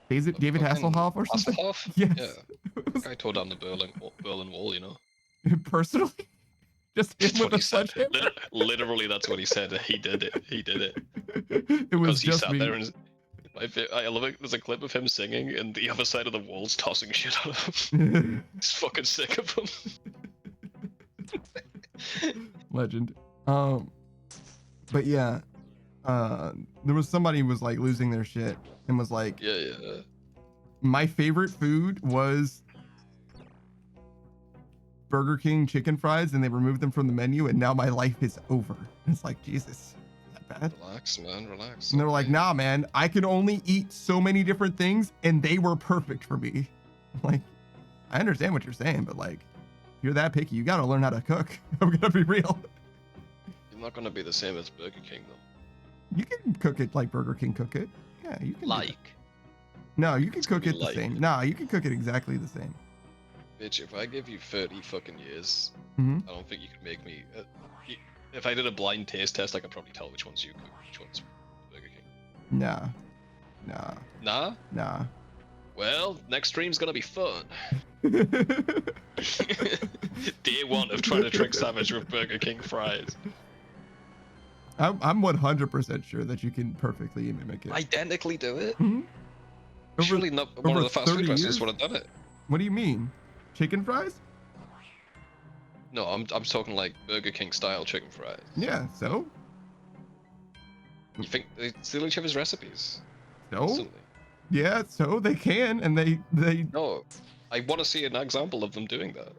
David Hasselhoff or something? Hasselhoff? Yes. Yeah. The guy tore down the Berlin Wall, you know. Personally? Just him with a sledgehammer? Literally, that's what he said. He did it. It was because he just sat me. there and I love it. There's a clip of him singing, and the other side of the wall's tossing shit at him. He's fucking sick of him. Legend. But yeah, there was somebody who was like losing their shit and was like, yeah. My favorite food was Burger King chicken fries, and they removed them from the menu, and now my life is over. And it's like, Jesus, is that bad? Relax, man, relax. And they were like, nah, man, I can only eat so many different things, and they were perfect for me. Like, I understand what you're saying, but like, if you're that picky, you gotta learn how to cook. I'm gonna be real. You're not gonna be the same as Burger King, though. You can cook it like Burger King cook it. Yeah, you can. No, you can cook it the same. Nah, you can cook it exactly the same. Bitch, if I give you 30 fucking years, Mm-hmm. I don't think you could make me. If I did a blind taste test, I could probably tell which one's you cook, which one's Burger King. Nah. Well, next stream's gonna be fun. Day one of trying to trick Savage with Burger King fries. I'm 100% sure that you can perfectly mimic it. Identically do it? Mm-hmm. Surely not one of the fast food restaurants would have done it. What do you mean? Chicken fries? No, I'm talking like Burger King style chicken fries. Yeah, so? You think they steal each other's recipes? No. Constantly. Yeah, so they can, and they. No, I want to see an example of them doing that.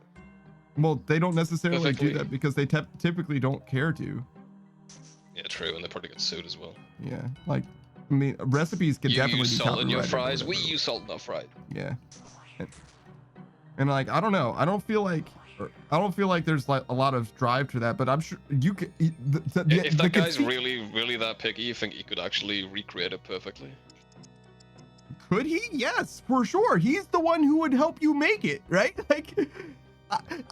Well, they don't necessarily Perfectly. do that because they typically don't care to. Yeah, true, and they probably get sued as well. Yeah, like, I mean, recipes can You definitely use be salt in your copyrighted or fries. We whatever. use salt in our fries. Yeah. And like, I don't know. I don't feel like there's like a lot of drive to that, but I'm sure you could. If that guy's really that picky, you think he could actually recreate it perfectly? Could he? Yes, for sure. He's the one who would help you make it, right? Like,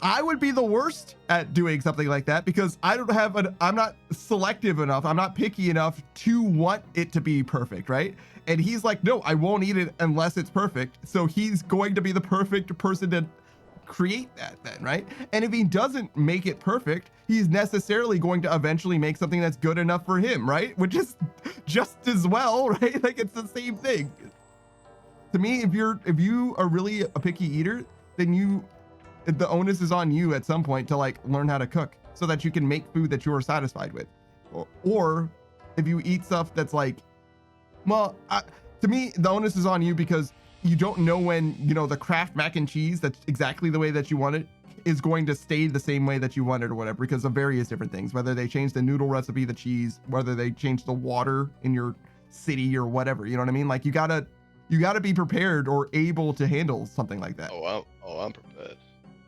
I would be the worst at doing something like that because I'm not selective enough. I'm not picky enough to want it to be perfect, right? And he's like, no, I won't eat it unless it's perfect. So he's going to be the perfect person create that then, right? And if he doesn't make it perfect, he's necessarily going to eventually make something that's good enough for him, right? Which is just as well, right? Like it's the same thing. To me, if you are really a picky eater, then the onus is on you at some point to like learn how to cook so that you can make food that you are satisfied with. Or if you eat stuff that's like, well, to me, the onus is on you because you don't know when, the Kraft mac and cheese that's exactly the way that you want it is going to stay the same way that you want it or whatever, because of various different things, whether they change the noodle recipe, the cheese, whether they change the water in your city or whatever, you know what I mean? Like you gotta be prepared or able to handle something like that. I'm prepared.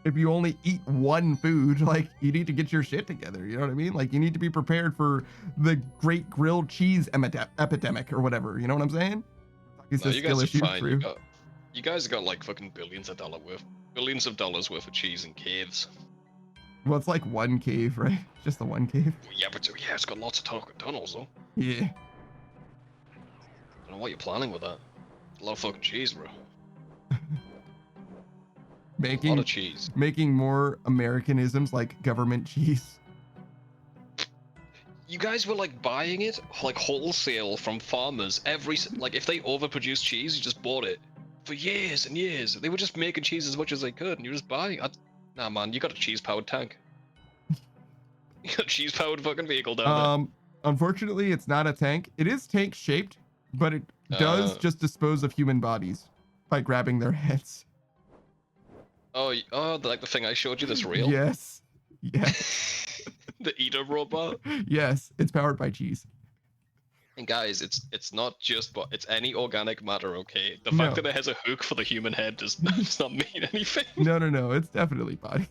If you only eat one food, like you need to get your shit together. You know what I mean? Like you need to be prepared for the great grilled cheese epidemic or whatever. You know what I'm saying? No, you guys are fine. You guys got like fucking billions of dollars worth of cheese in caves. Well, it's like one cave, right? Just the one cave. Yeah, but it's got lots of tunnels though. Yeah. I don't know what you're planning with that. A lot of fucking cheese, bro. A lot of cheese. Making more Americanisms like government cheese. You guys were like buying it like wholesale from farmers. If they overproduced cheese, you just bought it for years and years. They were just making cheese as much as they could, and you just buying it. Nah, man, you got a cheese-powered tank. You got a cheese-powered fucking vehicle down there. Unfortunately, it's not a tank. It is tank-shaped, but it does just dispose of human bodies by grabbing their heads. Oh, like the thing I showed you that's real? Yes. The eater robot? Yes, it's powered by cheese. And guys, it's not just, but it's any organic matter, okay? The fact that it has a hook for the human head does not mean anything. No, it's definitely body.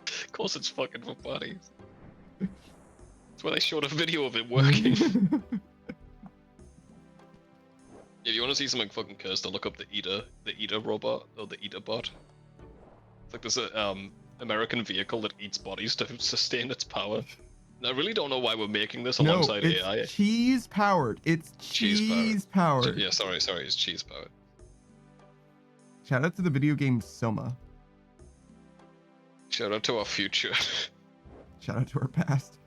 Of course it's fucking for bodies. That's why they showed a video of it working. If you want to see something fucking cursed, look up the eater robot, or the eater bot. It's like this American vehicle that eats bodies to sustain its power. And I really don't know why we're making this alongside AI. It's cheese powered. It's cheese powered. Yeah, sorry, it's cheese powered. Shout out to the video game Soma. Shout out to our future. Shout out to our past.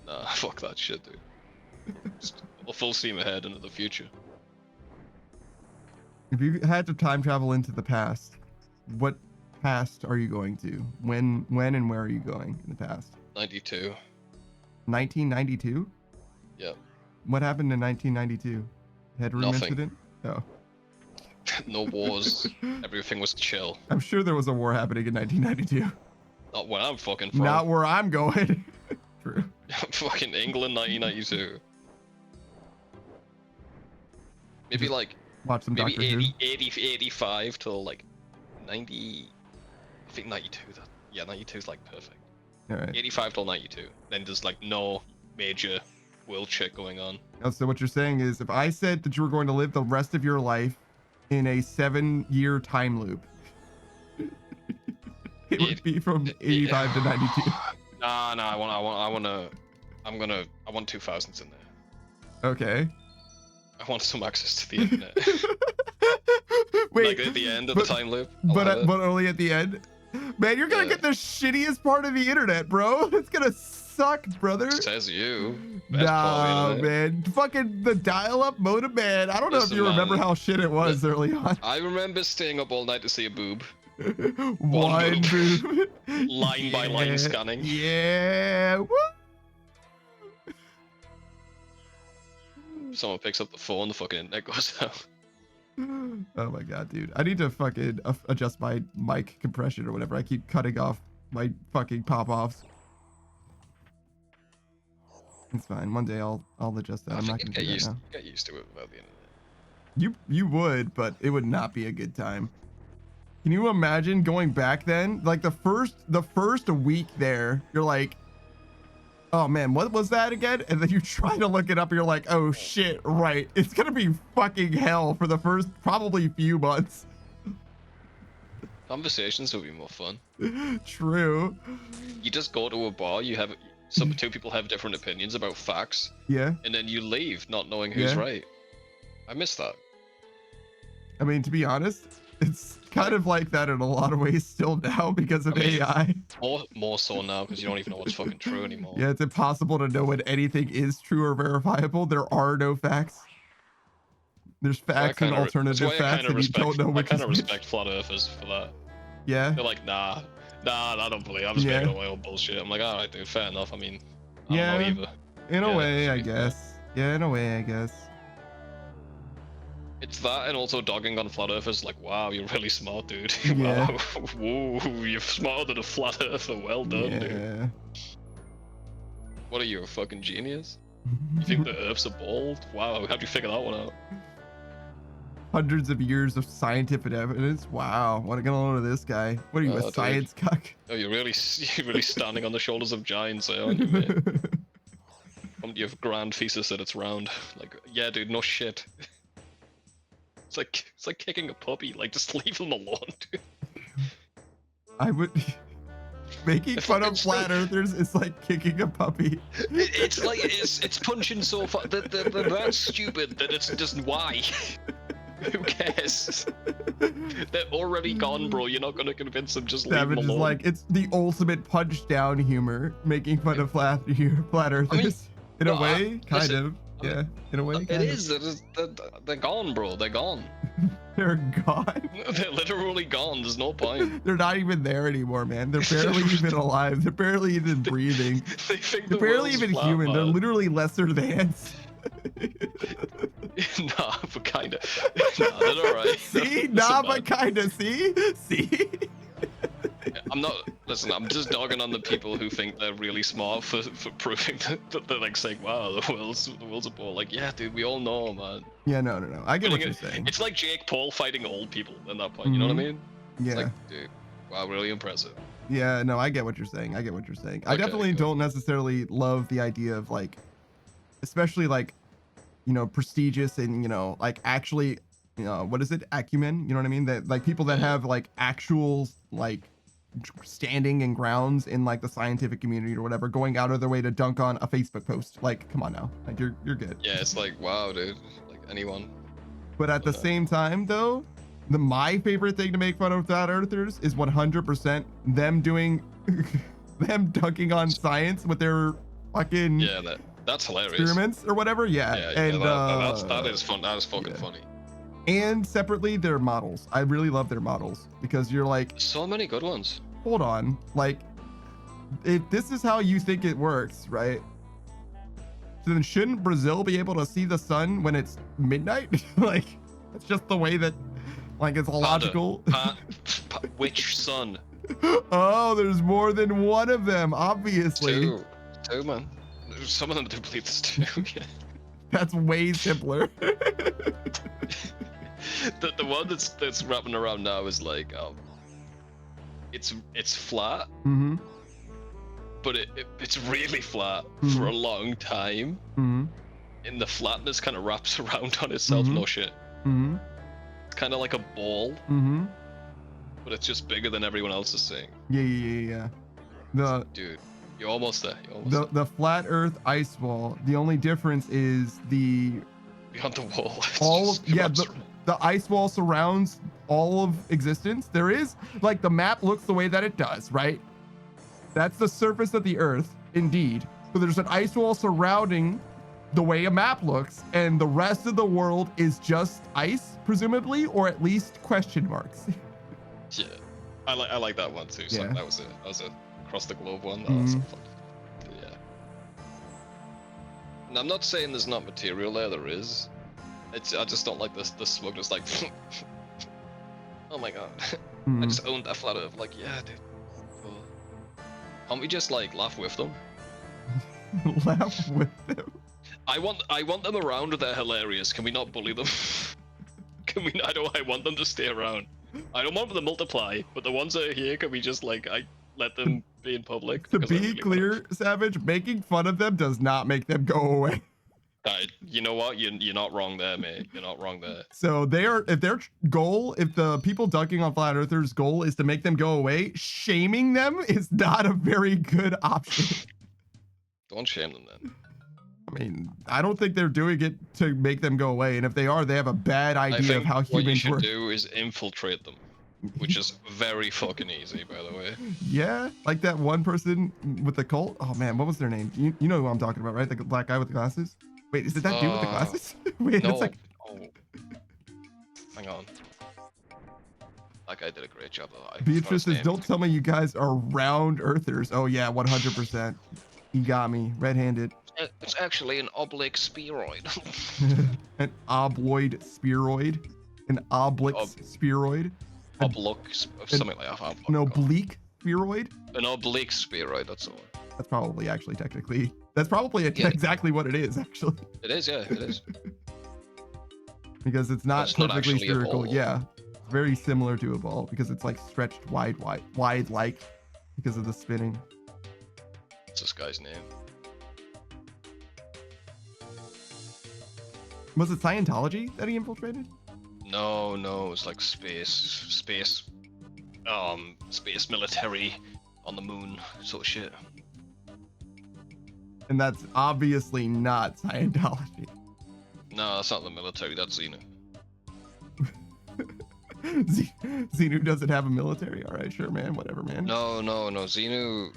Nah, fuck that shit, dude. Just full steam ahead into the future. If you had to time travel into the past, what past are you going to? When and where are you going in the past? 92. 1992? Yep. What happened in 1992? Headroom Nothing. incident? Oh. No wars. Everything was chill. I'm sure there was a war happening in 1992. Not where I'm fucking from. Not where I'm going. True. Fucking England, 1992. Maybe like Watch some Doctor Who. 85 till like 90. I think 92. 92 is like perfect. All right. 85 till 92. Then there's like no major world shit going on. Oh, so what you're saying is, if I said that you were going to live the rest of your life in a 7-year time loop, it would be from 85 to 92. Nah, I want 2000s in there. Okay. I want some access to the internet. Wait, like at the end of the time loop. But only at the end. Man, you're gonna get the shittiest part of the internet, bro. It's gonna suck, brother. Says you. Nah, man. Fucking the dial-up modem, man. I don't know if you remember how shit it was early on. I remember staying up all night to see a boob. One boob. Line by line scanning. Yeah. Woo! Someone picks up the phone, the fucking internet goes out. Oh my god, dude. I need to fucking adjust my mic compression or whatever. I keep cutting off my fucking pop-offs. It's fine. One day I'll adjust that. I'm not gonna do that now. Get used to it without the internet. You would, but it would not be a good time. Can you imagine going back then? Like the first week there, you're like, oh man, what was that again? And then you try to look it up and you're like, oh shit, right. It's gonna be fucking hell for the first probably few months. Conversations will be more fun. True. You just go to a bar, two people have different opinions about facts. Yeah. And then you leave not knowing who's right. I miss that. I mean, to be honest, it's kind of like that in a lot of ways still now because of I mean, AI. More so now because you don't even know what's fucking true anymore. Yeah, it's impossible to know when anything is true or verifiable. There are no facts. There's facts and alternative facts, and you don't know I which kind is of which. respect flat earthers for that. Yeah. They're like, nah, I don't believe. I'm just Yeah. making up my own bullshit. I'm like, all right, dude, fair enough. I mean, I Yeah. don't know either. In a Yeah, way, to I be fair. guess. Yeah, in a way, I guess. It's that, and also dogging on flat earthers. Like, wow, you're really smart, dude. Yeah. Wow, whoa, you're smarter than a flat earther. Well done, dude. Yeah. What are you, a fucking genius? You think the Earth's a ball? Wow, how'd you figure that one out? Hundreds of years of scientific evidence. Wow. What are gonna load of this guy? What are you, Oh, a dude. science cuck? Oh, you're really standing on the shoulders of giants, aren't you, mate? You have grand thesis that it's round. Like, yeah, dude, no shit. It's like kicking a puppy. Like, just leave him alone, dude. I would. Making fun of flat earthers is like kicking a puppy. It's like it's punching so far. They're that stupid that it's just why. Who cares? They're already gone, bro. You're not gonna convince them. Just leave them Savage is alone. like, it's the ultimate punch down humor, making fun of flat earthers. I mean, in no, a way, kind listen, of. Yeah, in a way. It is. They're gone, bro. They're gone. They're gone. They're literally gone. There's no point. They're not even there anymore, man. They're barely even alive. They're barely even breathing. They think They're the barely world's even flat, human. They're man. literally lesser than. Nah, but kinda. Nah, they're alright. See, Listen, nah, man, but kinda. See. I'm not. Listen, I'm just dogging on the people who think they're really smart for proving that they're like saying, "Wow, the world's a ball." Like, yeah, dude, we all know, man. Yeah, no. I get what you're It's saying. It's like Jake Paul fighting old people at that point. You know what I mean? Yeah. It's like, dude, wow, really impressive. Yeah, no, I get what you're saying. I Okay, definitely good. don't necessarily love the idea of like, especially like, prestigious and, like actually, what is it? Acumen, you know what I mean? That like people that have like actual like standing and grounds in like the scientific community or whatever, going out of their way to dunk on a Facebook post. Like, come on now. Like you're good. Yeah, it's like, wow, dude. Like anyone. But at the same time, though, my favorite thing to make fun of flat earthers is 100% them doing, them dunking on science with their fucking Yeah, that's hilarious. experiments or whatever. Yeah, and that is fun. That is fucking yeah. funny. And separately, their models. I really love their models because you're like, So many good ones. hold on, like, if this is how you think it works, right? So then shouldn't Brazil be able to see the sun when it's midnight? Like, it's just the way that, like, it's logical. Which sun? Oh, there's more than one of them, obviously. Two, man. Some of them do believe this too. Yeah. That's way simpler. The one that's wrapping around now is like, it's flat, Mm-hmm. but it's really flat Mhm. for a long time, Mm-hmm. and the flatness kind of wraps around on itself. Mhm. No shit. Mm-hmm. It's kind of like a ball, Mm-hmm. but it's just bigger than everyone else is saying. Yeah. The Dude, you're almost there. You're almost the flat Earth ice wall. The only difference is the beyond the wall. It's all just of, yeah wraps the ice wall surrounds all of existence. There is like the map looks the way that it does, right? That's the surface of the Earth, indeed. So there's an ice wall surrounding the way a map looks, and the rest of the world is just ice, presumably, or at least question marks. Yeah, I like that one too. So Yeah. that was a across the globe one. That was so Mhm. fun. Yeah. And I'm not saying there's not material there. There is. I just don't like the smoke. Just like, oh my god, I Mhm. just owned that flat Earth. Like, yeah, dude. Cool. Can't we just like laugh with them? Laugh with them. I want them around. They're hilarious. Can we not bully them? Can we? I want them to stay around. I don't want them to multiply, but the ones that are here, can we just like let them be in public? To Because I be really clear, Savage, making fun of them does not make them go away. You know what? You're not wrong there, mate. You're not wrong there. So if their goal, if the people dunking on flat earthers' goal is to make them go away, shaming them is not a very good option. Don't shame them then. I mean, I don't think they're doing it to make them go away. And if they are, they have a bad I idea think of how what you humans should work. do is infiltrate them, which is very fucking easy, by the way. Yeah, like that one person with the cult. Oh man, what was their name? You know who I'm talking about, right? The black guy with the glasses. Wait, is it that dude with the glasses? Wait, No. it's like. Oh. Hang on. That guy did a great job though. Beatrice says, "Don't tell me you guys are round earthers." Oh yeah, 100%. He got me red-handed. It's actually an oblique spheroid. An obloid spheroid, an oblique spheroid, Something like that. an oblique spheroid. An oblique spheroid, that's all. That's probably actually technically. That's probably Yeah. exactly what it is actually. It is, yeah, it is. Because it's not It's not perfectly actually a spherical. ball. Yeah, it's very similar to a ball because it's like stretched wide like because of the spinning. What's this guy's name? Was it Scientology that he infiltrated? No, it's like space military on the moon sort of shit. And that's obviously not Scientology. No, that's not the military, that's Xena. Xenu doesn't have a military. All right, sure, man. Whatever, man. No, Xenu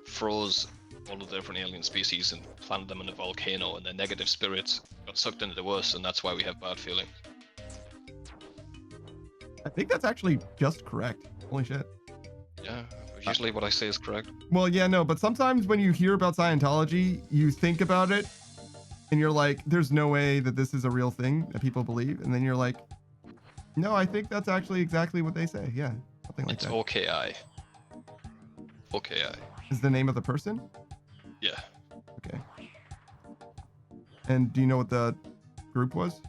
froze all of the different alien species and planted them in a volcano, and their negative spirits got sucked into the us, and that's why we have bad feelings. I think that's actually just correct. Holy shit. Yeah, usually what I say is correct. Well, yeah, no, but sometimes when you hear about Scientology, you think about it and you're like, there's no way that this is a real thing that people believe. And then you're like, no, I think that's actually exactly what they say. Yeah, something like It's that. OKI. OKI. Is the name of the person? Yeah. Okay. And do you know what the group was?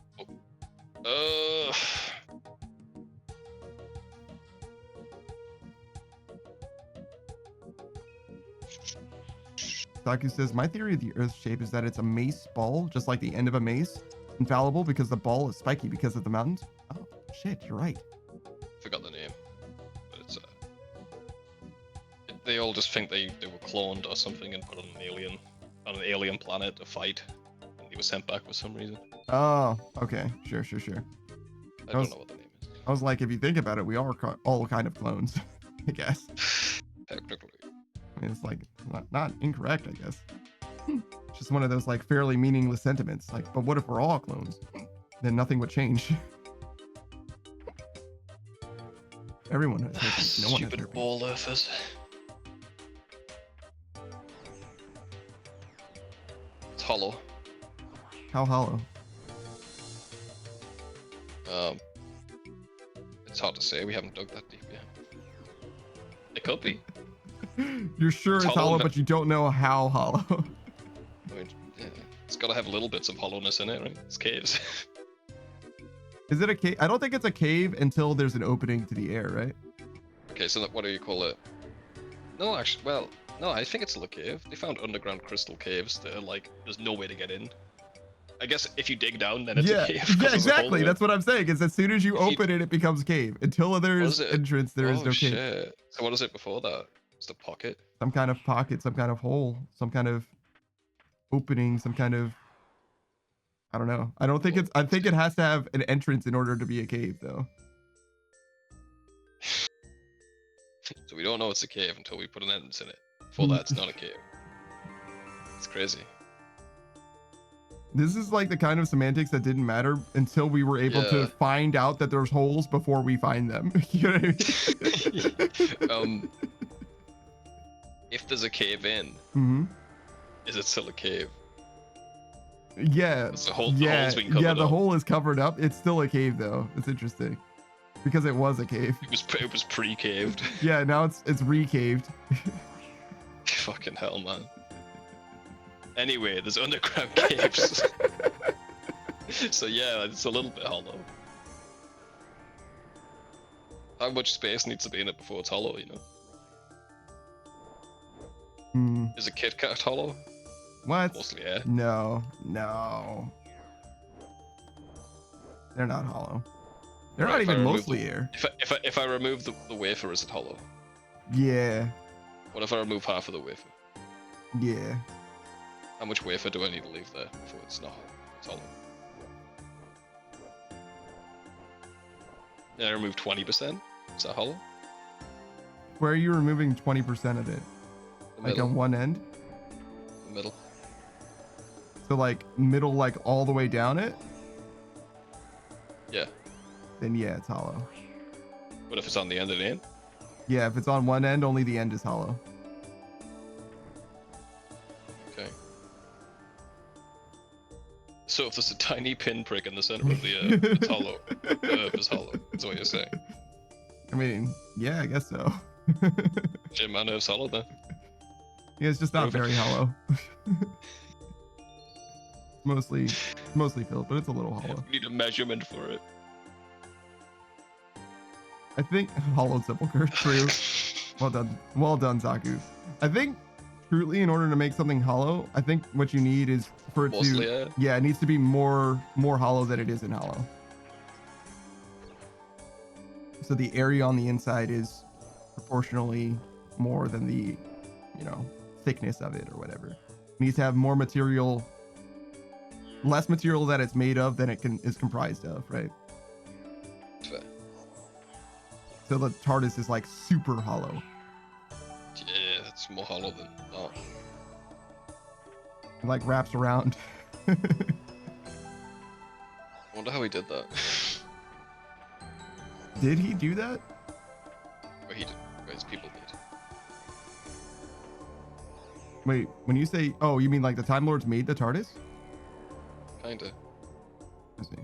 Taku says, my theory of the Earth's shape is that it's a mace ball, just like the end of a mace. Infallible because the ball is spiky because of the mountains. Oh, shit, you're right. Forgot the name. But it's they all just think they were cloned or something and put on an alien planet to fight. And he was sent back for some reason. Oh, okay. Sure. I don't know what the name is. I was like, if you think about it, we are all kind of clones, I guess. Technically. I mean, it's like not incorrect, I guess. It's just one of those like fairly meaningless sentiments. Like, but what if we're all clones? Then nothing would change. Everyone has herpes. No one has Stupid herpes. ball earthers. It's hollow. How hollow? It's hard to say. We haven't dug that deep yet. It could be. You're sure it's It's hollow, hollow, but- but you don't know how hollow. I mean, yeah, it's got to have little bits of hollowness in it, right? It's caves. Is it a cave? I don't think it's a cave until there's an opening to the air, right? Okay, so what do you call it? No, actually, well, no, I think it's still a cave. They found underground crystal caves that are like, there's no way to get in. I guess if you dig down, then it's Yeah, a cave. 'cause yeah, there's a hole exactly. there. That's what I'm saying. Is as soon as you If you- open it, it becomes cave. Until there What is is it? entrance, there is Oh, no cave. shit. So what is it before that? It's the pocket. Some kind of pocket, some kind of hole, some kind of opening, some kind of. I don't know. I don't think it's. I think it has to have an entrance in order to be a cave, though. So we don't know it's a cave until we put an entrance in it. Before that, it's not a cave. It's crazy. This is like the kind of semantics that didn't matter until we were able to Yeah. find out that there's holes before we find them. You know what I mean? If there's a cave in, Mm-hmm. is it still a cave? Yeah. It's the the Yeah. hole's been Yeah. covered The up. hole is covered up. It's still a cave, though. It's interesting because it was a cave. It was pre-caved. Yeah. Now it's recaved. Fucking hell, man. Anyway, there's underground caves. So yeah, it's a little bit hollow. How much space needs to be in it before it's hollow, you know? Hmm. Is a Kit Kat hollow? What? Mostly, yeah. No. They're not hollow. They're Right, not if I even remove mostly air. If I remove the wafer, is it hollow? Yeah. What if I remove half of the wafer? Yeah. How much wafer do I need to leave there before it's not it's hollow? Yeah, I removed 20%. Is that hollow? Where are you removing 20% of it? The Like middle. on one end? The middle. So like middle, like all the way down it? Yeah. Then yeah, it's hollow. What if it's on the end of the end? Yeah, if it's on one end, only the end is hollow. Okay. So if there's a tiny pinprick in the center of the earth, it's hollow. The earth is hollow. That's what you're saying. I mean, yeah, I guess so. Shit, man, earth's hollow then. Yeah, it's just not Prove it. very hollow. mostly filled, but it's a little hollow. We need a measurement for it. I think Hallowed Sepulchre, true. Well done, Zaku. I think truly, in order to make something hollow, I think what you need is for it Mostly, to, yeah, it needs to be more hollow than it is in hollow. So the area on the inside is proportionally more than the, you know, thickness of it or whatever. It needs to have more material, less material that it's made of than it is comprised of, right? Fair. So the TARDIS is like super hollow. Yeah, it's more hollow than not. It like wraps around. I wonder how he did that. Did he do that? Or he did. Or his people did. Wait, when you say, oh, you mean like the Time Lords made the TARDIS? Kinda. I see.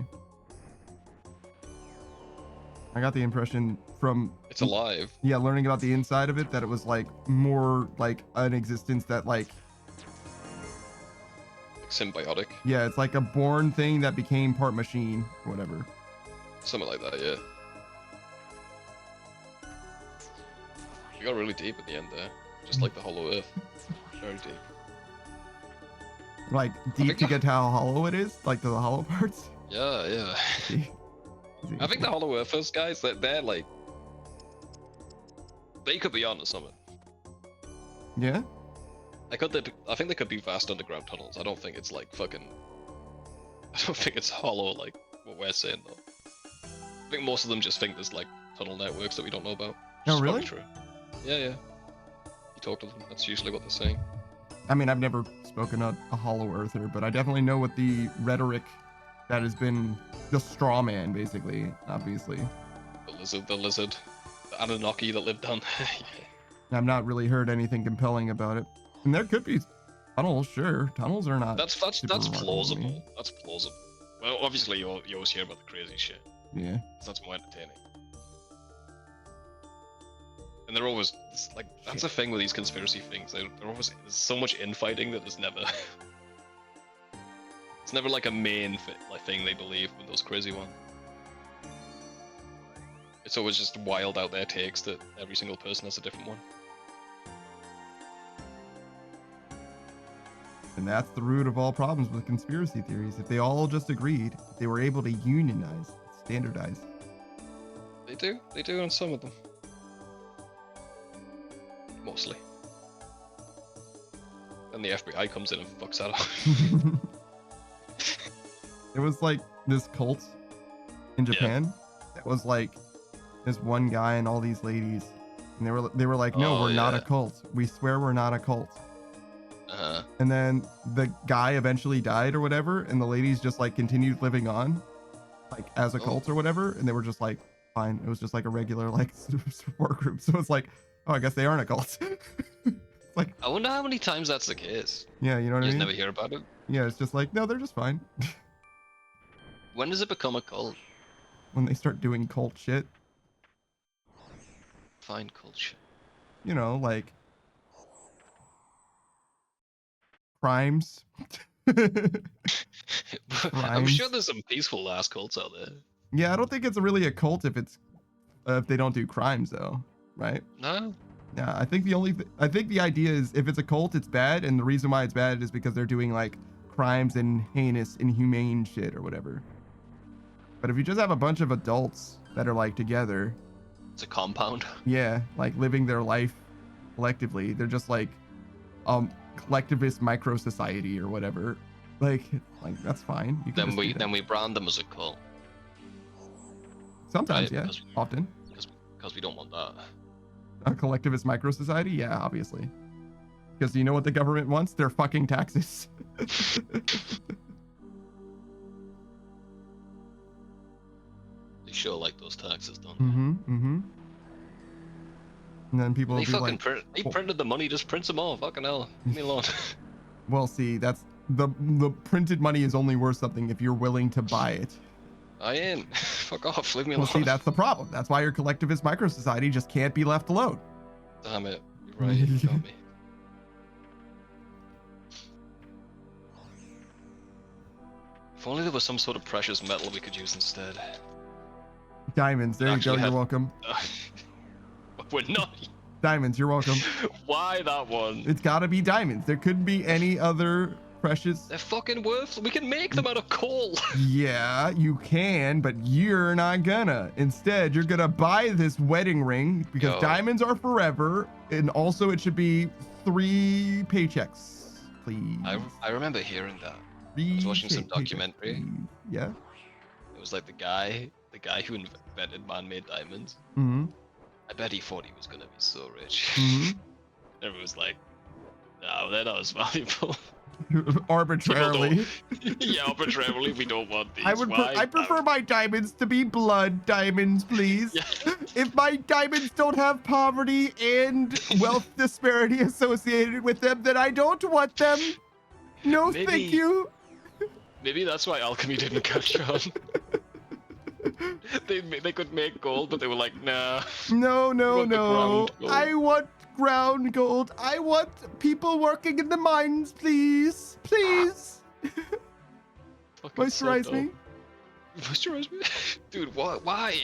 I got the impression from, It's alive. yeah, learning about the inside of it that it was like more like an existence that like, Like symbiotic. yeah, it's like a born thing that became part machine or whatever. Something like that, yeah. We got really deep at the end there. Just like the Hollow Earth. Very deep. Like deep to get to how hollow it is, like the hollow parts. Yeah, yeah. See? I think the Hollow Earthers, guys, they're like... They could be onto something. Yeah. I think they could be vast underground tunnels. I don't think it's like fucking... I don't think it's hollow like what we're saying though. I think most of them just think there's like tunnel networks that we don't know about. Oh, Which is really? probably true. Yeah, yeah. You talk to them, that's usually what they're saying. I mean, I've never spoken a hollow earther, but I definitely know what the rhetoric that has been the straw man, basically, obviously. The lizard, the Anunnaki that lived down there. I've not really heard anything compelling about it. And there could be tunnels, sure. Tunnels are not. That's super remarkable to me. plausible. That's plausible. Well, obviously you always hear about the crazy shit. Yeah. That's more entertaining. And they're always like that's the thing with these conspiracy things. They're always there's so much infighting that there's never. It's never like a main thing they believe with those crazy ones. It's always just wild out there takes that every single person has a different one. And that's the root of all problems with conspiracy theories. If they all just agreed, if they were able to unionize, standardize. They do on some of them. Mostly. And the FBI comes in and fucks that up. It was like this cult in Japan that was like this one guy and all these ladies, and they were like, no, we're not a cult. We swear we're not a cult. Uh-huh. And then the guy eventually died or whatever, and the ladies just like continued living on, like as a cult or whatever, and they were just like, fine. It was just like a regular like support group. So it's like, oh, I guess they aren't a cult. It's like, I wonder how many times that's the case. yeah, you know what You I just mean? never hear about it. Yeah, it's just like, no, they're just fine. When does it become a cult? When they start doing cult shit, Fine culture. you know, like crimes. I'm sure there's some peaceful ass cults out there. Yeah, I don't think it's really a cult if it's if they don't do crimes though, right? No? Yeah, I think I think the idea is if it's a cult, it's bad, and the reason why it's bad is because they're doing like crimes and heinous, inhumane shit or whatever. But if you just have a bunch of adults that are like together, It's a compound. yeah, like living their life collectively, they're just like collectivist micro society or whatever. Like that's fine. You can Then just do we that. then we brand them as a cult. Sometimes, right, yeah, because- often. Because we don't want that. A collectivist micro society, yeah, obviously. Because you know what the government wants? Their fucking taxes. They sure like those taxes, don't they? Mm-hmm. And then people will They be fucking like, they well- printed the money, just print them all. Fucking hell, leave me alone. well, see, that's the printed money is only worth something if you're willing to buy it. I ain't. Fuck off, leave me Well, alone. see, that's the problem. That's why your collectivist micro society just can't be left alone. Damn it, you're right. You got me. If only there was some sort of precious metal we could use instead. Diamonds, there you go. Actually You're had- welcome. We're not. Diamonds, you're welcome. Why that one? It's got to be diamonds. There couldn't be any other precious. They're fucking worthless. We can make them out of coal. Yeah, you can, but you're not gonna. Instead, you're gonna buy this wedding ring because Yo. diamonds are forever, and also it should be 3 paychecks, please. I remember hearing that. 3 was watching some paychecks, documentary. please. Yeah. It was like the guy who invented man-made diamonds. Mm-hmm. I bet he thought he was gonna be so rich. Mhm. Everyone was like, "No, they're not as valuable." Arbitrarily. Yeah, arbitrarily, we don't want these. I would. Why? I prefer my diamonds to be blood diamonds, please. Yeah. If my diamonds don't have poverty and wealth disparity associated with them, then I don't want them. No, Maybe- thank you. Maybe that's why alchemy didn't catch on. they could make gold, but they were like, nah. No, no, want the no. ground gold. I want ground gold. I want people working in the mines, please. Please. Fucking so Moisturize me. dumb. Moisturize me? Dude, what? Why?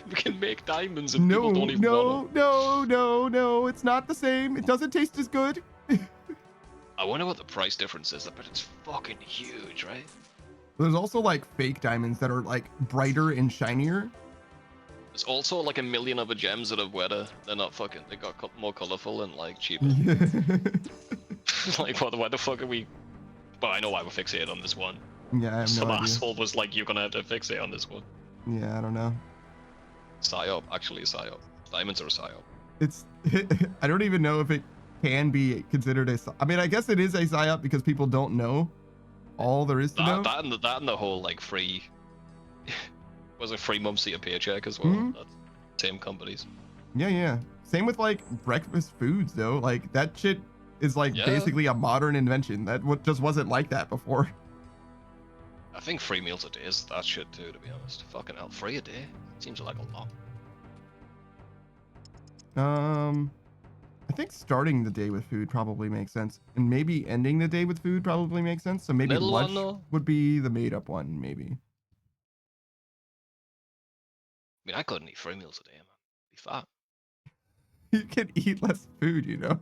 We can make diamonds and No, people don't even want no. It's not the same. It doesn't taste as good. I wonder what the price difference is, but it's fucking huge, right? There's also like fake diamonds that are like brighter and shinier. There's also like a million other gems that are wetter. They're not fucking. They got more colorful and like cheaper. Like, why the fuck are we? But I know why we're fixated on this one. Yeah, I have Some no idea. asshole was like, "You're gonna have to fixate on this one." Yeah, I don't know. Psyop, actually a psyop. Diamonds are a psyop. It's I don't even know if it can be considered a I mean, I guess it is a psyop because people don't know all there is to know. That and the whole like free was a free months of your paycheck as well. Mhm. That's same companies. Yeah. Same with like breakfast foods though. Like that shit is like Yeah. basically a modern invention. That just wasn't like that before. I think 3 meals a day is that shit too, to be honest. Fucking hell, 3 a day? Seems like a lot. I think starting the day with food probably makes sense, and maybe ending the day with food probably makes sense. So maybe Middle lunch one, though? would be the made-up one, maybe. I mean, I couldn't eat 3 meals a day, man. Be fat. You can eat less food, you know.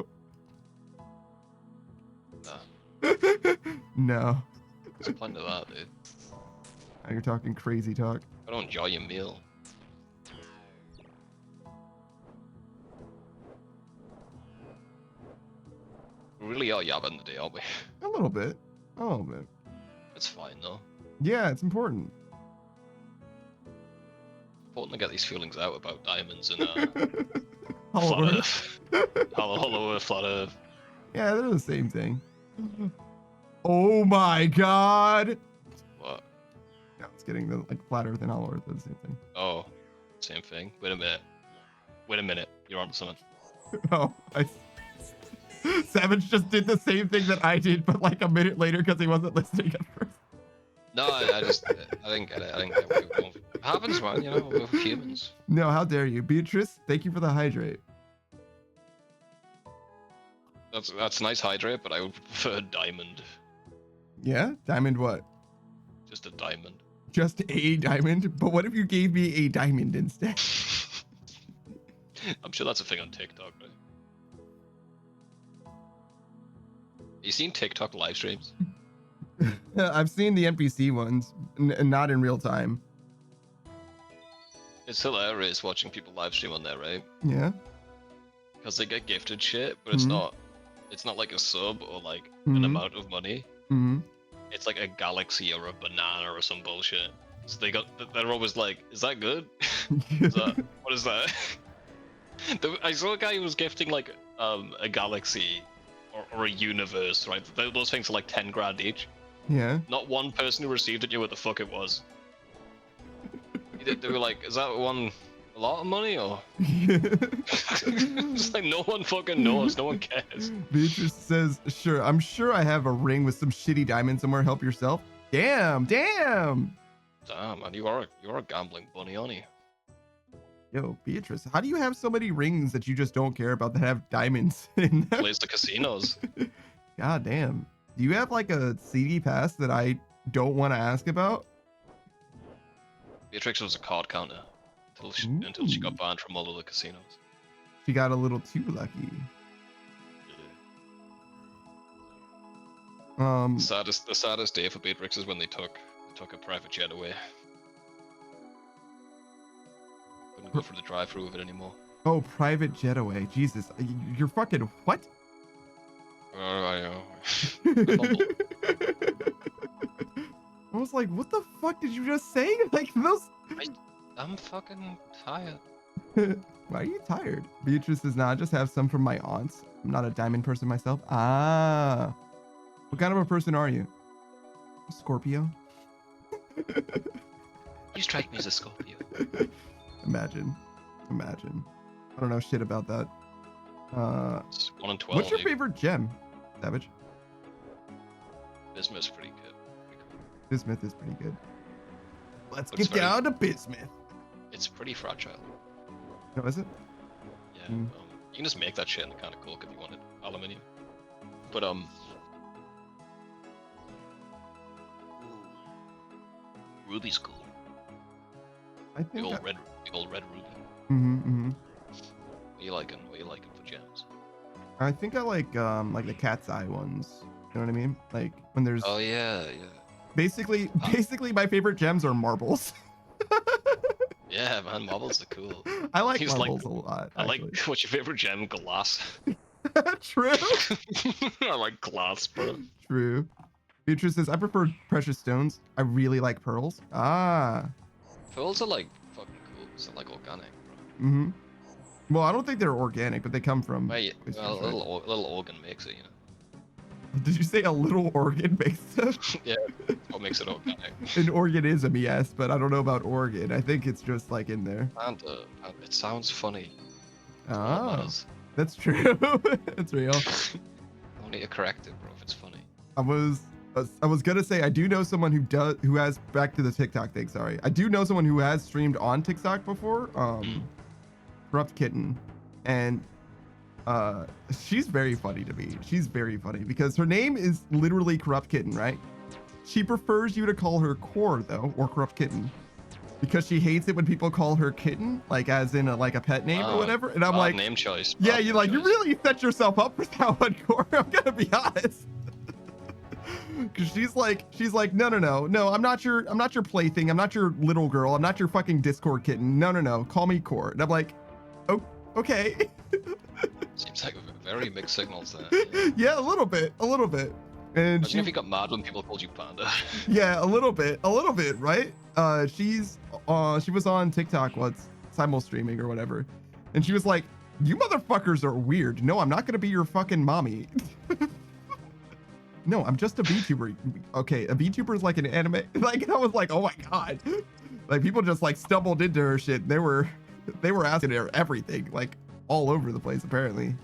No, There's plenty of that, dude. now you're talking crazy talk. I don't enjoy your meal. We really are yabbing today, aren't we? A little bit. It's fine though. Yeah, it's important. Important to get these feelings out about diamonds and Hollow flat Earth. Earth. Hollow Earth, flat Earth. Yeah, they're the same thing. Oh my god! What? No, it's getting the like flat Earth and Hollow Earth are the same thing. Oh, same thing. Wait a minute. You're on to something. Oh, Savage just did the same thing that I did, but like a minute later because he wasn't listening at first. No, I didn't get it. I didn't get where you were going. It happens, man. You know, we're humans. No, how dare you, Beatrice? Thank you for the hydrate. That's nice hydrate, but I would prefer diamond. Yeah, diamond what? Just a diamond. Just a diamond? But what if you gave me a diamond instead? I'm sure that's a thing on TikTok, right? You seen TikTok live streams? I've seen the NPC ones, not in real time. It's hilarious watching people live stream on there, right? Yeah. Because they get gifted shit, but it's Mhm. not. it's not like a sub or like an Mhm. amount of money. Mm-hmm. It's like a galaxy or a banana or some bullshit. So they're always like, is that good? Is that, what is that? I saw a guy who was gifting like a galaxy or a universe, right? Those things are like 10 grand each. Yeah. Not one person who received it knew what the fuck it was. They were like, is that one a lot of money or? It's like no one fucking knows, no one cares. Beatrice says, sure, I'm sure I have a ring with some shitty diamond somewhere. Help yourself. Damn. Damn, man, you are a gambling bunny, aren't you? Yo, Beatrice, how do you have so many rings that you just don't care about that have diamonds in them? Plays the casinos. God damn. Do you have like a CD pass that I don't want to ask about? Beatrix was a card counter until she got banned from all of the casinos. She got a little too lucky. The saddest day for Beatrix is when they took a private jet away. Couldn't go for the drive-through of it anymore. Oh, private jetaway. Jesus, you're fucking what? I know. I was like, what the fuck did you just say? Like those. I'm fucking tired. Why are you tired? Beatrice does not just have some from my aunts. I'm not a diamond person myself. Ah. What kind of a person are you? Scorpio? You strike me as a Scorpio. Imagine. I don't know shit about that. It's 1 in 12. What's your maybe. favorite gem, Savage? Bismuth's pretty good. Bismuth is pretty good. Let's Looks get down to bismuth. It's pretty fragile. No, is it? Yeah. You can just make that shit and kind of cook if you wanted aluminium. But Ruby's cool. I think. The old red ruby. Mm-hmm. What you liking for gems? I think I like the cat's eye ones. You know what I mean? Like when there's. Oh yeah. Basically, my favorite gems are marbles. Yeah, man, marbles are cool. I like He's marbles a lot. I like. Actually. What's your favorite gem? Glass. True. I like glass, bro. True. Beatrice says, I prefer precious stones. I really like pearls. Ah. Pearls are like fucking cool. It's like organic, bro. Mm-hmm. Well, I don't think they're organic, but they come from. Well, oysters, a right? little organ makes it, you know. Did you say a little organ makes stuff? Yeah, what makes it organic? An organism, yes, but I don't know about organ. I think it's just like in there. And it sounds funny. Oh, that's true. That's real. I need to correct it, bro, if it's funny. I was gonna say I do know someone who has back to the TikTok thing. Sorry, I do know someone who has streamed on TikTok before. Corrupt Kitten, and she's very funny to me. She's very funny because her name is literally Corrupt Kitten, right? She prefers you to call her Core though, or Corrupt Kitten, because she hates it when people call her Kitten, like as in a pet name or whatever. And I'm like, name choice. yeah, you really set yourself up for that one, Core. I'm gonna be honest. Cause she's like, no, I'm not your plaything. I'm not your little girl. I'm not your fucking Discord kitten. No. Call me Core. And I'm like, oh, okay. Seems like very mixed signals there. Yeah, a little bit. And Imagine if you got mad when people called you Panda. Yeah, a little bit, right? She was on TikTok once, simul streaming or whatever, and she was like, "You motherfuckers are weird. No, I'm not gonna be your fucking mommy." No, I'm just a VTuber. Okay, a VTuber is like an anime. Like I was like, oh my god, like people just like stumbled into her shit. They were asking her everything, like all over the place apparently.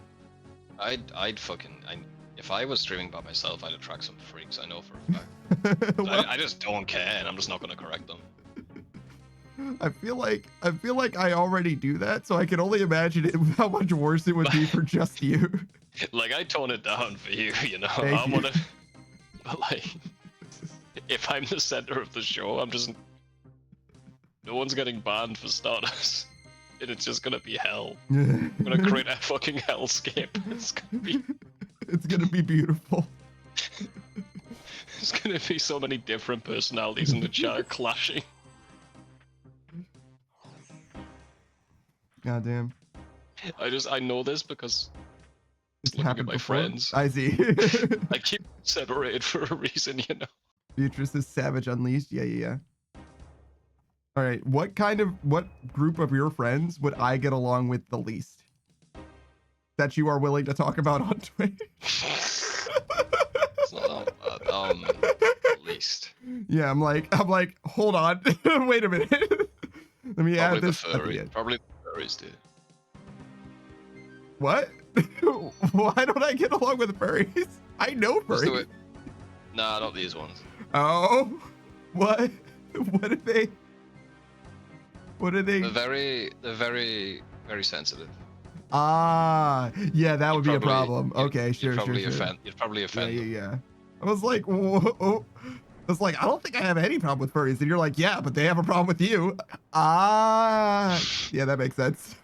If I was streaming by myself, I'd attract some freaks. I know for a fact. Well, I just don't care, and I'm just not gonna correct them. I feel like I already do that, so I can only imagine how much worse it would be for just you. Like I tone it down for you, you know. Thank you. But like, if I'm the center of the show, no one's getting banned for starters, and it's just gonna be hell. I'm gonna create a fucking hellscape. It's gonna be beautiful. There's gonna be so many different personalities in the chat clashing. Goddamn. I know this because Just looking at happened my before? friends. I see. I keep separated for a reason, you know. Beatrice is Savage Unleashed. Yeah. All right. What group of your friends would I get along with the least? That you are willing to talk about on Twitter? It's not that bad. At least. Yeah, I'm like, hold on. Wait a minute. Let me Probably add the this at the furry. end. Probably the furries, dude. What? Why don't I get along with furries? I know Let's do furries. it. Nah, not these ones. Oh, what? What are they? What are they? They're very sensitive. Ah, yeah, that would be a Probably- problem. Okay, sure. You'd probably offend them. Yeah. I was like, whoa. I was like, I don't think I have any problem with furries. And you're like, yeah, but they have a problem with you. Ah, yeah, that makes sense.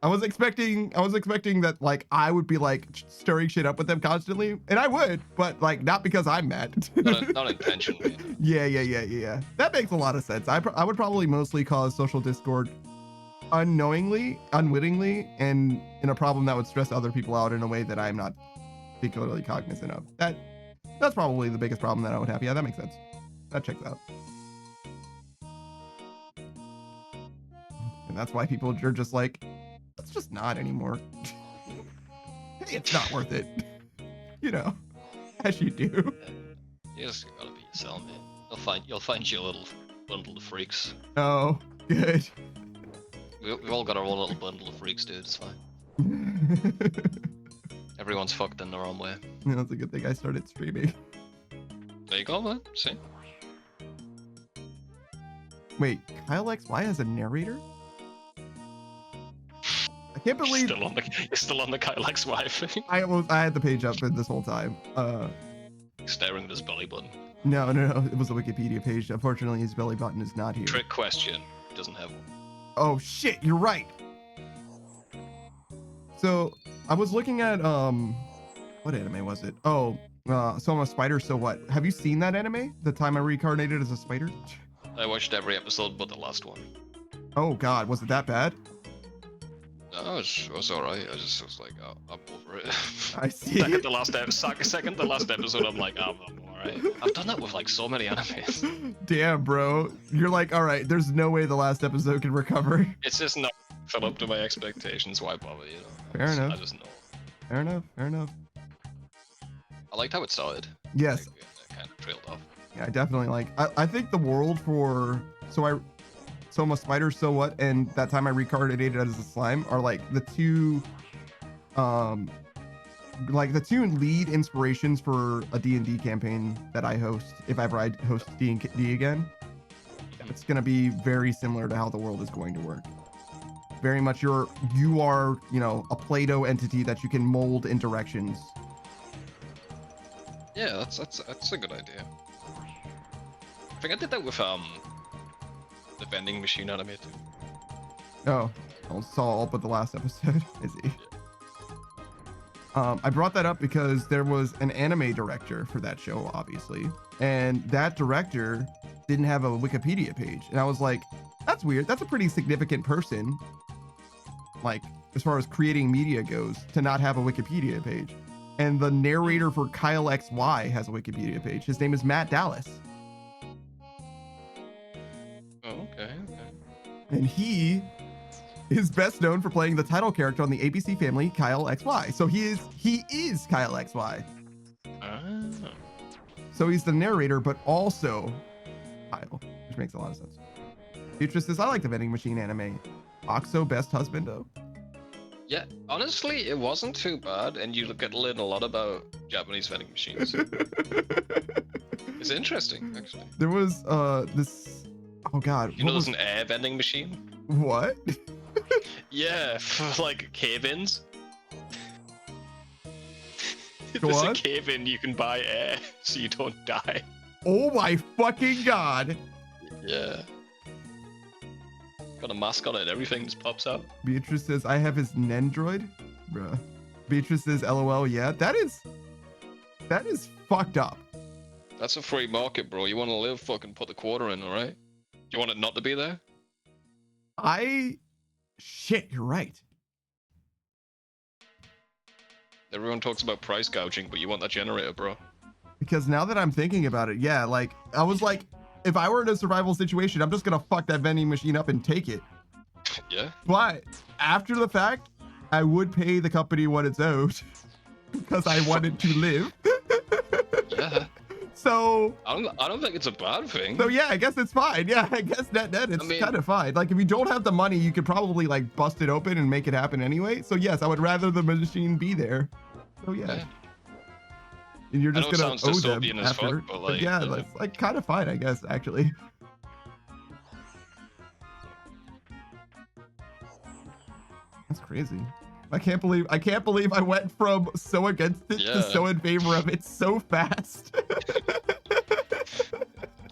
I was expecting that like I would be like stirring shit up with them constantly, and I would, but like not because I'm mad. Not intentionally. Yeah. That makes a lot of sense. I would probably mostly cause social discord unknowingly, unwittingly, and in a problem that would stress other people out in a way that I'm not particularly cognizant of. That's probably the biggest problem that I would have. Yeah, that makes sense. That checks out. And that's why people are just like, let's just not anymore. Hey, it's not worth it. You know, as you do. You just gotta be yourself, man. You'll find your little bundle of freaks. Oh, good. We've all got our own little bundle of freaks, dude. It's fine. Everyone's fucked in their own way. Yeah, that's a good thing I started streaming. There you go, man. See? Wait, Kyle XY has a narrator? I can't believe You're still on the Kyle XY thing. I had the page up for this whole time. Staring at his belly button. No, it was a Wikipedia page. Unfortunately, his belly button is not here. Trick question. Doesn't have one. Oh shit, you're right. So I was looking at what anime was it? Oh, so I'm a spider, so what? Have you seen that anime? The time I reincarnated as a spider? I watched every episode but the last one. Oh god, was it that bad? No, it was alright. I was like, oh, I'm over it. I see. Second to last episode, I'm like, I'm alright. I've done that with like so many animes. Damn, bro. You're like, all right, there's no way the last episode can recover. It's just not fell up to my expectations. Why bother, you know? Fair enough. I just know. Fair enough. I liked how it started. Yes. Like, it kind of trailed off. Yeah, I definitely like. I think the world for so I'm a spider, so what, and that time I reincarnated as a slime are like the two lead inspirations for a D&D campaign that I host if ever I host D&D again. It's gonna be very similar to how the world is going to work. Very much you are, you know, a Play-Doh entity that you can mold in directions. Yeah, that's a good idea. I think I did that with the vending machine anime too. Oh, I saw all but the last episode. I see. I brought that up because there was an anime director for that show, obviously, and that director didn't have a Wikipedia page, and I was like, that's weird. That's a pretty significant person, like as far as creating media goes, to not have a Wikipedia page. And the narrator for Kyle XY has a Wikipedia page. His name is Matt Dallas. Oh, okay. And he is best known for playing the title character on the ABC Family, Kyle XY. So he is Kyle XY. Ah. So he's the narrator, but also Kyle, which makes a lot of sense. Beatrice says, I like the vending machine anime. Oxo best husbando. Yeah, honestly, it wasn't too bad, and you get to learn a lot about Japanese vending machines. It's interesting, actually. There was this. Oh God. You know, there's an air vending machine. What? Yeah, for like cave-ins. If Go there's on. a cave-in, you can buy air so you don't die. Oh my fucking God. Yeah. Got a mask on it, everything just pops out. Beatrice says, I have his Nendroid. Bruh. Beatrice says, LOL. Yeah, that is fucked up. That's a free market, bro. You want to live, fucking put the quarter in, alright? Do you want it not to be there? Shit, you're right. Everyone talks about price gouging, but you want that generator, bro. Because now that I'm thinking about it, yeah, like I was like, if I were in a survival situation, I'm just gonna fuck that vending machine up and take it. Yeah. But after the fact, I would pay the company what it's owed because I wanted to live. Yeah. So I don't think it's a bad thing. So yeah, I guess it's fine. Yeah, I guess net it's kind of fine. Like if you don't have the money, you could probably like bust it open and make it happen anyway. So yes, I would rather the machine be there. So yeah. And you're just gonna owe them after. Fuck, but like, yeah, that's like kind of fine, I guess, actually. That's crazy. I can't believe I went from so against it to so in favor of it so fast.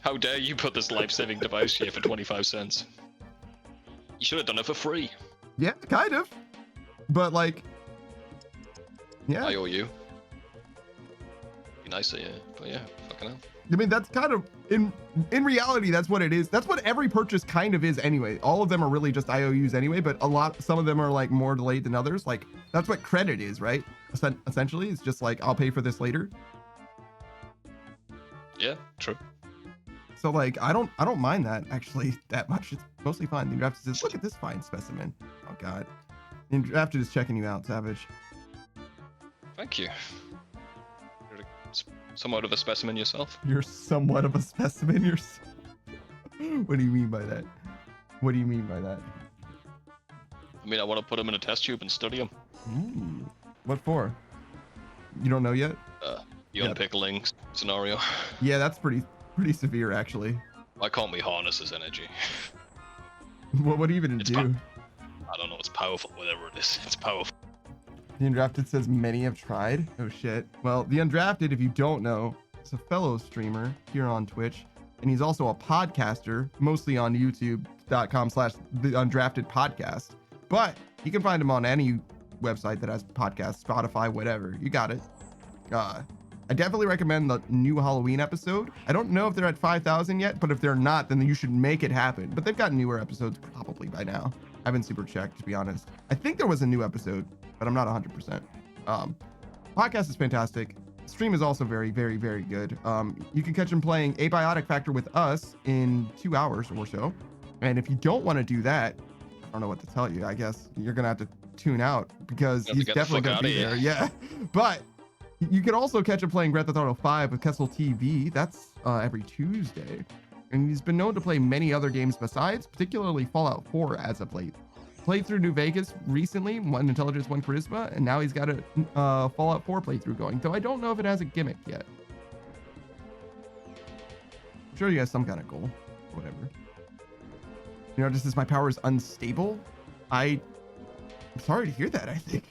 How dare you put this life-saving device here for 25 cents? You should have done it for free. Yeah, kind of. But like, yeah. I owe you. Be nicer, yeah. But yeah, fucking hell. I mean, that's kind of in reality, that's what it is. That's what every purchase kind of is anyway. All of them are really just IOUs anyway, but some of them are like more delayed than others. Like that's what credit is, right? Essentially, it's just like I'll pay for this later. Yeah, true. So like I don't mind that actually that much. It's mostly fine. The draft says, look at this fine specimen. Oh god. The draft is checking you out, Savage. Thank you. Somewhat of a specimen yourself. You're somewhat of a specimen. What do you mean by that? What do you mean by that? I mean, I want to put him in a test tube and study him. Ooh. What for? You don't know yet? The unpickling scenario. Yeah, that's pretty severe, actually. Why can't we harness his energy? What even do? I don't know. It's powerful. Whatever it is, it's powerful. The Undrafted says many have tried. Oh shit. Well, The Undrafted, if you don't know, is a fellow streamer here on Twitch, and he's also a podcaster, mostly on youtube.com/theundraftedpodcast. But you can find him on any website that has podcasts, Spotify, whatever. You got it. I definitely recommend the new Halloween episode. I don't know if they're at 5,000 yet, but if they're not, then you should make it happen. But they've got newer episodes probably by now. I haven't super checked, to be honest. I think there was a new episode, but I'm not 100%. Podcast is fantastic. Stream is also very, very, very good. You can catch him playing Abiotic Factor with us in 2 hours or so. And if you don't want to do that, I don't know what to tell you. I guess you're going to have to tune out because he's definitely going to be there. Yeah. But you can also catch him playing Grand Theft Auto 5 with Kessel TV. That's every Tuesday. And he's been known to play many other games besides, particularly Fallout 4 as of late. Played through New Vegas recently, 1 Intelligence, 1 Charisma, and now he's got a Fallout 4 playthrough going, though I don't know if it has a gimmick yet. I'm sure he has some kind of goal, or whatever. You know, just as my power is unstable, I'm sorry to hear that, I think.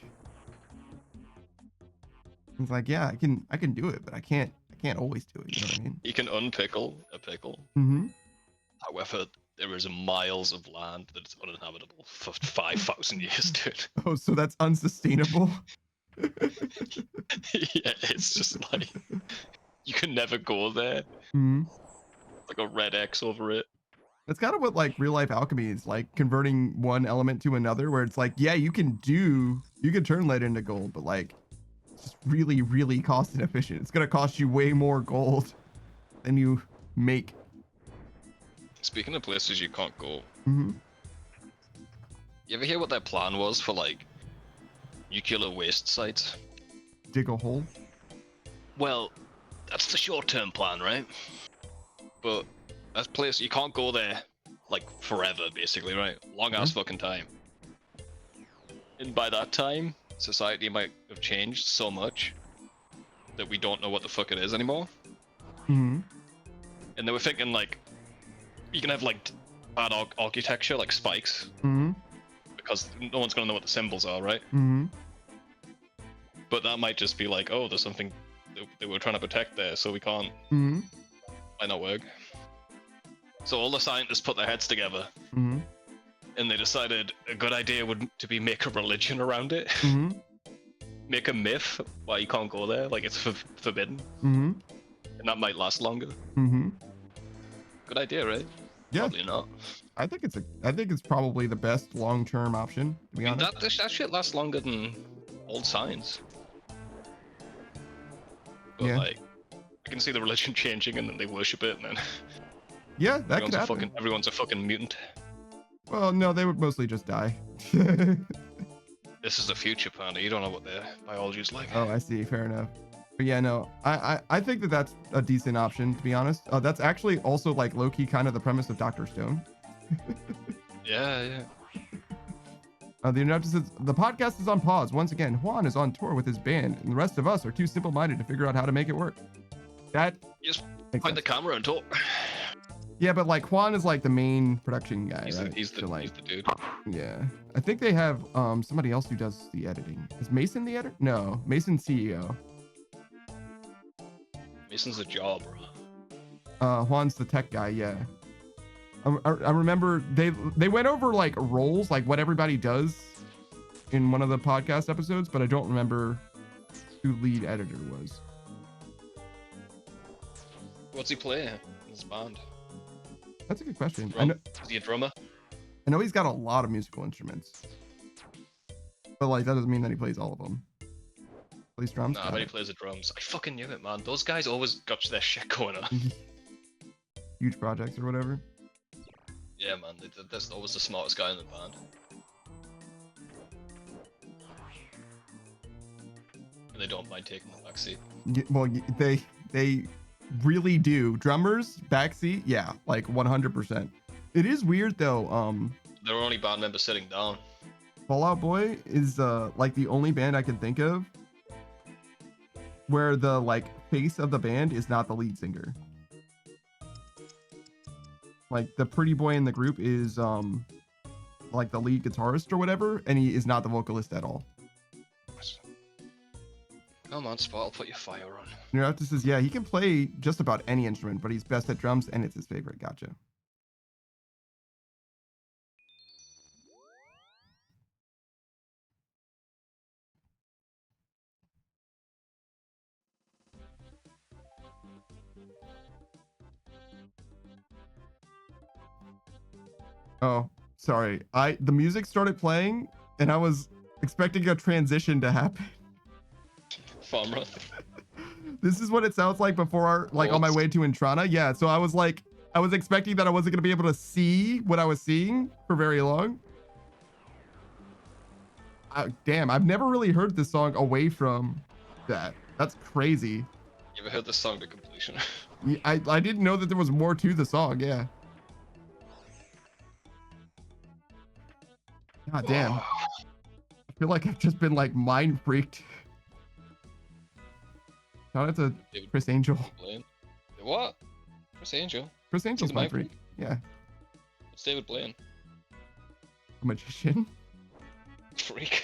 He's like, yeah, I can do it, but I can't always do it, you know what I mean? You can unpickle a pickle. Mm-hmm. However, there is miles of land that is uninhabitable for 5,000 years, dude. Oh, so that's unsustainable? Yeah, it's just like, you can never go there. Mm-hmm. Like a red X over it. That's kind of what like real life alchemy is, like converting one element to another, where it's like, yeah, you can turn lead into gold, but like, it's just really, really cost inefficient. It's going to cost you way more gold than you make. Speaking of places you can't go, Mm-hmm. you ever hear what their plan was for like nuclear waste sites? Dig a hole? Well, that's the short-term plan, right? But that place, you can't go there like forever, basically, right? Long ass fucking time. And by that time, society might have changed so much that we don't know what the fuck it is anymore. Mm-hmm. And they were thinking like, you can have like bad architecture, like spikes, Mm-hmm. because no one's gonna know what the symbols are, right? Mm-hmm. But that might just be like, oh, there's something that we're trying to protect there, so we can't. Mm-hmm. Might not work. So all the scientists put their heads together, Mm-hmm. and they decided a good idea would to be make a religion around it, Mm-hmm. make a myth why you can't go there, like it's forbidden, Mm-hmm. and that might last longer. Mm-hmm. Good idea, right? Yeah. Probably not. I think it's probably the best long-term option, to be I mean, honest. that shit lasts longer than old signs. but Yeah. like I can see the religion changing and then they worship it and then Yeah, that could happen. everyone's a fucking mutant. Well, no, they would mostly just die. This is the future, Panda. You don't know what their biology's like. Oh, I see. Fair enough. But yeah, no, I think that that's a decent option, to be honest. That's actually also like low-key kind of the premise of Dr. Stone. Yeah. The interrupter says, the podcast is on pause. Once again, Juan is on tour with his band, and the rest of us are too simple-minded to figure out how to make it work. That Just makes point the sense. camera and talk. Yeah, but like Juan is like the main production guy, He's, right? he's the So, he's the dude. yeah. I think they have somebody else who does the editing. Is Mason the editor? No, Mason's CEO. Mason's a job, bro. Juan's the tech guy, yeah. I remember they went over like roles, like what everybody does in one of the podcast episodes, but I don't remember who lead editor was. What's he play in his band? That's a good question. Is he a drummer? I know he's got a lot of musical instruments, but like that doesn't mean that he plays all of them. Plays drums. Nah, I bet he plays the drums. I fucking knew it, man. Those guys always got their shit going on. Huge projects or whatever. Yeah, man. That's always the smartest guy in the band. And they don't mind taking the backseat. Well, they really do. Drummers backseat, yeah, like 100%. It is weird though. They're only band members sitting down. Fall Out Boy is like the only band I can think of where the like face of the band is not the lead singer. Like the pretty boy in the group is like the lead guitarist or whatever, and he is not the vocalist at all. Come on, Spot, I'll put your fire on. Neuroptis says, yeah, he can play just about any instrument, but he's best at drums and it's his favorite. Gotcha. Oh, sorry. The music started playing and I was expecting a transition to happen. Farmer. This is what it sounds like before, like on my way to Intrana. Yeah, so I was expecting that I wasn't gonna be able to see what I was seeing for very long. Damn, I've never really heard this song away from that. That's crazy. You ever heard this song to completion? I didn't know that there was more to the song. Yeah. God damn. I feel like I've just been like mind freaked. Shout out to Chris Angel. Blaine. What? Chris Angel? Chris Angel's mind freak. Yeah. What's David Blaine? A magician. Freak.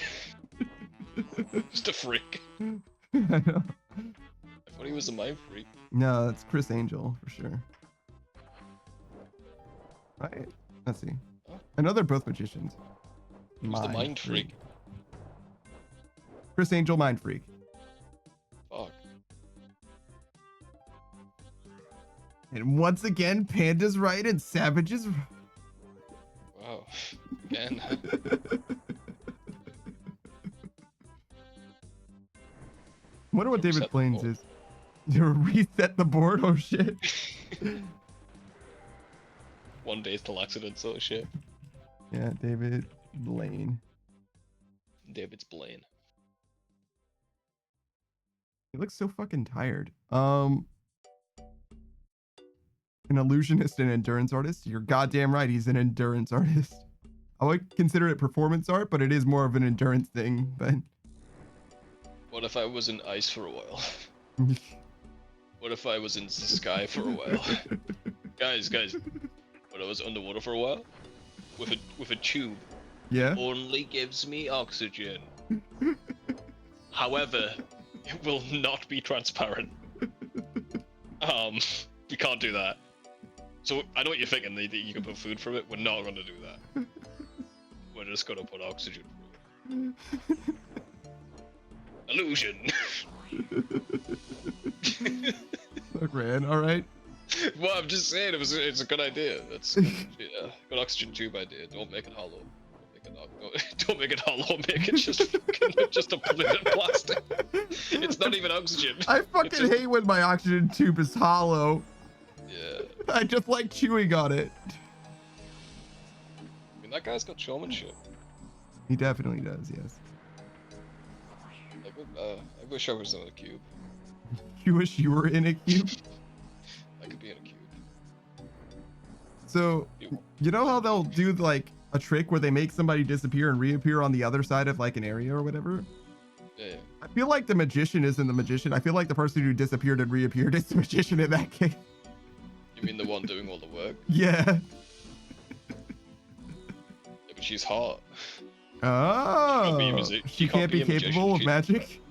Just a freak. I know. I thought he was a mind freak. No, that's Chris Angel for sure. Right. Let's see. I know they're both magicians. Who's the mind freak? Chris Angel, mind freak. Fuck. And once again, Panda's right and Savage is wrong. Wow. Again. Wonder what David Reset the Blaine's board. is. You reset the board? Oh shit. One day's till accident sort of shit. Yeah, David Blaine. David's Blaine. He looks so fucking tired. An illusionist and endurance artist? You're goddamn right, he's an endurance artist. I would consider it performance art, but it is more of an endurance thing, but What if I was in ice for a while? What if I was in the sky for a while? guys, when I was underwater for a while, with a tube, yeah. only gives me oxygen. However, it will not be transparent. We can't do that. So I know what you're thinking. That you can put food from it. We're not gonna do that. We're just gonna put oxygen through it. Illusion. Look, man. All right. Well, I'm just saying it's a good idea. That's good, yeah, good oxygen tube idea. Don't make it hollow. Don't make it Don't make it hollow. Make it just fucking just a plate of plastic. It's not even oxygen. I It's fucking just- hate when my oxygen tube is hollow. Yeah. I just like chewing on it. I mean, that guy's got showmanship. He definitely does, yes. I wish I was in a cube. You wish you were in a cube? I could be in a cube. So, you know how they'll do like a trick where they make somebody disappear and reappear on the other side of like an area or whatever? Yeah. I feel like the magician isn't the magician. I feel like the person who disappeared and reappeared is the magician in that case. You mean the one doing all the work? Yeah. Yeah, but she's hot. Oh. be a music- She she can't can't be be a capable of magician. magic?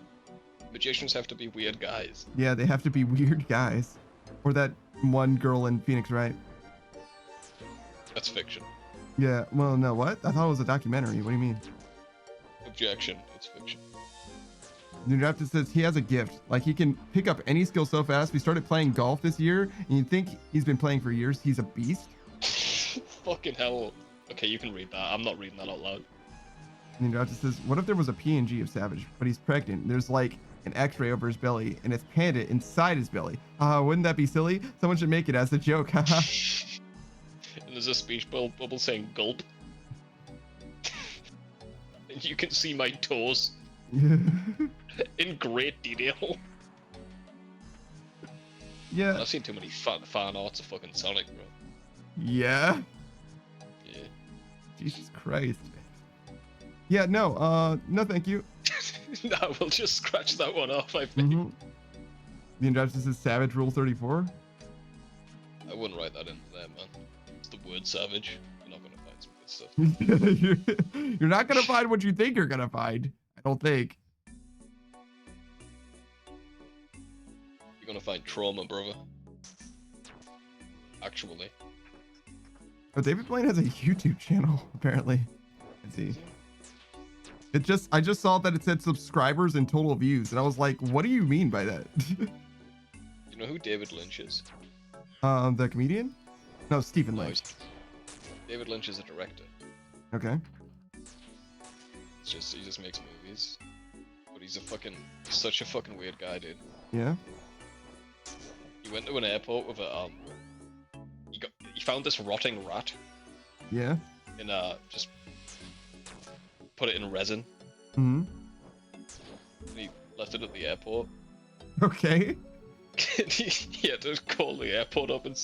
Magicians have to be weird guys. Yeah, they have to be weird guys. Or that one girl in Phoenix, right? That's fiction. Yeah, well, no, what? I thought it was a documentary. What do you mean? Objection. It's fiction. New Draft says he has a gift. Like, he can pick up any skill so fast. We started playing golf this year, and you'd think he's been playing for years. He's a beast. Fucking hell. Okay, you can read that. I'm not reading that out loud. New Draft says, what if there was a PNG of Savage, but he's pregnant? There's like an x-ray over his belly, and it's Panda inside his belly. Wouldn't that be silly? Someone should make it as a joke. Haha. And there's a speech bubble saying gulp. And you can see my toes in great detail. Yeah. I've seen too many fan arts of fucking Sonic, bro. Yeah. Yeah. Jesus Christ. Yeah, no, no thank you. No, we'll just scratch that one off, I think. Mm-hmm. The Injustice says Savage Rule 34. I wouldn't write that into there, man. It's the word savage. You're not gonna find some good stuff. You're not gonna find what you think you're gonna find. I don't think. You're gonna find trauma, brother. Actually. Oh, David Blaine has a YouTube channel, apparently. Let's see. I just saw that it said subscribers and total views, and I was like, what do you mean by that? You know who David Lynch is? The comedian? No, Stephen No, Lynch. David Lynch is a director. Okay. It's just he just makes movies. But he's such a fucking weird guy, dude. Yeah. He went to an airport with a he found this rotting rat Yeah. and just put it in resin Hmm. and he left it at the airport. Okay. And he had to call the airport up and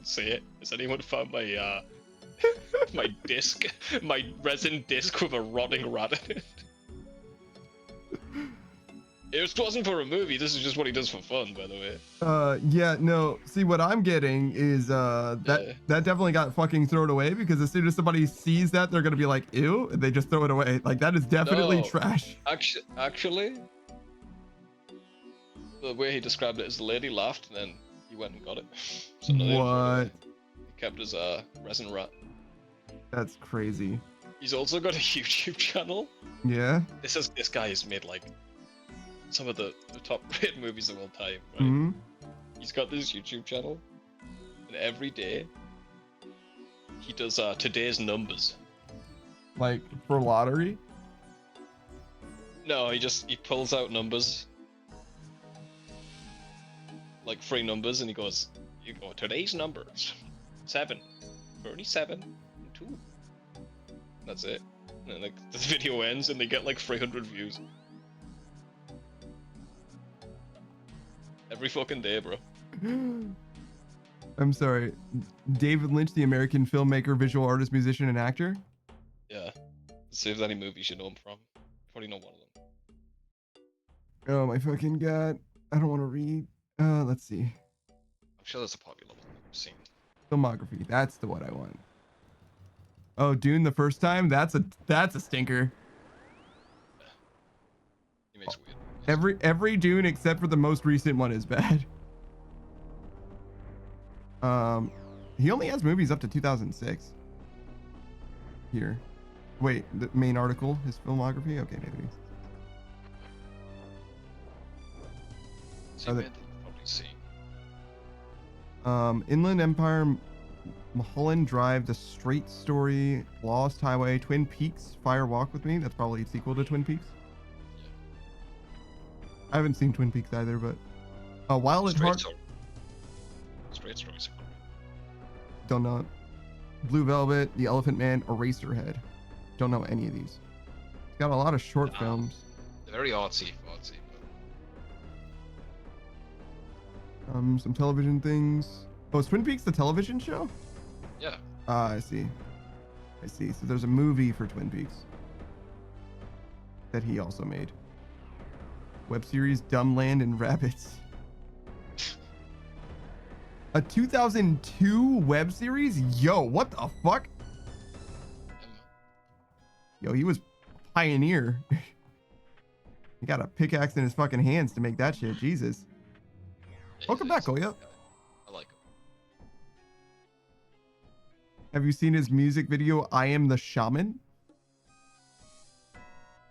say, "Has anyone found my my disc, my resin disc with a rotting rat in it?" It wasn't for a movie. This is just what he does for fun, by the way. Yeah, no. See, what I'm getting is that definitely got fucking thrown away, because as soon as somebody sees that, they're gonna be like, ew, and they just throw it away. Like, that is definitely No. trash. Actually, the way he described it is the lady laughed and then he went and got it. So no, What? he kept his resin rat. That's crazy. He's also got a YouTube channel. Yeah. This guy has made like some of the top rated movies of all time, right? Hmm. He's got this YouTube channel, and every day he does today's numbers. Like, for lottery? No, he pulls out numbers, like free numbers, and you go today's numbers 7, 37, and 2. That's it. And like the video ends, and they get like 300 views every fucking day, bro. I'm sorry. David Lynch, the American filmmaker, visual artist, musician, and actor? Yeah. See if there's any movies you know him from. Probably know one of them. Oh my fucking god. I don't want to read. Let's see. I'm sure there's a popular one I've seen. Filmography. That's the one I want. Oh, Dune the first time? That's a stinker. He makes weird. Every Dune except for the most recent one is bad. He only has movies up to 2006. Here. Wait, the main article, his filmography? Okay, maybe. See, Are they- man, I've probably seen. Inland Empire, Mulholland Drive, The Straight Story, Lost Highway, Twin Peaks, Fire Walk with Me. That's probably a sequel to Twin Peaks. I haven't seen Twin Peaks either, but Wild at Heart. Straight Stories. Don't know it. Blue Velvet, The Elephant Man, Eraserhead. Don't know any of these. It's got a lot of short films. They're very artsy. Some television things. Oh, is Twin Peaks the television show? Yeah. I see. So there's a movie for Twin Peaks that he also made. Web series Dumb Land and Rabbits. A 2002 web series? Yo, what the fuck? Yo, he was pioneer. He got a pickaxe in his fucking hands to make that shit. Jesus. Welcome back, Oya. I like him. Have you seen his music video, I Am the Shaman?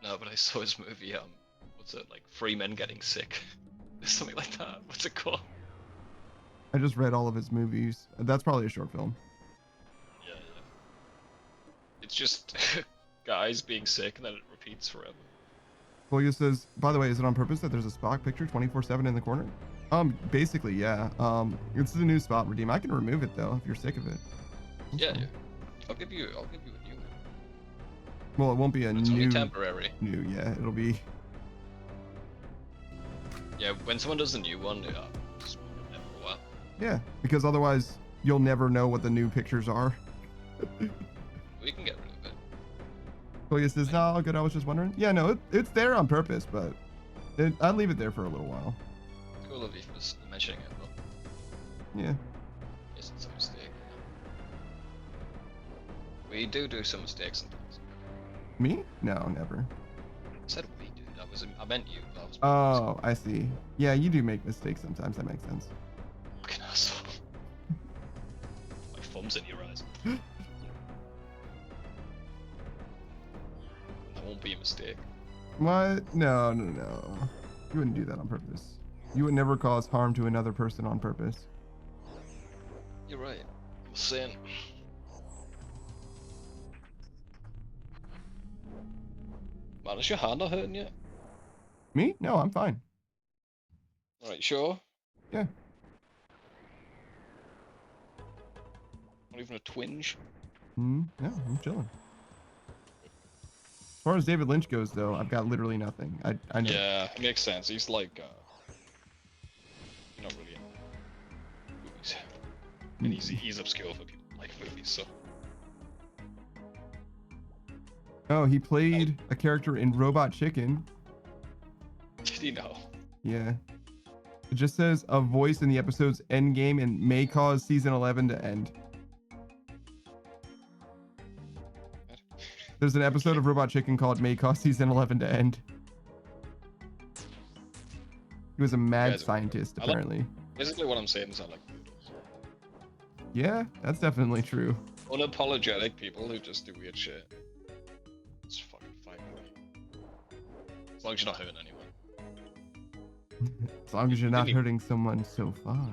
No, but I saw his movie, what's it, like, Free Men Getting Sick? Something like that. What's it called? I just read all of his movies. That's probably a short film. Yeah. It's just guys being sick and then it repeats forever. Oya says, by the way, is it on purpose that there's a Spock picture 24/7 in the corner? Basically, yeah. It's the new spot redeem. I can remove it though if you're sick of it. Yeah. I'll give you a new one. Well, it won't be a It's new. only temporary. New, yeah. It'll be. Yeah, when someone does the new one, just leave it for a while. Yeah, because otherwise you'll never know what the new pictures are. We can get rid of it. Oya says, no, all good. I was just wondering. Yeah, no, it's there on purpose, but I'd leave it there for a little while. Cool of you for mentioning it, but Yeah. yes, it's a mistake. We do some mistakes sometimes. Me? No, never. I said we do. I meant you. But I was Oh, I see. Yeah, you do make mistakes sometimes. That makes sense. fucking asshole. My thumb's in your eyes. That won't be a mistake. What? No. You wouldn't do that on purpose. You would never cause harm to another person on purpose. You're right. I'm a sin. Man, is your hand not hurting yet? Me? No, I'm fine. Alright, sure? Yeah. Not even a twinge? No, I'm chilling. As far as David Lynch goes, though, I've got literally nothing. I know. Yeah, it makes sense. He's like, not really into movies. And he's obscure for people who like movies, so. Oh, he played a character in Robot Chicken. Did he know? Yeah. It just says a voice in the episode's endgame and may cause season 11 to end. There's an episode of Robot Chicken called May Cause Season 11 to End. He was a mad scientist, apparently. Basically what I'm saying is I like noodles. Yeah, that's definitely true. Unapologetic people who just do weird shit. It's fucking fine with me. As long as you're not hurting anyone. As long as you're not hurting someone so far.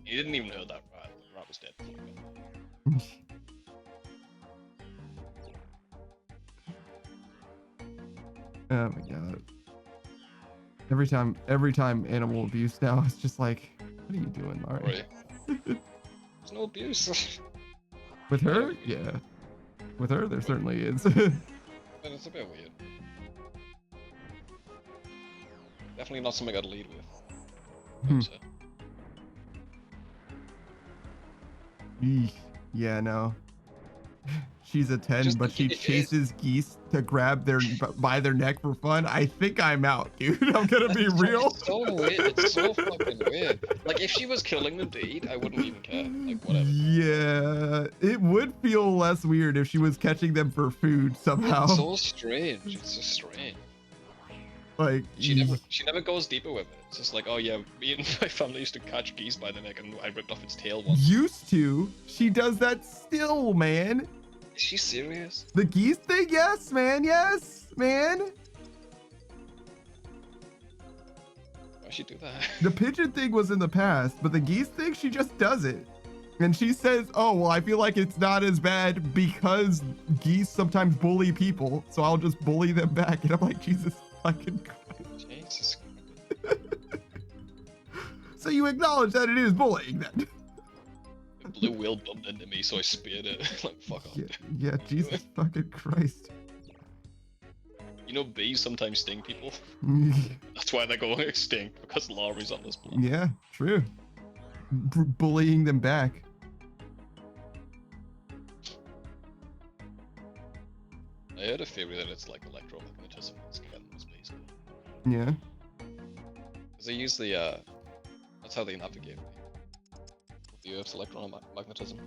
You didn't even hurt that rat. The rat was dead before you got there. Oh my god. Every time animal abuse now, it's just like, what are you doing, Mari? Right. There's no abuse. With her? Yeah. With her, there certainly is. But it's a bit weird. Definitely not something I'd lead with. Eesh. Yeah, no. She's a 10, Just but she chases geese to grab by their neck for fun. I think I'm out, dude. I'm gonna be real. It's so weird. It's so fucking weird. Like, if she was killing them to eat, I wouldn't even care. Like, whatever. Yeah, it would feel less weird if she was catching them for food somehow. It's so strange. It's so strange. Like, She never goes deeper with it. It's just like, oh yeah, me and my family used to catch geese by the neck and I ripped off its tail once. Used to. She does that still, man. Is she serious? The geese thing? Yes, man. Yes, man. Why'd she do that? The pigeon thing was in the past, but the geese thing, she just does it. And she says, oh, well, I feel like it's not as bad because geese sometimes bully people, so I'll just bully them back. And I'm like, Jesus fucking Christ. Jesus. So you acknowledge that it is bullying then? A blue whale bumped into me, so I speared it. Like, fuck off. Yeah, Dude. yeah, Jesus fucking Christ. You know, bees sometimes sting people. That's why they're going extinct, because Laurie's on this planet. Yeah, true. Bullying them back. I heard a theory that it's like electromagnetism that's getting this bees. Yeah. Because they use the, that's how they navigate the Earth's electromagnetism.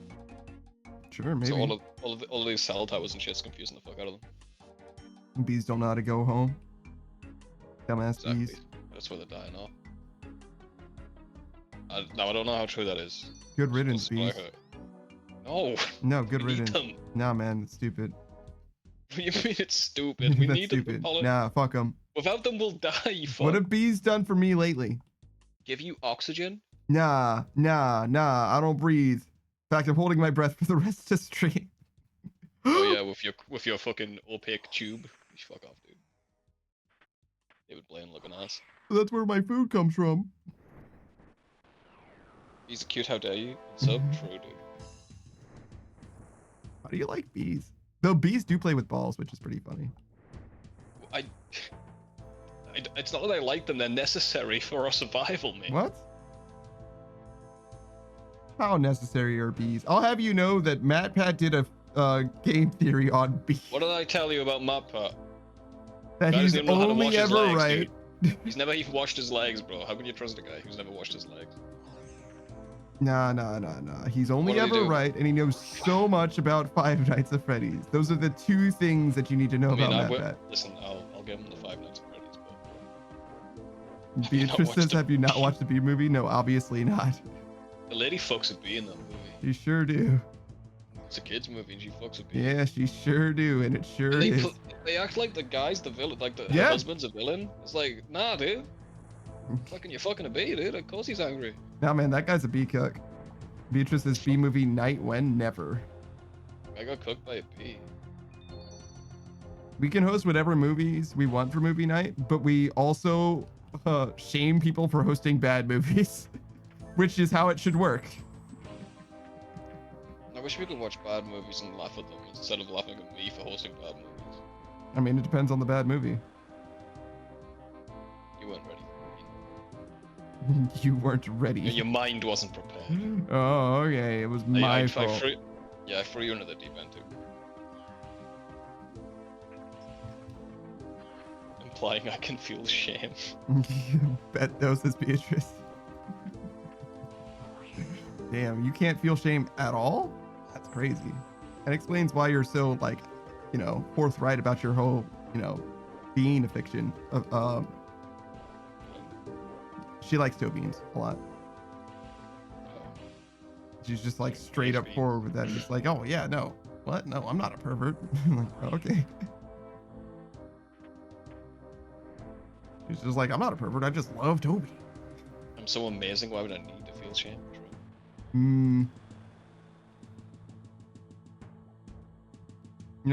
Sure, maybe. So all of these cell towers and shit's confusing the fuck out of them. Bees don't know how to go home. Dumbass Exactly. bees. That's where they're dying off. Now I don't know how true that is. Good riddance, That's what I bees. heard. No. No, good we need riddance. them. Nah, man, it's stupid. What do you mean it's stupid? We That's need them. stupid. For Nah, fuck them. Without them, we'll die. Fuck. What have bees done for me lately? Give you oxygen? Nah, I don't breathe. In fact, I'm holding my breath for the rest of the stream. Oh yeah, with your fucking opaque tube. You fuck off, dude. David Blaine looking ass. That's where my food comes from. He's a cute, how dare you? So true, dude. How do you like bees? Though bees do play with balls, which is pretty funny. It's not that I like them, they're necessary for our survival, mate. What? How necessary are bees? I'll have you know that MatPat did a game theory on bees. What did I tell you about MatPat? That Guy he's doesn't even know how to only wash his ever legs, right. dude. He's never even washed his legs, bro. How can you trust a guy who's never washed his legs? Nah. He's only What did he ever do? right, and he knows so much about Five Nights at Freddy's. Those are the two things that you need to know I mean, about MatPat. listen, I'll give him the Five Nights at Freddy's, but Beatrice watched says, it. have you not watched the Bee movie? No, obviously not. the lady fucks a bee in that movie. You sure do. It's a kids movie and she fucks a bee. Yeah, she sure do, and it sure They, is. they act like the guy's the villain, like her Yeah. husband's a villain. It's like, nah, dude. You're fucking a bee, dude. Of course he's angry. Nah, man, that guy's a bee cook. Beatrice's Bee movie night when never. I got cooked by a bee. We can host whatever movies we want for movie night, but we also shame people for hosting bad movies, which is how it should work. I wish we could watch bad movies and laugh at them instead of laughing at me for hosting bad movies. I mean, it depends on the bad movie. You weren't ready. You weren't ready. Your mind wasn't prepared. Oh, okay. It was my fault. I threw you into the deep end too. Implying I can feel shame. Bet those is Beatrice. Damn, you can't feel shame at all? That's crazy. That explains why you're so, like, you know, forthright about your whole, you know, being a fiction. She likes toe beans a lot. She's just like straight up forward with that. Just like, oh yeah, no. What? No, I'm not a pervert. I'm like, oh, okay. She's just like, I'm not a pervert. I just love Toby. I'm so amazing. Why would I need to feel shame? You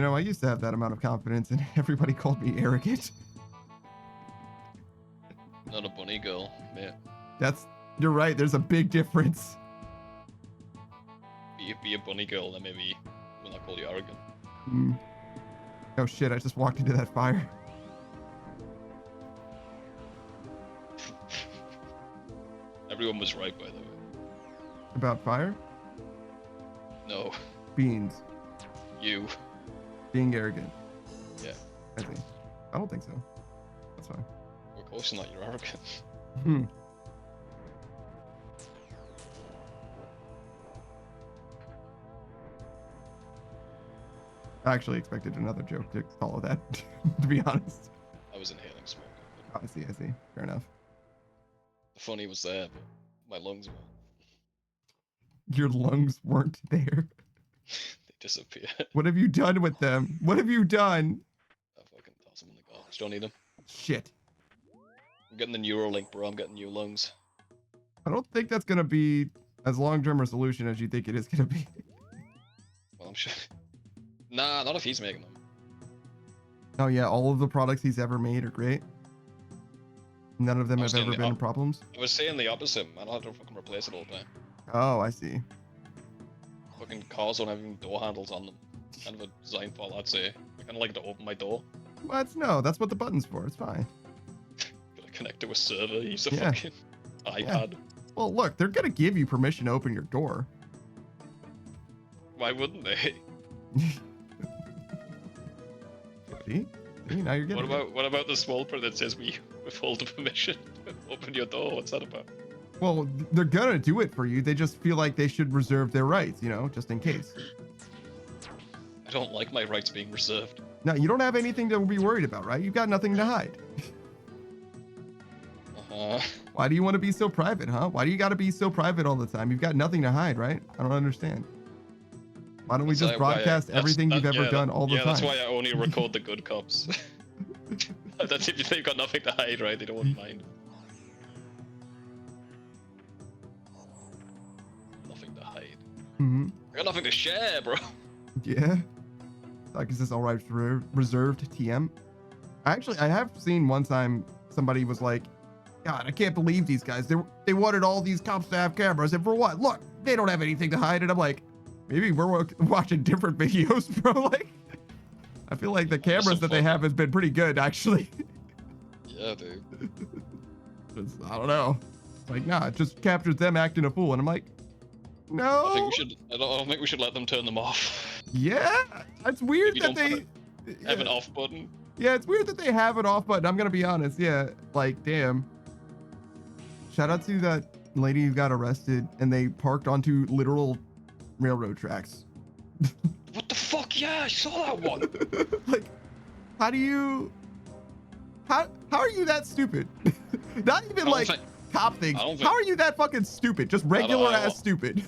know, I used to have that amount of confidence, and everybody called me arrogant. Not a bunny girl, yeah. You're right. There's a big difference. Be a bunny girl, then maybe we'll not call you arrogant. Oh shit! I just walked into that fire. Everyone was right, by the way. About fire? No, Beans. you. Being arrogant. Yeah. I think. I don't think so. That's fine. Of course not. You're arrogant. I actually expected another joke to follow that, to be honest. I was inhaling smoke. Oh, I see. Fair enough. The funny was there, but my lungs were. Your lungs weren't there. They disappeared. What have you done with them? What have you done? I fucking toss them in the garbage. Don't need them. Shit. I'm getting the Neuralink, bro. I'm getting new lungs. I don't think that's gonna be as long-term a solution as you think it is gonna be. Well, I'm sure. Nah, not if he's making them. Oh yeah, all of the products he's ever made are great. None of them I have was saying ever the been problems. I was saying the opposite, man. I'll have to fucking replace it all the time. Oh, I see. Fucking cars don't have even door handles on them. Kind of a design fault, I'd say. I kind of like to open my door. What? No, that's what the button's for. It's fine. Gotta connect to a server, use a Yeah. fucking iPad. Well, look, they're gonna give you permission to open your door. Why wouldn't they? See? See, now you're getting What about the small print that says we withhold the permission? Open your door. What's that about? Well, they're gonna do it for you. They just feel like they should reserve their rights, you know, just in case. I don't like my rights being reserved. Now, you don't have anything to be worried about, right? You've got nothing to hide. Why do you want to be so private, huh? Why do you got to be so private all the time? You've got nothing to hide, right? I don't understand. Why don't we just broadcast everything you've ever done all the time? Yeah, that's why I only record the good cops. That's if they've got nothing to hide, right? They don't mind. Nothing to hide. Mm-hmm. I got nothing to share, bro. Yeah. Like, is this all right for reserved TM? I have seen one time somebody was like, God, I can't believe these guys. They wanted all these cops to have cameras, and for what? Look, they don't have anything to hide. And I'm like, maybe we're watching different videos, bro. Like, I feel like the cameras that they have has been pretty good, actually. Yeah, dude. I don't know. It's like, nah, it just captures them acting a fool, and I'm like, no. I think we should. I don't think we should let them turn them off. Yeah, it's weird Maybe that they have an off button. Yeah, it's weird that they have it off button. I'm gonna be honest. Yeah, like, damn. Shout out to that lady who got arrested and they parked onto literal railroad tracks. What the fuck? Yeah, I saw that one. Like, how are you that stupid? Not even like cop things. How are you that fucking stupid? Just regular ass stupid.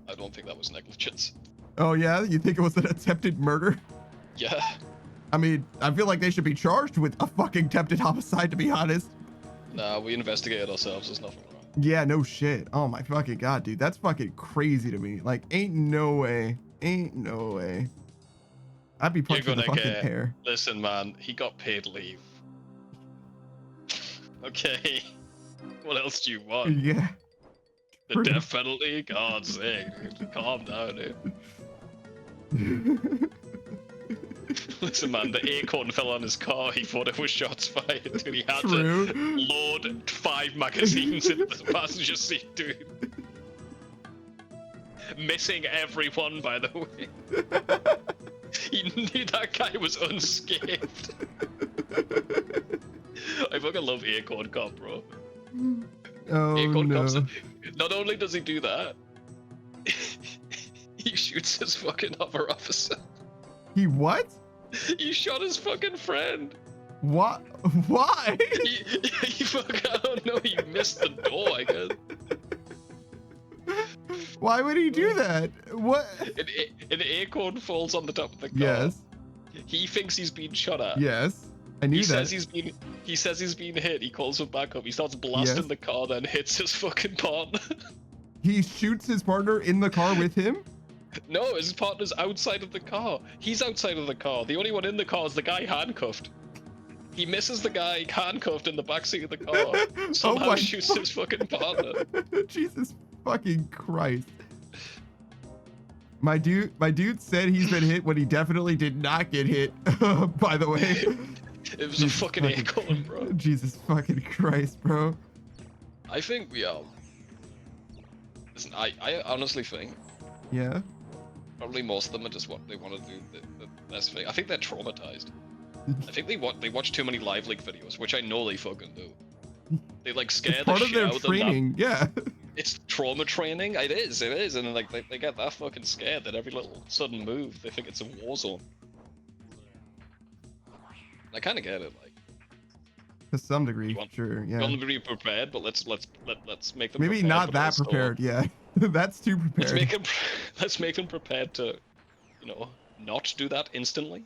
I don't think that was negligence. Oh yeah, you think it was an attempted murder? Yeah. I mean, I feel like they should be charged with a fucking attempted homicide, to be honest. Nah, we investigated ourselves. There's nothing wrong. Yeah, no shit. Oh my fucking god, dude. That's fucking crazy to me. Like, ain't no way. Ain't no way. I'd be punching the fucking hair. Listen, man, he got paid leave. Okay. What else do you want? Yeah. The death penalty? God's sake, dude. Calm down, dude. Listen, man, the acorn fell on his car. He thought it was shots fired, and he had to load 5 magazines into the passenger seat, dude. Missing everyone, by the way. He knew that guy was unscathed. I fucking love Acorn Cop, bro. Oh, Acorn no. Cop's, not only does he do that, he shoots his fucking other officer. He what? He shot his fucking friend. What? Why? He fucking, I don't know, he missed the door, I guess. Why would he do that? What? An acorn falls on the top of the car. Yes. He thinks he's been shot at. Yes. I knew that. He says he's been hit. He calls for backup. He starts blasting Yes. the car, then hits his fucking partner. He shoots his partner in the car with him? No, his partner's outside of the car. He's outside of the car. The only one in the car is the guy handcuffed. He misses the guy handcuffed in the backseat of the car. Somehow shoots his fucking partner. Jesus fucking Christ. My dude said he's been hit when he definitely did not get hit, by the way. It was a fucking acorn, bro. Jesus fucking Christ, bro. I think we are. Listen, I honestly think. Yeah. Probably most of them are just what they want to do. The best thing. I think they're traumatized. I think they watch too many live leak videos, which I know they fucking do. They like scare the shit out of them. Part of their training, yeah. It's trauma training. It is, and like they get that fucking scared that every little sudden move they think it's a war zone. I kind of get it, like. To some degree, sure, yeah. You want them to be prepared, but let's make them. Maybe prepared, not but that also, prepared, yeah. That's too prepared. Let's make them prepared to, you know, not do that instantly.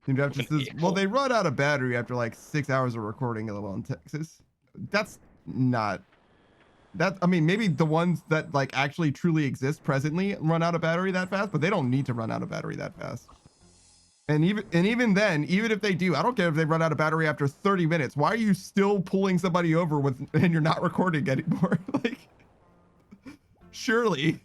Well, they run out of battery after like 6 hours of recording in Texas. That's not that, I mean, maybe the ones that like actually truly exist presently run out of battery that fast, but they don't need to run out of battery that fast. And even then, even if they do, I don't care if they run out of battery after 30 minutes. Why are you still pulling somebody over and you're not recording anymore? Like, surely.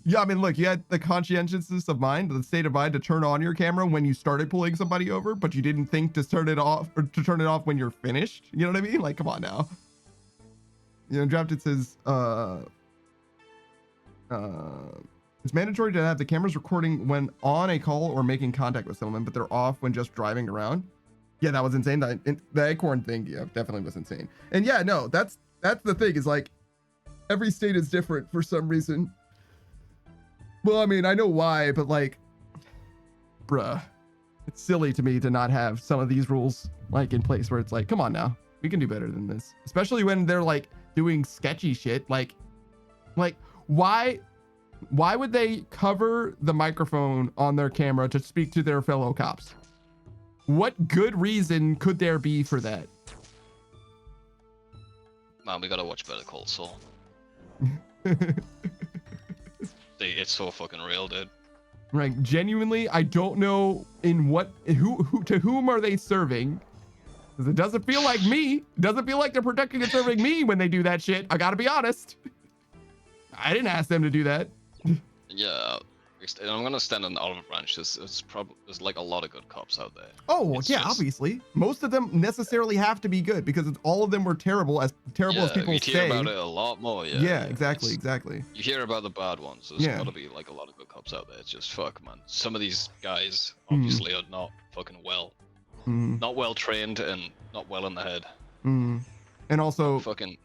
Yeah, I mean, look, you had the conscientiousness of mind, the state of mind to turn on your camera when you started pulling somebody over, but you didn't think to turn it off or to turn it off when you're finished. You know what I mean? Like, come on now. You know, Drafted says, it's mandatory to have the cameras recording when on a call or making contact with someone, but they're off when just driving around. Yeah, that was insane. The acorn thing, yeah, definitely was insane. And yeah, no, that's the thing is like every state is different for some reason. Well, I mean, I know why, but like, bruh, it's silly to me to not have some of these rules like in place where it's like, come on now, we can do better than this. Especially when they're like doing sketchy shit. Like why would they cover the microphone on their camera to speak to their fellow cops? What good reason could there be for that? Man, we gotta watch Better Call Saul. It's so fucking real, dude. Like, genuinely, I don't know who to whom are they serving? Because it doesn't feel like me. It doesn't feel like they're protecting and serving me when they do that shit. I gotta be honest. I didn't ask them to do that. Yeah, and I'm gonna stand on the olive branch. There's like a lot of good cops out there. Oh, It's yeah, just- obviously. Most of them necessarily have to be good because all of them were terrible as people you say. hear about it a lot more. Yeah, exactly. You hear about the bad ones. There's Yeah. gotta be like a lot of good cops out there. It's just fuck, man. Some of these guys Mhm. obviously are not fucking well, not well trained, and not well in the head. And also, Fucking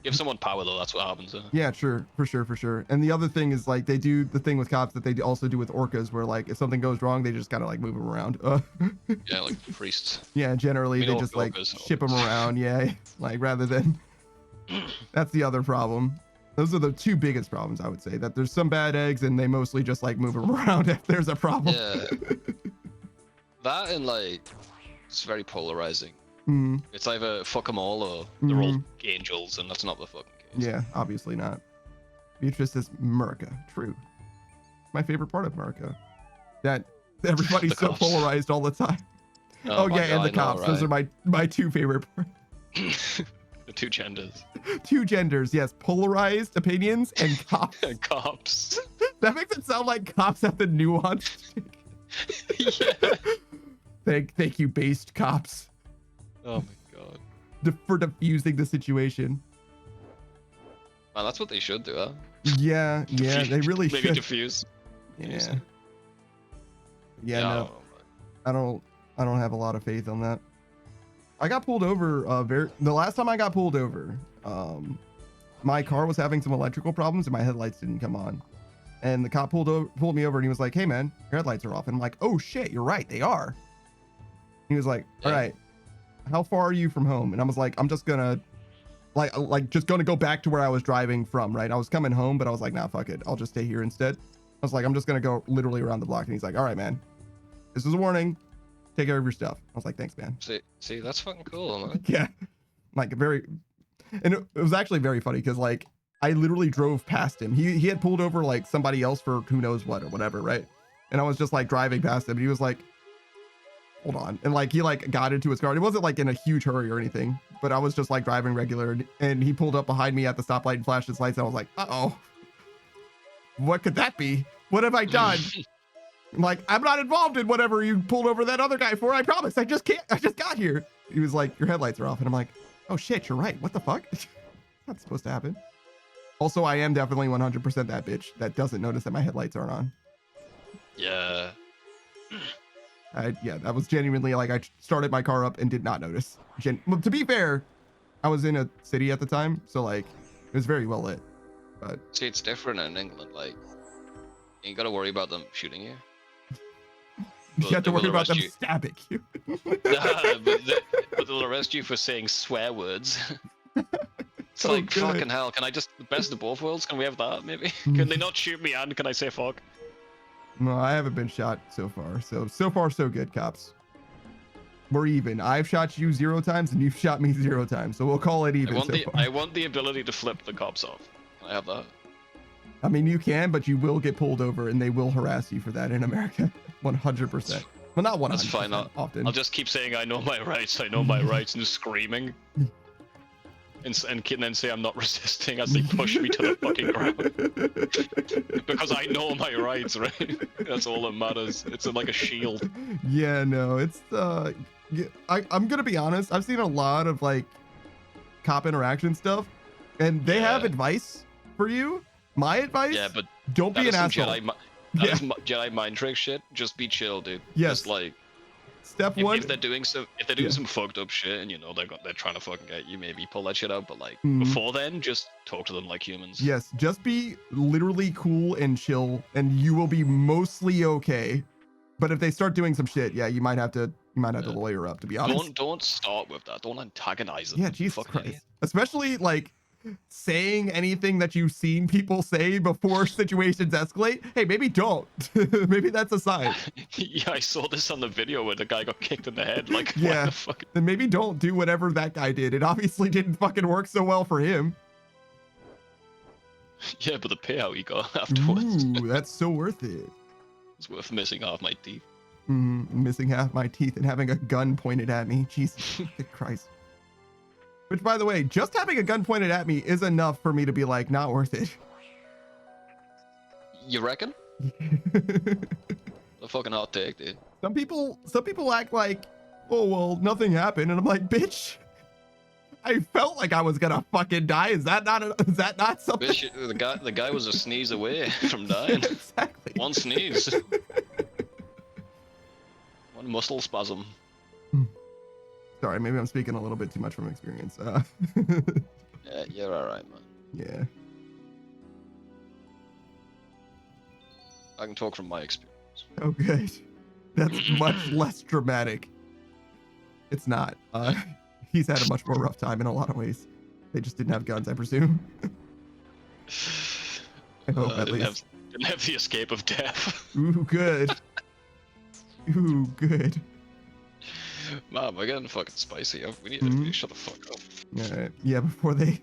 give someone power though. That's what happens. yeah, sure, for sure. And the other thing is like they do the thing with cops that they also do with orcas, where like if something goes wrong, they just kind of like move them around. Yeah, like priests. Yeah, generally We they know just like orcas. ship them around. Yeah, like rather than. That's the other problem. Those are the two biggest problems, I would say. That there's some bad eggs and they mostly just like move them around if there's a problem. Yeah. That and like it's very polarizing. Mm, It's either fuck them all or they're all angels, and that's not the fucking case. yeah, obviously not. Beatrice says America. True. My favorite part of America. That everybody's The so cops. polarized all the time. Oh, my yeah, and God, the I know, cops. Those are my two favorite parts. The two genders. Two genders, yes. Polarized opinions and cops. Cops. That makes it sound like cops have the nuance. Yeah. Thank you, based cops. Oh my god. For diffusing the situation. Man, that's what they should do, huh? Yeah, they really Maybe should. diffuse. Yeah. Yeah, no, I don't have a lot of faith on that. I got pulled over the last time I got pulled over, my car was having some electrical problems and my headlights didn't come on. And the cop pulled me over and he was like, "Hey man, your headlights are off." And I'm like, "Oh shit, you're right, they are." He was like, "All right, how far are you from home?" And I was like, "I'm just gonna just gonna go back to where I was driving from, right? I was coming home, but I was like, nah, fuck it. I'll just stay here instead." I was like, "I'm just gonna go literally around the block." And he's like, "All right, man, this is a warning. Take care of your stuff." I was like, "Thanks, man." See, that's fucking cool, man. Yeah. Like and it was actually very funny because like I literally drove past him. He had pulled over like somebody else for who knows what or whatever, right? And I was just like driving past him and he was like, "Hold on." And like he like got into his car. It wasn't like in a huge hurry or anything, but I was just like driving regular and he pulled up behind me at the stoplight and flashed his lights and I was like, "Uh-oh. What could that be? What have I done?" I'm like, "I'm not involved in whatever you pulled over that other guy for. I promise. I just got here." He was like, "Your headlights are off." And I'm like, "Oh shit, you're right. What the fuck?" Not supposed to happen. Also, I am definitely 100% that bitch that doesn't notice that my headlights aren't on. Yeah. Yeah, that was genuinely like I started my car up and did not notice. Well, to be fair, I was in a city at the time, so like it was very well lit. But See, it's different in England. Like, you ain't gotta worry about them shooting you. you have to they will worry about them arrest you. stabbing you. Nah, but they'll arrest you for saying swear words. It's Oh, like, good. fucking hell, can I just, the best of both worlds? Can we have that, maybe? Mm. Can they not shoot me and can I say fuck? No, I haven't been shot so far. So far so good, cops. we're even. I've shot you 0 times and you've shot me 0 times, so we'll call it even. I want the ability to flip the cops off. I have that. I mean, you can, but you will get pulled over and they will harass you for that in America. 100%. Well, not 100%. That's fine. Often. I'll just keep saying I know my rights. I know my rights, and screaming. And then say I'm not resisting as they push me to the fucking ground. Because I know my rights, right? That's all that matters. It's like a shield. Yeah, no, it's I'm gonna be honest. I've seen a lot of like cop interaction stuff, and they have advice for you. My advice: but don't be an asshole. Jedi mind trick shit. Just be chill, dude. Yes. Just like step one. If they're doing some fucked up shit, and you know they're trying to fucking get you, maybe pull that shit out. But like before then, just talk to them like humans. Yes, just be literally cool and chill, and you will be mostly okay. But if they start doing some shit, yeah, you might have to lawyer up. To be honest, don't start with that. Don't antagonize them. Yeah, Jesus Christ. Especially like saying anything that you've seen people say before situations escalate. Hey, maybe don't. Maybe that's a sign. Yeah, I saw this on the video where the guy got kicked in the head. Like, yeah, what the fuck? Then maybe don't do whatever that guy did. It obviously didn't fucking work so well for him. Yeah, but the payout he got afterwards. Ooh, that's so worth it. It's worth missing half my teeth. Missing half my teeth and having a gun pointed at me. Jesus Christ. Which, by the way, just having a gun pointed at me is enough for me to be like, not worth it. You reckon? A fucking hot take, dude. Some people act like, oh well, nothing happened, and I'm like, bitch, I felt like I was gonna fucking die. Is that not something? Bitch, the guy was a sneeze away from dying. Exactly. One sneeze. One muscle spasm. Sorry, maybe I'm speaking a little bit too much from experience. Yeah, you're alright, man. Yeah. I can talk from my experience. Oh, good. That's much less dramatic. It's not. He's had a much more rough time in a lot of ways. They just didn't have guns, I presume. I hope at least. Didn't have the escape of death. Ooh, good. Ooh, good. Man, we're getting fucking spicy. We need to shut the fuck up. All right. Yeah, before they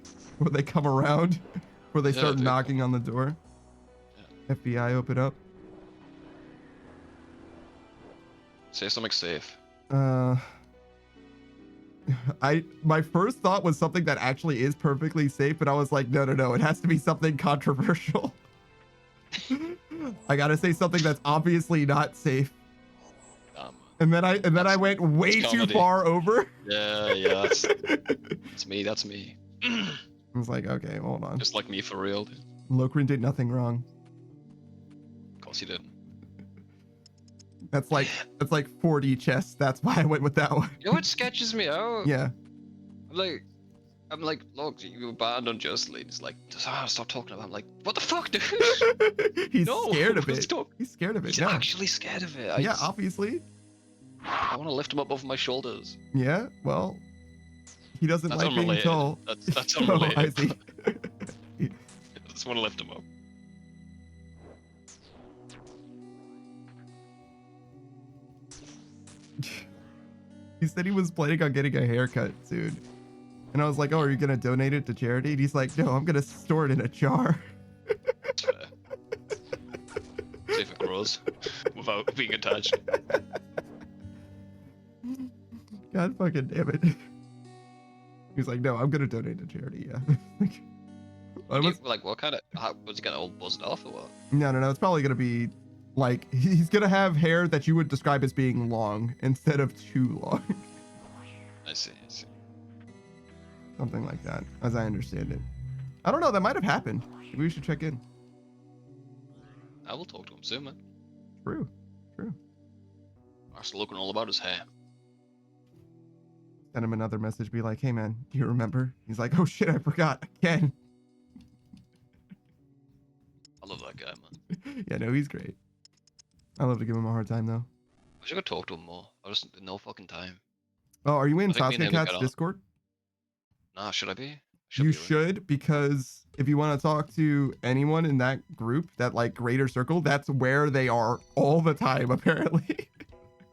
come around, before they start knocking on the door. Yeah. FBI, open up. Say something safe. My first thought was something that actually is perfectly safe, but I was like, no, it has to be something controversial. I gotta say something that's obviously not safe. And then I went way too far over. Yeah, that's me. That's me. I was like, okay, hold on. Just like me for real, dude. Lokrin did nothing wrong. Of course he didn't. That's like 4D chess. That's why I went with that one. You know what sketches me out? Yeah. I'm like, look, you were banned unjustly. It's like, stop talking about it. I'm like, what the fuck, dude? He's scared of it. He's scared of it. He's actually scared of it. Obviously. I want to lift him up over my shoulders. Yeah, well, he doesn't like being tall. That's unrelated. I see. I just want to lift him up. He said he was planning on getting a haircut soon. And I was like, oh, are you going to donate it to charity? And he's like, no, I'm going to store it in a jar. See if it grows without being attached. God fucking damn it. He's like, no, I'm going to donate to charity, yeah. What kind of... was he going to all buzzed off or what? No. It's probably going to be... Like, he's going to have hair that you would describe as being long instead of too long. I see. Something like that, as I understand it. I don't know, that might have happened. Maybe we should check in. I will talk to him soon, man. True. I was looking all about his hair. Send him another message, be like, hey man, do you remember? He's like, oh shit, I forgot again. I love that guy, man. Yeah, no, he's great. I love to give him a hard time though. I should go talk to him more. I just no fucking time. Oh, are you in Sasuke Cat's Discord? Nah, should I be? You should, because if you want to talk to anyone in that group, that like greater circle, that's where they are all the time, apparently.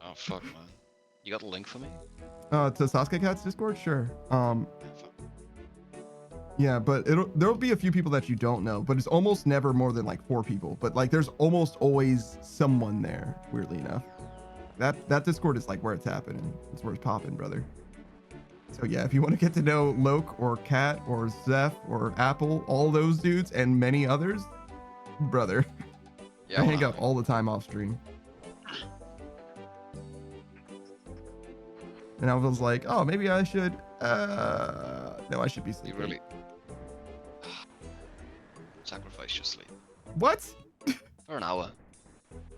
Oh fuck, man. You got a link for me? To Sasuke Cat's Discord, sure. Yeah, but there'll be a few people that you don't know, but it's almost never more than like 4 people. But like, there's almost always someone there. Weirdly enough, that Discord is like where it's happening. It's where it's popping, brother. So yeah, if you want to get to know Loke or Cat or Zeph or Apple, all those dudes and many others, brother, Yeah, I hang out all the time off stream. And I was like, oh, maybe I should. No, I should be You sleeping. really sacrifice your sleep What? for an hour.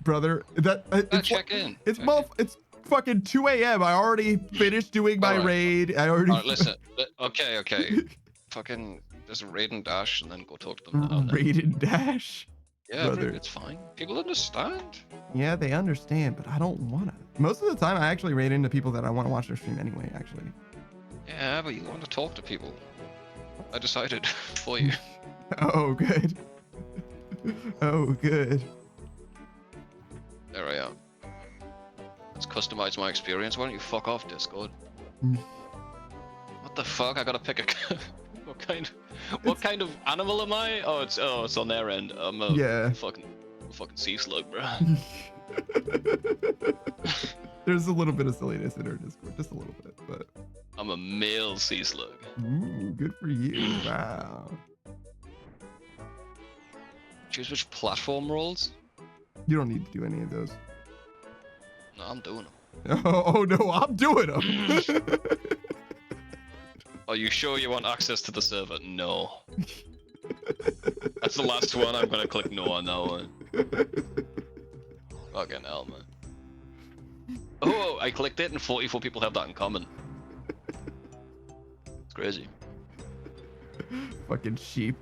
Brother, it's Check in. It's check in. it's fucking 2 a.m. I already finished doing my Alright. raid. I already Alright, listen. Okay. Fucking just raid and dash and then go talk to them now. and then- raid and dash. Yeah, brother. it's fine. People understand. Yeah, they understand, but I don't wanna. Most of the time, I actually raid into people that I want to watch their stream anyway. Actually. Yeah, but you want to talk to people. I decided for you. Oh, good. Oh, good. There I am. Let's customize my experience. Why don't you fuck off, Discord? Mm. What the fuck? I gotta pick a. What kind of animal am I? Oh, it's on their end. I'm a Yeah. fucking sea slug, bro. There's a little bit of silliness in our Discord, just a little bit, but I'm a male sea slug. ooh, good for you. Wow. Choose which platform roles? You don't need to do any of those. No, I'm doing them. Oh no, I'm doing them. Are you sure you want access to the server? No. That's the last one. I'm gonna click no on that one. Fucking hell, man. Oh, I clicked it and 44 people have that in common. It's crazy. Fucking sheep.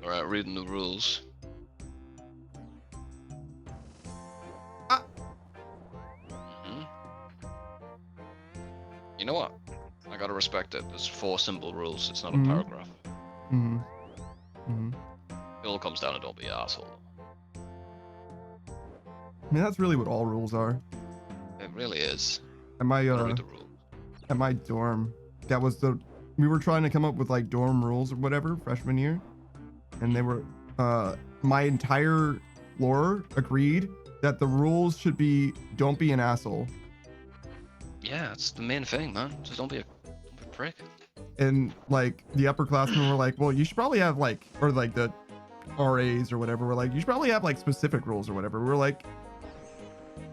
Alright, reading the rules. Ah. Mhm. You know what? I gotta respect it. There's 4 simple rules. It's not a Mhm. paragraph. Mm-hmm. Mm-hmm. It all comes down to don't be an asshole. I mean, that's really what all rules are. It really is. At my Gotta read the rules. at my dorm, that was we were trying to come up with like dorm rules or whatever freshman year, and they were my entire floor agreed that the rules should be don't be an asshole. Yeah, it's the main thing, man. Just don't be a prick. And like the upperclassmen were like, well, you should probably have like, or like the RAs or whatever were like, you should probably have like specific rules or whatever. We're like,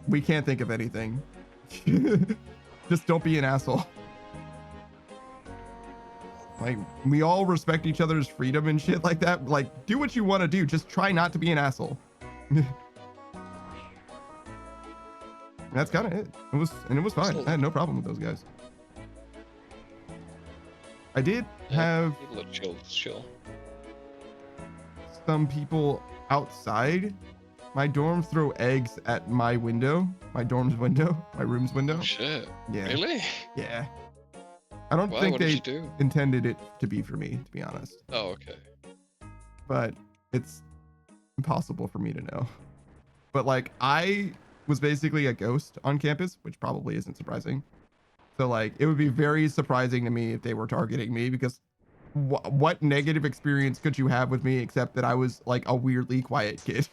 we can't think of anything. Just don't be an asshole. Like, we all respect each other's freedom and shit like that. Like, do what you want to do. Just try not to be an asshole. That's kind of it. It was fine. I had no problem with those guys. I did have People are chill. some people outside my dorm throw eggs at my window, my dorm's window, my room's window. Oh shit. Yeah. Really? Yeah. I don't Why? think What did they you do? intended it to be for me, to be honest. Oh, okay. But it's impossible for me to know. But like, I was basically a ghost on campus, which probably isn't surprising. So like, it would be very surprising to me if they were targeting me, because what negative experience could you have with me except that I was like a weirdly quiet kid?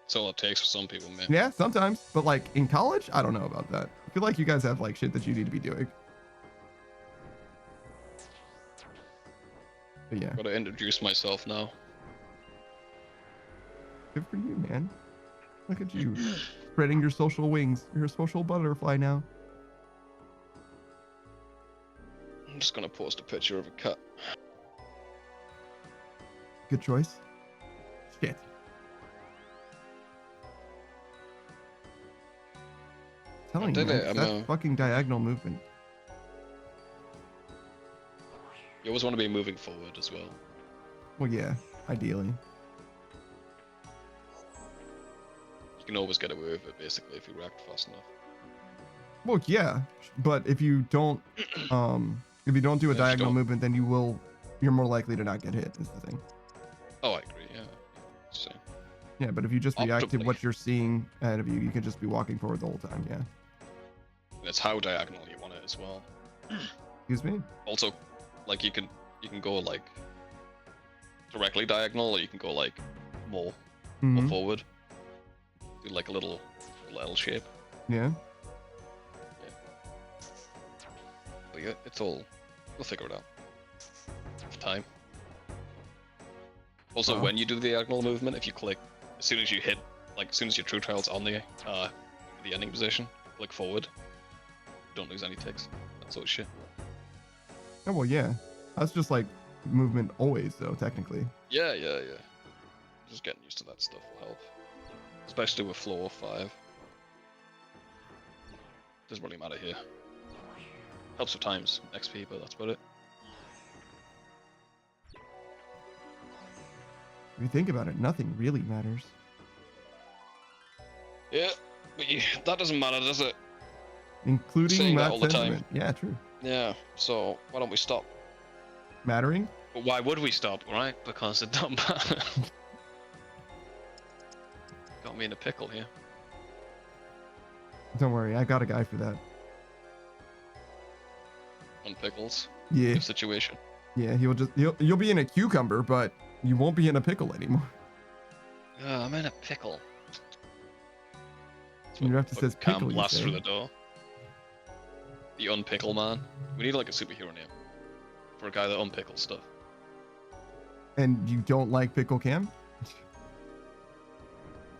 That's all it takes for some people, man. Yeah, sometimes. But like in college, I don't know about that. I feel like you guys have like shit that you need to be doing. But yeah, Gotta introduce myself now. good for you, man. Look at you, spreading your social wings. You're a social butterfly now. I'm just gonna post a picture of a cat. Good choice. Shit. Telling you, did man, it, I'm that fucking diagonal movement. You always want to be moving forward as well. Well, yeah, ideally. You can always get away with it, basically, if you react fast enough. Well, yeah, but if you don't do a Yeah, if you diagonal don't- movement, then you're more likely to not get hit. Is the thing. Oh, I agree, yeah. So, Yeah, but if you just react to Optimally. what you're seeing ahead of you, you can just be walking forward the whole time. Yeah. It's how diagonal you want it as well. Excuse me. Also, like you can go like directly diagonal, or you can go like more Mhm. forward. Do like a little L shape. Yeah. But yeah, it's all. We'll figure it out. Time. Also, Wow. when you do the diagonal movement, if you click, as soon as you hit, like as soon as your true child's on the ending position, click forward. Don't lose any ticks. That sort of shit. Oh well, yeah. That's just like movement always, though. Technically. Yeah. Just getting used to that stuff will help. Especially with floor 5. Doesn't really matter here. Helps with times, XP, but that's about it. If you think about it, nothing really matters. Yeah, but that doesn't matter, does it? Including Saying that that all the time. sentiment. Yeah, true. Yeah, so why don't we stop? Mattering? But why would we stop, right? Because it don't matter. Got me in a pickle here. Don't worry, I got a guy for that. On pickles. Yeah. Good situation. Yeah, you'll be in a cucumber, but you won't be in a pickle anymore. I'm in a pickle. Your ref says Cam pickle, you blasts say. through the door. The unpickle man. We need like a superhero name for a guy that unpickles stuff. And you don't like pickle Cam?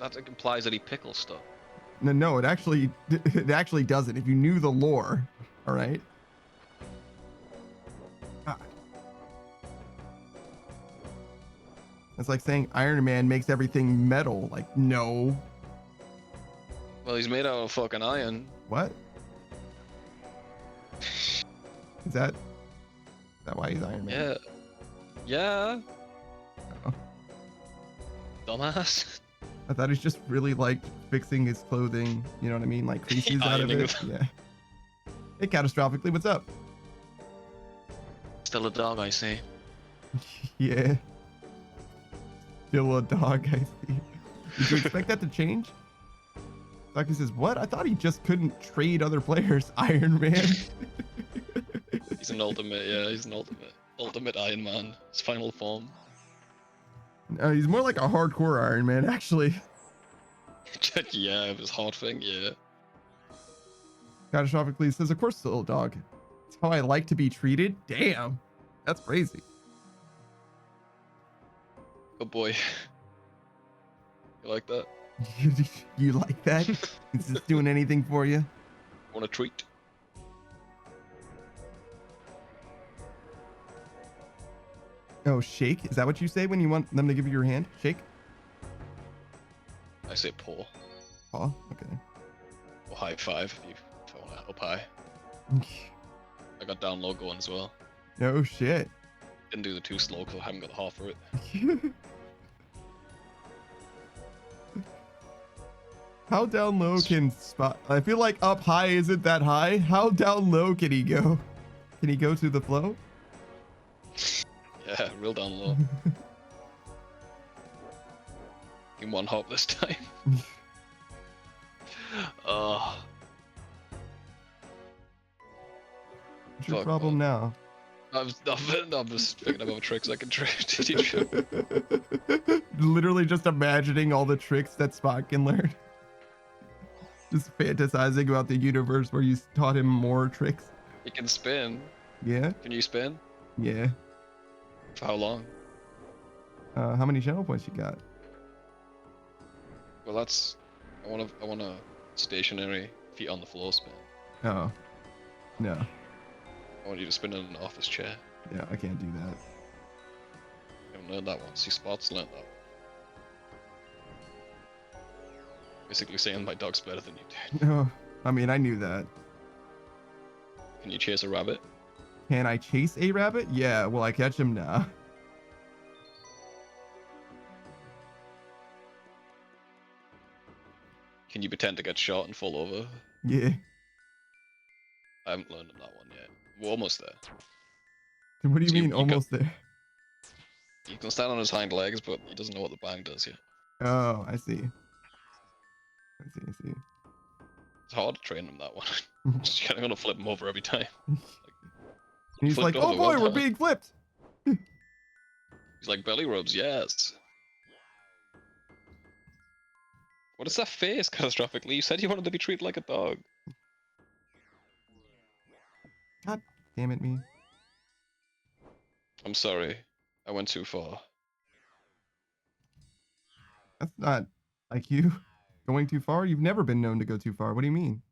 That implies that he pickles stuff. No, it actually doesn't. If you knew the lore, all right. It's like saying Iron Man makes everything metal. Like, no. Well, he's made out of fucking iron. What? Is that why he's Iron Man? Yeah. Oh. Dumbass. I thought he's just really like fixing his clothing. You know what I mean? Like creases out of Ironing it. them. Yeah. Hey, catastrophically, what's up? Still a dog, I see. Yeah. Still a dog, I see. Did you expect that to change? Saki says, what? I thought he just couldn't trade other players. Iron Man. He's an ultimate, yeah, he's an ultimate Iron Man. His final form. No, he's more like a hardcore Iron Man, actually. Yeah, his heart thing, yeah. Catastrophically says, of course, still a dog. It's how I like to be treated. Damn. That's crazy. Good boy. You like that? You like that? Is this doing anything for you? Want a treat? Oh, shake? Is that what you say when you want them to give you your hand? Shake? I say paw. Oh, okay. Or high five if you want to up high. I got down low going as well. No shit. Didn't do the too slow because I haven't got the heart for it. How down low can Spot? I feel like up high isn't that high. How down low can he go? Can he go to the flow? Yeah, real down low. In one hop this time. What's your Fuck, problem now? I'm just thinking about tricks I can teach you. Literally just imagining all the tricks that Spot can learn. Just fantasizing about the universe where you taught him more tricks. You can spin. Yeah? Can you spin? Yeah. For how long? How many channel points you got? Well, that's. I want a stationary feet on the floor spin. Oh. No. I want you to spin in an office chair. Yeah, I can't do that. I haven't learned that one. See, Spot's learned that one. Basically saying my dog's better than you do. No. I mean, I knew that. Can you chase a rabbit? Can I chase a rabbit? Yeah. Will I catch him? Nah. Can you pretend to get shot and fall over? Yeah. I haven't learned on that one yet. We're almost there. What do you So you- mean you almost there? He can stand on his hind legs, but he doesn't know what the bang does yet. Oh, I see. I see. It's hard to train him that one. Just kind of gonna flip him over every time. He's like, flipped oh over boy, one we're time. being flipped. He's like, belly rubs, yes. What is that face, catastrophically? You said you wanted to be treated like a dog. God damn it, me. I'm sorry. I went too far. That's not like you going too far. You've never been known to go too far. What do you mean?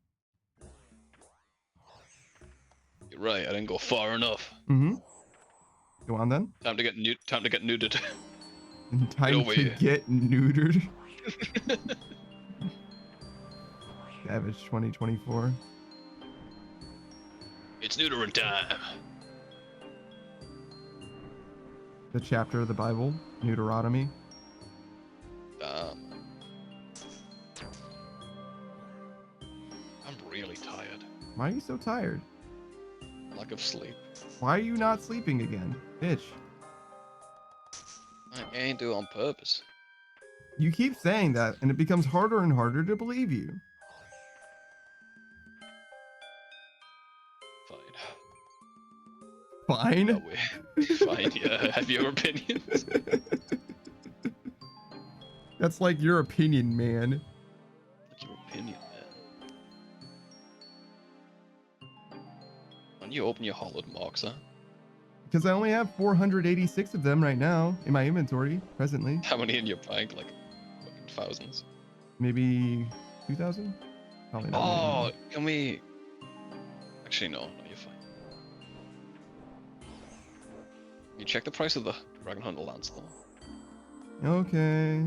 You're right, I didn't go far enough. Mm-hmm. Go on then. Time to get neutered. Time over to here. get neutered. Savage 2024. It's neutering time. The chapter of the Bible, Deuteronomy. I'm really tired. Why are you so tired? Lack of sleep. Why are you not sleeping again? Bitch. I ain't do it on purpose. You keep saying that, and it becomes harder and harder to believe you. Fine. Fine? No way. Fine, yeah. Have your opinions. That's like your opinion, man. Like your opinion, man. When you open your Hallowed marks, huh? Because I only have 486 of them right now in my inventory, presently. How many in your bank? Like fucking thousands. Maybe 2,000? Probably not. Oh, can we? Actually, no. You're fine. You check the price of the Dragon Hunter Lance, though. Okay.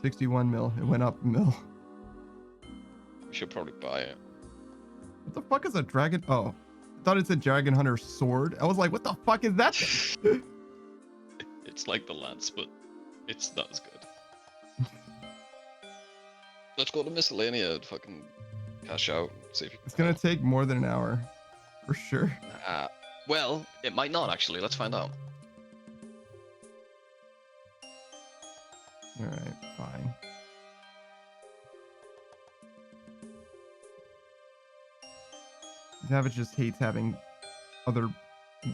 $61 mil. It went up a mil. We should probably buy it. What the fuck is a dragon? Oh, I thought it said Dragon Hunter sword. I was like, what the fuck is that thing? It's like the Lance, but it's not as good. Let's go to Miscellanea and fucking cash out. See if you can It's gonna take more than an hour. For sure. Well, it might not actually. Let's find out. Alright, fine. Savage just hates having other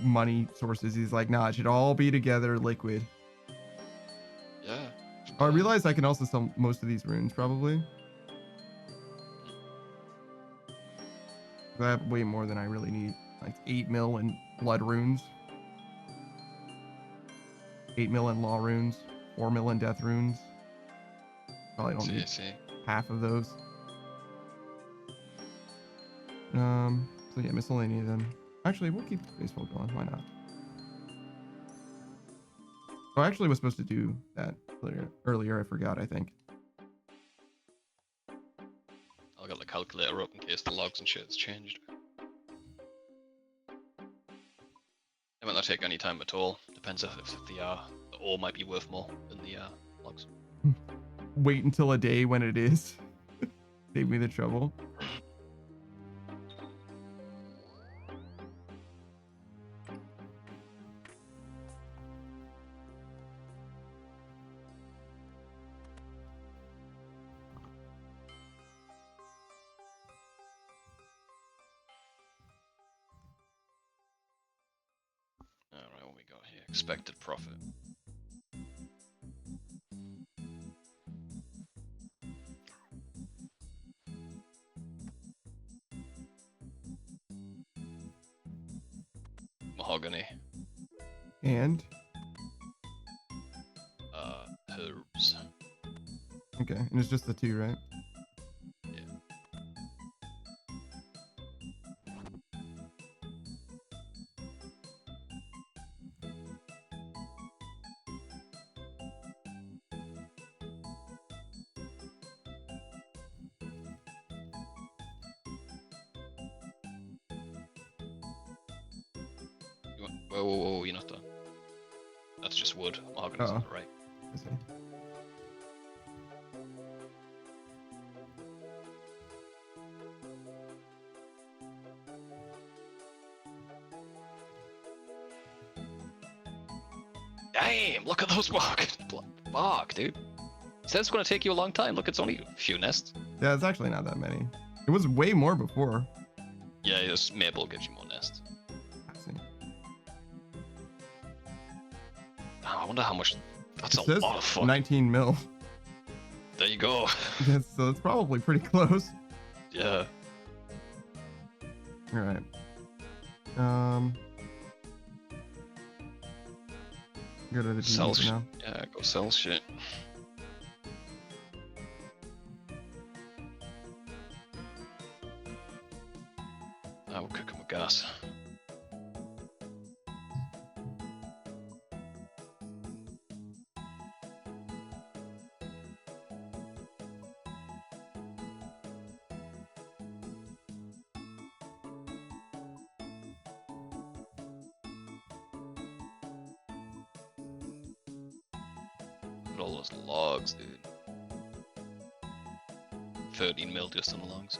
money sources. He's like, nah, it should all be together, liquid. Yeah. Oh, I realized I can also sell most of these runes, probably. I have way more than I really need. Like 8 mil in blood runes. 8 mil in law runes. 4 mil in death runes. Probably don't need half of those. So yeah, miscellaneous then. Actually, we'll keep baseball going. Why not? Oh, I actually was supposed to do that earlier. I forgot, I think. I'll get the calculator up in case the logs and shit's changed. It might not take any time at all. Depends if the ore might be worth more than the logs. Wait until a day when it is. Save me the trouble. Alright, what we got here? Expected profit. Mahogany. And? Herbs. Okay, and it's just the two, right? Yeah. Whoa, you're not done. That's just wood. Mahogany's on the right. I see. Damn, look at those bark, dude. It says it's gonna take you a long time. Look, it's only a few nests. Yeah, it's actually not that many. It was way more before. Yeah, this maple gives you more nests. I see. Oh, I wonder how much. That's It a says lot of fucking. 19 mil. There you go. Yes, so it's probably pretty close. Yeah. All right. Go to the Sell TV now. Yeah, go sell shit. I will cook him with gas. Look at all those logs, dude. 13 mil just on the logs.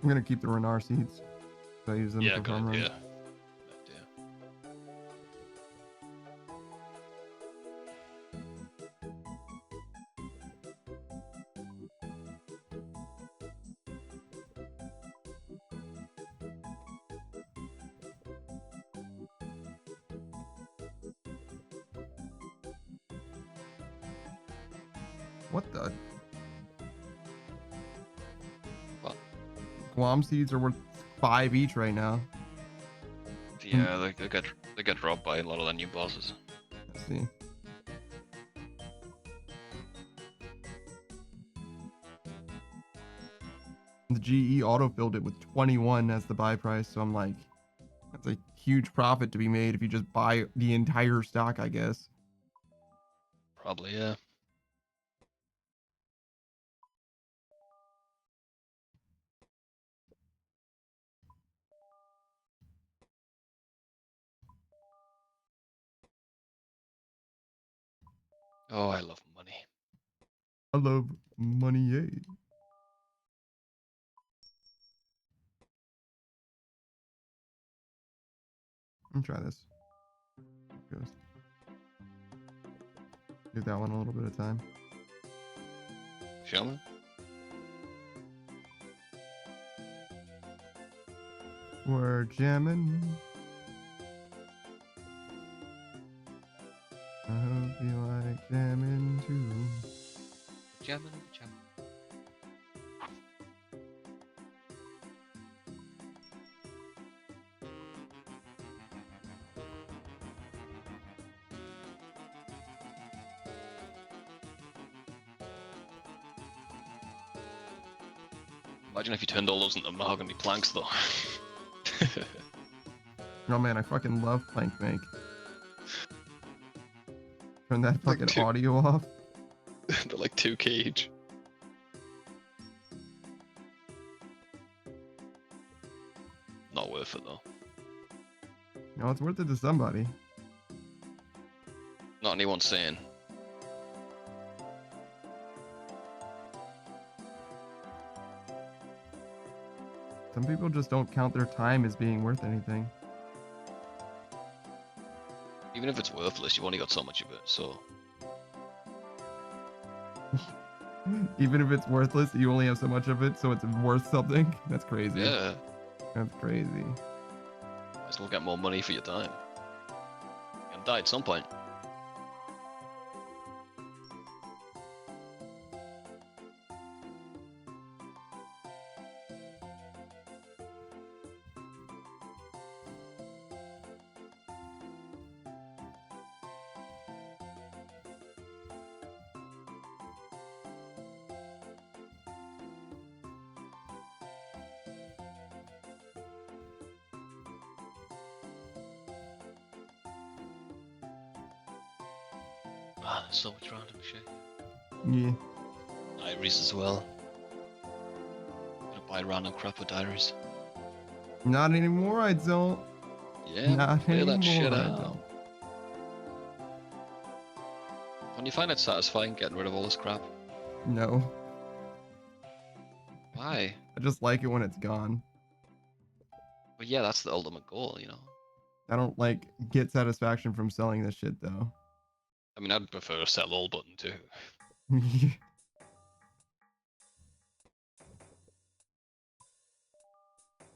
I'm gonna keep the Renar seeds. So I use them Yeah, for good farm idea. runs. Good idea. What the? What? Guam seeds are worth 5 each right now. Yeah, they get dropped by a lot of the new bosses. Let's see. The GE auto-filled it with 21 as the buy price, so I'm like, that's a huge profit to be made if you just buy the entire stock, I guess. Probably, yeah. Oh, I love money. I love money, yay. Let me try this. Goes. Give that one a little bit of time. Show me. We're jamming. I hope you like jamming too. Jamming. Imagine if you turned all those into mahogany planks, though. Oh man, I fucking love plank make. Turn that Like fucking two- audio off. They're like 2 each. Not worth it, though. No, it's worth it to somebody. Not anyone saying. Some people just don't count their time as being worth anything. Even if it's worthless, you've only got so much of it, so... Even if it's worthless, you only have so much of it, so it's worth something. That's crazy. Yeah, That's crazy. might as well get more money for your time. You're gonna die at some point. Ah, there's so much random shit. Yeah. Diaries as well. Gonna buy random crap with diaries. Not anymore, I don't. Yeah, Not clear that anymore, shit I out. don't. When you find it satisfying getting rid of all this crap? No. Why? I just like it when it's gone. But yeah, that's the ultimate goal, you know. I don't like get satisfaction from selling this shit though. I mean, I'd prefer a sell all button too.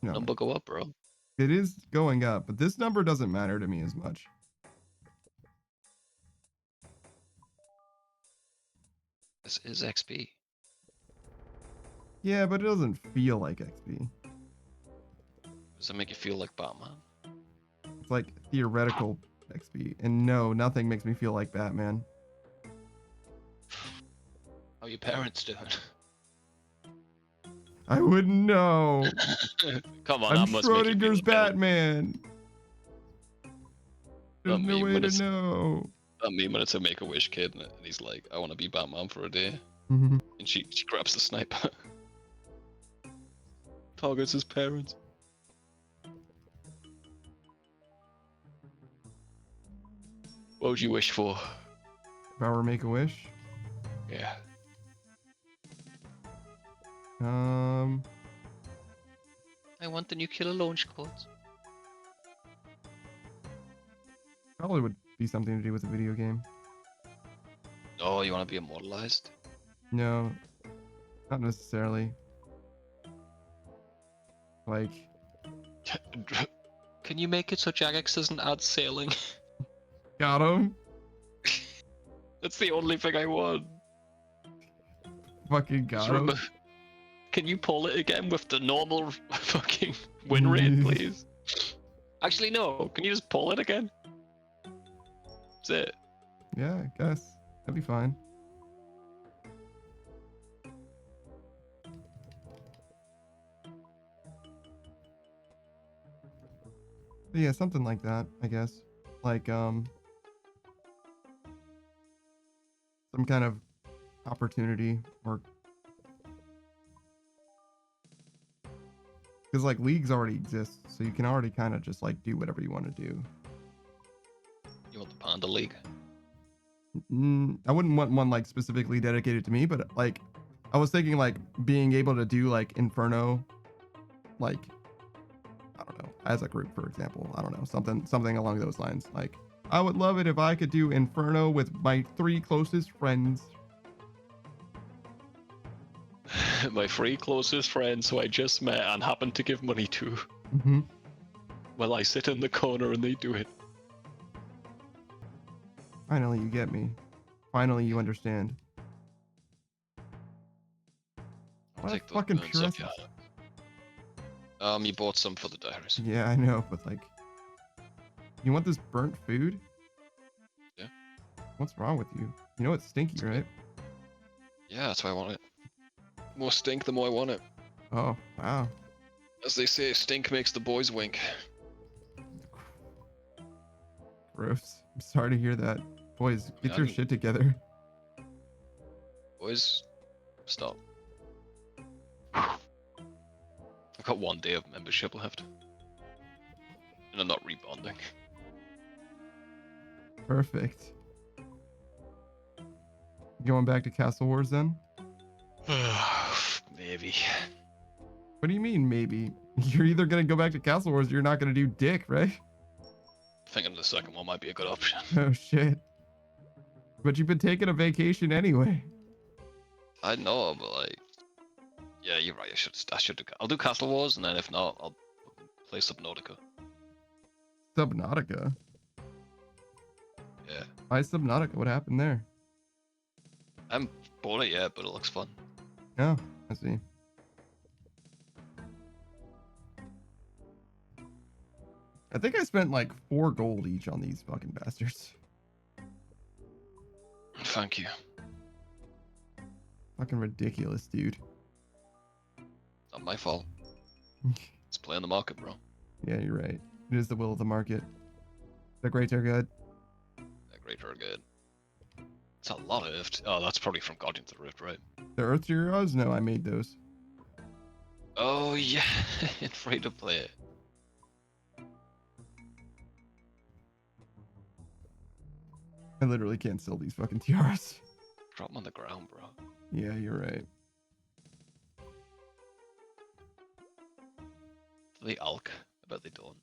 No, Number go up, bro. it is going up, but this number doesn't matter to me as much. This is XP. Yeah, but it doesn't feel like XP. Does that make you feel like Batman? It's like theoretical XP. And no, nothing makes me feel like Batman. How your parents doing? I wouldn't know. Come on, I'm that must make you feel Schrodinger's a bit like- Batman. There's Not no me, way but to it's- know. I mean, when it's a Make-A-Wish kid, and he's like, I want to be Batman for a day. Mhm. And she grabs the sniper. Targets his parents. What would you wish for? If I were Make-A-Wish, Yeah. I want the nuclear launch codes. probably would be something to do with a video game. Oh, you want to be immortalized? No, not necessarily. Like, Can you make it so Jagex doesn't add sailing? got him. That's the only thing I want. Fucking Just got him. Can you pull it again with the normal fucking win rate, please? Actually, no. Can you just pull it again? That's it. Yeah, I guess. That'd be fine. But yeah, something like that, I guess. Like, some kind of opportunity or because like leagues already exist, so you can already kind of just like do whatever you want to do. You want the Panda League? I wouldn't want one like specifically dedicated to me, but like I was thinking like being able to do like Inferno, like I don't know, as a group, for example. I don't know, something along those lines. Like I would love it if I could do Inferno with my 3 closest friends. My 3 closest friends who I just met and happened to give money to. Mm-hmm. Well, I sit in the corner and they do it. Finally, you get me. Finally, you understand. What Take a those fucking burns off pure your hand. You bought some for the diaries. Yeah, I know, but like, you want this burnt food? Yeah. What's wrong with you? You know it's stinky, right? Yeah, that's why I want it. The more stink, the more I want it. Oh, wow. As they say, stink makes the boys wink. Gross. I'm sorry to hear that. Boys, get your shit together. Boys, stop. I've got 1 day of membership left. And I'm not rebonding. Perfect. Going back to Castle Wars then? Maybe. What do you mean, maybe? You're either gonna go back to Castle Wars or you're not gonna do dick, right? Thinking the second one might be a good option. Oh shit. But you've been taking a vacation anyway. I know, but like, yeah, you're right. I should do. I'll do Castle Wars, and then if not, I'll play Subnautica. Subnautica? Yeah, Why Subnautica? What happened there? I haven't bought it yet, but it looks fun. Oh, I see. I think I spent like 4 gold each on these fucking bastards. Thank you. Fucking ridiculous, dude. Not my fault. It's playing the market, bro. Yeah, you're right. It is the will of the market. The greats are good. Yeah, great or good. It's a lot of Rift. Oh, that's probably from Guardians of the Rift, right? The Earth Heroes? No, I made those. Oh yeah, it's free to play it. I literally can't sell these fucking tiaras. Drop them on the ground, bro. Yeah, you're right. The Alk. I bet they don't.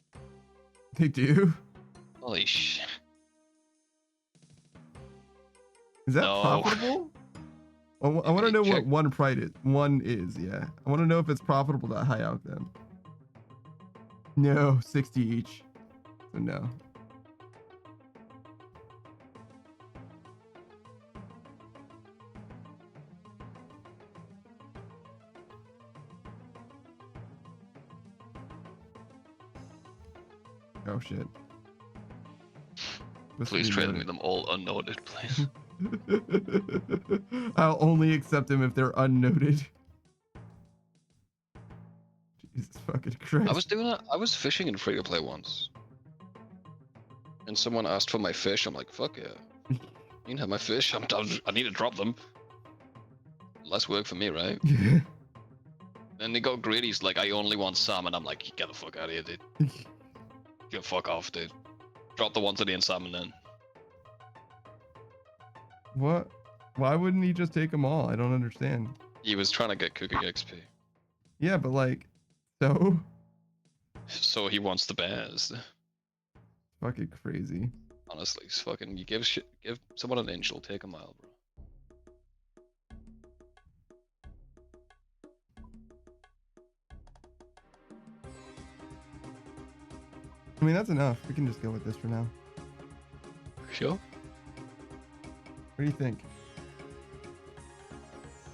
They do? Holy shit. Is that No. profitable? I want to me know check. what one price is. One is, yeah. I want to know if it's profitable to high out them. No, 60 each. So no. Oh shit. Please trade me them all unnoted, please. I'll only accept them if they're unnoted. Jesus fucking Christ. I was doing it. I was fishing in free to play once. And someone asked for my fish. I'm like, fuck yeah. You can have my fish. I need to drop them. Less work for me, right? Then they got greedy. He's like, I only want salmon. I'm like, get the fuck out of here, dude. Get the fuck off, dude. Drop the 1 salmon then. What? Why wouldn't he just take them all? I don't understand. He was trying to get cooking XP. Yeah, but like, so? So he wants the bears. Fucking crazy. Honestly, it's fucking. You give someone an inch, he'll take a mile, bro. I mean, that's enough. We can just go with this for now. Sure. What do you think?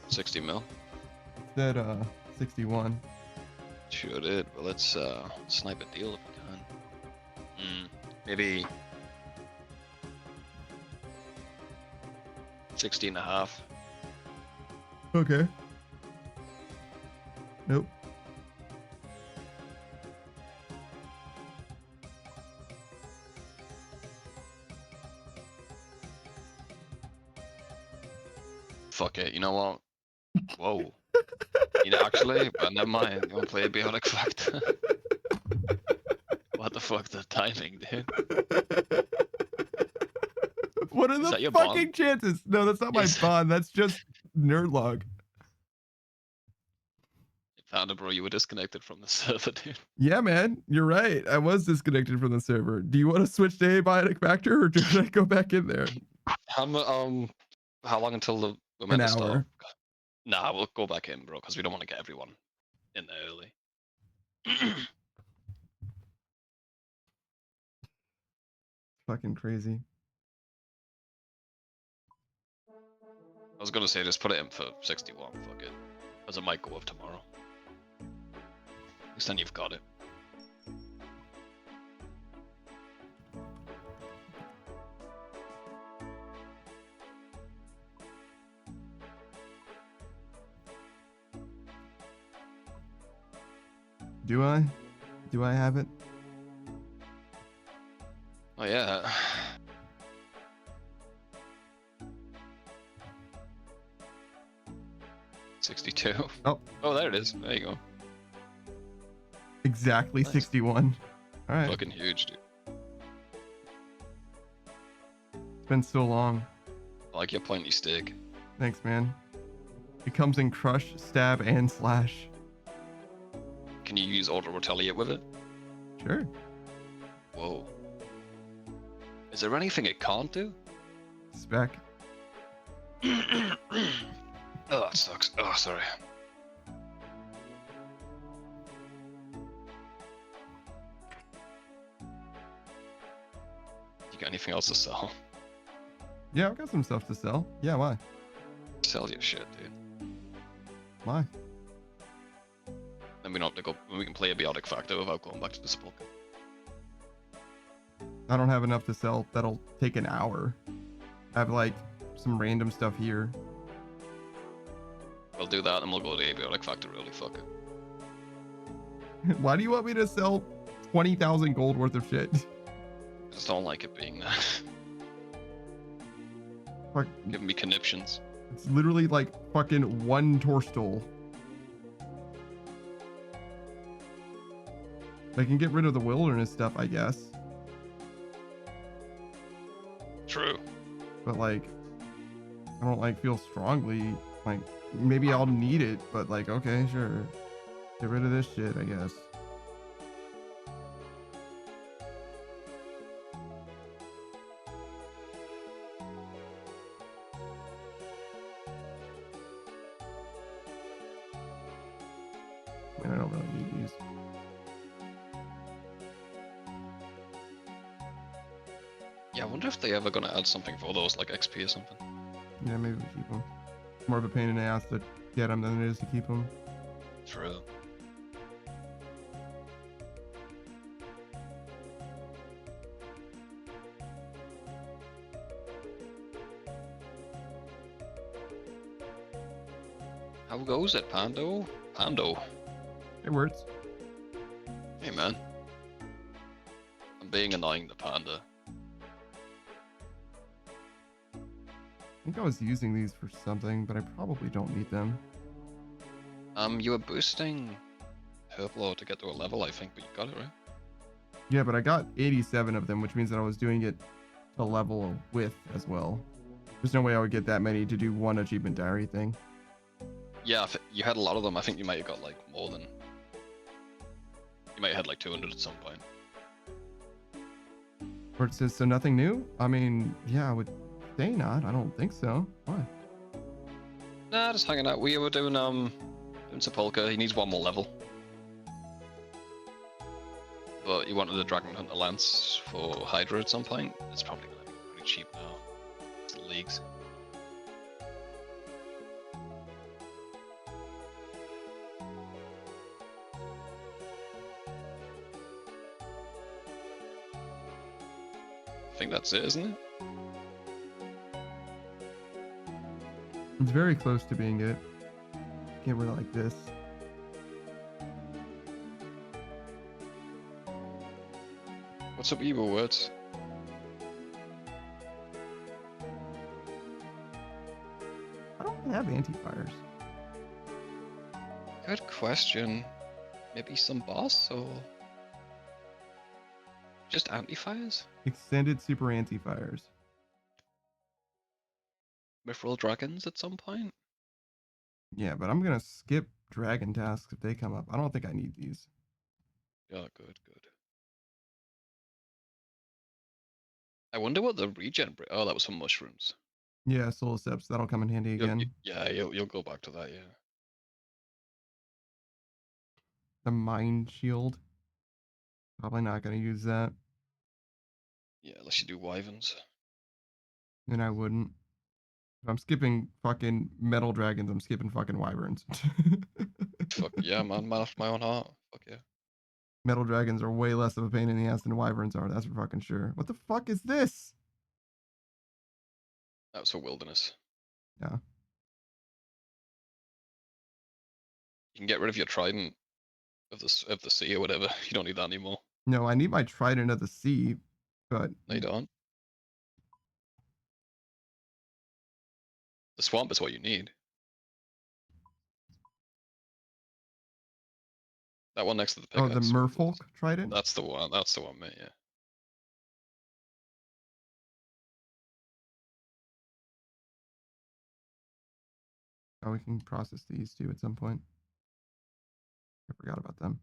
60 mil. Said 61. Sure did. Well, let's snipe a deal if we can. Maybe 60.5. Okay. Nope. Fuck it. You know what? Whoa. You know, actually, but never mind. You want to play a Biotic Factor? What the fuck, the timing, dude? What are Is the that your fucking bond? chances? No, that's not my Yes. bond. That's just Nerdlog. Found it, bro. You were disconnected from the server, dude. Yeah, man, you're right. I was disconnected from the server. Do you want to switch to Abiotic Factor or should I go back in there? How long until we're An meant to start? hour. Nah, we'll go back in, bro, because we don't want to get everyone in there early. Fucking crazy. I was gonna say just put it in for 61. Fuck it, because it might go up tomorrow. At least then you've got it. Do I? Do I have it? Oh yeah. $62. Oh. Oh, there it is. There you go. Exactly Nice. 61. All right. Fucking huge, dude. It's been so long. I like your pointy stick. Thanks, man. It comes in crush, stab, and slash. Can you use auto retaliate with it? Sure. Whoa. Is there anything it can't do? Spec. Oh, that sucks. Oh, sorry. You got anything else to sell? Yeah, I've got some stuff to sell. Yeah, why? Sell your shit, dude. Why? Then we don't have to go. We can play a Biotic Factor without going back to the Sepulchre. I don't have enough to sell. That'll take an hour. I have like some random stuff here. We'll do that, and we'll go to the Biotic Factor. Really, fuck it. Why do you want me to sell 20,000 gold worth of shit? I just don't like it being that. Fuck, Giving me conniptions. it's literally like fucking one Torstol. I can get rid of the wilderness stuff, I guess. True. But like, I don't like feel strongly like maybe I'll need it, but like, okay, sure. Get rid of this shit, I guess. don't really need these. Yeah, I wonder if they ever gonna add something for those, like XP or something. Yeah, maybe we keep them. More of a pain in the ass to get them than it is to keep them. True. How goes it, Pando? Pando. It works. Hey, man. I'm being annoying the panda. I think I was using these for something, but I probably don't need them. You were boosting Herblore to get to a level, I think, but you got it, right? Yeah, but I got 87 of them, which means that I was doing it to level with as well. There's no way I would get that many to do one achievement diary thing. Yeah, you had a lot of them. I think you might have got like more than. You might have had like 200 at some point. Where it says, so nothing new? I mean, yeah, I would say not. I don't think so. Why? Nah, just hanging out. We were doing Sepulchre. He needs one more level. But he wanted a Dragon Hunter Lance for Hydra at some point. It's probably gonna be pretty cheap now. It's the leagues. I think that's it, isn't it? It's very close to being it. Can't really like this. What's up, evil words? I don't have anti-fires. Good question. Maybe some boss or just anti-fires? Extended super anti-fires. Mithril dragons at some point? Yeah, but I'm gonna skip dragon tasks if they come up. I don't think I need these. Yeah, good, good. I wonder what the regen. Oh, that was some mushrooms. Yeah, soul steps. That'll come in handy again. Yeah, you'll go back to that. Yeah. The mind shield. Probably not gonna use that. Yeah, unless you do wyverns. And I wouldn't. If I'm skipping fucking metal dragons, I'm skipping fucking wyverns. Fuck yeah, man after my own heart. Fuck yeah. Metal dragons are way less of a pain in the ass than wyverns are. That's for fucking sure. What the fuck is this? That was for wilderness. Yeah. You can get rid of your trident of the sea or whatever. You don't need that anymore. No, I need my trident of the sea, but No, you don't. The swamp is what you need. That one next to the pickaxe. oh, the merfolk trident. That's the one. That's the one, mate. Yeah. Oh, we can process these too at some point. I forgot about them.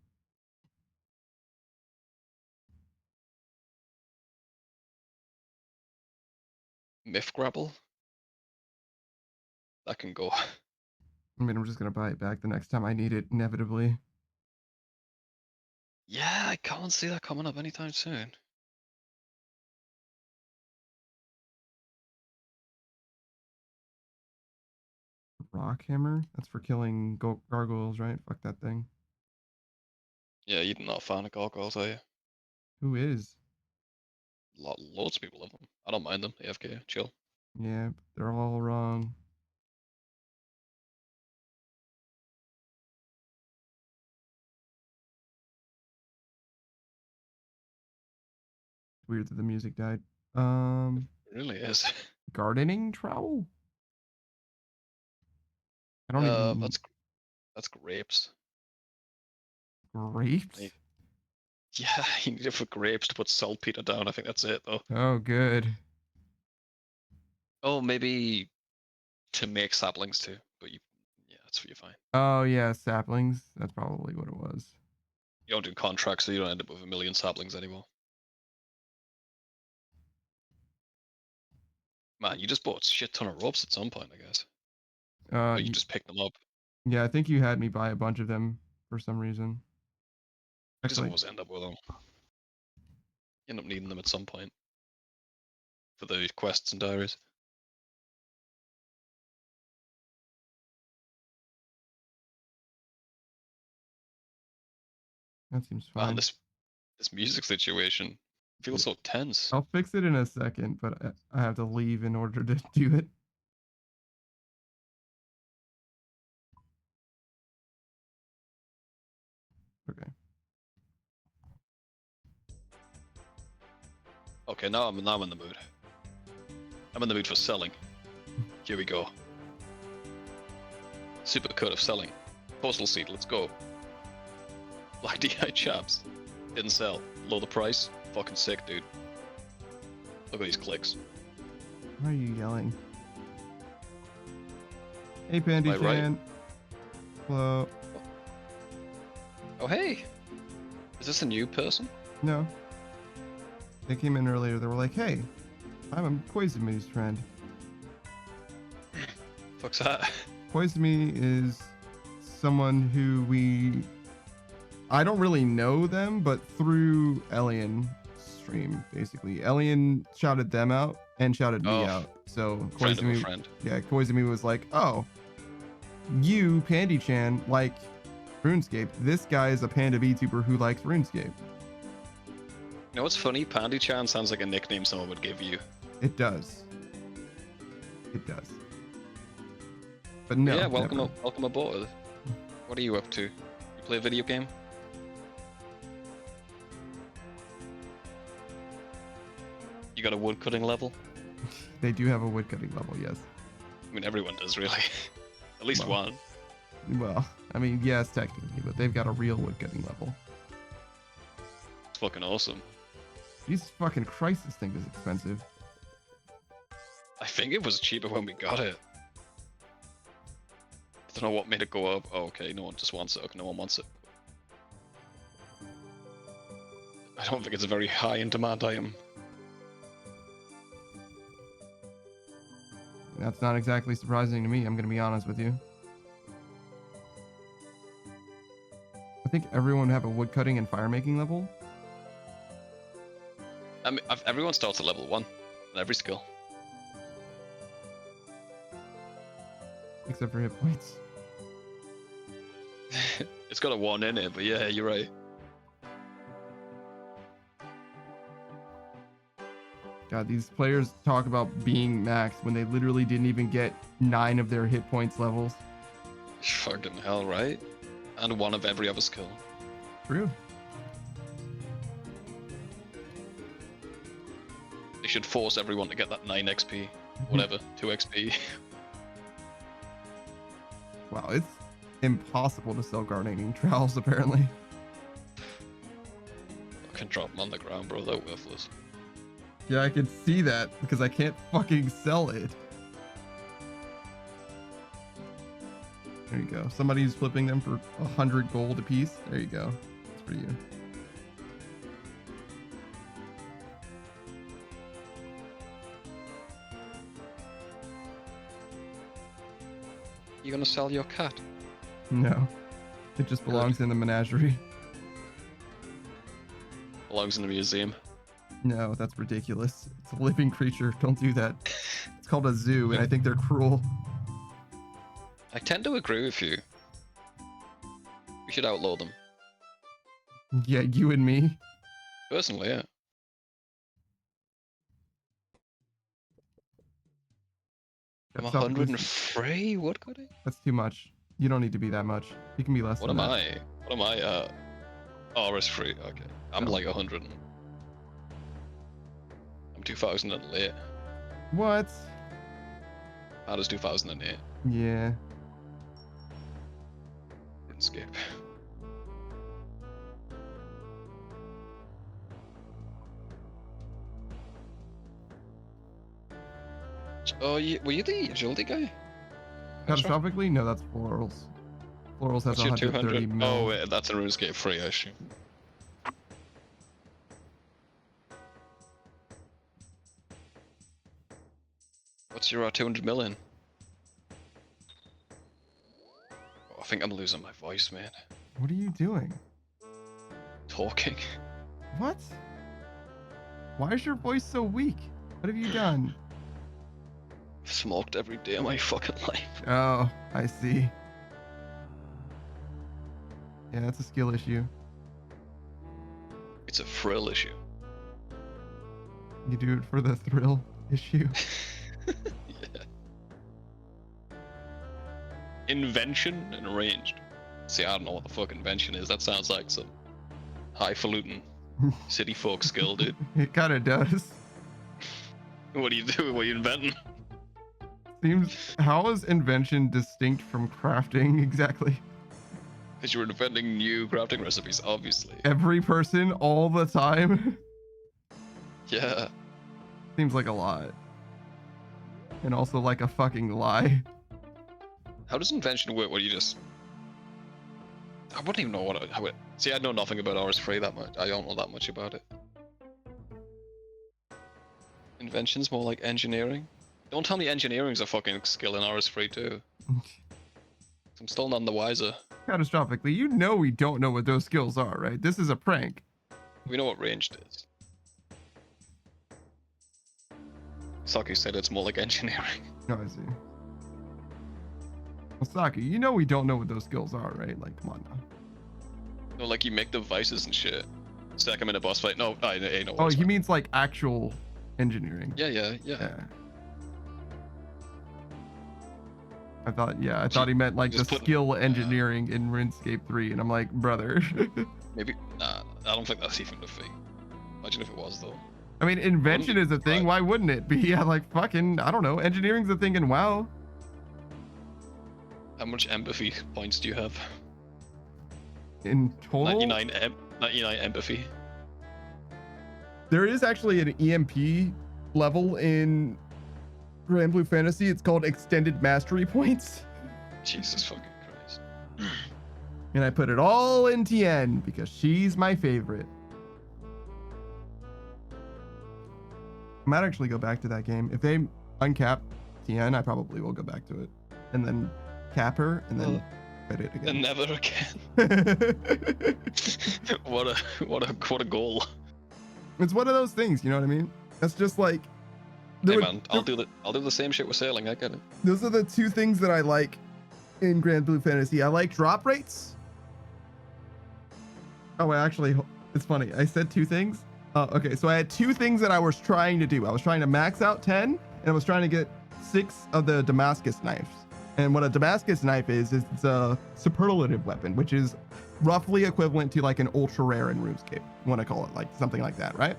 Myth grapple. That can go. I mean, I'm just gonna buy it back the next time I need it, inevitably. Yeah, I can't see that coming up anytime soon. Rock hammer. That's for killing gargoyles, right? Fuck that thing. Yeah, you're not a fan of gargoyles, are you? Who is? Loads of people love them. I don't mind them. AFK, chill. Yeah, they're all wrong. Weird that the music died. It really is. Gardening trowel. I don't even. That's grapes. Grapes. Yeah, you need it for grapes to put saltpeter down. I think that's it though. Oh, good. Oh, maybe to make saplings too. But yeah, that's for you fine. Oh yeah, saplings. That's probably what it was. You don't do contracts, so you don't end up with a million saplings anymore. Man, you just bought a shit ton of ropes at some point, I guess. Or you just picked them up. Yeah, I think you had me buy a bunch of them for some reason. I just Actually, always end up with them. You end up needing them at some point for the quests and diaries. that seems Man, fine. this music situation feels so tense. I'll fix it in a second, but I have to leave in order to do it. Okay. Okay, now I'm in the mood. I'm in the mood for selling. Here we go. Super cut of selling. Postal seed, let's go. Black DI chaps. Didn't sell. Low the price. Fucking sick, dude. Look at these clicks. Why are you yelling? Hey, Pandy Am I right? Chan. Hello. Oh hey! Is this a new person? No. They came in earlier. They were like, hey, I'm Koizumi's friend. Fuck's that? Koizumi is someone who I don't really know them, but through Elian stream, basically. Elian shouted them out and shouted me Oh, out. So Friend of a Koizumi, friend. yeah, Koizumi was like, oh, you, Pandy-chan, like RuneScape. This guy is a panda VTuber who likes RuneScape. You know what's funny? Pandy-chan sounds like a nickname someone would give you. It does. It does. But no. Yeah, welcome never. welcome aboard. What are you up to? You play a video game? You got a woodcutting level? They do have a woodcutting level, yes. I mean, everyone does, really. At least Well. one. Well, I mean, yes, technically, but they've got a real woodcutting level. It's fucking awesome. Jesus fucking Christ, this thing is expensive. I think it was cheaper when we got it. I don't know what made it go up. Oh, okay, no one just wants it. Okay, no one wants it. I don't think it's a very high in demand item. That's not exactly surprising to me, I'm gonna be honest with you. I think everyone would have a woodcutting and firemaking level. I mean, everyone starts at level 1 in every skill. Except for hit points. It's got a 1 in it, but yeah, you're right. God, these players talk about being maxed when they literally didn't even get 9 of their hit points levels. Fucking hell, right? And 1 of every other skill. True. They should force everyone to get that 9 XP. Whatever, 2 XP. Wow, it's impossible to sell gardening trowels, apparently. I can drop them on the ground, bro, they're worthless. Yeah, I can see that because I can't fucking sell it. There you go. Somebody's flipping them for 100 gold a piece. There you go. That's for you. You gonna sell your cat? No, it just belongs in the menagerie. Belongs in the museum. No, that's ridiculous. It's a living creature. Don't do that. It's called a zoo, and I think they're cruel. I tend to agree with you. We should outlaw them. Yeah, you and me. Personally, yeah. I'm That's not 103 woodcutting? That's too much. You don't need to be that much. You can be less What than am that. I? What am I at? RS3, okay. I'm No. like 100. I'm 2008. What? How does 2008? Yeah. RuneScape. Oh, were you the agility guy? That's right. Catastrophically? No, that's Florals. Florals has What's your 130 200? mil. Oh, wait, that's in RuneScape 3, I assume. What's your 200 million? Oh, I think I'm losing my voice, man. What are you doing? Talking. What? Why is your voice so weak? What have you done? I've smoked every day of my fucking life. Oh, I see. Yeah, that's a skill issue. It's a frill issue. You do it for the thrill issue. Yeah. Invention and ranged. See, I don't know what the fuck invention is. That sounds like some highfalutin city folk skill, dude. It kind of does. What do you do? What are you inventing? Seems, how is invention distinct from crafting exactly? Because you're inventing new crafting recipes, obviously. Every person, all the time? Yeah. Seems like a lot. And also like a fucking lie. How does invention work? What do you just... I wouldn't even know how it... See, I know nothing about RS3 that much. I don't know that much about it. Invention's more like engineering. Don't tell me engineering's a fucking skill in RS3 too. I'm still none the wiser. Catastrophically, you know we don't know what those skills are, right? This is a prank. We know what ranged is. Saki said it's more like engineering. Oh, I see. Osaka, you know we don't know what those skills are, right? Like, come on now. No, like you make devices and shit. Stack them in a boss fight. No, no. Oh, he means like actual engineering. Yeah. I thought he meant like the Just put- skill engineering in RuneScape 3, and I'm like, brother. Maybe. Nah, I don't think that's even a thing. Imagine if it was though. I mean, invention is a thing. Right. Why wouldn't it be? Yeah, like fucking, I don't know. Engineering's a thing in WoW. How much empathy points do you have? In total, 99 empathy. there is actually an EMP level in Grand Blue Fantasy. It's called Extended Mastery Points. Jesus fucking Christ. And I put it all in TN because she's my favorite. I might actually go back to that game. If they uncap TN, I probably will go back to it. And then cap her and then quit it And again. never again. what a goal. It's one of those things, you know what I mean? That's just like Hey man, I'll do the same shit with sailing. I get it. those are the two things that I like in Grand Blue Fantasy. I like drop rates. Oh, it's funny. I said two things. Okay, so I had two things that I was trying to do. I was trying to max out 10, and I was trying to get 6 of the Damascus knives. And what a Damascus knife is it's a superlative weapon, which is roughly equivalent to like an ultra rare in RuneScape. You want to call it like something like that, right?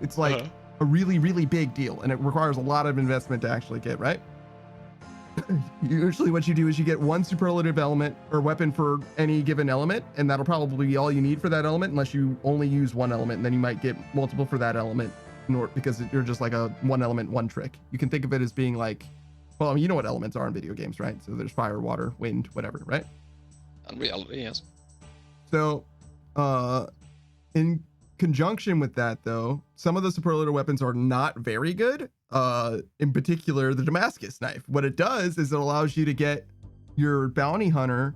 It's like a really, really big deal, and it requires a lot of investment to actually get, right? Usually what you do is you get one superlative element or weapon for any given element, and that'll probably be all you need for that element unless you only use one element, and then you might get multiple for that element because you're just like a one element, one trick. You can think of it as being like, well, I mean, you know what elements are in video games, right? So there's fire, water, wind, whatever, right? In reality, yes. So, in conjunction with that, though, some of the superlative weapons are not very good. In particular, the Damascus knife. What it does is it allows you to get your bounty hunter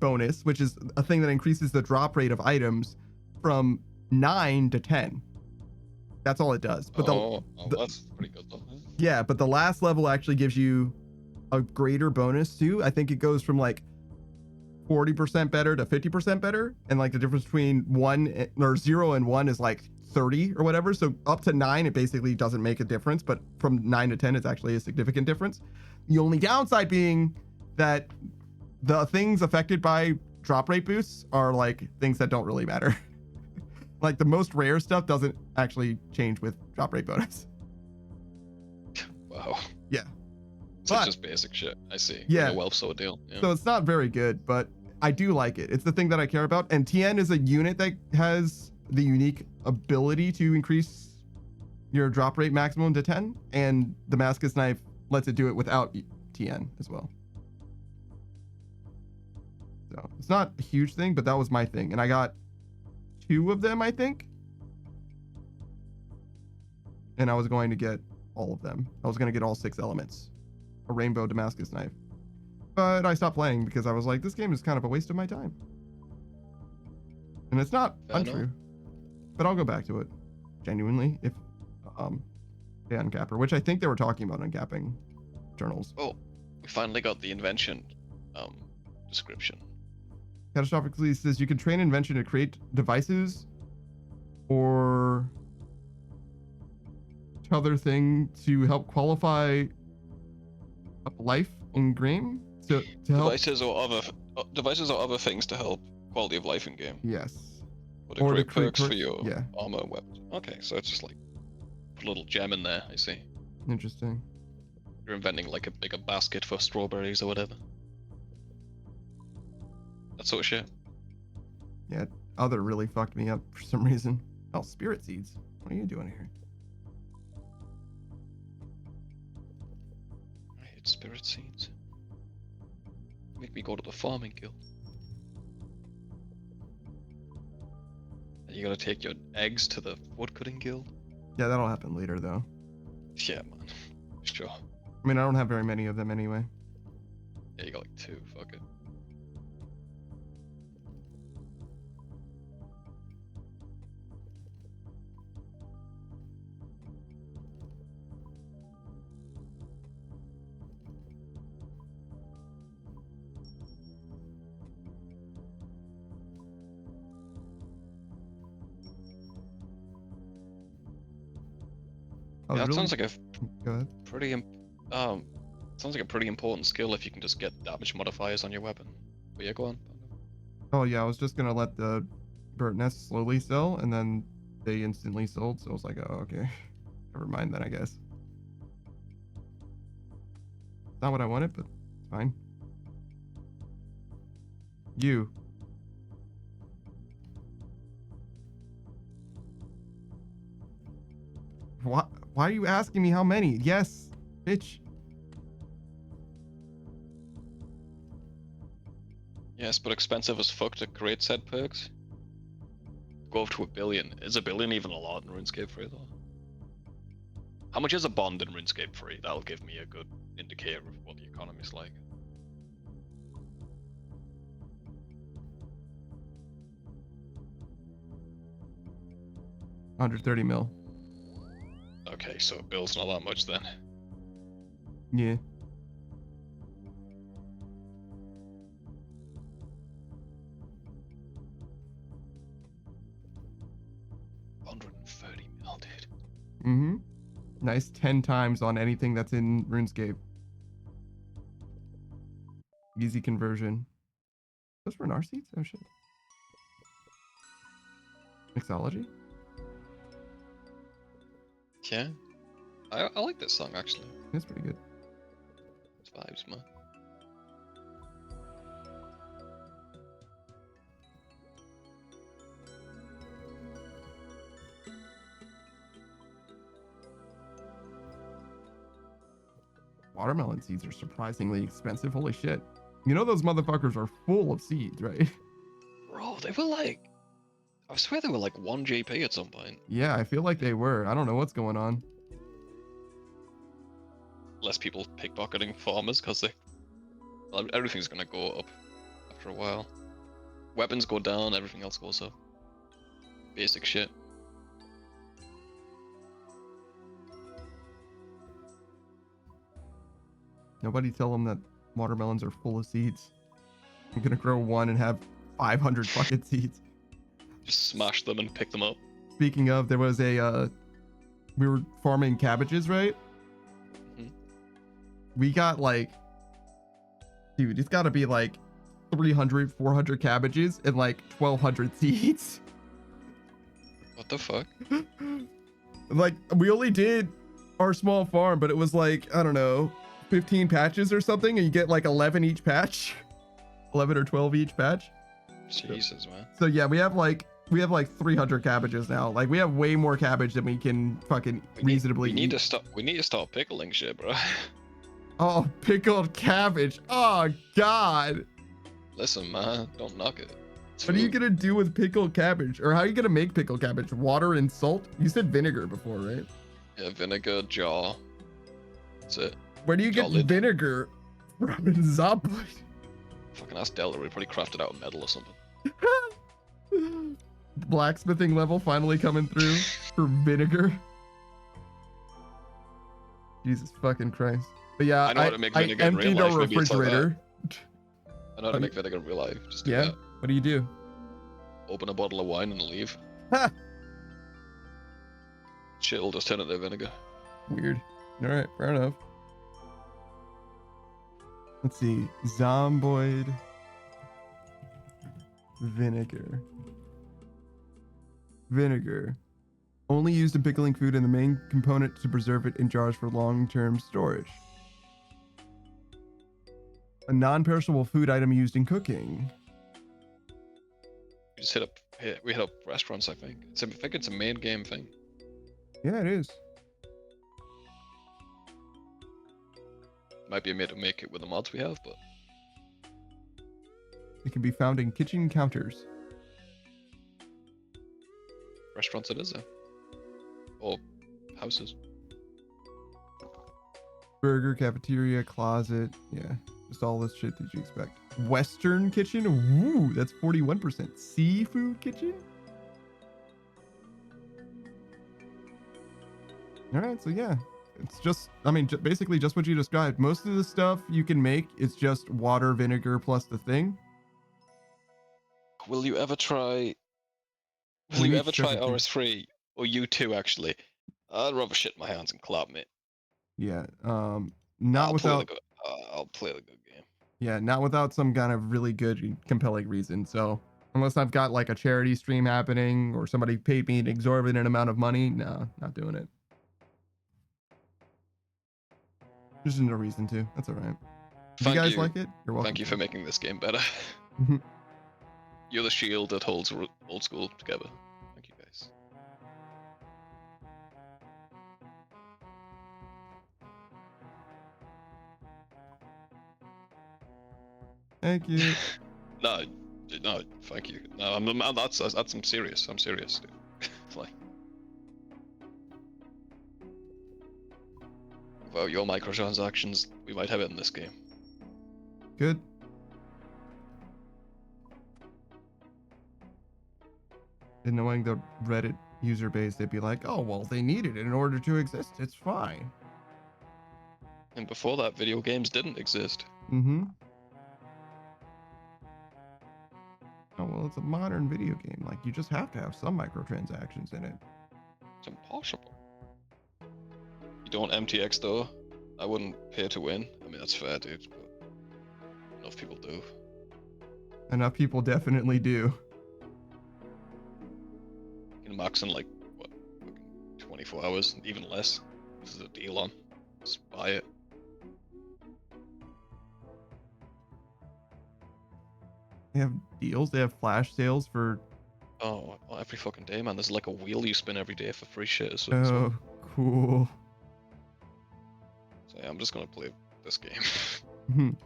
bonus, which is a thing that increases the drop rate of items from 9 to 10. That's all it does. But that's pretty good though. yeah, but the last level actually gives you a greater bonus too. I think it goes from like 40% better to 50% better, and like the difference between 0 and 1 is like 30 or whatever. So up to 9 it basically doesn't make a difference, but from 9 to 10 it's actually a significant difference. The only downside being that the things affected by drop rate boosts are like things that don't really matter. Like the most rare stuff doesn't actually change with drop rate bonus. Wow. Yeah. So But- it's just basic shit. I see. Yeah. Well, so a deal. Yeah. So it's not very good, but I do like it. It's the thing that I care about. And TN is a unit that has the unique ability to increase your drop rate maximum to 10, and Damascus knife lets it do it without TN as well. So it's not a huge thing, but that was my thing. And I got 2 of them, I think. And I was going to get all of them. I was going to get all 6 elements. A rainbow Damascus knife. But I stopped playing because I was like, this game is kind of a waste of my time. And it's not Fair enough. untrue. But I'll go back to it genuinely if they uncap her, which I think they were talking about uncapping journals. Oh, we finally got the invention description. Catastrophically says you can train invention to create devices or other thing to help qualify life in game. So to help. Devices or other things to help quality of life in game. Yes. Or to create perks for your armor and weapons. Okay, so it's just like put a little gem in there. I see. Interesting. You're inventing like a basket for strawberries or whatever. That sort of shit. Yeah, other really fucked me up for some reason. Oh, spirit seeds. What are you doing here? I hate spirit seeds. Make me go to the farming guild. And you gotta take your eggs to the woodcutting guild? Yeah, that'll happen later though. Yeah, man. Sure. I mean, I don't have very many of them anyway. Yeah, you got like 2. Fuck it. Yeah, that sounds like a Go ahead. sounds like a pretty important skill if you can just get damage modifiers on your weapon. But yeah, go on. Oh yeah, I was just gonna let the burnt nest slowly sell, and then they instantly sold. So I was like, oh okay, never mind then, I guess. It's not what I wanted, but it's fine. You. What? Why are you asking me how many? Yes, bitch. Yes, but expensive as fuck to create said perks. Go up to 1 billion. Is 1 billion even a lot in RuneScape 3 though? How much is a bond in RuneScape 3? That'll give me a good indicator of what the economy's like. $130 mil. Okay, so a bill's not that much then. Yeah. $130 mil, dude. Mm-hmm. Nice 10 times on anything that's in RuneScape. Easy conversion. Those were Nar seeds? Oh shit. Mixology? Yeah. I like this song actually. That's pretty good. It's vibes, man. Watermelon seeds are surprisingly expensive. Holy shit. You know those motherfuckers are full of seeds, right? Bro, they were like... I swear they were like 1 JP at some point. Yeah, I feel like they were. I don't know what's going on. Less people pickpocketing farmers because they... Well, everything's gonna go up after a while. Weapons go down, everything else goes up. Basic shit. Nobody tell them that watermelons are full of seeds. I'm gonna grow one and have 500 fucking seeds. Just smash them and pick them up. Speaking of, there was a, we were farming cabbages, right? Mhm. We got like, dude, it's gotta be like 300, 400 cabbages and like 1,200 seeds. What the fuck? Like, we only did our small farm, but it was like, I don't know, 15 patches or something, and you get like 11 each patch. 11 or 12 each patch. Jesus, man. So yeah, we have like 300 cabbages now. Like, we have way more cabbage than we can fucking reasonably We need eat. to stop. We need to start pickling shit, bro. Oh, pickled cabbage. Oh god. Listen, man, don't knock it. It's What are you food. gonna do with pickled cabbage? Or how are you gonna make pickled cabbage? Water and salt? You said vinegar before, right? Yeah, vinegar, jar. That's it. Where do you get Solid. vinegar from in Zombie? Fucking ask Delta, we probably crafted out of metal or something. blacksmithing level finally coming through for vinegar. Jesus fucking Christ. But yeah, I know how to make vinegar in real emptied a life, maybe it's like that. refrigerator. I know how to make vinegar in real life. Just do Yeah. that. What do you do? Open a bottle of wine and leave. Ha! Shit will just turn into vinegar. Weird. All right, fair enough. Let's see. Zomboid vinegar. Vinegar. Only used in pickling food and the main component to preserve it in jars for long-term storage. A non-perishable food item used in cooking. We just we hit up restaurants, I think. I think it's a main game thing. Yeah, it is. Might be a way to make it with the mods we have, but It can be found in kitchen counters. restaurants it is there. Or houses. Burger, cafeteria, closet. Yeah, just all this shit that you expect. Western kitchen. Ooh, that's 41%. Seafood kitchen. All right, so yeah, it's just, I mean, basically just what you described. Most of the stuff you can make is just water, vinegar, plus the thing. Will you ever try... Will We you need ever try sugar too. RS3? Or you too, actually? I'd rather shit my hands and clap, mate. Yeah, not without, I'll play the good game. yeah, not without some kind of really good, compelling reason. So unless I've got like a charity stream happening or somebody paid me an exorbitant amount of money, no, not doing it. There's no reason to. That's all right. If you guys like it, you're welcome. Thank you for making this game better. Mhm. You're the shield that holds old school together. Thank you, guys. Thank you. No, thank you. No, I'm serious. I'm serious, dude. Like, without your microtransactions, we might have it in this game. Good. And knowing the Reddit user base, they'd be like, oh, well, they need it in order to exist. It's fine. And before that, video games didn't exist. Mm-hmm. Oh, well, it's a modern video game. Like, you just have to have some microtransactions in it. It's impossible. You don't MTX though. I wouldn't pay to win. I mean, that's fair, dude, but enough people do. Enough people definitely do. You can max in like, what, 24 hours, even less. This is a deal on. Just buy it. They have deals. They have flash sales for... Oh, every fucking day, man. There's like a wheel you spin every day for free shit. So, Oh, cool. so yeah, I'm just gonna play this game. Mhm.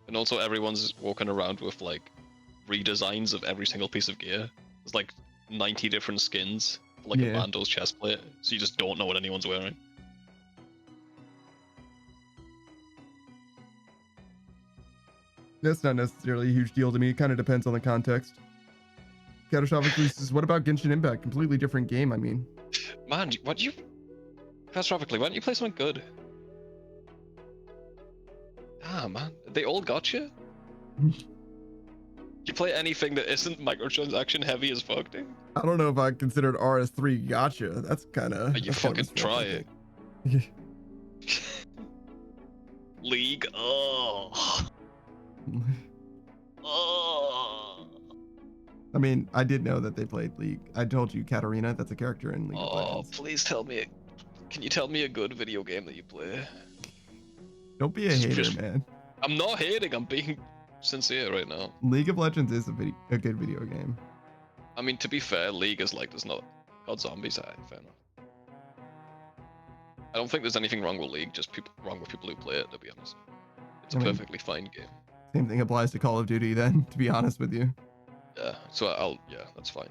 And also, everyone's walking around with like redesigns of every single piece of gear. There's like 90 different skins, for, like a Yeah. Bando's chest plate. So you just don't know what anyone's wearing. That's not necessarily a huge deal to me. It kind of depends on the context. Catastrophic says, what about Genshin Impact? Completely different game, I mean. Man, what you? Catastrophically, why don't you play something good? Ah, man, they all got you. You play anything that isn't microtransaction heavy as fuck, dude. I don't know if I considered RS3 gotcha. That's kind of... You fucking try it. League, oh. Oh. I mean, I did know that they played League. I told you, Katarina, that's a character in League of Oh, Legends. please tell me. Can you tell me a good video game that you play? Don't be a hater, man. I'm not hating, I'm being sincere right now. League of Legends is a good video game. I mean, to be fair, League is like, there's not... God, zombies, fair enough. I don't think there's anything wrong with League, just wrong with people who play it, to be honest. It's a perfectly fine game. Same thing applies to Call of Duty then, to be honest with you. Yeah, so yeah, that's fine.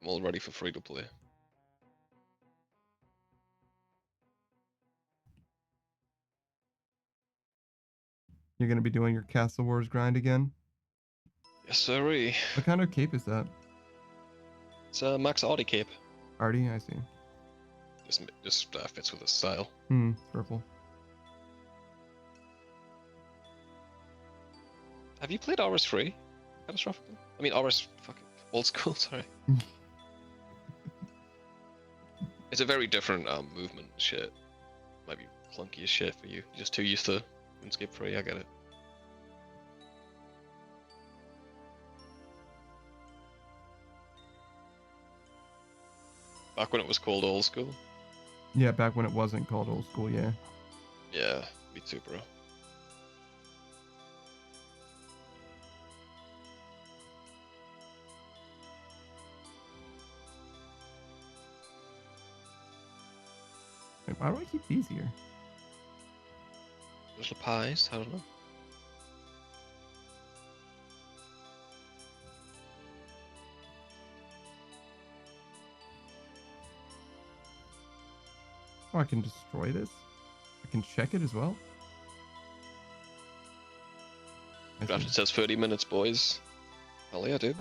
I'm all ready for free to play. You're gonna be doing your Castle Wars grind again? Yes, sirree. What kind of cape is that? It's a Max Audi cape. Artie, I see. Just fits with the style. It's purple. Have you played RS3? Catastrophically? I mean, RS fucking old school. Sorry. It's a very different movement and shit. Might be clunky as shit for you. You're just too used to RuneScape 3. I get it. Back when it was called old school. Yeah, back when it wasn't called old school, yeah. Yeah, me too, bro. Wait, why do I keep these here? Little pies. I don't know. Oh, I can destroy this? I can check it as well? I Draft see. it says 30 minutes, boys. Hell yeah, dude.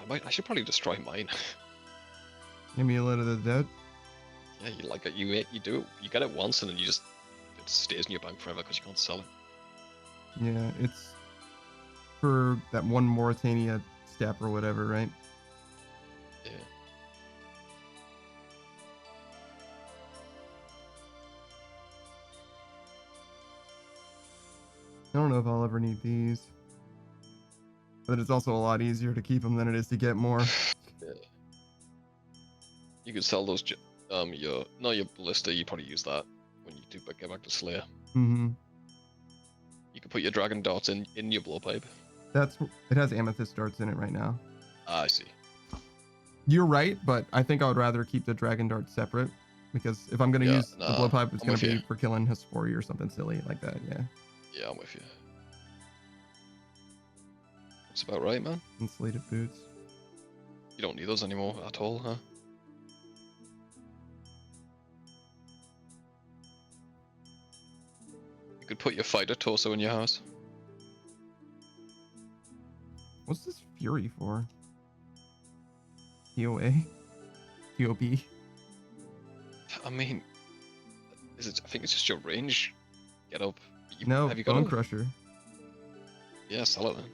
I should probably destroy mine. Amulet of the Dead? Yeah, you like it. You do it. You get it once, and then it stays in your bank forever because you can't sell it. Yeah, it's for that one Mauritania step or whatever, right? Yeah. I don't know if I'll ever need these. But it's also a lot easier to keep them than it is to get more. Yeah. You could sell those. Your ballista. You probably use that when you do get back to Slayer. Mm-hmm. You could put your dragon darts in your blowpipe. It has amethyst darts in it right now. Ah, I see. You're right, but I think I would rather keep the dragon darts separate because if I'm gonna use the blowpipe, it's I'm gonna with be you. for killing Hespori or something silly like that. Yeah. Yeah, I'm with you. That's about right, man. Insulated boots. You don't need those anymore at all, huh? You could put your fighter torso in your house. What's this fury for? TOA? TOP? I mean, I think it's just your range. Get up. No, have you got Bone it? Crusher. Yeah, sell it then.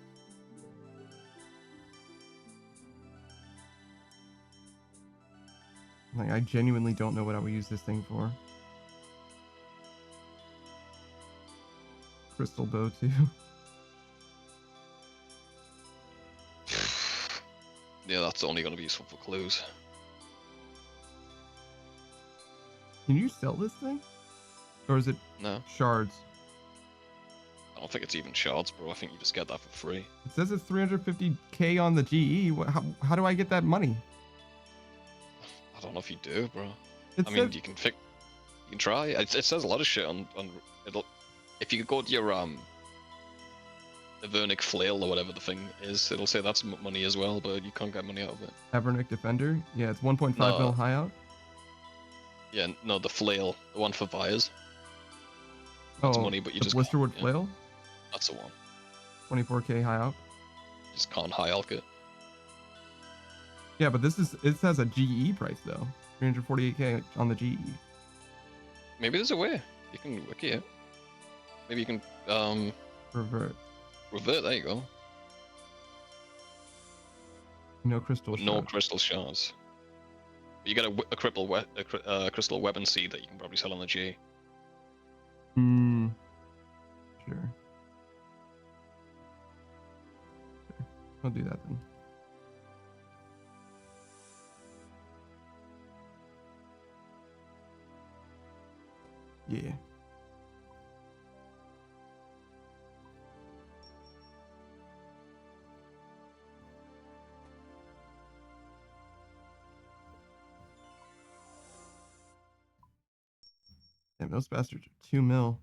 Like, I genuinely don't know what I would use this thing for. Crystal bow too. Yeah, that's only going to be useful for clues. Can you sell this thing? Or is it No, shards? I don't think it's even shards, bro. I think you just get that for free. It says it's 350k on the GE. How do I get that money? I don't know if you do, bro. It I mean, says- you can try. It says a lot of shit on it'll. If you go to your the Vernic Flail or whatever the thing is, it'll say that's money as well, but you can't get money out of it. Avernic Defender? Yeah, it's 1.5 No. mil high out. Yeah, no, the flail, the one for Vyres. That's money, but you the just Blisterwood can't, Flail? That's the one. 24k high out. You just can't high alk it. Yeah, but it says a GE price though. 348k on the GE. Maybe there's a way. You can wiki it. Maybe you can Revert. revert. There you go. No crystal But no shard. crystal shards. But you get a crystal weapon seed that you can probably sell on the G. Hmm. Sure. I'll do that then. Yeah. Damn, those bastards are 2 mil.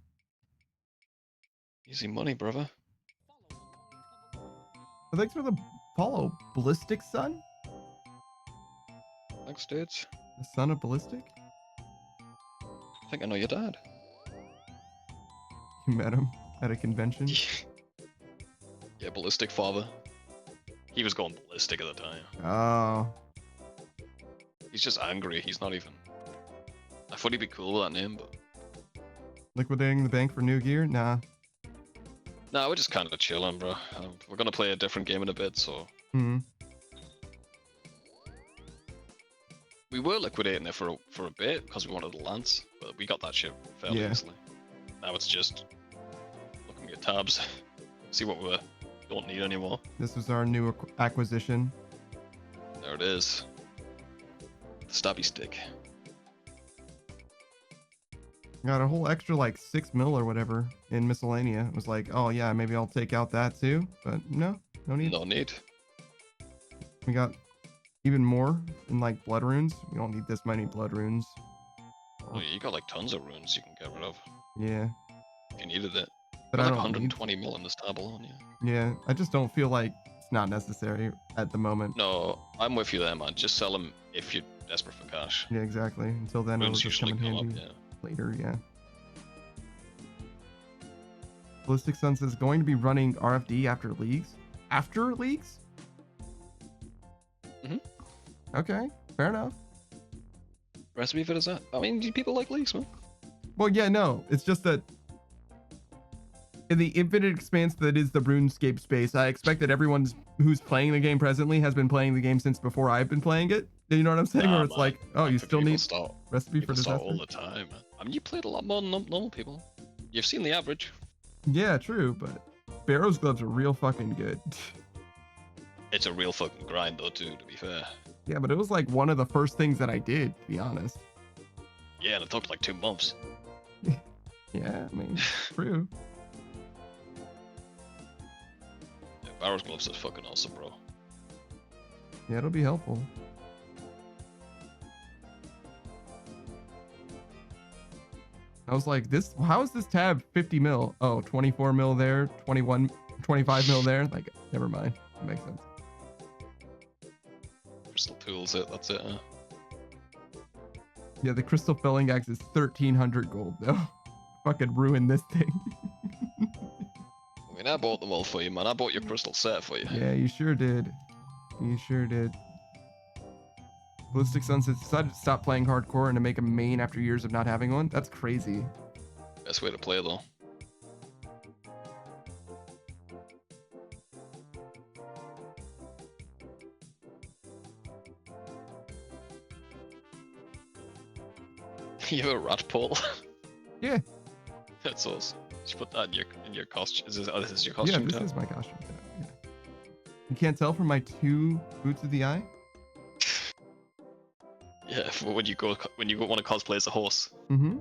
Easy money, brother. Thanks for the follow, Ballistic Sun? Thanks, dudes. The son of Ballistic? I think I know your dad. You met him at a convention. Yeah, Ballistic Father. He was going ballistic at the time. Oh, He's just angry. He's not even. I thought he'd be cool with that name, but liquidating the bank for new gear? Nah. nah, we're just kind of chilling, bro. We're gonna play a different game in a bit, so Hmm. we were liquidating it for a bit because we wanted a lance, but we got that shit fairly Yeah. easily. Now it's just looking at tabs, see what we don't need anymore. This was our new acquisition. There it is. The stabby stick. Got a whole extra like 6 mil or whatever in miscellanea. It was like, oh yeah, maybe I'll take out that too. But no need. No need. We got even more in like blood runes. We don't need this many blood runes. Oh, yeah, you got like tons of runes you can get rid of Yeah. if you needed it. But Got I like don't need. 120 mil in this tab alone, yeah. Yeah, I just don't feel like it's not necessary at the moment. No, I'm with you there, man. Just sell them if you're desperate for cash. Yeah, exactly. Until then, it'll Runes just come usually in come up, handy yeah. later. Yeah. Ballistic Sun says going to be running RFD after leagues. After leagues? Mhm. Okay, fair enough. Recipe for that? I mean, people like leaks, man. Well, yeah, no, it's just that in the infinite expanse that is the RuneScape space, I expect that everyone who's playing the game presently has been playing the game since before I've been playing it. You know what I'm saying? Nah, Or it's man. like, oh, you still People need start, recipe for people start disaster? all the time, man. I mean, you played a lot more than normal people. You've seen the average. Yeah, true, but Barrow's gloves are real fucking good. It's a real fucking grind, though, too, to be fair. Yeah, but it was like one of the first things that I did, to be honest. Yeah, and it took like 2 months. Yeah, I mean, true. Yeah, Barrow's gloves is fucking awesome, bro. Yeah, it'll be helpful. I was like, this, how is this tab 50 mil? Oh, 24 mil there, 21, 25 mil there. Like, never mind. That makes sense. Crystal Tools, that's it, huh? Yeah, the crystal filling axe is 1300 gold though. Fucking ruin this thing. I mean, I bought them all for you, man. I bought your crystal set for you. Yeah, you sure did. You sure did. Ballistic Sunset decided to stop playing hardcore and to make a main after years of not having one. That's crazy. Best way to play, though. You have a rat pole? Yeah. That's awesome. Just put that in your costume. This is your Yeah, costume this tab? is my costume. Yeah. You can't tell from my 2 boots of the eye? Yeah, for when you want to cosplay as a horse. Mm-hmm.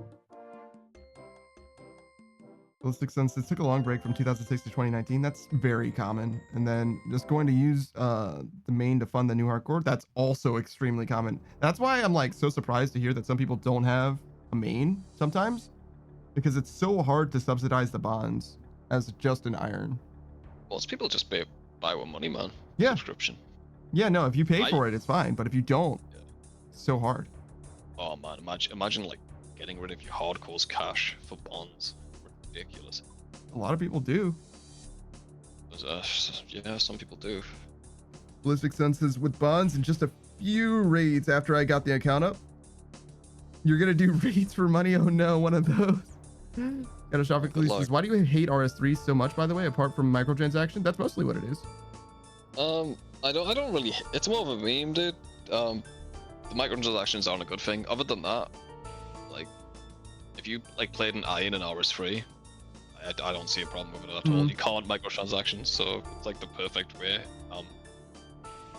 Ballistic Sunset took a long break from 2006 to 2019. That's very common. And then just going to use the main to fund the new hardcore. That's also extremely common. That's why I'm like so surprised to hear that some people don't have a main sometimes, because it's so hard to subsidize the bonds as just an iron. Most people just buy with money, man. Yeah. Subscription. Yeah, no, if you pay for it, it's fine. But if you don't, it's so hard. Oh man, imagine like getting rid of your hardcore's cash for bonds. Ridiculous. A lot of people do. Yeah, some people do. Ballistic Sun says, with bonds and just a few raids after I got the account up, you're gonna do raids for money? Oh no, one of those. Catastrophic says, why do you hate RS3 so much, by the way, apart from microtransaction? That's mostly what it is. I don't really. It's more of a meme, dude. The microtransactions aren't a good thing. Other than that, like, if you like played an Iron and RS3, I don't see a problem with it at all. You can't microtransactions, so it's like the perfect way.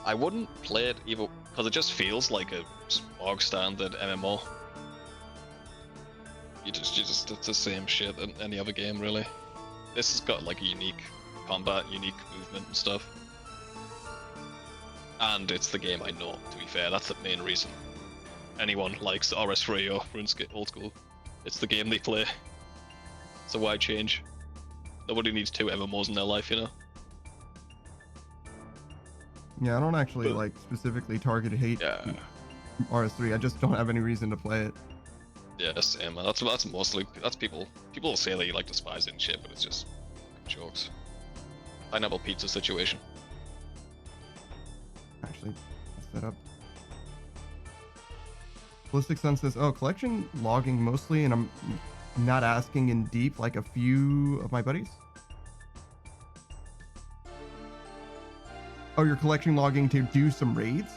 I wouldn't play it either because it just feels like a bog standard MMO. It's the same shit in any other game, really. This has got like a unique combat, unique movement and stuff. And it's the game I know, to be fair. That's the main reason anyone likes RS3 or RuneScape Old School. It's the game they play. So why change? Nobody needs 2 MMOs in their life, you know? Yeah, I don't actually like specifically target hate RS3. I just don't have any reason to play it. Yeah. Yeah, same. Man. That's mostly people. People will say they like despise it and shit, but it's just jokes. Pineapple pizza situation. Actually, let's set up. Ballistic Sun says, "Oh, collection logging mostly, and I'm not asking in deep like a few of my buddies." Oh, you're collection logging to do some raids?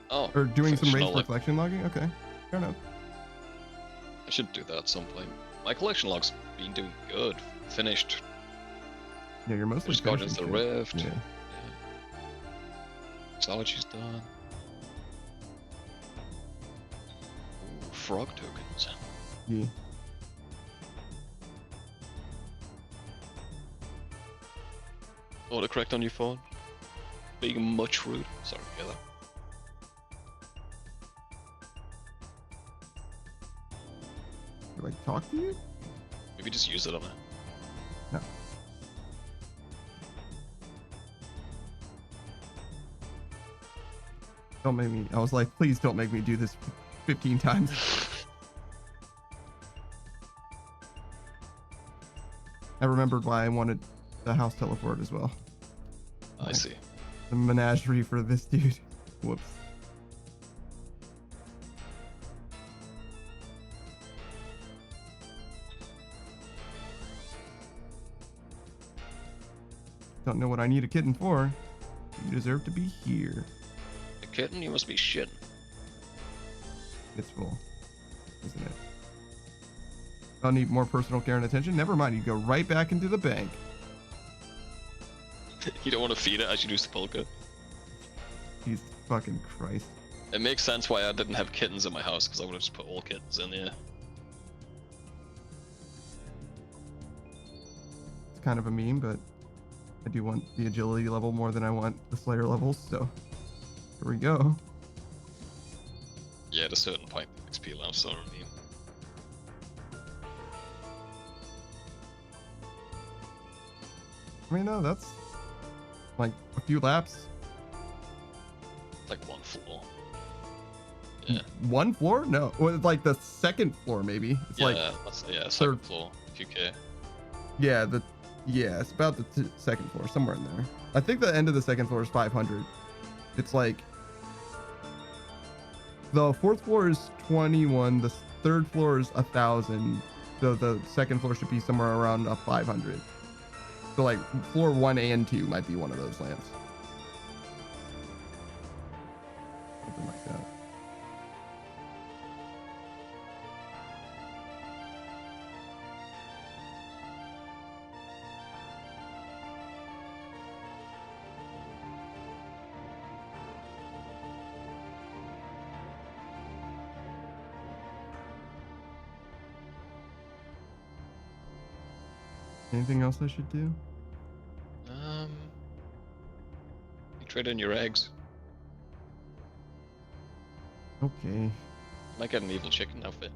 Oh. Or doing some raids for like, collection logging? Okay, fair enough. I should do that at some point. My collection log's been doing good. Finished. Yeah, you're mostly Just Guardians of the finishing shit. Rift. Yeah. Mixology's done. Ooh, frog tokens. Yeah. Autocorrect on your phone. Being much rude. Sorry to hear that. Do I talk to you? Maybe just use it on it. No. Don't make me. I was like, please don't make me do this 15 times. I remembered why I wanted the house teleport as well. I see. The menagerie for this dude. Whoops. Don't know what I need a kitten for. You deserve to be here. A kitten? You must be shitting. It's full, isn't it? I'll need more personal care and attention. Never mind, you go right back into the bank. You don't want to feed it as you do Sepulchre. Jesus fucking Christ. It makes sense why I didn't have kittens in my house, because I would have just put all kittens in there. It's kind of a meme, but I do want the agility level more than I want the Slayer levels, so here we go. Yeah, at a certain point, the XP allows on a meme. I mean, no, that's like a few laps. It's like one floor. Yeah. One floor? No, well, like the second floor maybe. It's Yeah, like that's, yeah, second third floor, 2k. yeah, it's about the second floor, somewhere in there. I think the end of the second floor is 500. It's like the fourth floor is 21, the third floor is 1,000. So the second floor should be somewhere around 500. So like floor 1 and 2 might be one of those lamps. Something like that. Anything else I should do? You trade in your eggs. Okay. Might get an evil chicken outfit.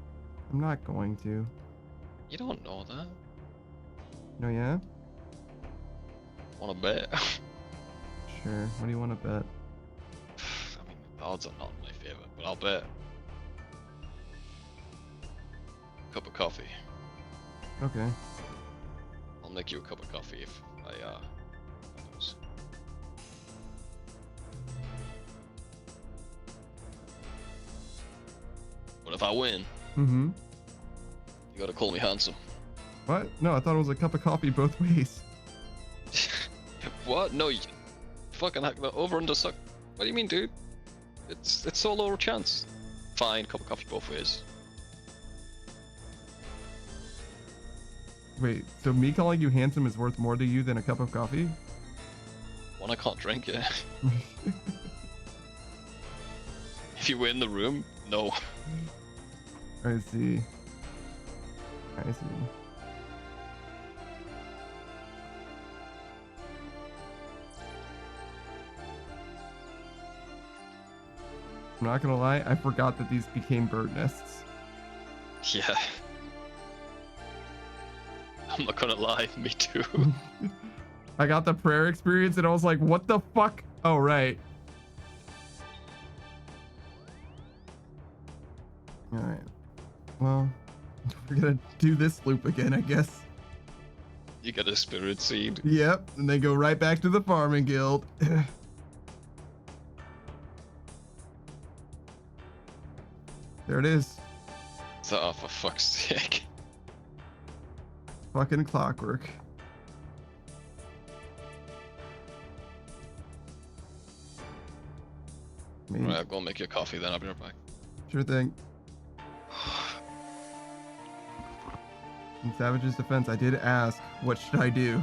I'm not going to. You don't know that. No, yeah? Wanna bet? Sure. What do you want to bet? I mean, the odds are not in my favor, but I'll bet. Cup of coffee. Okay. I'll make you a cup of coffee if I lose. But if I win, Mm-hmm. you gotta call me handsome. What? No, I thought it was a cup of coffee both ways. What? No, you fucking hack the over under suck. What do you mean, dude? It's so low a chance. Fine, cup of coffee both ways. Wait, so me calling you handsome is worth more to you than a cup of coffee? One I can't drink it. If you win the room, no. I see. I see. I'm not gonna lie, I forgot that these became bird nests. Yeah. I'm not gonna lie, me too. I got the prayer experience and I was like, what the fuck? Oh, right. Alright. Well, we're gonna do this loop again, I guess. You get a spirit seed. Yep, and they go right back to the farming guild. There it is. Oh, for fuck's sake. Fucking clockwork. I mean, Alright, I'll go make you a coffee then. I'll be right back. sure thing. In Savage's defense, I did ask, what should I do?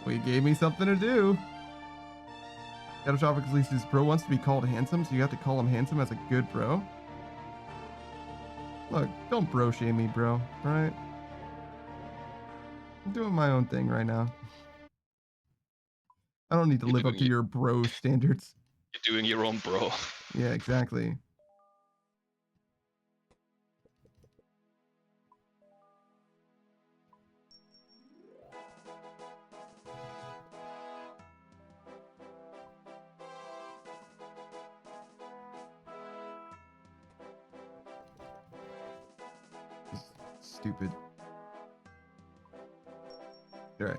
Well, he gave me something to do. Catastrophic Leases bro wants to be called handsome, so you have to call him handsome as a good bro. Look, don't bro shame me, bro. Alright? I'm doing my own thing right now. I don't need to You're live up doing to it. your bro standards. You're doing your own bro. Yeah, exactly. Stupid. All right.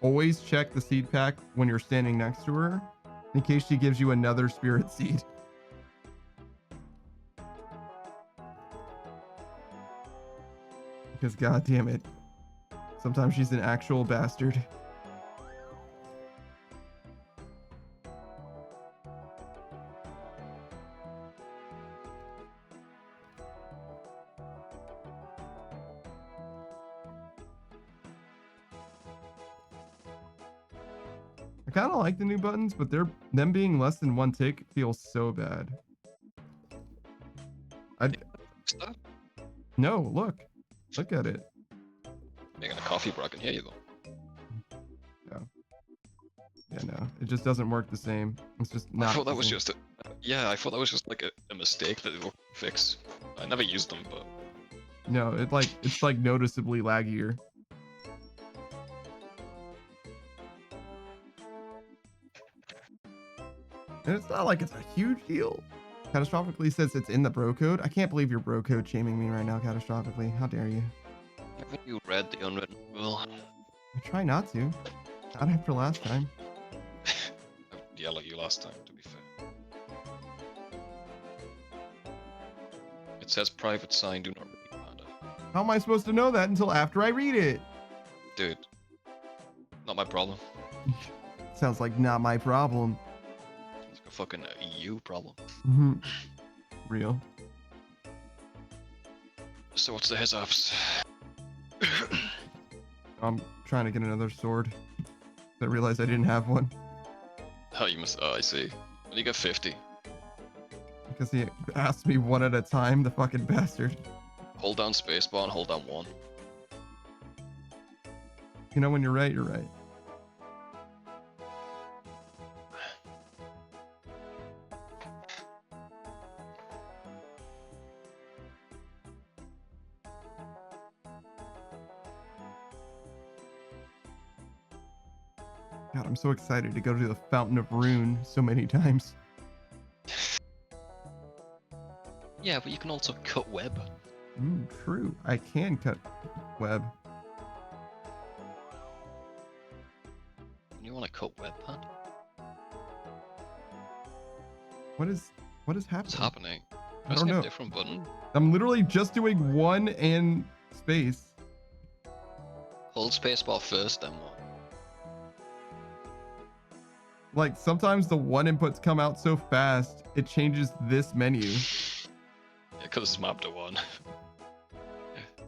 Always check the seed pack when you're standing next to her, in case she gives you another spirit seed. Because god damn it, sometimes she's an actual bastard. I kind of like the new buttons, but them being less than one tick feels so bad. Stop No, look at it. making a coffee, bro. I can hear you though. Yeah, no, it just doesn't work the same. It's just not. I thought that the was same. just a. Yeah, I thought that was just like a mistake that they will fix. I never used them, but No, it's like noticeably laggier. And it's not like it's a huge deal. Catastrophically says it's in the bro code. I can't believe you're bro code shaming me right now, catastrophically. How dare you? haven't you read the unwritten rule? I try not to. Not after last time. I would yell at you last time, to be fair. It says private sign, do not read, Panda. How am I supposed to know that until after I read it? Dude, not my problem. Sounds like not my problem. It's like a fucking EU problem. Mm-hmm. Real. So what's the heads-ups? I'm trying to get another sword. I realized I didn't have one. Oh, you must. Oh, I see. When you get 50, Because he asked me one at a time, the fucking bastard. hold down spacebar and hold down 1. You know, when you're right, you're right. God, I'm so excited to go to the Fountain of Rune so many times. Yeah, but you can also cut web. True. I can cut web. You want to cut web, Panda? What is What's happening? happening? I Pressing don't know. a different button. I'm literally just doing 1 and space. Hold spacebar first, then 1. Like, sometimes the 1 inputs come out so fast, it changes this menu. Yeah, because it's mapped to 1.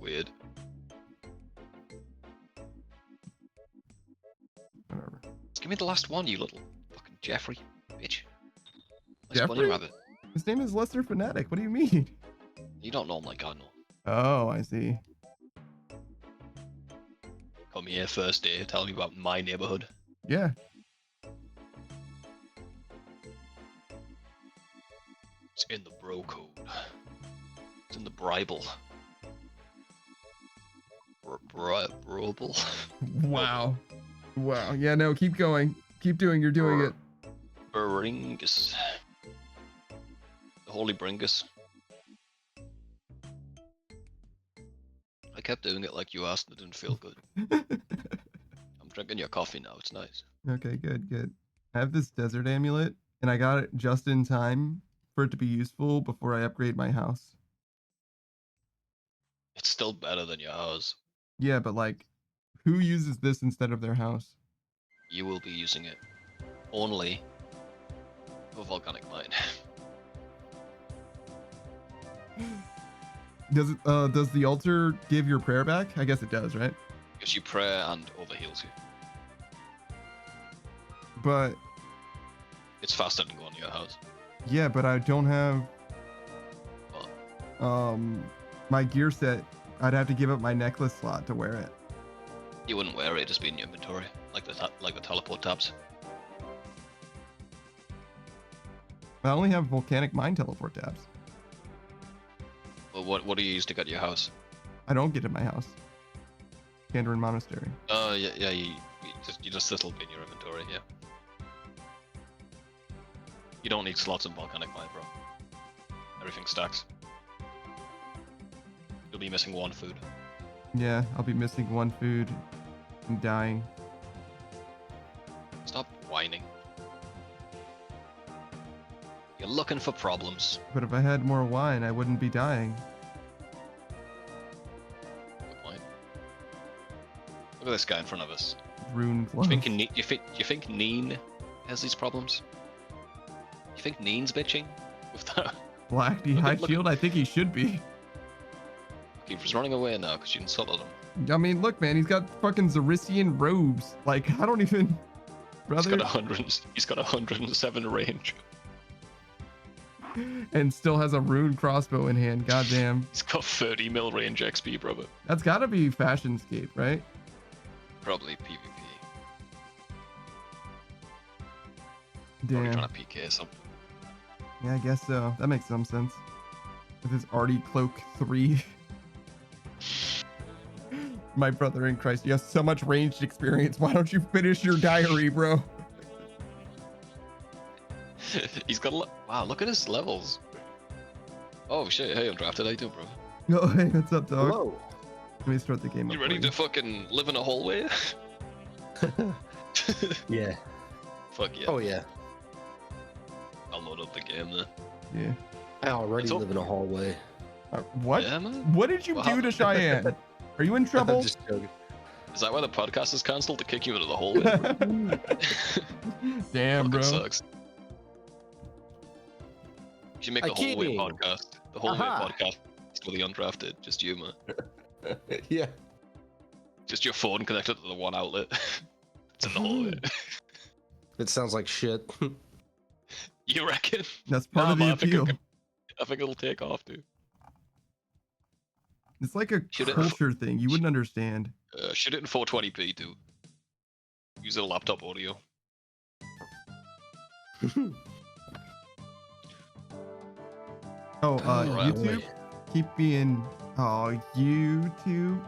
Weird. Whatever. Just give me the last one, you little fucking Jeffrey, bitch. Nice Jeffrey? bunny rabbit. His name is Lester Fanatic. What do you mean? You don't know him like I know. Oh, I see. Call I'm here first day. Tell me about my neighborhood. Yeah. It's in the bro code. It's in the Bible. Brobel. Wow. Wow. Yeah, no, keep going. Keep doing, you're doing it. Bringus. The Holy Bringus. I kept doing it like you asked and it didn't feel good. I'm drinking your coffee now, it's nice. Okay, good, good. I have this desert amulet, and I got it just in time for it to be useful before I upgrade my house. It's still better than your house. Yeah, but like, who uses this instead of their house? You will be using it only for volcanic mine. Does the altar give your prayer back? I guess it does, right? Gives you prayer and overheals you. But It's faster than going to your house. yeah, but I don't have What? my gear set. I'd have to give up my necklace slot to wear it. You wouldn't wear it, it'd just be in your inventory, like the teleport tabs. I only have volcanic mine teleport tabs. Well, what do you use to get to your house? I don't get in my house. Kandarin Monastery. Yeah, you just it'll be in your inventory, yeah. You don't need slots in volcanic mine, bro. Everything stacks. You'll be missing one food. Yeah, I'll be missing one food and dying. Stop whining. You're looking for problems. But if I had more wine, I wouldn't be dying. Good point. Look at this guy in front of us. Rune You gloves. think Neen has these problems? You think Neen's bitching with that? Black D high shield? I think he should be. He's running away now because you insulted him. I mean, look, man, he's got fucking Zarissian robes. Like, I don't even... Brother. He's got 107 range. And still has a rune crossbow in hand. Goddamn. He's got 30 mil range XP, brother. That's gotta be Fashionscape, right? Probably PvP. Damn. Probably trying to PK something. Yeah, I guess so. That makes some sense. With his Artie Cloak 3. My brother in Christ, you have so much ranged experience. Why don't you finish your diary, bro? He's got wow, look at his levels. Oh shit, hey, I'm drafted. How you doing, bro? Oh, hey, what's up, dog? Hello. Let me start the game up. You ready for to fucking live in a hallway? Yeah. Fuck yeah. Oh yeah. I'll load up the game then. Yeah. I already It's live in a hallway. What? Yeah, man. What did you Wow. do to Cheyenne? Are you in trouble? I'm just joking. Is that why the podcast is cancelled to kick you into the hallway? Damn, Fucking bro. sucks. You should make I the hallway kidding. podcast. The hallway Aha. podcast for the undrafted. Just you, man. Yeah. Just your phone connected to the one outlet. It's in the hallway. It sounds like shit. You reckon? That's part Nah, of the man, I think appeal. I think it'll take off, dude. It's like a Should it- culture thing. You wouldn't understand. Shoot it in 420p, too. Use a laptop audio. Oh, Alright. YouTube? Keep being... Oh, YouTube?